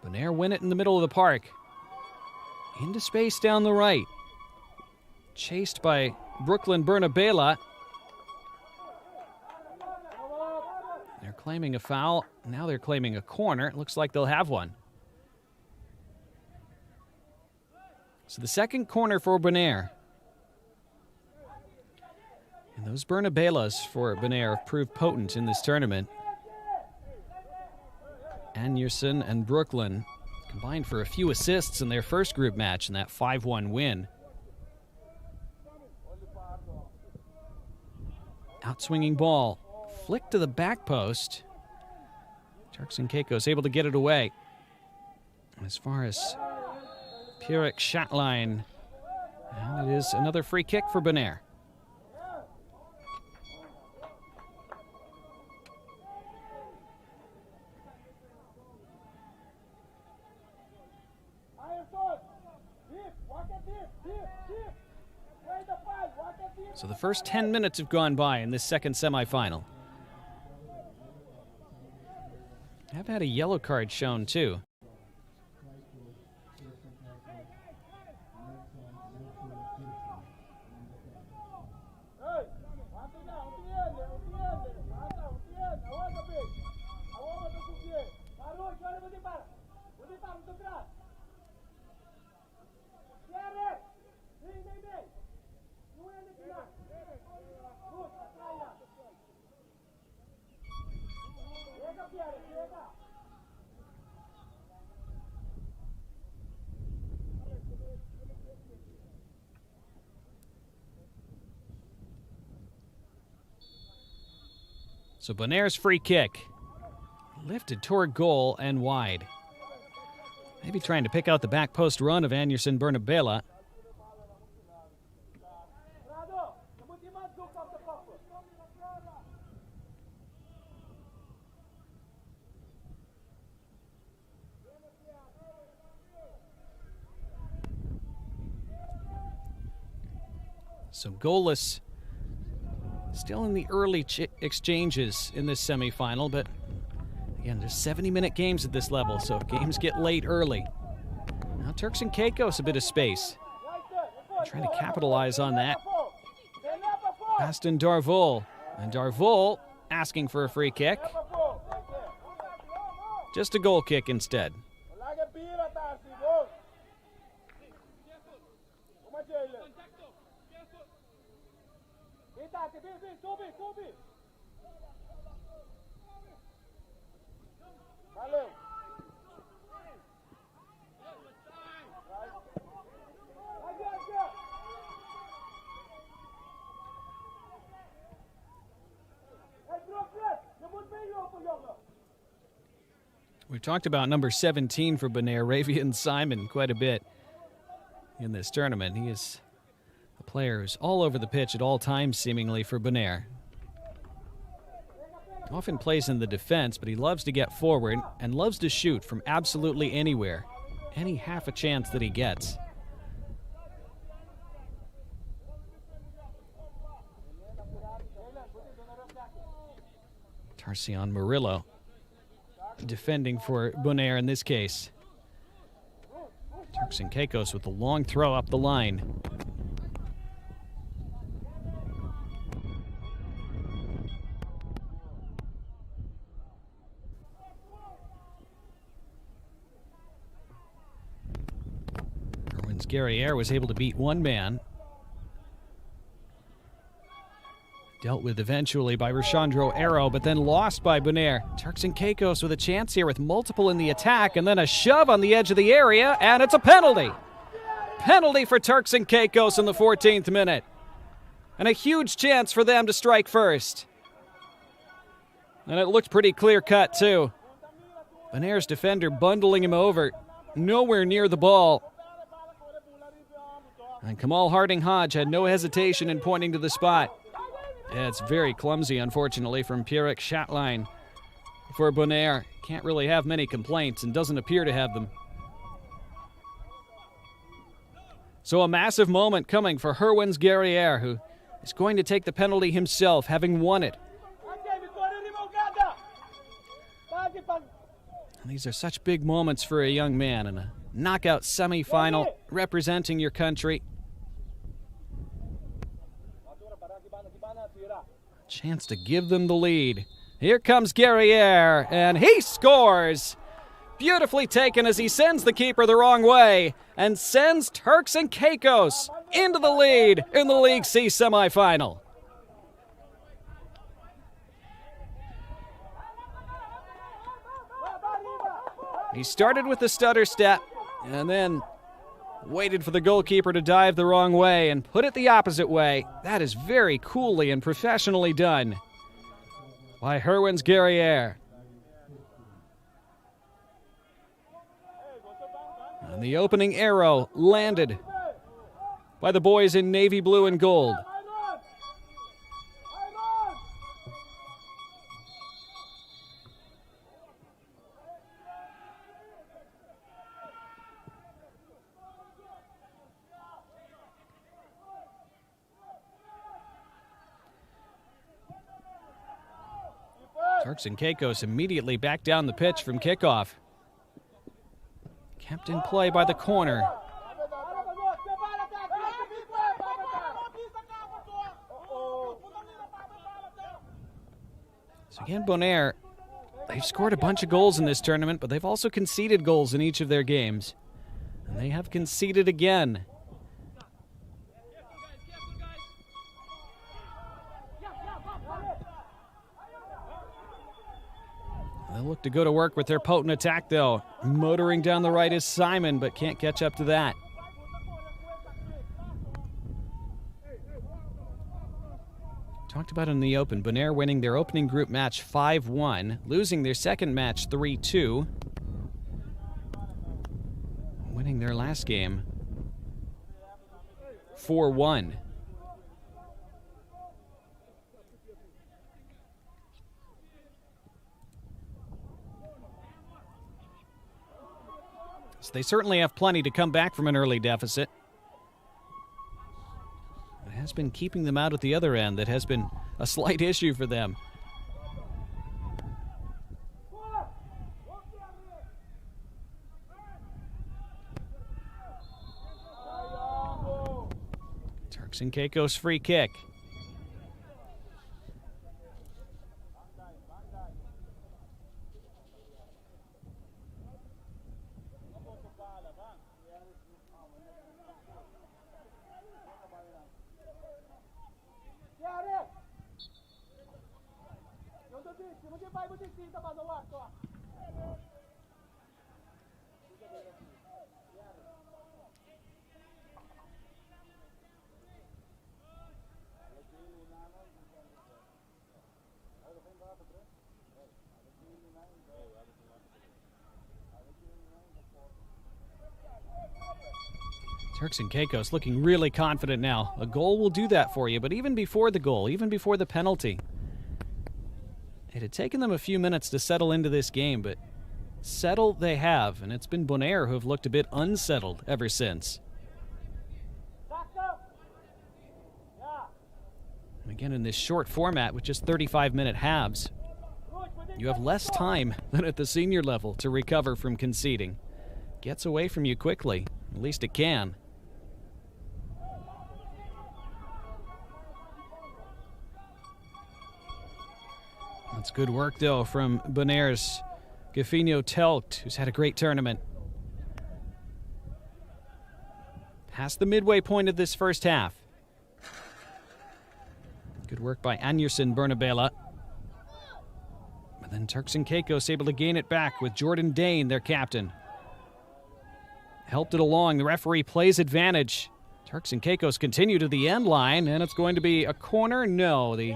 Bonaire win it in the middle of the park. Into space down the right. Chased by Brooklyn Bernabela. They're claiming a foul. Now they're claiming a corner. It looks like they'll have one. So the second corner for Bonaire. And those Bernabelas for Bonaire have proved potent in this tournament. Anderson and Brooklyn combined for a few assists in their first group match in that 5-1 win. Outswinging ball. Flick to the back post. Turks and Caicos able to get it away. As far as Pierrick Chatline, and it is another free kick for Bonaire. So the first 10 minutes have gone by in this second semifinal. I've had a yellow card shown too. So Bonaire's free kick. Lifted toward goal and wide. Maybe trying to pick out the back post run of Anderson Bernabela. So goalless. Still in the early exchanges in this semifinal, but again, there's 70-minute games at this level, so games get late early. Now Turks and Caicos a bit of space. Trying to capitalize on that. Aston Darvol. And Darvol asking for a free kick. Just a goal kick instead. We've talked about number 17 for Bonaire, Ravian Simon, quite a bit in this tournament. He is a player who's all over the pitch at all times, seemingly, for Bonaire. Often plays in the defense, but he loves to get forward and loves to shoot from absolutely anywhere, any half a chance that he gets. Tarcion Murillo defending for Bonaire in this case. Turks and Caicos with a long throw up the line. Guerriere was able to beat one man. Dealt with eventually by Rashandro Arrow, but then lost by Bonaire. Turks and Caicos with a chance here with multiple in the attack, and then a shove on the edge of the area, and it's a penalty. Penalty for Turks and Caicos in the 14th minute. And a huge chance for them to strike first. And it looked pretty clear-cut, too. Bonaire's defender bundling him over. Nowhere near the ball. And Kamal Harding-Hodge had no hesitation in pointing to the spot. Yeah, it's very clumsy, unfortunately, from Pierrick Chatline for Bonaire. Can't really have many complaints and doesn't appear to have them. So a massive moment coming for Herwins Guerriere, who is going to take the penalty himself, having won it. And these are such big moments for a young man in a knockout semifinal representing your country. Chance to give them the lead. Here comes Guerriere, and he scores! Beautifully taken as he sends the keeper the wrong way and sends Turks and Caicos into the lead in the League C semifinal. He started with the stutter step and then waited for the goalkeeper to dive the wrong way and put it the opposite way. That is very coolly and professionally done by Herwins Guerriere. And the opening arrow landed by the boys in navy blue and gold. Turks and Caicos immediately back down the pitch from kickoff. Kept in play by the corner. So again, Bonaire, they've scored a bunch of goals in this tournament, but they've also conceded goals in each of their games. And they have conceded again. They look to go to work with their potent attack, though. Motoring down the right is Simon, but can't catch up to that. Talked about in the open, Bonaire winning their opening group match 5-1, losing their second match 3-2, winning their last game 4-1. So they certainly have plenty to come back from an early deficit. It has been keeping them out at the other end that has been a slight issue for them. Turks and Caicos free kick. Turks and Caicos looking really confident now. A goal will do that for you, but even before the goal, even before the penalty, it had taken them a few minutes to settle into this game, but settle they have, and it's been Bonaire who have looked a bit unsettled ever since. And again, in this short format with just 35-minute halves, you have less time than at the senior level to recover from conceding. Gets away from you quickly, at least it can. That's good work, though, from Bonaire's Gafinho Telkt, who's had a great tournament. Past the midway point of this first half. Good work by Anderson Bernabela. But then Turks and Caicos able to gain it back with Jordan Dane, their captain. Helped it along. The referee plays advantage. Turks and Caicos continue to the end line, and it's going to be a corner. No, the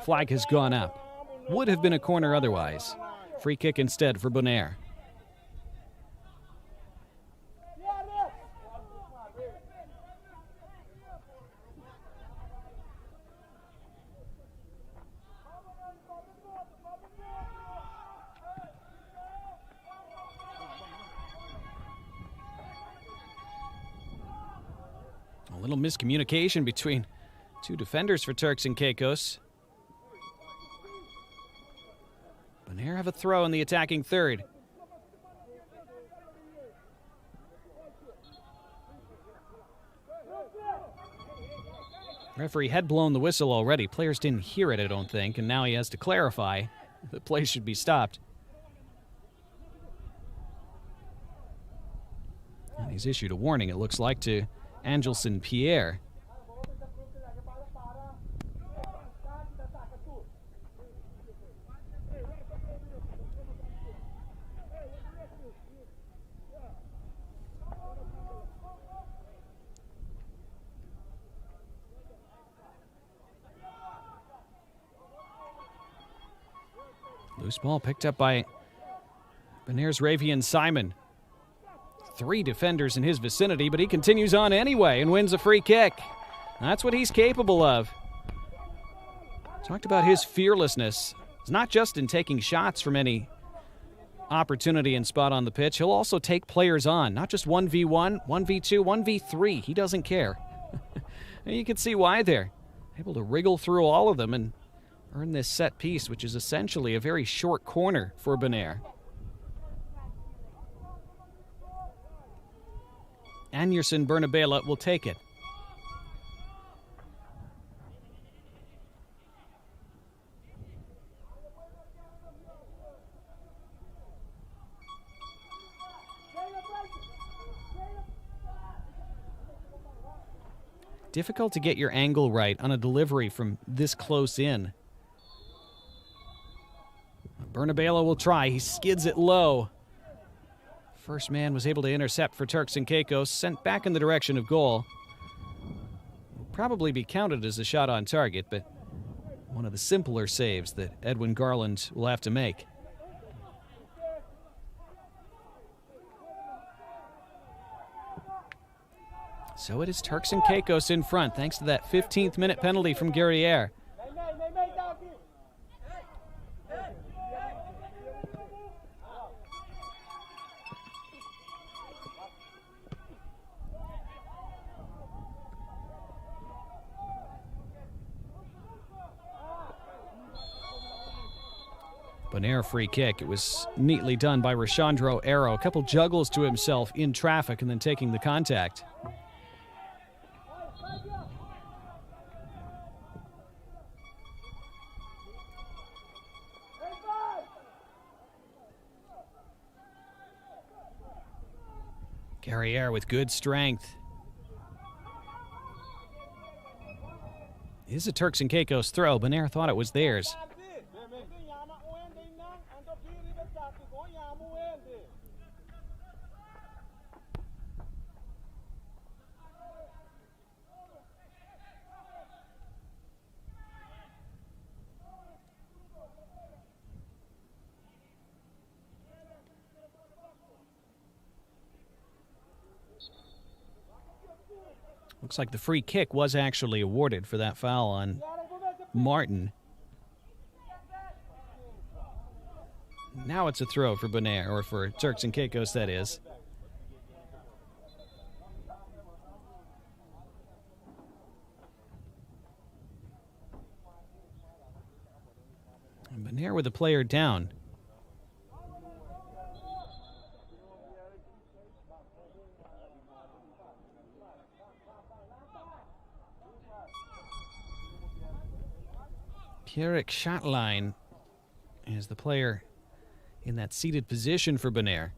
flag has gone up. Would have been a corner otherwise. Free kick instead for Bonaire. A little miscommunication between two defenders for Turks and Caicos. Bonaire have a throw in the attacking third. Referee had blown the whistle already. Players didn't hear it, I don't think, and now he has to clarify the play should be stopped. And he's issued a warning, it looks like, to Angelson Pierre. Loose ball picked up by Bonaire's Ravian Simon. 3 defenders in his vicinity, but he continues on anyway and wins a free kick. That's what he's capable of. Talked about his fearlessness. It's not just in taking shots from any opportunity and spot on the pitch. He'll also take players on, not just 1v1, 1v2, 1v3. He doesn't care. And you can see why there. Able to wriggle through all of them and earn this set piece, which is essentially a very short corner for Bonaire. Anderson Bernabela will take it. Difficult to get your angle right on a delivery from this close in. Bernabela will try. He skids it low. First man was able to intercept for Turks and Caicos, sent back in the direction of goal. Will probably be counted as a shot on target, but one of the simpler saves that Edwin Garland will have to make. So it is Turks and Caicos in front, thanks to that 15th minute penalty from Guerriere. Bonaire free kick. It was neatly done by Rashandro Arrow. A couple juggles to himself in traffic and then taking the contact. Guerriere with good strength. It is a Turks and Caicos throw. Bonaire thought it was theirs. Looks like the free kick was actually awarded for that foul on Martin. Now it's a throw for Bonaire, or for Turks and Caicos, that is. And Bonaire with a player down. Pierrick Chatelain is the player in that seated position for Bonaire.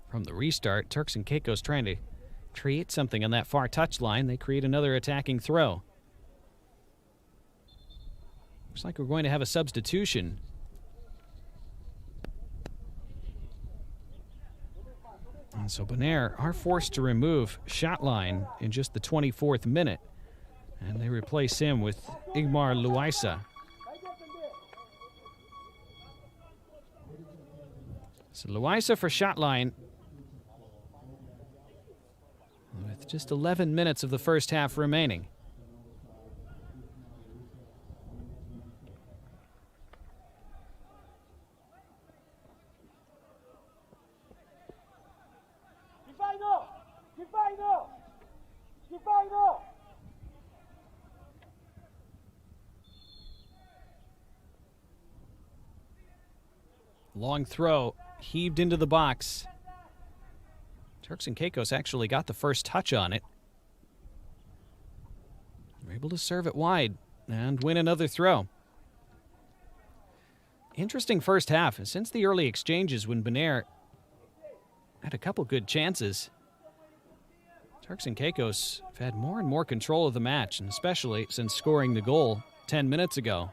From the restart, Turks and Caicos trying to create something on that far touchline. They create another attacking throw. Looks like we're going to have a substitution. And so Bonaire are forced to remove Chatelain in just the 24th minute. And they replace him with Igmar Luisa. So Luisa for Chatelain. With just 11 minutes of the first half remaining. Long throw, heaved into the box. Turks and Caicos actually got the first touch on it. They're able to serve it wide and win another throw. Interesting first half. Since the early exchanges when Bonaire had a couple good chances, Turks and Caicos have had more and more control of the match, and especially since scoring the goal 10 minutes ago.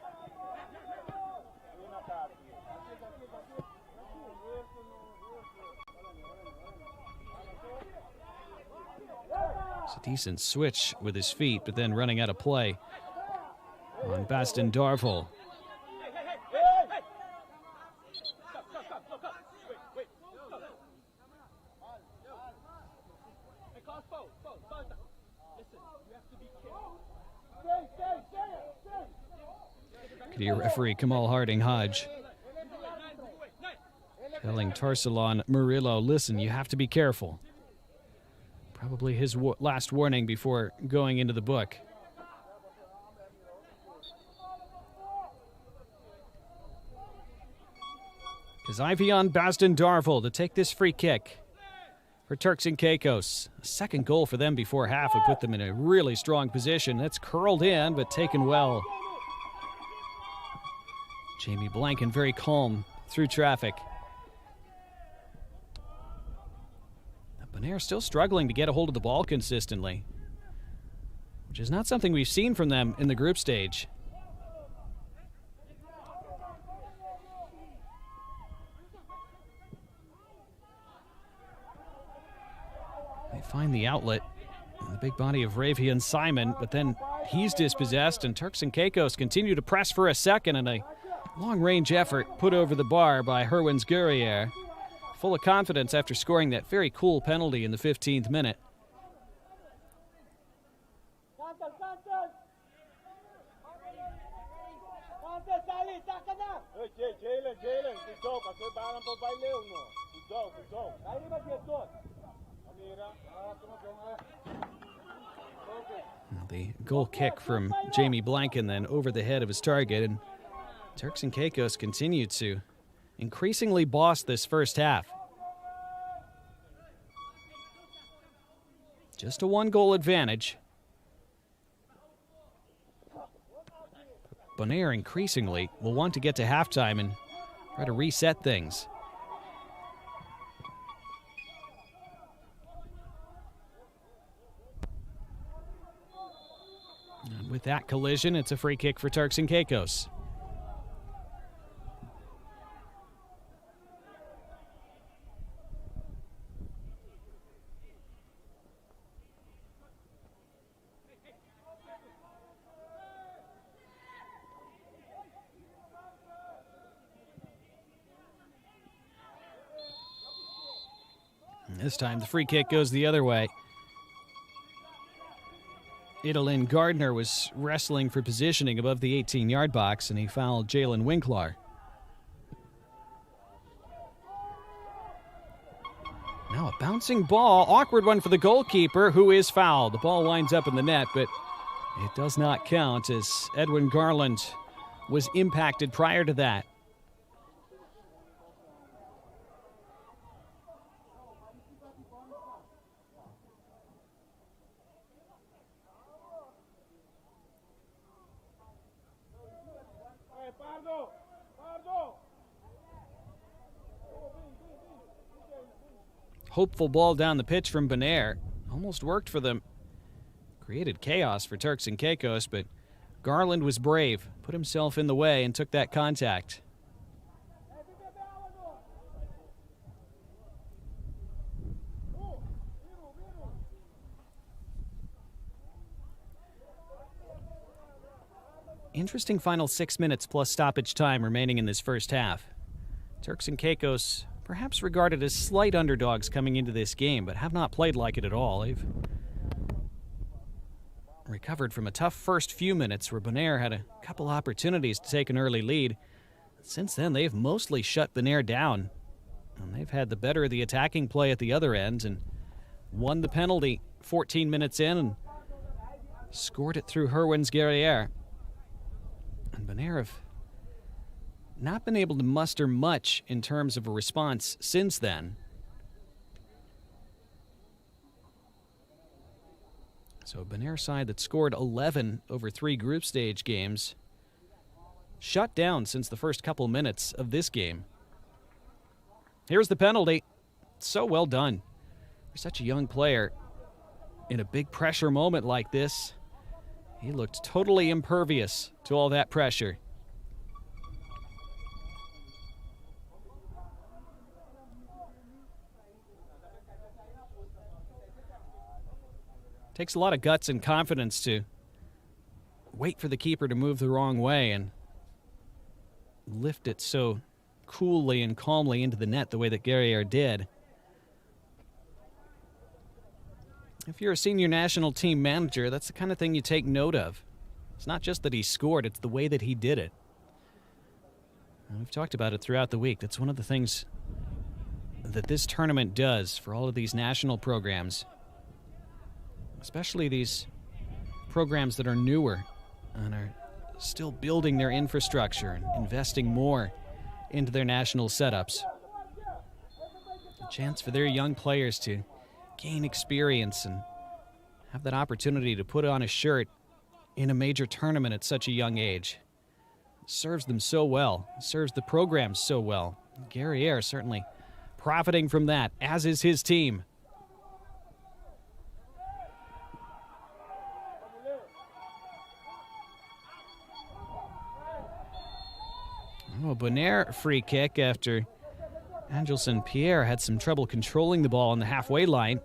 It's a decent switch with his feet, but then running out of play on Baston Darvel. Could hear referee Kamal Harding Hodge telling Tarsalon Murillo, listen, you have to be careful. Probably his last warning before going into the book. Is Ivian Baston Darvel to take this free kick for Turks and Caicos. A second goal for them before half would put them in a really strong position. That's curled in, but taken well. Jamie Blanken very calm through traffic. Bonaire still struggling to get a hold of the ball consistently, which is not something we've seen from them in the group stage. They find the outlet in the big body of Ravian Simon, but then he's dispossessed, and Turks and Caicos continue to press for a second, and a long-range effort put over the bar by Herwins Guerriere. Full of confidence after scoring that very cool penalty in the 15th minute. The goal kick from Jamie Blanken then over the head of his target, and Turks and Caicos continue to increasingly boss this first half. Just a one-goal advantage. Bonaire increasingly will want to get to halftime and try to reset things. And with that collision, it's a free kick for Turks and Caicos. This time the free kick goes the other way. Idolin Gardner was wrestling for positioning above the 18-yard box, and he fouled Jalen Winklar. Now a bouncing ball, awkward one for the goalkeeper, who is fouled. The ball winds up in the net, but it does not count as Edwin Garland was impacted prior to that. Hopeful ball down the pitch from Bonaire. Almost worked for them. Created chaos for Turks and Caicos, but Garland was brave, put himself in the way, and took that contact. Interesting final 6 minutes plus stoppage time remaining in this first half. Turks and Caicos perhaps regarded as slight underdogs coming into this game, but have not played like it at all. They've recovered from a tough first few minutes where Bonaire had a couple opportunities to take an early lead. Since then, they've mostly shut Bonaire down, and they've had the better of the attacking play at the other end and won the penalty 14 minutes in and scored it through Herwins Guerriere. And Bonaire have not been able to muster much in terms of a response since then. So a Bonaire side that scored 11 over 3 group stage games, shut down since the first couple minutes of this game. Here's the penalty. So well done for such a young player in a big pressure moment like this. He looked totally impervious to all that pressure. Takes a lot of guts and confidence to wait for the keeper to move the wrong way and lift it so coolly and calmly into the net the way that Guerriere did. If you're a senior national team manager, that's the kind of thing you take note of. It's not just that he scored, it's the way that he did it. And we've talked about it throughout the week. That's one of the things that this tournament does for all of these national programs, especially these programs that are newer and are still building their infrastructure and investing more into their national setups. A chance for their young players to gain experience and have that opportunity to put on a shirt in a major tournament at such a young age. It serves them so well. It serves the program so well. Guerriere certainly profiting from that, as is his team. Oh, Bonaire free kick after Angelson Pierre had some trouble controlling the ball on the halfway line.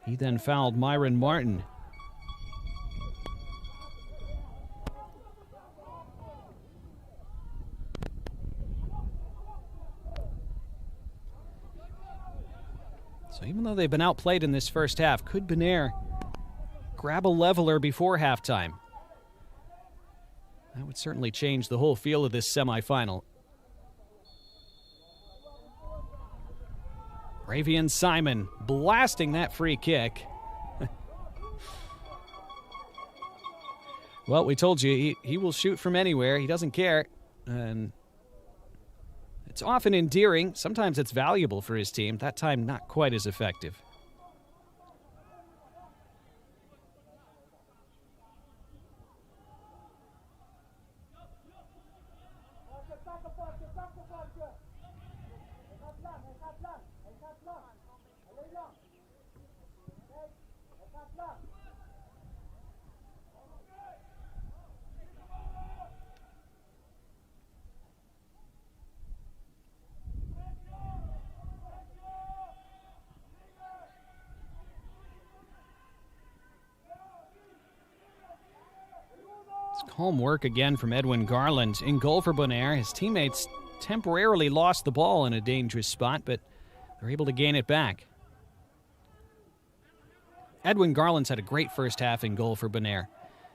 He then fouled Myron Martin. So even though they've been outplayed in this first half, could Bonaire grab a leveler before halftime? That would certainly change the whole feel of this semifinal. Ravian Simon blasting that free kick. Well, we told you he will shoot from anywhere. He doesn't care. And it's often endearing. Sometimes it's valuable for his team. That time, not quite as effective. Calm work again from Edwin Garland. In goal for Bonaire, his teammates temporarily lost the ball in a dangerous spot, but they're able to gain it back. Edwin Garland's had a great first half in goal for Bonaire.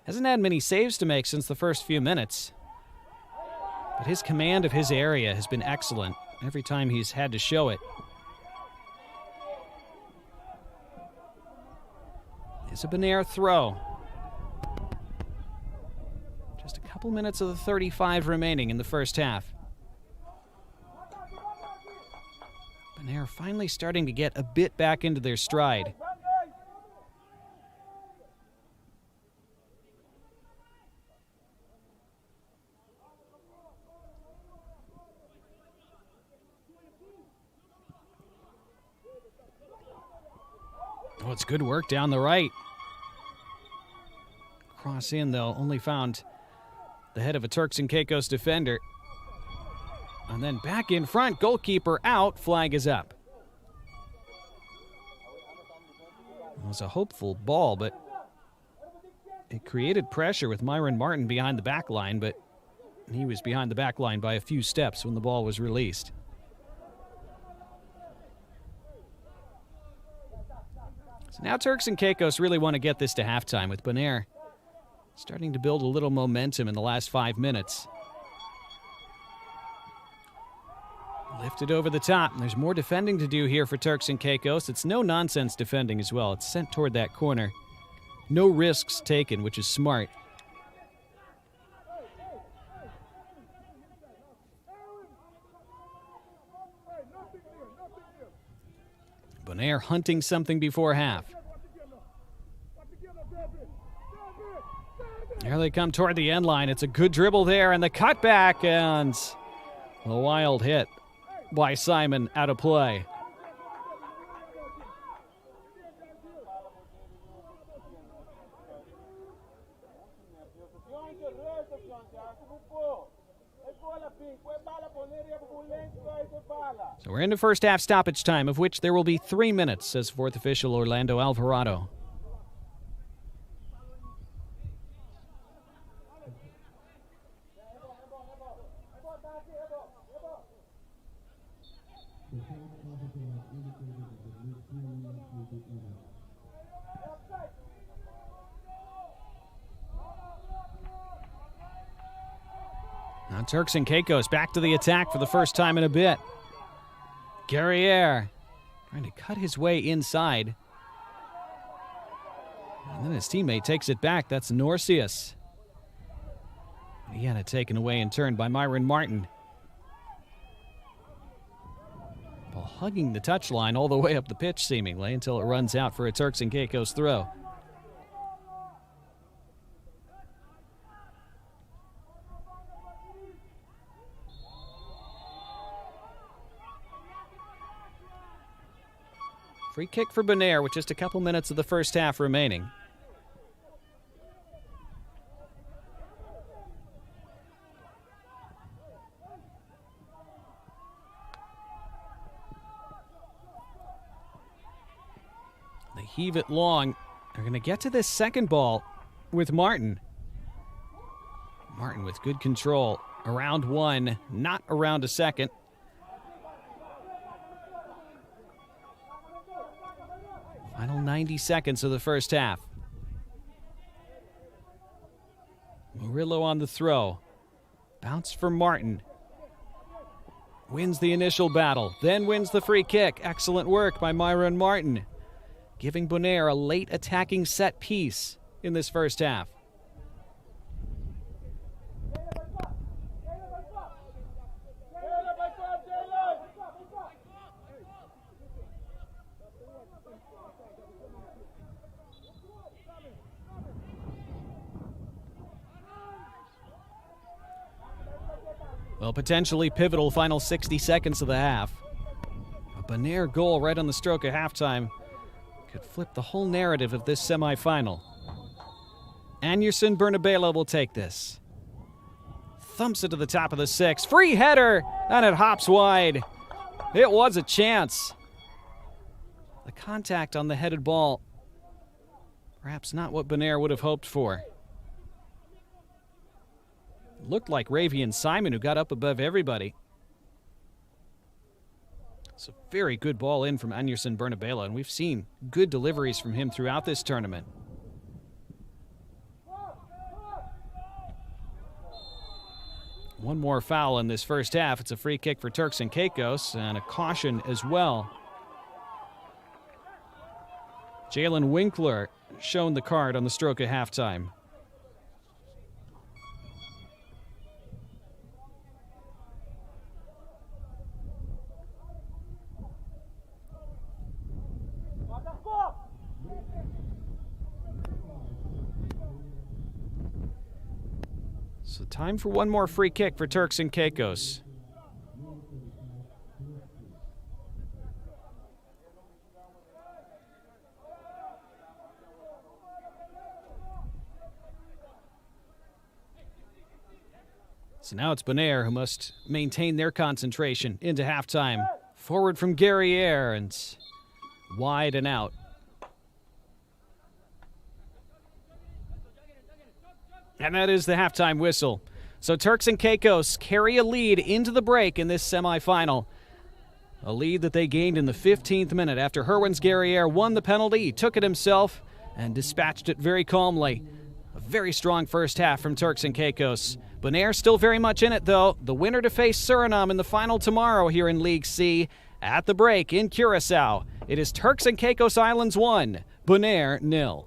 Hasn't had many saves to make since the first few minutes, but his command of his area has been excellent every time he's had to show it. It's a Bonaire throw. Just a couple minutes of the 35 remaining in the first half. Bonaire finally starting to get a bit back into their stride. Oh, it's good work down the right. Cross in, though, only found the head of a Turks and Caicos defender. And then back in front, goalkeeper out, flag is up. It was a hopeful ball, but it created pressure with Myron Martin behind the back line, but he was behind the back line by a few steps when the ball was released. So now Turks and Caicos really want to get this to halftime, with Bonaire starting to build a little momentum in the last 5 minutes. Lifted over the top. There's more defending to do here for Turks and Caicos. It's no-nonsense defending as well. It's sent toward that corner. No risks taken, which is smart. Bonaire hunting something before half. Here they come toward the end line. It's a good dribble there, and the cutback, and a wild hit by Simon out of play. So we're into first half stoppage time, of which there will be 3 minutes, says fourth official Orlando Alvarado. Now Turks and Caicos back to the attack for the first time in a bit. Guerriere trying to cut his way inside. And then his teammate takes it back. That's Norcius. He had it taken away and turned by Myron Martin. Ball hugging the touchline all the way up the pitch, seemingly, until it runs out for a Turks and Caicos throw. Free kick for Bonaire with just a couple minutes of the first half remaining. They heave it long. They're going to get to this second ball with Martin. Martin with good control. Around one, not around a second. Final 90 seconds of the first half. Murillo on the throw. Bounce for Martin. Wins the initial battle, then wins the free kick. Excellent work by Myron Martin, giving Bonaire a late attacking set piece in this first half. Well, potentially pivotal final 60 seconds of the half. Bonaire goal right on the stroke of halftime could flip the whole narrative of this semifinal. Anderson Bernabela will take this. Thumps it to the top of the 6. Free header, and it hops wide. It was a chance. The contact on the headed ball, perhaps not what Bonaire would have hoped for. Looked like Ravian Simon, who got up above everybody. It's a very good ball in from Anderson Bernabela, and we've seen good deliveries from him throughout this tournament. One more foul in this first half. It's a free kick for Turks and Caicos, and a caution as well. Jalen Winkler shown the card on the stroke of halftime. So time for one more free kick for Turks and Caicos. So now it's Bonaire who must maintain their concentration into halftime. Forward from Guerriere and wide and out. And that is the halftime whistle. So Turks and Caicos carry a lead into the break in this semifinal. A lead that they gained in the 15th minute after Herwins Guerriere won the penalty. He took it himself and dispatched it very calmly. A very strong first half from Turks and Caicos. Bonaire still very much in it, though. The winner to face Suriname in the final tomorrow here in League C. At the break in Curacao, it is Turks and Caicos Islands 1, Bonaire 0.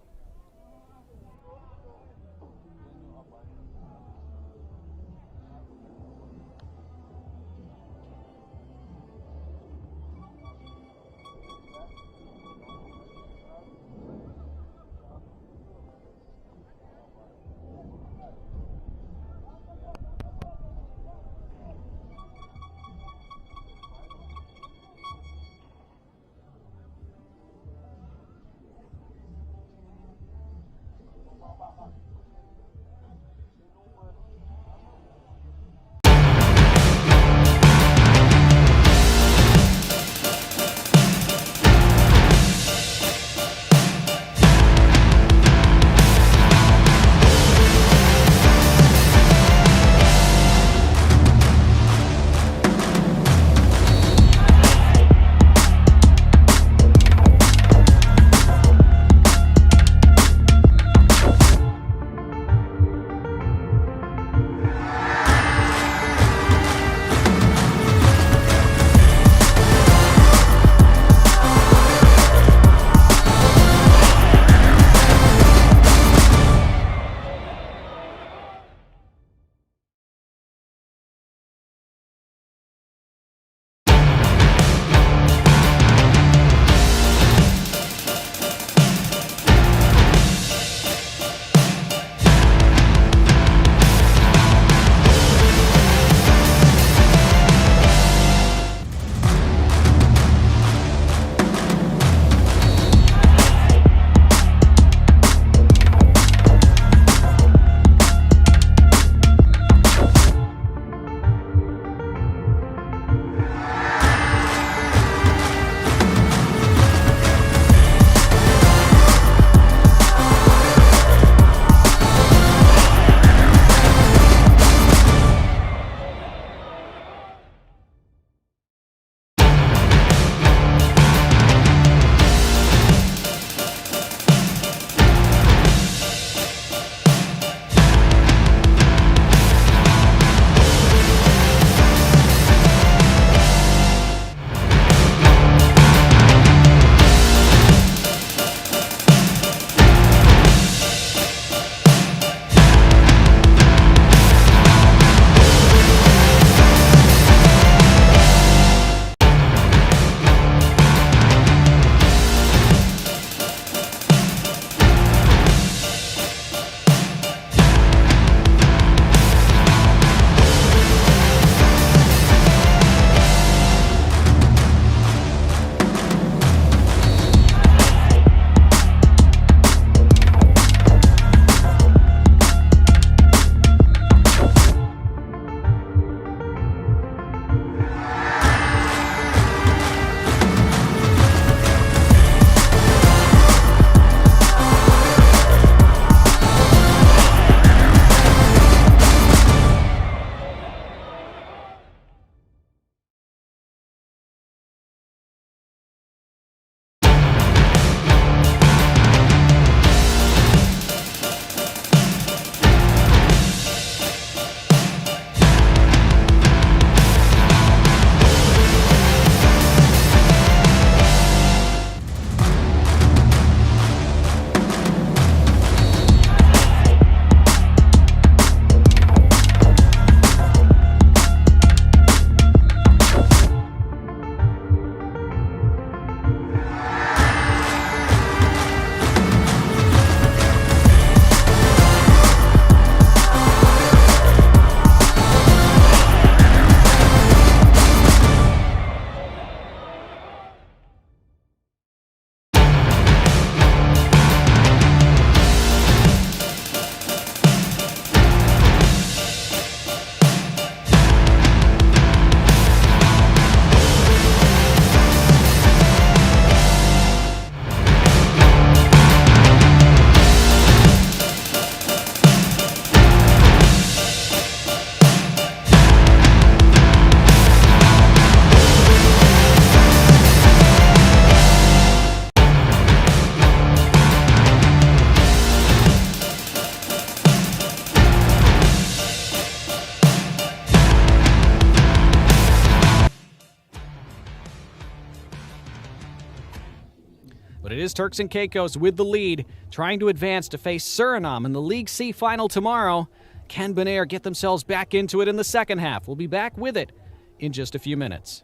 But it is Turks and Caicos with the lead, trying to advance to face Suriname in the League C final tomorrow. Can Bonaire get themselves back into it in the second half? We'll be back with it in just a few minutes.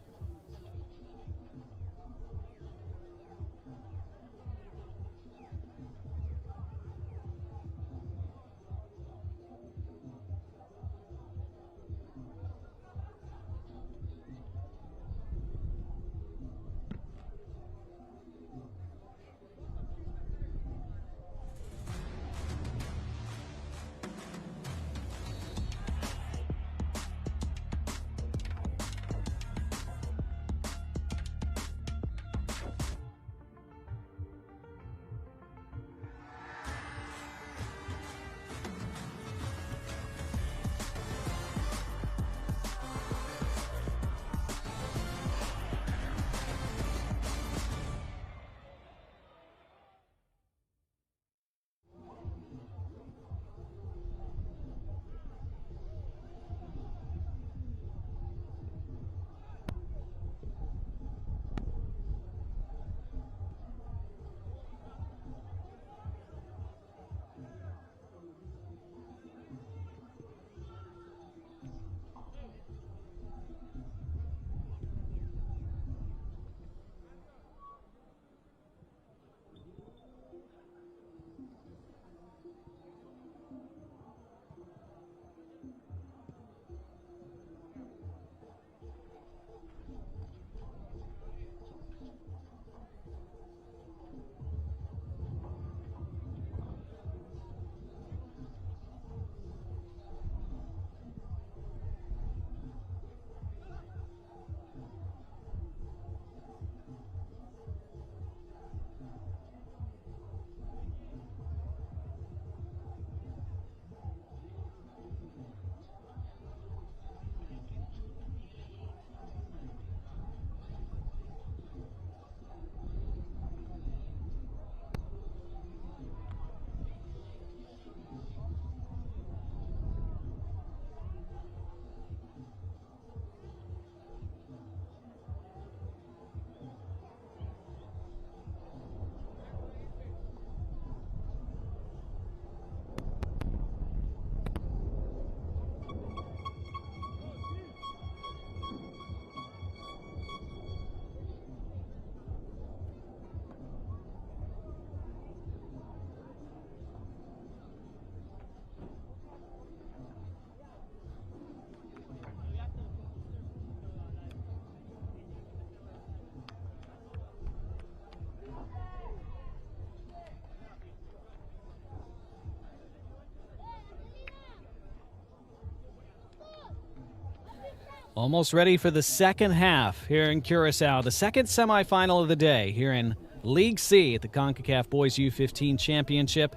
Almost ready for the second half here in Curacao, the second semifinal of the day here in League C at the Concacaf Boys U-15 Championship.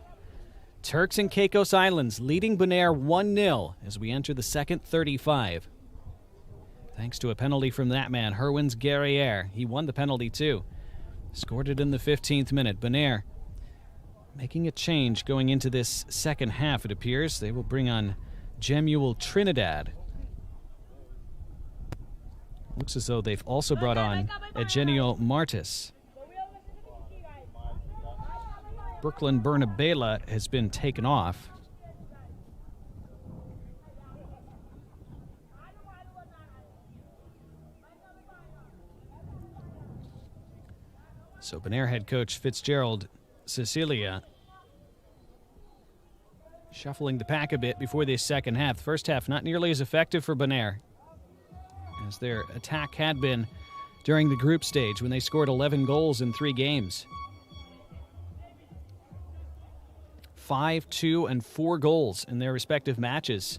Turks and Caicos Islands leading Bonaire 1-0 as we enter the second 35. Thanks to a penalty from that man, Herwins Guerriere. He won the penalty too. Scored it in the 15th minute. Bonaire making a change going into this second half, it appears. They will bring on Jemuel Trinidad. Looks as though they've also brought on Eugenio Martis. Brooklyn Bernabela has been taken off. So Bonaire head coach Fitzgerald Cecilia shuffling the pack a bit before this second half. The first half not nearly as effective for Bonaire as their attack had been during the group stage when they scored 11 goals in 3 games. 5, 2, and 4 goals in their respective matches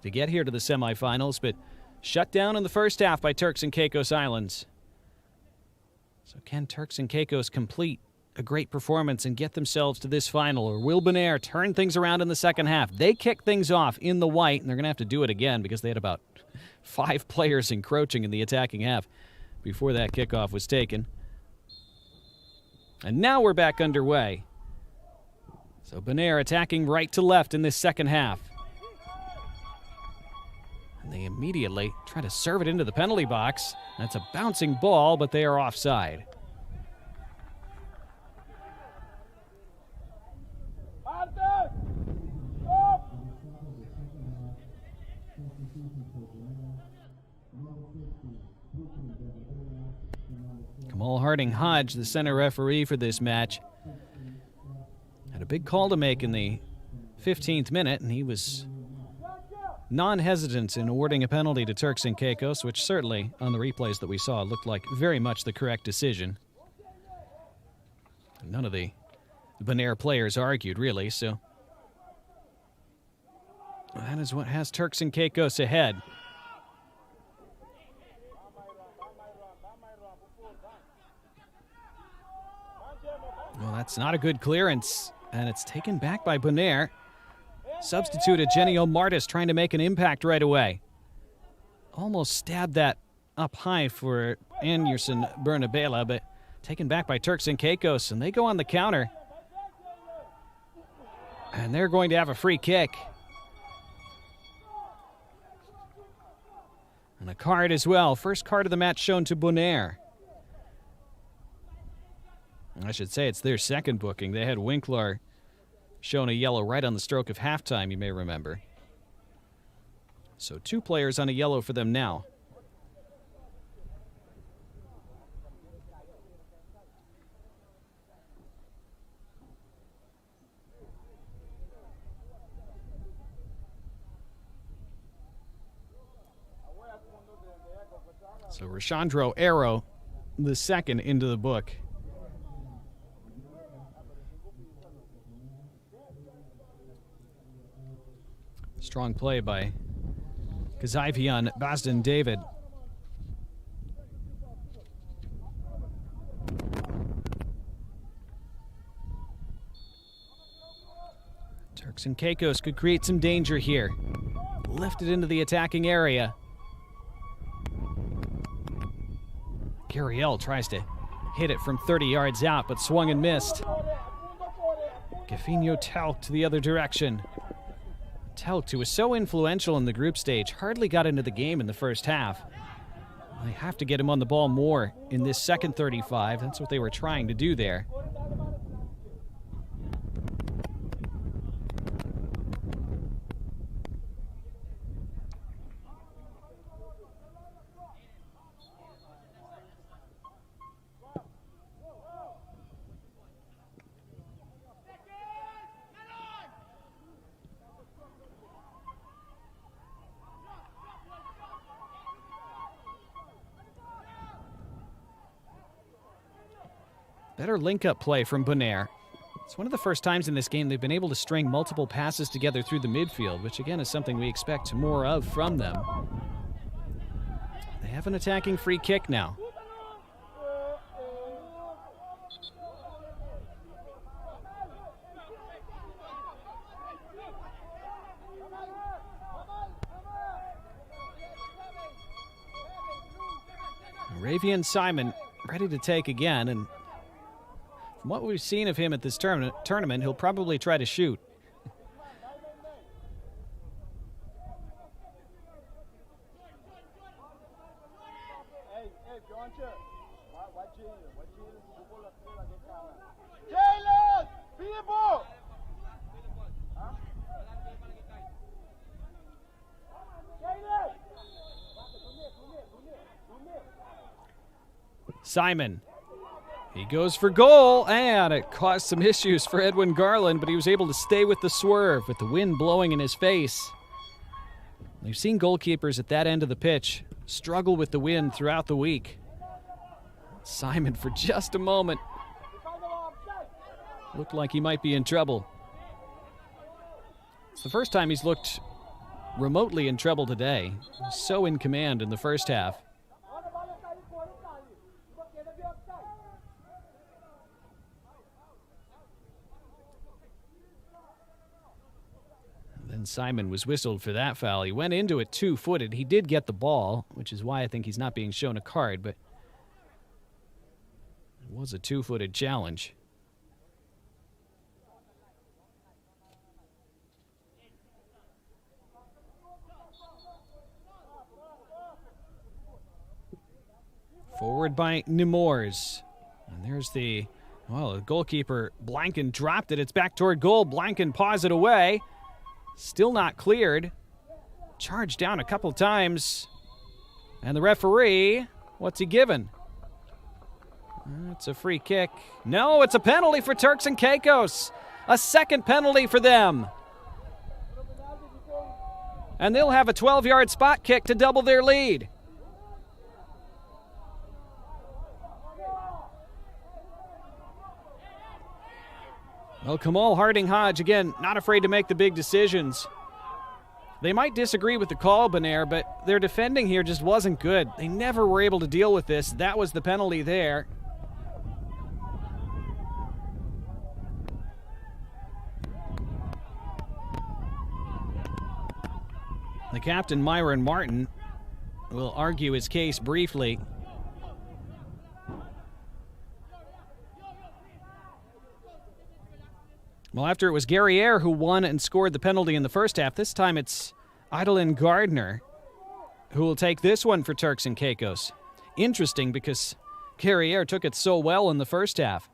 to get here to the semifinals, but shut down in the first half by Turks and Caicos Islands. So can Turks and Caicos complete a great performance and get themselves to this final, or will Bonaire turn things around in the second half? They kicked things off in the white, and they're going to have to do it again because they had about 5 players encroaching in the attacking half before that kickoff was taken. And now we're back underway. So Bonaire attacking right to left in this second half. And they immediately try to serve it into the penalty box. That's a bouncing ball, but they are offside. Kamal Harding-Hodge, the center referee for this match, had a big call to make in the 15th minute, and he was non-hesitant in awarding a penalty to Turks and Caicos, which certainly, on the replays that we saw, looked like very much the correct decision. None of the Bonaire players argued, really, so that is what has Turks and Caicos ahead. Well, that's not a good clearance, and it's taken back by Bonaire. Substituted Genio Martis trying to make an impact right away. Almost stabbed that up high for Anderson Bernabela, but taken back by Turks and Caicos, and they go on the counter. And they're going to have a free kick. And a card as well. First card of the match shown to Bonaire. I should say it's their second booking. They had Winkler shown a yellow right on the stroke of halftime, you may remember. So 2 players on a yellow for them now. So Rashandro Arrow, the second into the book. Strong play by Kazivian Basden David. Turks and Caicos could create some danger here. Lifted into the attacking area. Gariel tries to hit it from 30 yards out, but swung and missed. Gafinho Telk to the other direction. Telk, who was so influential in the group stage, hardly got into the game in the first half. They have to get him on the ball more in this second 35. That's what they were trying to do there. Better link-up play from Bonaire. It's one of the first times in this game they've been able to string multiple passes together through the midfield, which again is something we expect more of from them. They have an attacking free kick now. Ravian Simon ready to take again, and from what we've seen of him at this tournament, he'll probably try to shoot. Simon. He goes for goal, and it caused some issues for Edwin Garland, but he was able to stay with the swerve with the wind blowing in his face. We've seen goalkeepers at that end of the pitch struggle with the wind throughout the week. Simon, for just a moment, looked like he might be in trouble. It's the first time he's looked remotely in trouble today. He was so in command in the first half. And Simon was whistled for that foul. He went into it two-footed. He did get the ball, which is why I think he's not being shown a card, but it was a two-footed challenge. Forward by Nemours. And there's the goalkeeper, Blanken, dropped it. It's back toward goal. Blanken paws it away. Still not cleared. Charged down a couple times. And the referee, what's he given? It's a free kick. No, it's a penalty for Turks and Caicos. A second penalty for them. And they'll have a 12-yard spot kick to double their lead. Well, Kamal Harding-Hodge, again, not afraid to make the big decisions. They might disagree with the call, Bonaire, but their defending here just wasn't good. They never were able to deal with this. That was the penalty there. The captain, Myron Martin, will argue his case briefly. Well, after it was Guerriere who won and scored the penalty in the first half, this time it's Idolin Gardner who will take this one for Turks and Caicos. Interesting because Guerriere took it so well in the first half.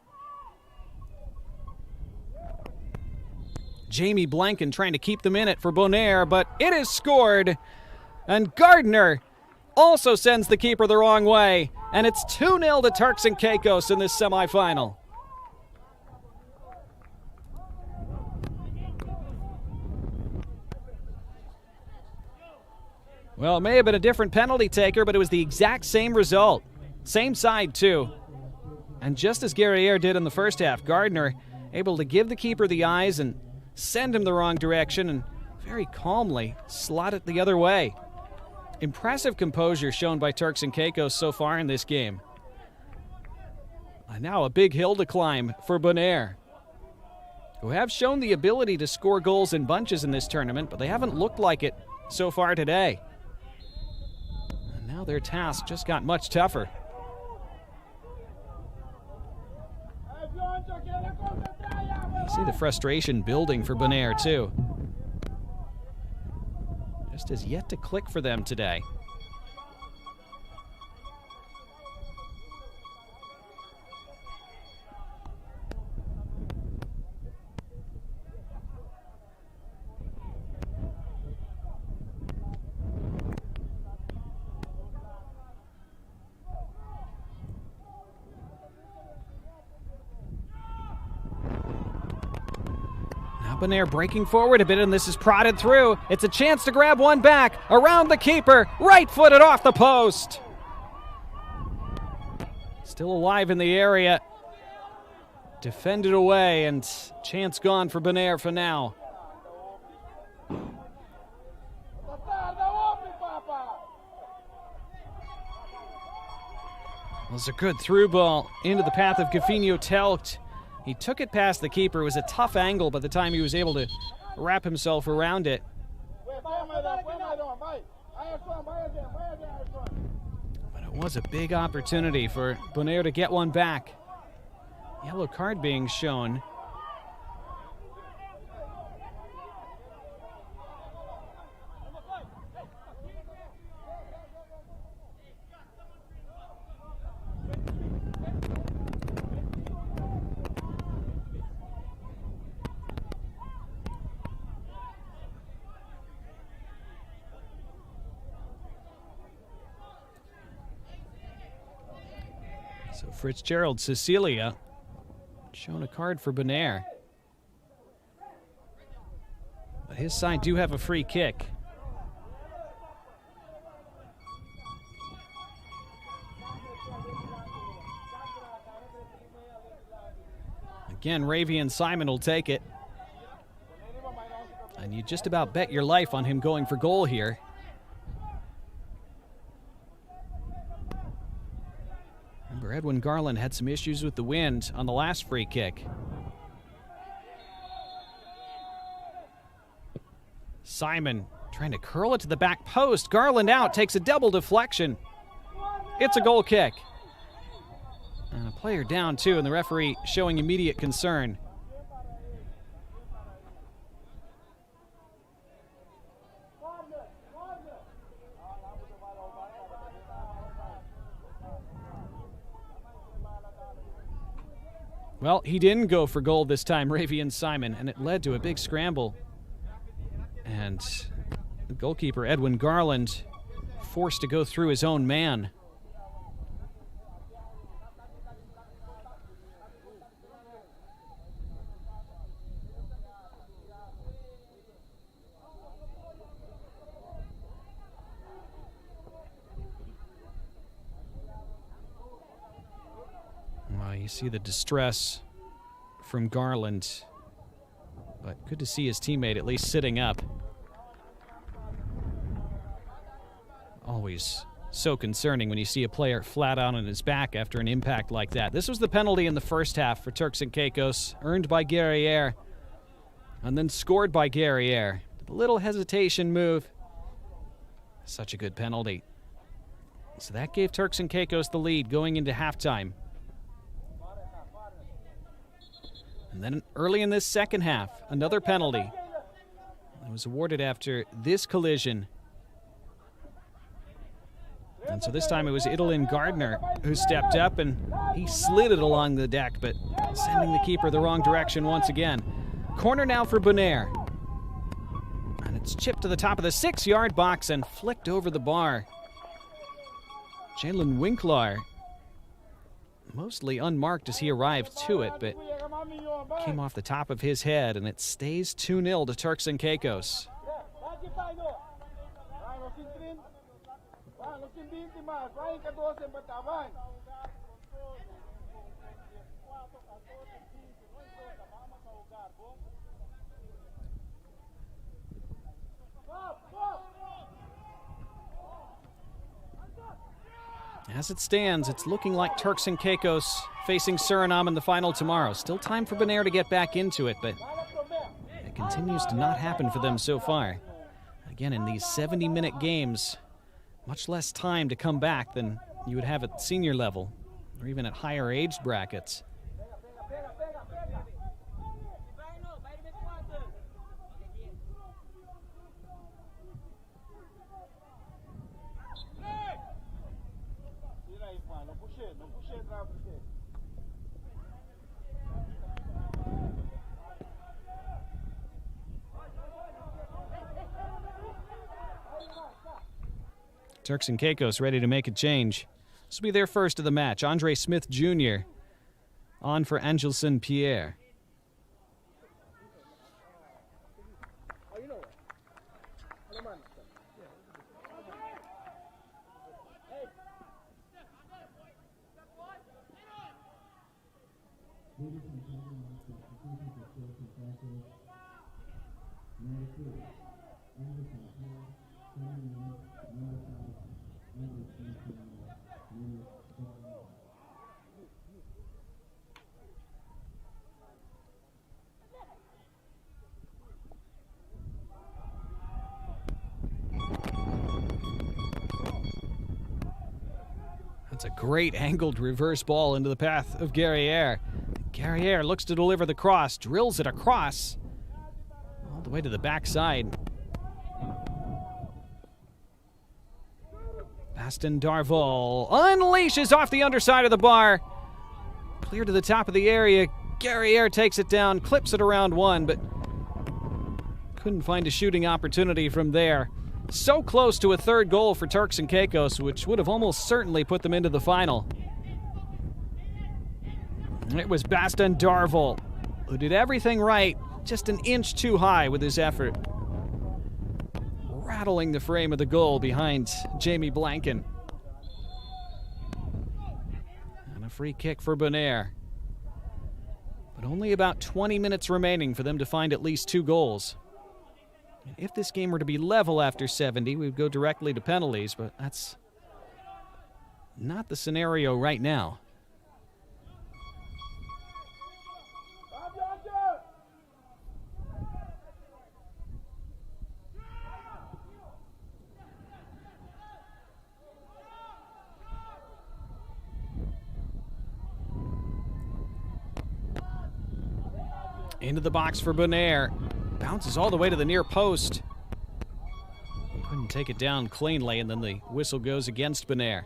Jamie Blanken trying to keep them in it for Bonaire, but it is scored. And Gardner also sends the keeper the wrong way. And it's 2-0 to Turks and Caicos in this semifinal. Well, it may have been a different penalty taker, but it was the exact same result. Same side, too. And just as Guerriere did in the first half, Gardner able to give the keeper the eyes and send him the wrong direction and very calmly slot it the other way. Impressive composure shown by Turks and Caicos so far in this game. And now a big hill to climb for Bonaire, who have shown the ability to score goals in bunches in this tournament, but they haven't looked like it so far today. And now their task just got much tougher. You see the frustration building for Bonaire, too. Just has yet to click for them today. Bonaire breaking forward a bit, and this is prodded through. It's a chance to grab one back. Around the keeper, right-footed off the post. Still alive in the area. Defended away, and chance gone for Bonaire for now. Well, it's a good through ball into the path of Gafinho Telgt. He took it past the keeper. It was a tough angle by the time he was able to wrap himself around it. But it was a big opportunity for Bonaire to get one back. Yellow card being shown. So Fitzgerald Cecilia shown a card for Bonaire. But his side do have a free kick. Again, Ravian Simon will take it. And you just about bet your life on him going for goal here. Remember, Edwin Garland had some issues with the wind on the last free kick. Simon trying to curl it to the back post. Garland out, takes a double deflection. It's a goal kick. And a player down, too, and the referee showing immediate concern. Well, he didn't go for goal this time, Ravian Simon, and it led to a big scramble. And the goalkeeper, Edwin Garland, forced to go through his own man. You see the distress from Garland, but good to see his teammate at least sitting up. Always so concerning when you see a player flat out on his back after an impact like that. This was the penalty in the first half for Turks and Caicos, earned by Guerriere, and then scored by Guerriere. A little hesitation move. Such a good penalty. So that gave Turks and Caicos the lead going into halftime. And then early in this second half, another penalty. It was awarded after this collision. And so this time it was Idolin Gardner who stepped up, and he slid it along the deck, but sending the keeper the wrong direction once again. Corner now for Bonaire. And it's chipped to the top of the 6-yard box and flicked over the bar. Jalen Winkler, mostly unmarked as he arrived to it, but came off the top of his head, and it stays 2-0 to Turks and Caicos. As it stands, it's looking like Turks and Caicos facing Suriname in the final tomorrow. Still time for Bonaire to get back into it, but it continues to not happen for them so far. Again, in these 70-minute games, much less time to come back than you would have at senior level or even at higher age brackets. Turks and Caicos ready to make a change. This will be their first of the match. Andre Smith Jr. on for Angelson Pierre. That's a great angled reverse ball into the path of Guerriere. Guerriere looks to deliver the cross, drills it across, all the way to the backside. Baston Darvol unleashes off the underside of the bar. Clear to the top of the area. Guerriere takes it down, clips it around one, but couldn't find a shooting opportunity from there. So close to a third goal for Turks and Caicos, which would have almost certainly put them into the final. It was Baston Darvol who did everything right, just an inch too high with his effort, rattling the frame of the goal behind Jamie Blanken. And a free kick for Bonaire. But only about 20 minutes remaining for them to find at least 2 goals. If this game were to be level after 70, we would go directly to penalties, but that's not the scenario right now. Into the box for Bonaire. Bounces all the way to the near post. Couldn't take it down cleanly, and then the whistle goes against Bonaire.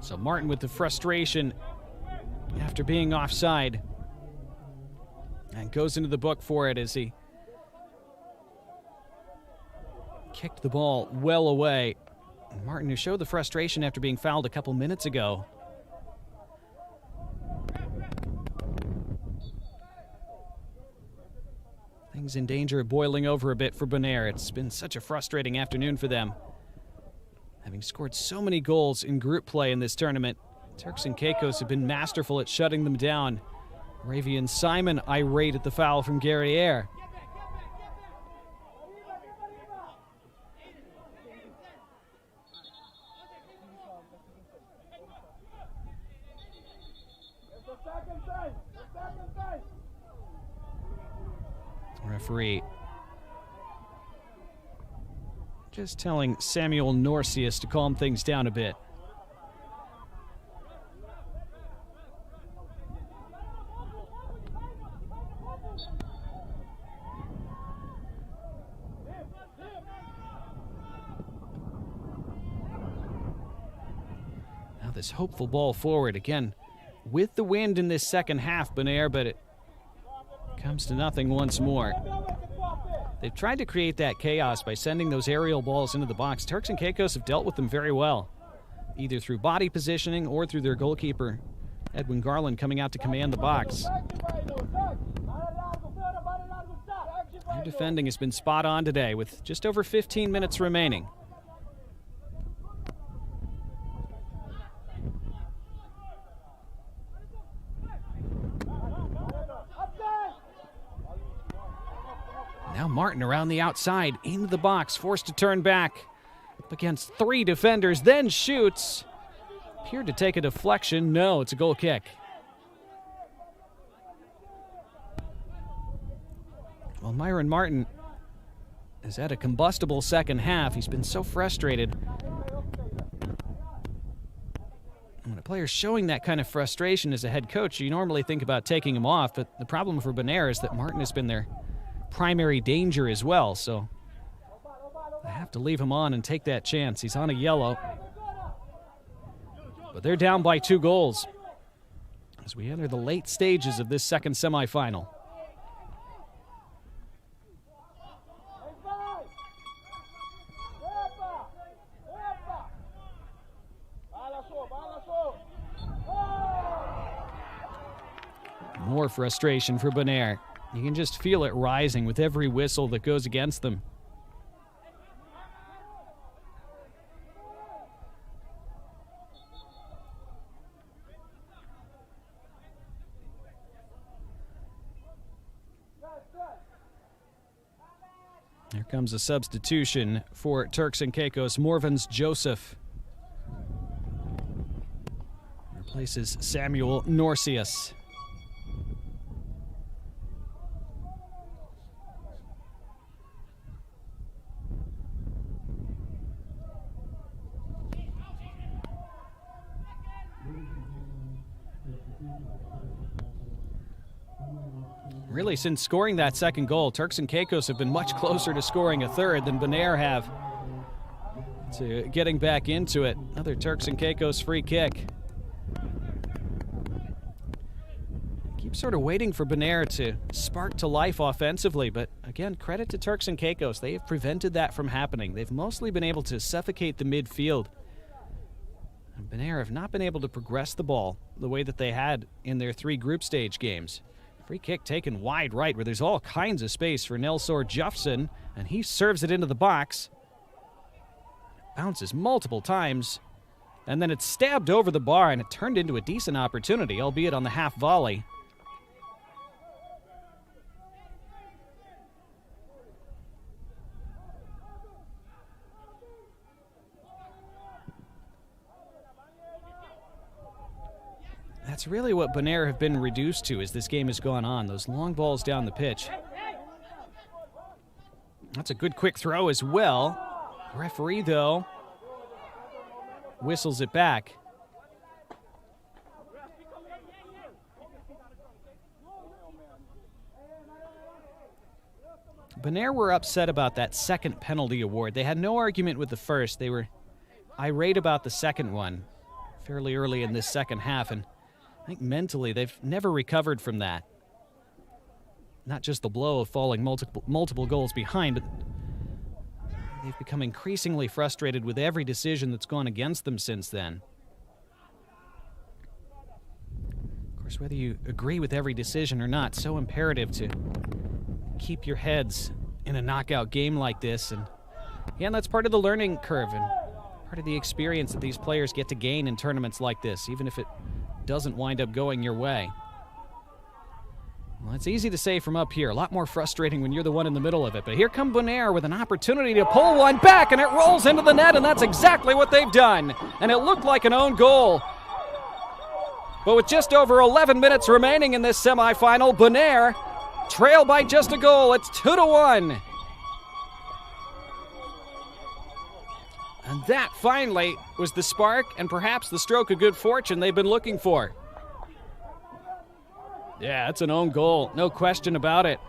So Martin with the frustration after being offside. And goes into the book for it as he kicked the ball well away. Martin, who showed the frustration after being fouled a couple minutes ago. Things in danger of boiling over a bit for Bonaire. It's been such a frustrating afternoon for them. Having scored so many goals in group play in this tournament, Turks and Caicos have been masterful at shutting them down. Ravian Simon irate at the foul from Guerriere. Referee just telling Samuel Norcius to calm things down a bit. Now this hopeful ball forward again with the wind in this second half, Bonaire, but it comes to nothing once more. They've tried to create that chaos by sending those aerial balls into the box. Turks and Caicos have dealt with them very well, either through body positioning or through their goalkeeper, Edwin Garland, coming out to command the box. Their defending has been spot on today with just over 15 minutes remaining. Now Martin around the outside, into the box, forced to turn back. Up against three defenders, then shoots. Appeared to take a deflection. No, it's a goal kick. Well, Myron Martin has had a combustible second half. He's been so frustrated. When a player's showing that kind of frustration as a head coach, you normally think about taking him off, but the problem for Bonaire is that Martin has been their primary danger as well, so I have to leave him on and take that chance. He's on a yellow. But they're down by 2 goals as we enter the late stages of this second semifinal. More frustration for Bonaire. You can just feel it rising with every whistle that goes against them. Here comes a substitution for Turks and Caicos. Morvans Joseph replaces Samuel Norcius. Really, since scoring that second goal, Turks and Caicos have been much closer to scoring a third than Bonaire have to getting back into it. Another Turks and Caicos free kick. Keep sort of waiting for Bonaire to spark to life offensively, but again, credit to Turks and Caicos. They have prevented that from happening. They've mostly been able to suffocate the midfield. And Bonaire have not been able to progress the ball the way that they had in their 3 group stage games. Free kick taken wide right where there's all kinds of space for Nelsor Jufson, and he serves it into the box. Bounces multiple times, and then it's stabbed over the bar, and it turned into a decent opportunity, albeit on the half volley. That's really what Bonaire have been reduced to as this game has gone on. Those long balls down the pitch. That's a good quick throw as well. Referee, though, whistles it back. Bonaire were upset about that second penalty award. They had no argument with the first. They were irate about the second one. fairly early in this second half, and I think mentally they've never recovered from that. Not just the blow of falling multiple goals behind, but they've become increasingly frustrated with every decision that's gone against them since then. Of course, whether you agree with every decision or not, so imperative to keep your heads in a knockout game like this. And again, that's part of the learning curve and part of the experience that these players get to gain in tournaments like this, even if it doesn't wind up going your way. Well, it's easy to say from up here. A lot more frustrating when you're the one in the middle of it. But here come Bonaire with an opportunity to pull one back, and it rolls into the net, and that's exactly what they've done. And it looked like an own goal. But with just over 11 minutes remaining in this semifinal, Bonaire trail by just a goal. It's 2-1. And that finally was the spark and perhaps the stroke of good fortune they've been looking for. Yeah, it's an own goal, no question about it.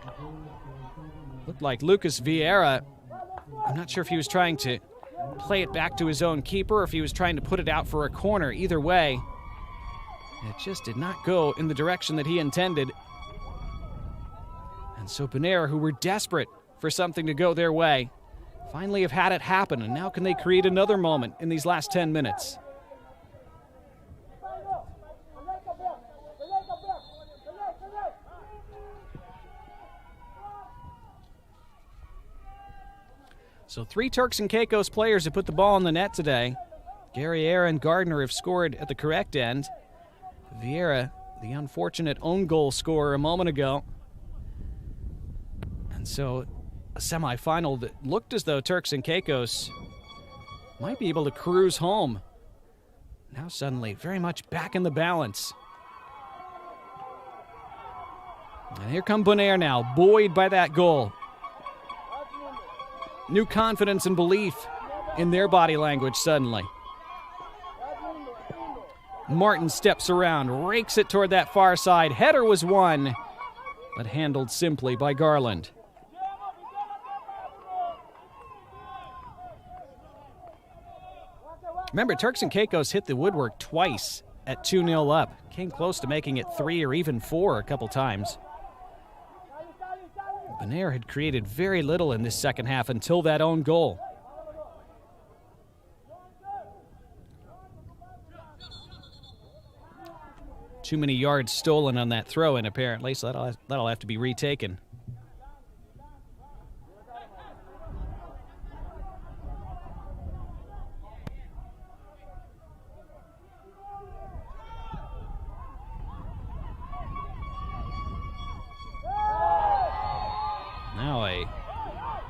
Looked like Lucas Vieira. I'm not sure if he was trying to play it back to his own keeper or if he was trying to put it out for a corner. Either way, it just did not go in the direction that he intended. And so Bonaire, who were desperate for something to go their way, finally have had it happen. And now can they create another moment in these last 10 minutes? So 3 Turks and Caicos players have put the ball in the net today. Guerriere and Gardner have scored at the correct end. Vieira, the unfortunate own goal scorer a moment ago. And so a semifinal that looked as though Turks and Caicos might be able to cruise home. Now suddenly very much back in the balance. And here come Bonaire now, buoyed by that goal. New confidence and belief in their body language suddenly. Martin steps around, rakes it toward that far side. Header was won, but handled simply by Garland. Remember, Turks and Caicos hit the woodwork twice at 2-0 up. Came close to making it 3 or even 4 a couple times. Bonaire had created very little in this second half until that own goal. Too many yards stolen on that throw-in, apparently, so that'll have to be retaken.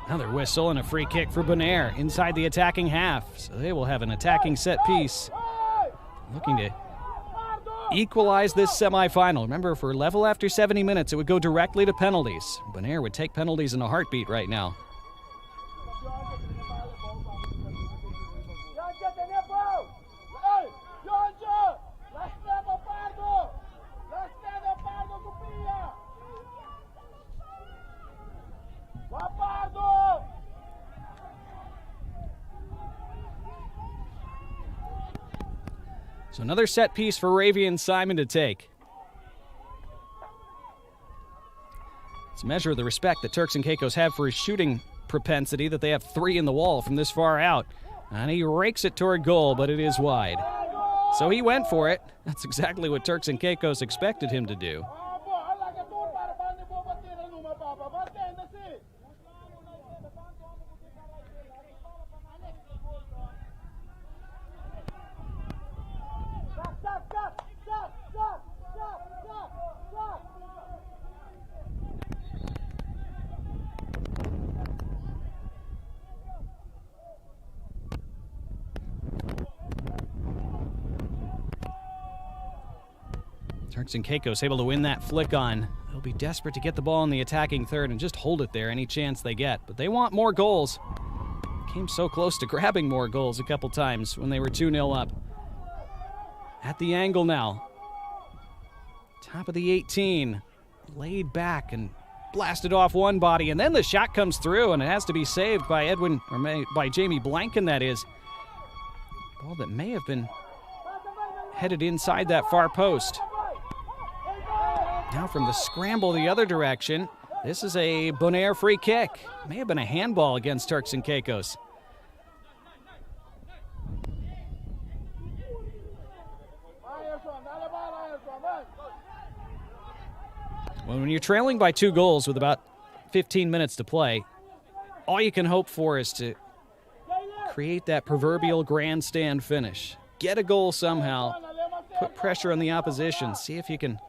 Another whistle and a free kick for Bonaire inside the attacking half. So they will have an attacking set piece. Looking to equalize this semifinal. Remember, if we're level after 70 minutes, it would go directly to penalties. Bonaire would take penalties in a heartbeat right now. So another set piece for Ravy and Simon to take. It's a measure of the respect that Turks and Caicos have for his shooting propensity, that they have 3 in the wall from this far out. And he rakes it toward goal, but it is wide. So he went for it. That's exactly what Turks and Caicos expected him to do. Turks and Caicos able to win that flick on. They'll be desperate to get the ball in the attacking third and just hold it there any chance they get. But they want more goals. Came so close to grabbing more goals a couple times when they were 2-0 up. At the angle now. Top of the 18. Laid back and blasted off one body. And then the shot comes through and it has to be saved by by Jamie Blanken, that is. Ball that may have been headed inside that far post. Now from the scramble the other direction, this is a Bonaire free kick. May have been a handball against Turks and Caicos. Well, when you're trailing by 2 goals with about 15 minutes to play, all you can hope for is to create that proverbial grandstand finish. Get a goal somehow, put pressure on the opposition, see if you can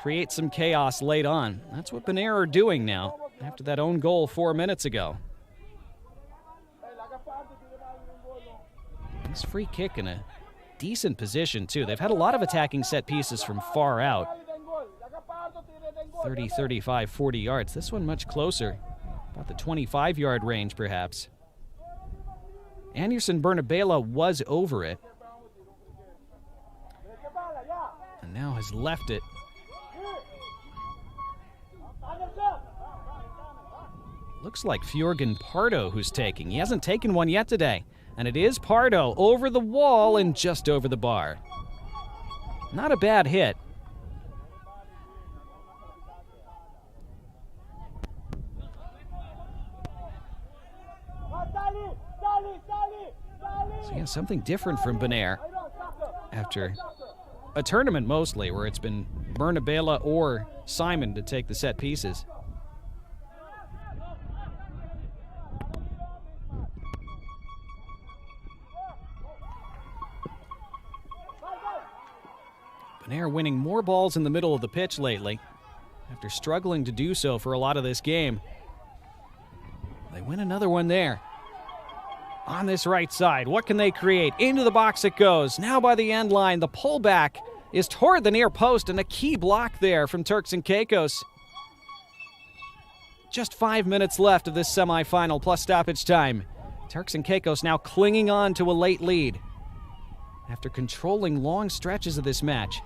create some chaos late on. That's what Bonaire are doing now after that own goal 4 minutes ago. This free kick in a decent position, too. They've had a lot of attacking set pieces from far out. 30, 35, 40 yards. This one much closer, about the 25-yard range, perhaps. Anderson Bernabela was over it, and now has left it. Looks like Fjorgen Pardo who's taking. He hasn't taken one yet today, and it is Pardo over the wall and just over the bar. Not a bad hit. So yeah, something different from Bonaire after a tournament mostly where it's been Bernabela or Simon to take the set pieces. Bonaire winning more balls in the middle of the pitch lately after struggling to do so for a lot of this game. They win another one there. On this right side, what can they create? Into the box it goes. Now by the end line, the pullback is toward the near post, and a key block there from Turks and Caicos. Just 5 minutes left of this semifinal plus stoppage time. Turks and Caicos now clinging on to a late lead after controlling long stretches of this match.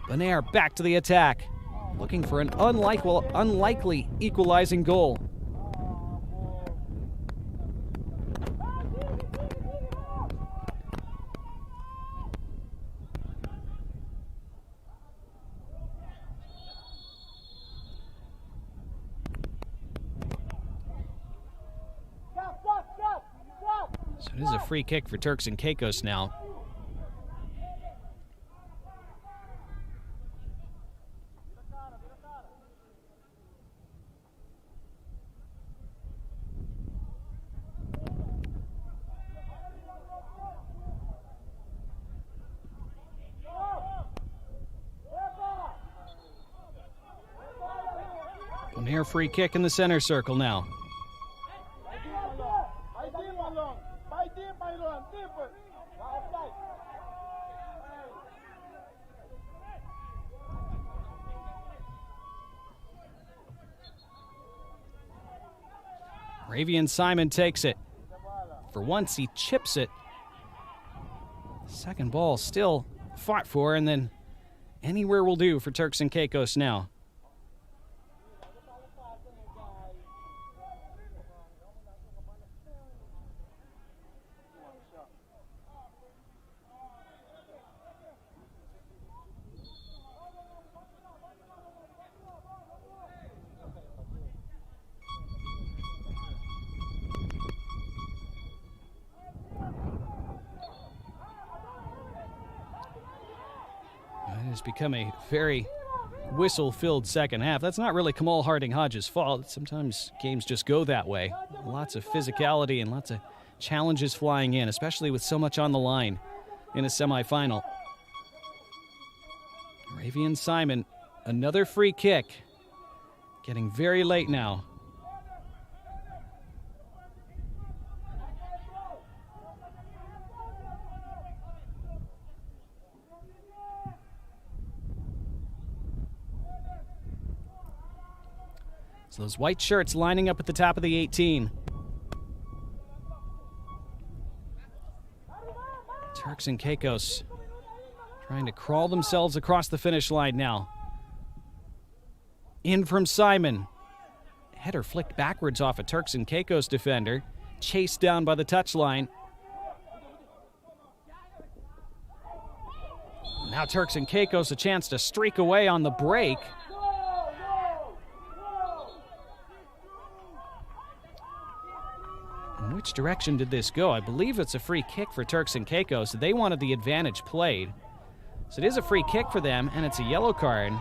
Bonaire back to the attack, looking for an unlikely equalizing goal. So it is a free kick for Turks and Caicos now. Bonaire free kick in the center circle now. Ravian Simon takes it. For once, he chips it. Second ball still fought for, and then anywhere will do for Turks and Caicos now. It has become a very whistle-filled second half. That's not really Kamal Harding-Hodges' fault. Sometimes games just go that way. Lots of physicality and lots of challenges flying in, especially with so much on the line in a semifinal. Ravian Simon, another free kick. Getting very late now. So those white shirts lining up at the top of the 18. Turks and Caicos trying to crawl themselves across the finish line now. In from Simon. Header flicked backwards off a Turks and Caicos defender. Chased down by the touchline. Now Turks and Caicos a chance to streak away on the break. In which direction did this go? I believe it's a free kick for Turks and Caicos. They wanted the advantage played. So it is a free kick for them, and it's a yellow card.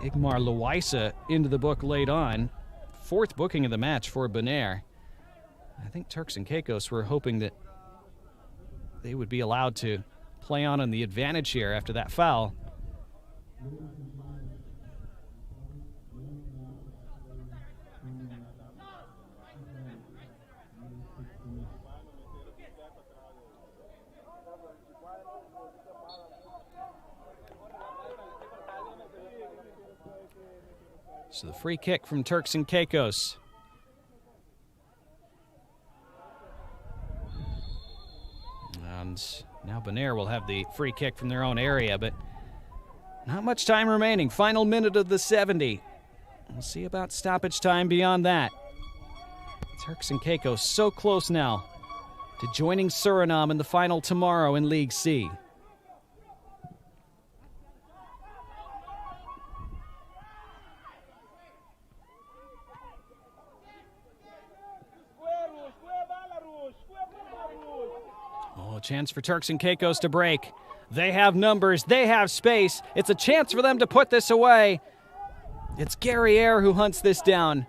Igmar Loaisa into the book late on. 4th booking of the match for Bonaire. I think Turks and Caicos were hoping that they would be allowed to play on the advantage here after that foul. So the free kick from Turks and Caicos. And now Bonaire will have the free kick from their own area, but not much time remaining. Final minute of the 70. We'll see about stoppage time beyond that. Turks and Caicos so close now to joining Suriname in the final tomorrow in League C. A chance for Turks and Caicos to break. They have numbers. They have space. It's a chance for them to put this away. It's Guerriere who hunts this down.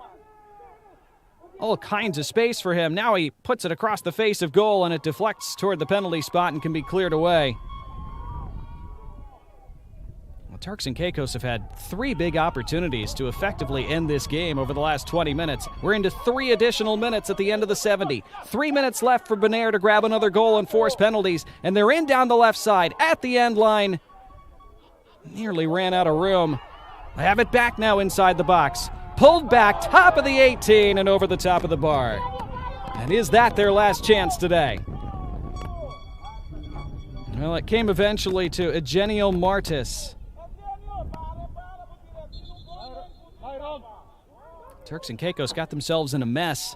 All kinds of space for him. Now he puts it across the face of goal, and it deflects toward the penalty spot and can be cleared away. Well, Turks and Caicos have had 3 big opportunities to effectively end this game over the last 20 minutes. We're into 3 additional minutes at the end of the 70. 3 minutes left for Bonaire to grab another goal and force penalties, and they're in down the left side at the end line. Nearly ran out of room. They have it back now inside the box. Pulled back, top of the 18 and over the top of the bar. And is that their last chance today? Well, it came eventually to Eugenio Martis. Turks and Caicos got themselves in a mess,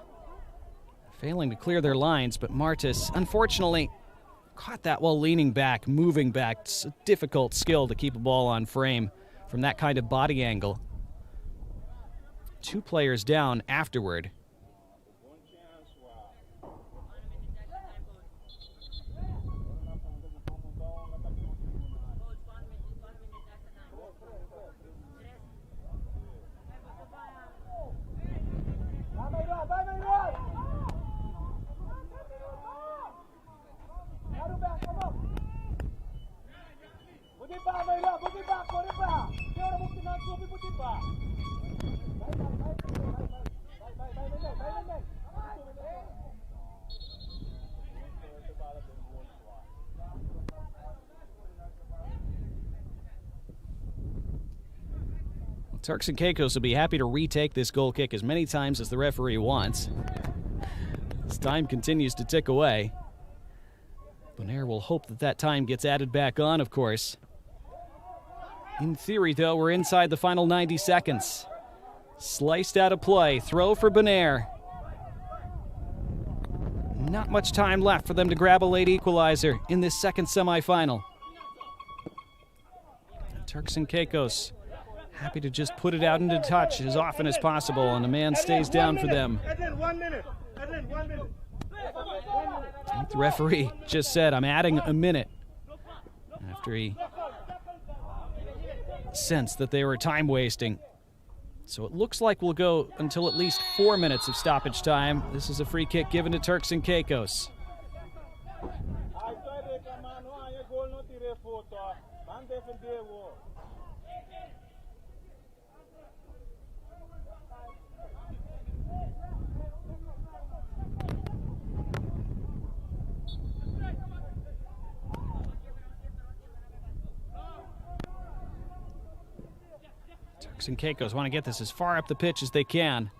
failing to clear their lines, but Martis, unfortunately, caught that while leaning back, moving back. It's a difficult skill to keep a ball on frame from that kind of body angle. 2 players down afterward. Turks and Caicos will be happy to retake this goal kick as many times as the referee wants. As time continues to tick away. Bonaire will hope that that time gets added back on, of course. In theory, though, we're inside the final 90 seconds. Sliced out of play. Throw for Bonaire. Not much time left for them to grab a late equalizer in this second semifinal. Turks and Caicos happy to just put it out into touch as often as possible, and the man stays down for them. 1 minute. 1 minute. The referee just said, I'm adding a minute, after he sensed that they were time wasting. So it looks like we'll go until at least 4 minutes of stoppage time. This is a free kick given to Turks and Caicos. Turks and Caicos want to get this as far up the pitch as they can.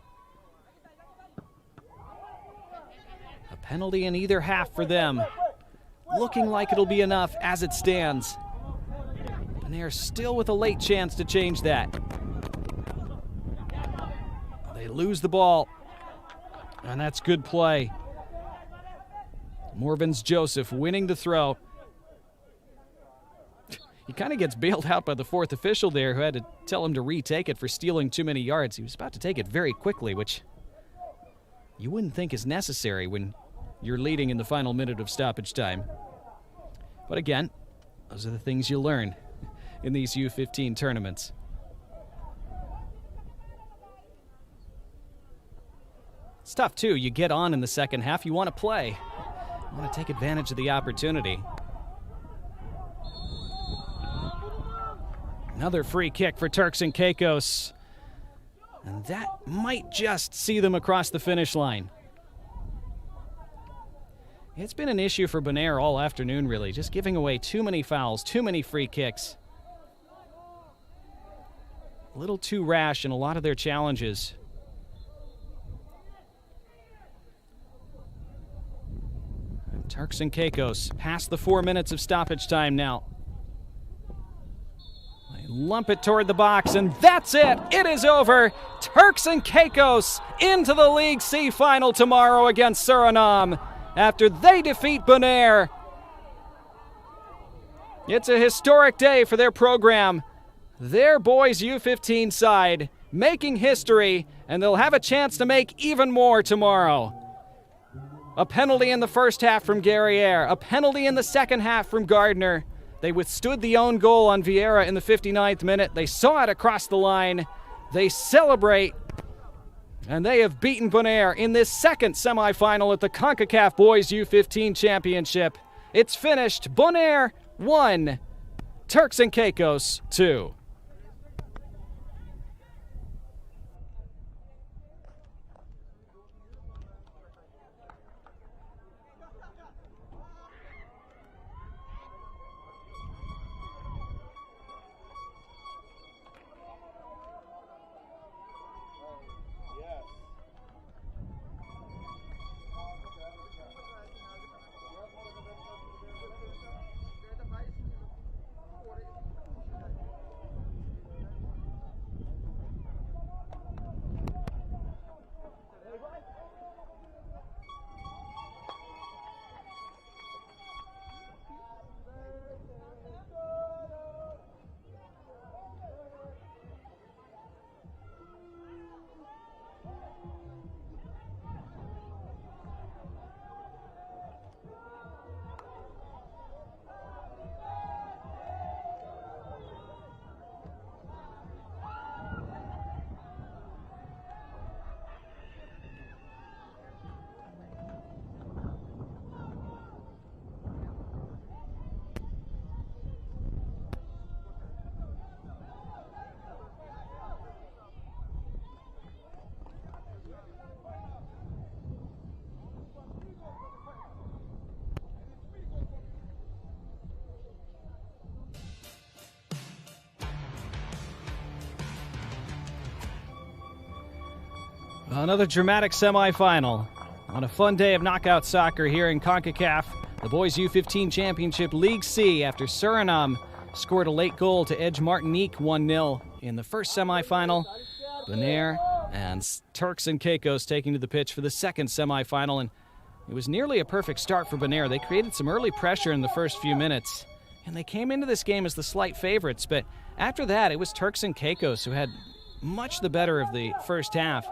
A penalty in either half for them. Looking like it'll be enough as it stands. Bonaire still with a late chance to change that. They lose the ball. And that's good play. Morvins Joseph winning the throw. He kind of gets bailed out by the fourth official there, who had to tell him to retake it for stealing too many yards. He was about to take it very quickly, which you wouldn't think is necessary when you're leading in the final minute of stoppage time. But again, those are the things you learn in these U-15 tournaments. It's tough, too. You get on in the second half, you want to play. You want to take advantage of the opportunity. Another free kick for Turks and Caicos. And that might just see them across the finish line. It's been an issue for Bonaire all afternoon, really. Just giving away too many fouls, too many free kicks. A little too rash in a lot of their challenges. And Turks and Caicos past the 4 minutes of stoppage time now. They lump it toward the box, and that's it. It is over. Turks and Caicos into the League C final tomorrow against Suriname after they defeat Bonaire. It's a historic day for their program. Their boys U-15 side making history, and they'll have a chance to make even more tomorrow. A penalty in the first half from Guerriere, a penalty in the second half from Gardner. They withstood the own goal on Vieira in the 59th minute. They saw it across the line. They celebrate, and they have beaten Bonaire in this second semifinal at the Concacaf Boys U-15 Championship. It's finished. Bonaire 1, Turks and Caicos 2. Another dramatic semifinal on a fun day of knockout soccer here in Concacaf. The Boys U-15 Championship League C after Suriname scored a late goal to edge Martinique 1-0 in the first semifinal. Bonaire and Turks and Caicos taking to the pitch for the second semifinal, and it was nearly a perfect start for Bonaire. They created some early pressure in the first few minutes, and they came into this game as the slight favorites, but after that it was Turks and Caicos who had much the better of the first half.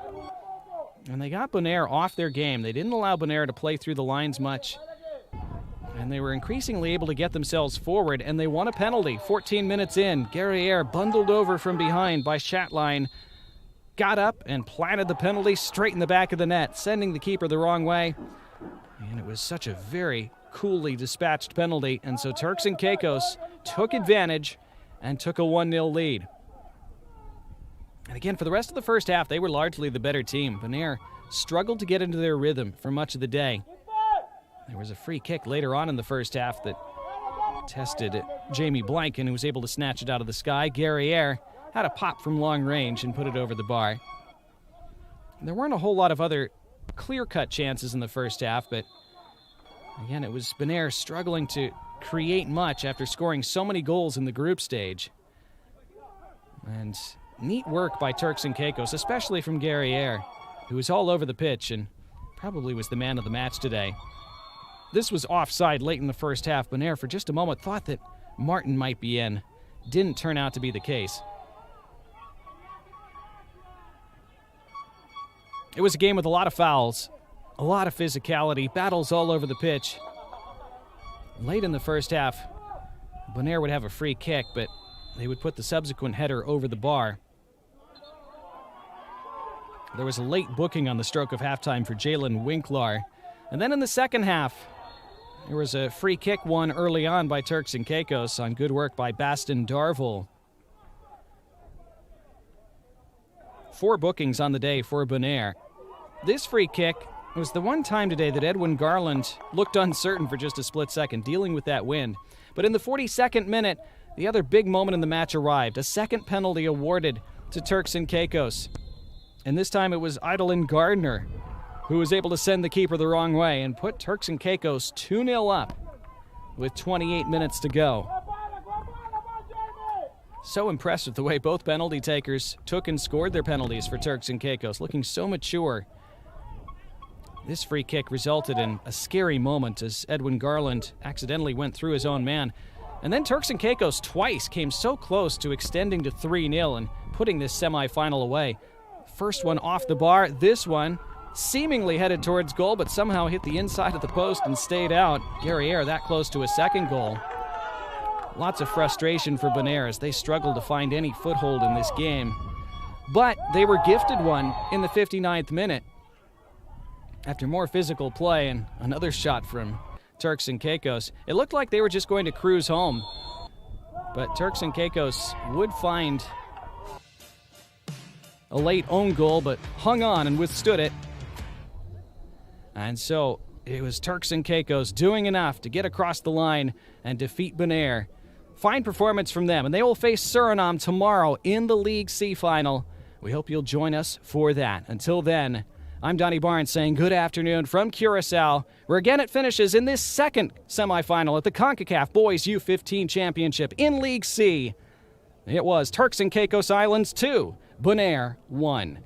And they got Bonaire off their game. They didn't allow Bonaire to play through the lines much. And they were increasingly able to get themselves forward, and they won a penalty. 14 minutes in, Guerriere bundled over from behind by Chatline, got up and planted the penalty straight in the back of the net, sending the keeper the wrong way. And it was such a very coolly dispatched penalty, and so Turks and Caicos took advantage and took a 1-0 lead. And again, for the rest of the first half, they were largely the better team. Bonaire struggled to get into their rhythm for much of the day. There was a free kick later on in the first half that tested Jamie Blanken, who was able to snatch it out of the sky. Guerriere had a pop from long range and put it over the bar. There weren't a whole lot of other clear-cut chances in the first half, but again, it was Bonaire struggling to create much after scoring so many goals in the group stage. And neat work by Turks and Caicos, especially from Guerriere, who was all over the pitch and probably was the man of the match today. This was offside late in the first half. Bonaire, for just a moment, thought that Martin might be in. Didn't turn out to be the case. It was a game with a lot of fouls, a lot of physicality, battles all over the pitch. Late in the first half, Bonaire would have a free kick, but they would put the subsequent header over the bar. There was a late booking on the stroke of halftime for Jalen Winklar. And then in the second half, there was a free kick won early on by Turks and Caicos on good work by Baston Darville. 4 bookings on the day for Bonaire. This free kick was the one time today that Edwin Garland looked uncertain for just a split second, dealing with that wind. But in the 42nd minute, the other big moment in the match arrived. A second penalty awarded to Turks and Caicos. And this time it was Idolin Gardner who was able to send the keeper the wrong way and put Turks and Caicos 2-0 up with 28 minutes to go. So impressed with the way both penalty takers took and scored their penalties for Turks and Caicos, looking so mature. This free kick resulted in a scary moment as Edwin Garland accidentally went through his own man. And then Turks and Caicos twice came so close to extending to 3-0 and putting this semifinal away. First one off the bar, this one seemingly headed towards goal, but somehow hit the inside of the post and stayed out. Guerriere that close to a second goal. Lots of frustration for Bonaire as they struggled to find any foothold in this game. But they were gifted one in the 59th minute. After more physical play and another shot from Turks and Caicos, it looked like they were just going to cruise home. But Turks and Caicos would find a late own goal, but hung on and withstood it. And so it was Turks and Caicos doing enough to get across the line and defeat Bonaire. Fine performance from them, and they will face Suriname tomorrow in the League C final. We hope you'll join us for that. Until then, I'm Donnie Barnes saying good afternoon from Curacao, where again it finishes in this second semifinal at the Concacaf Boys U-15 Championship in League C. It was Turks and Caicos Islands 2, Bonaire 1.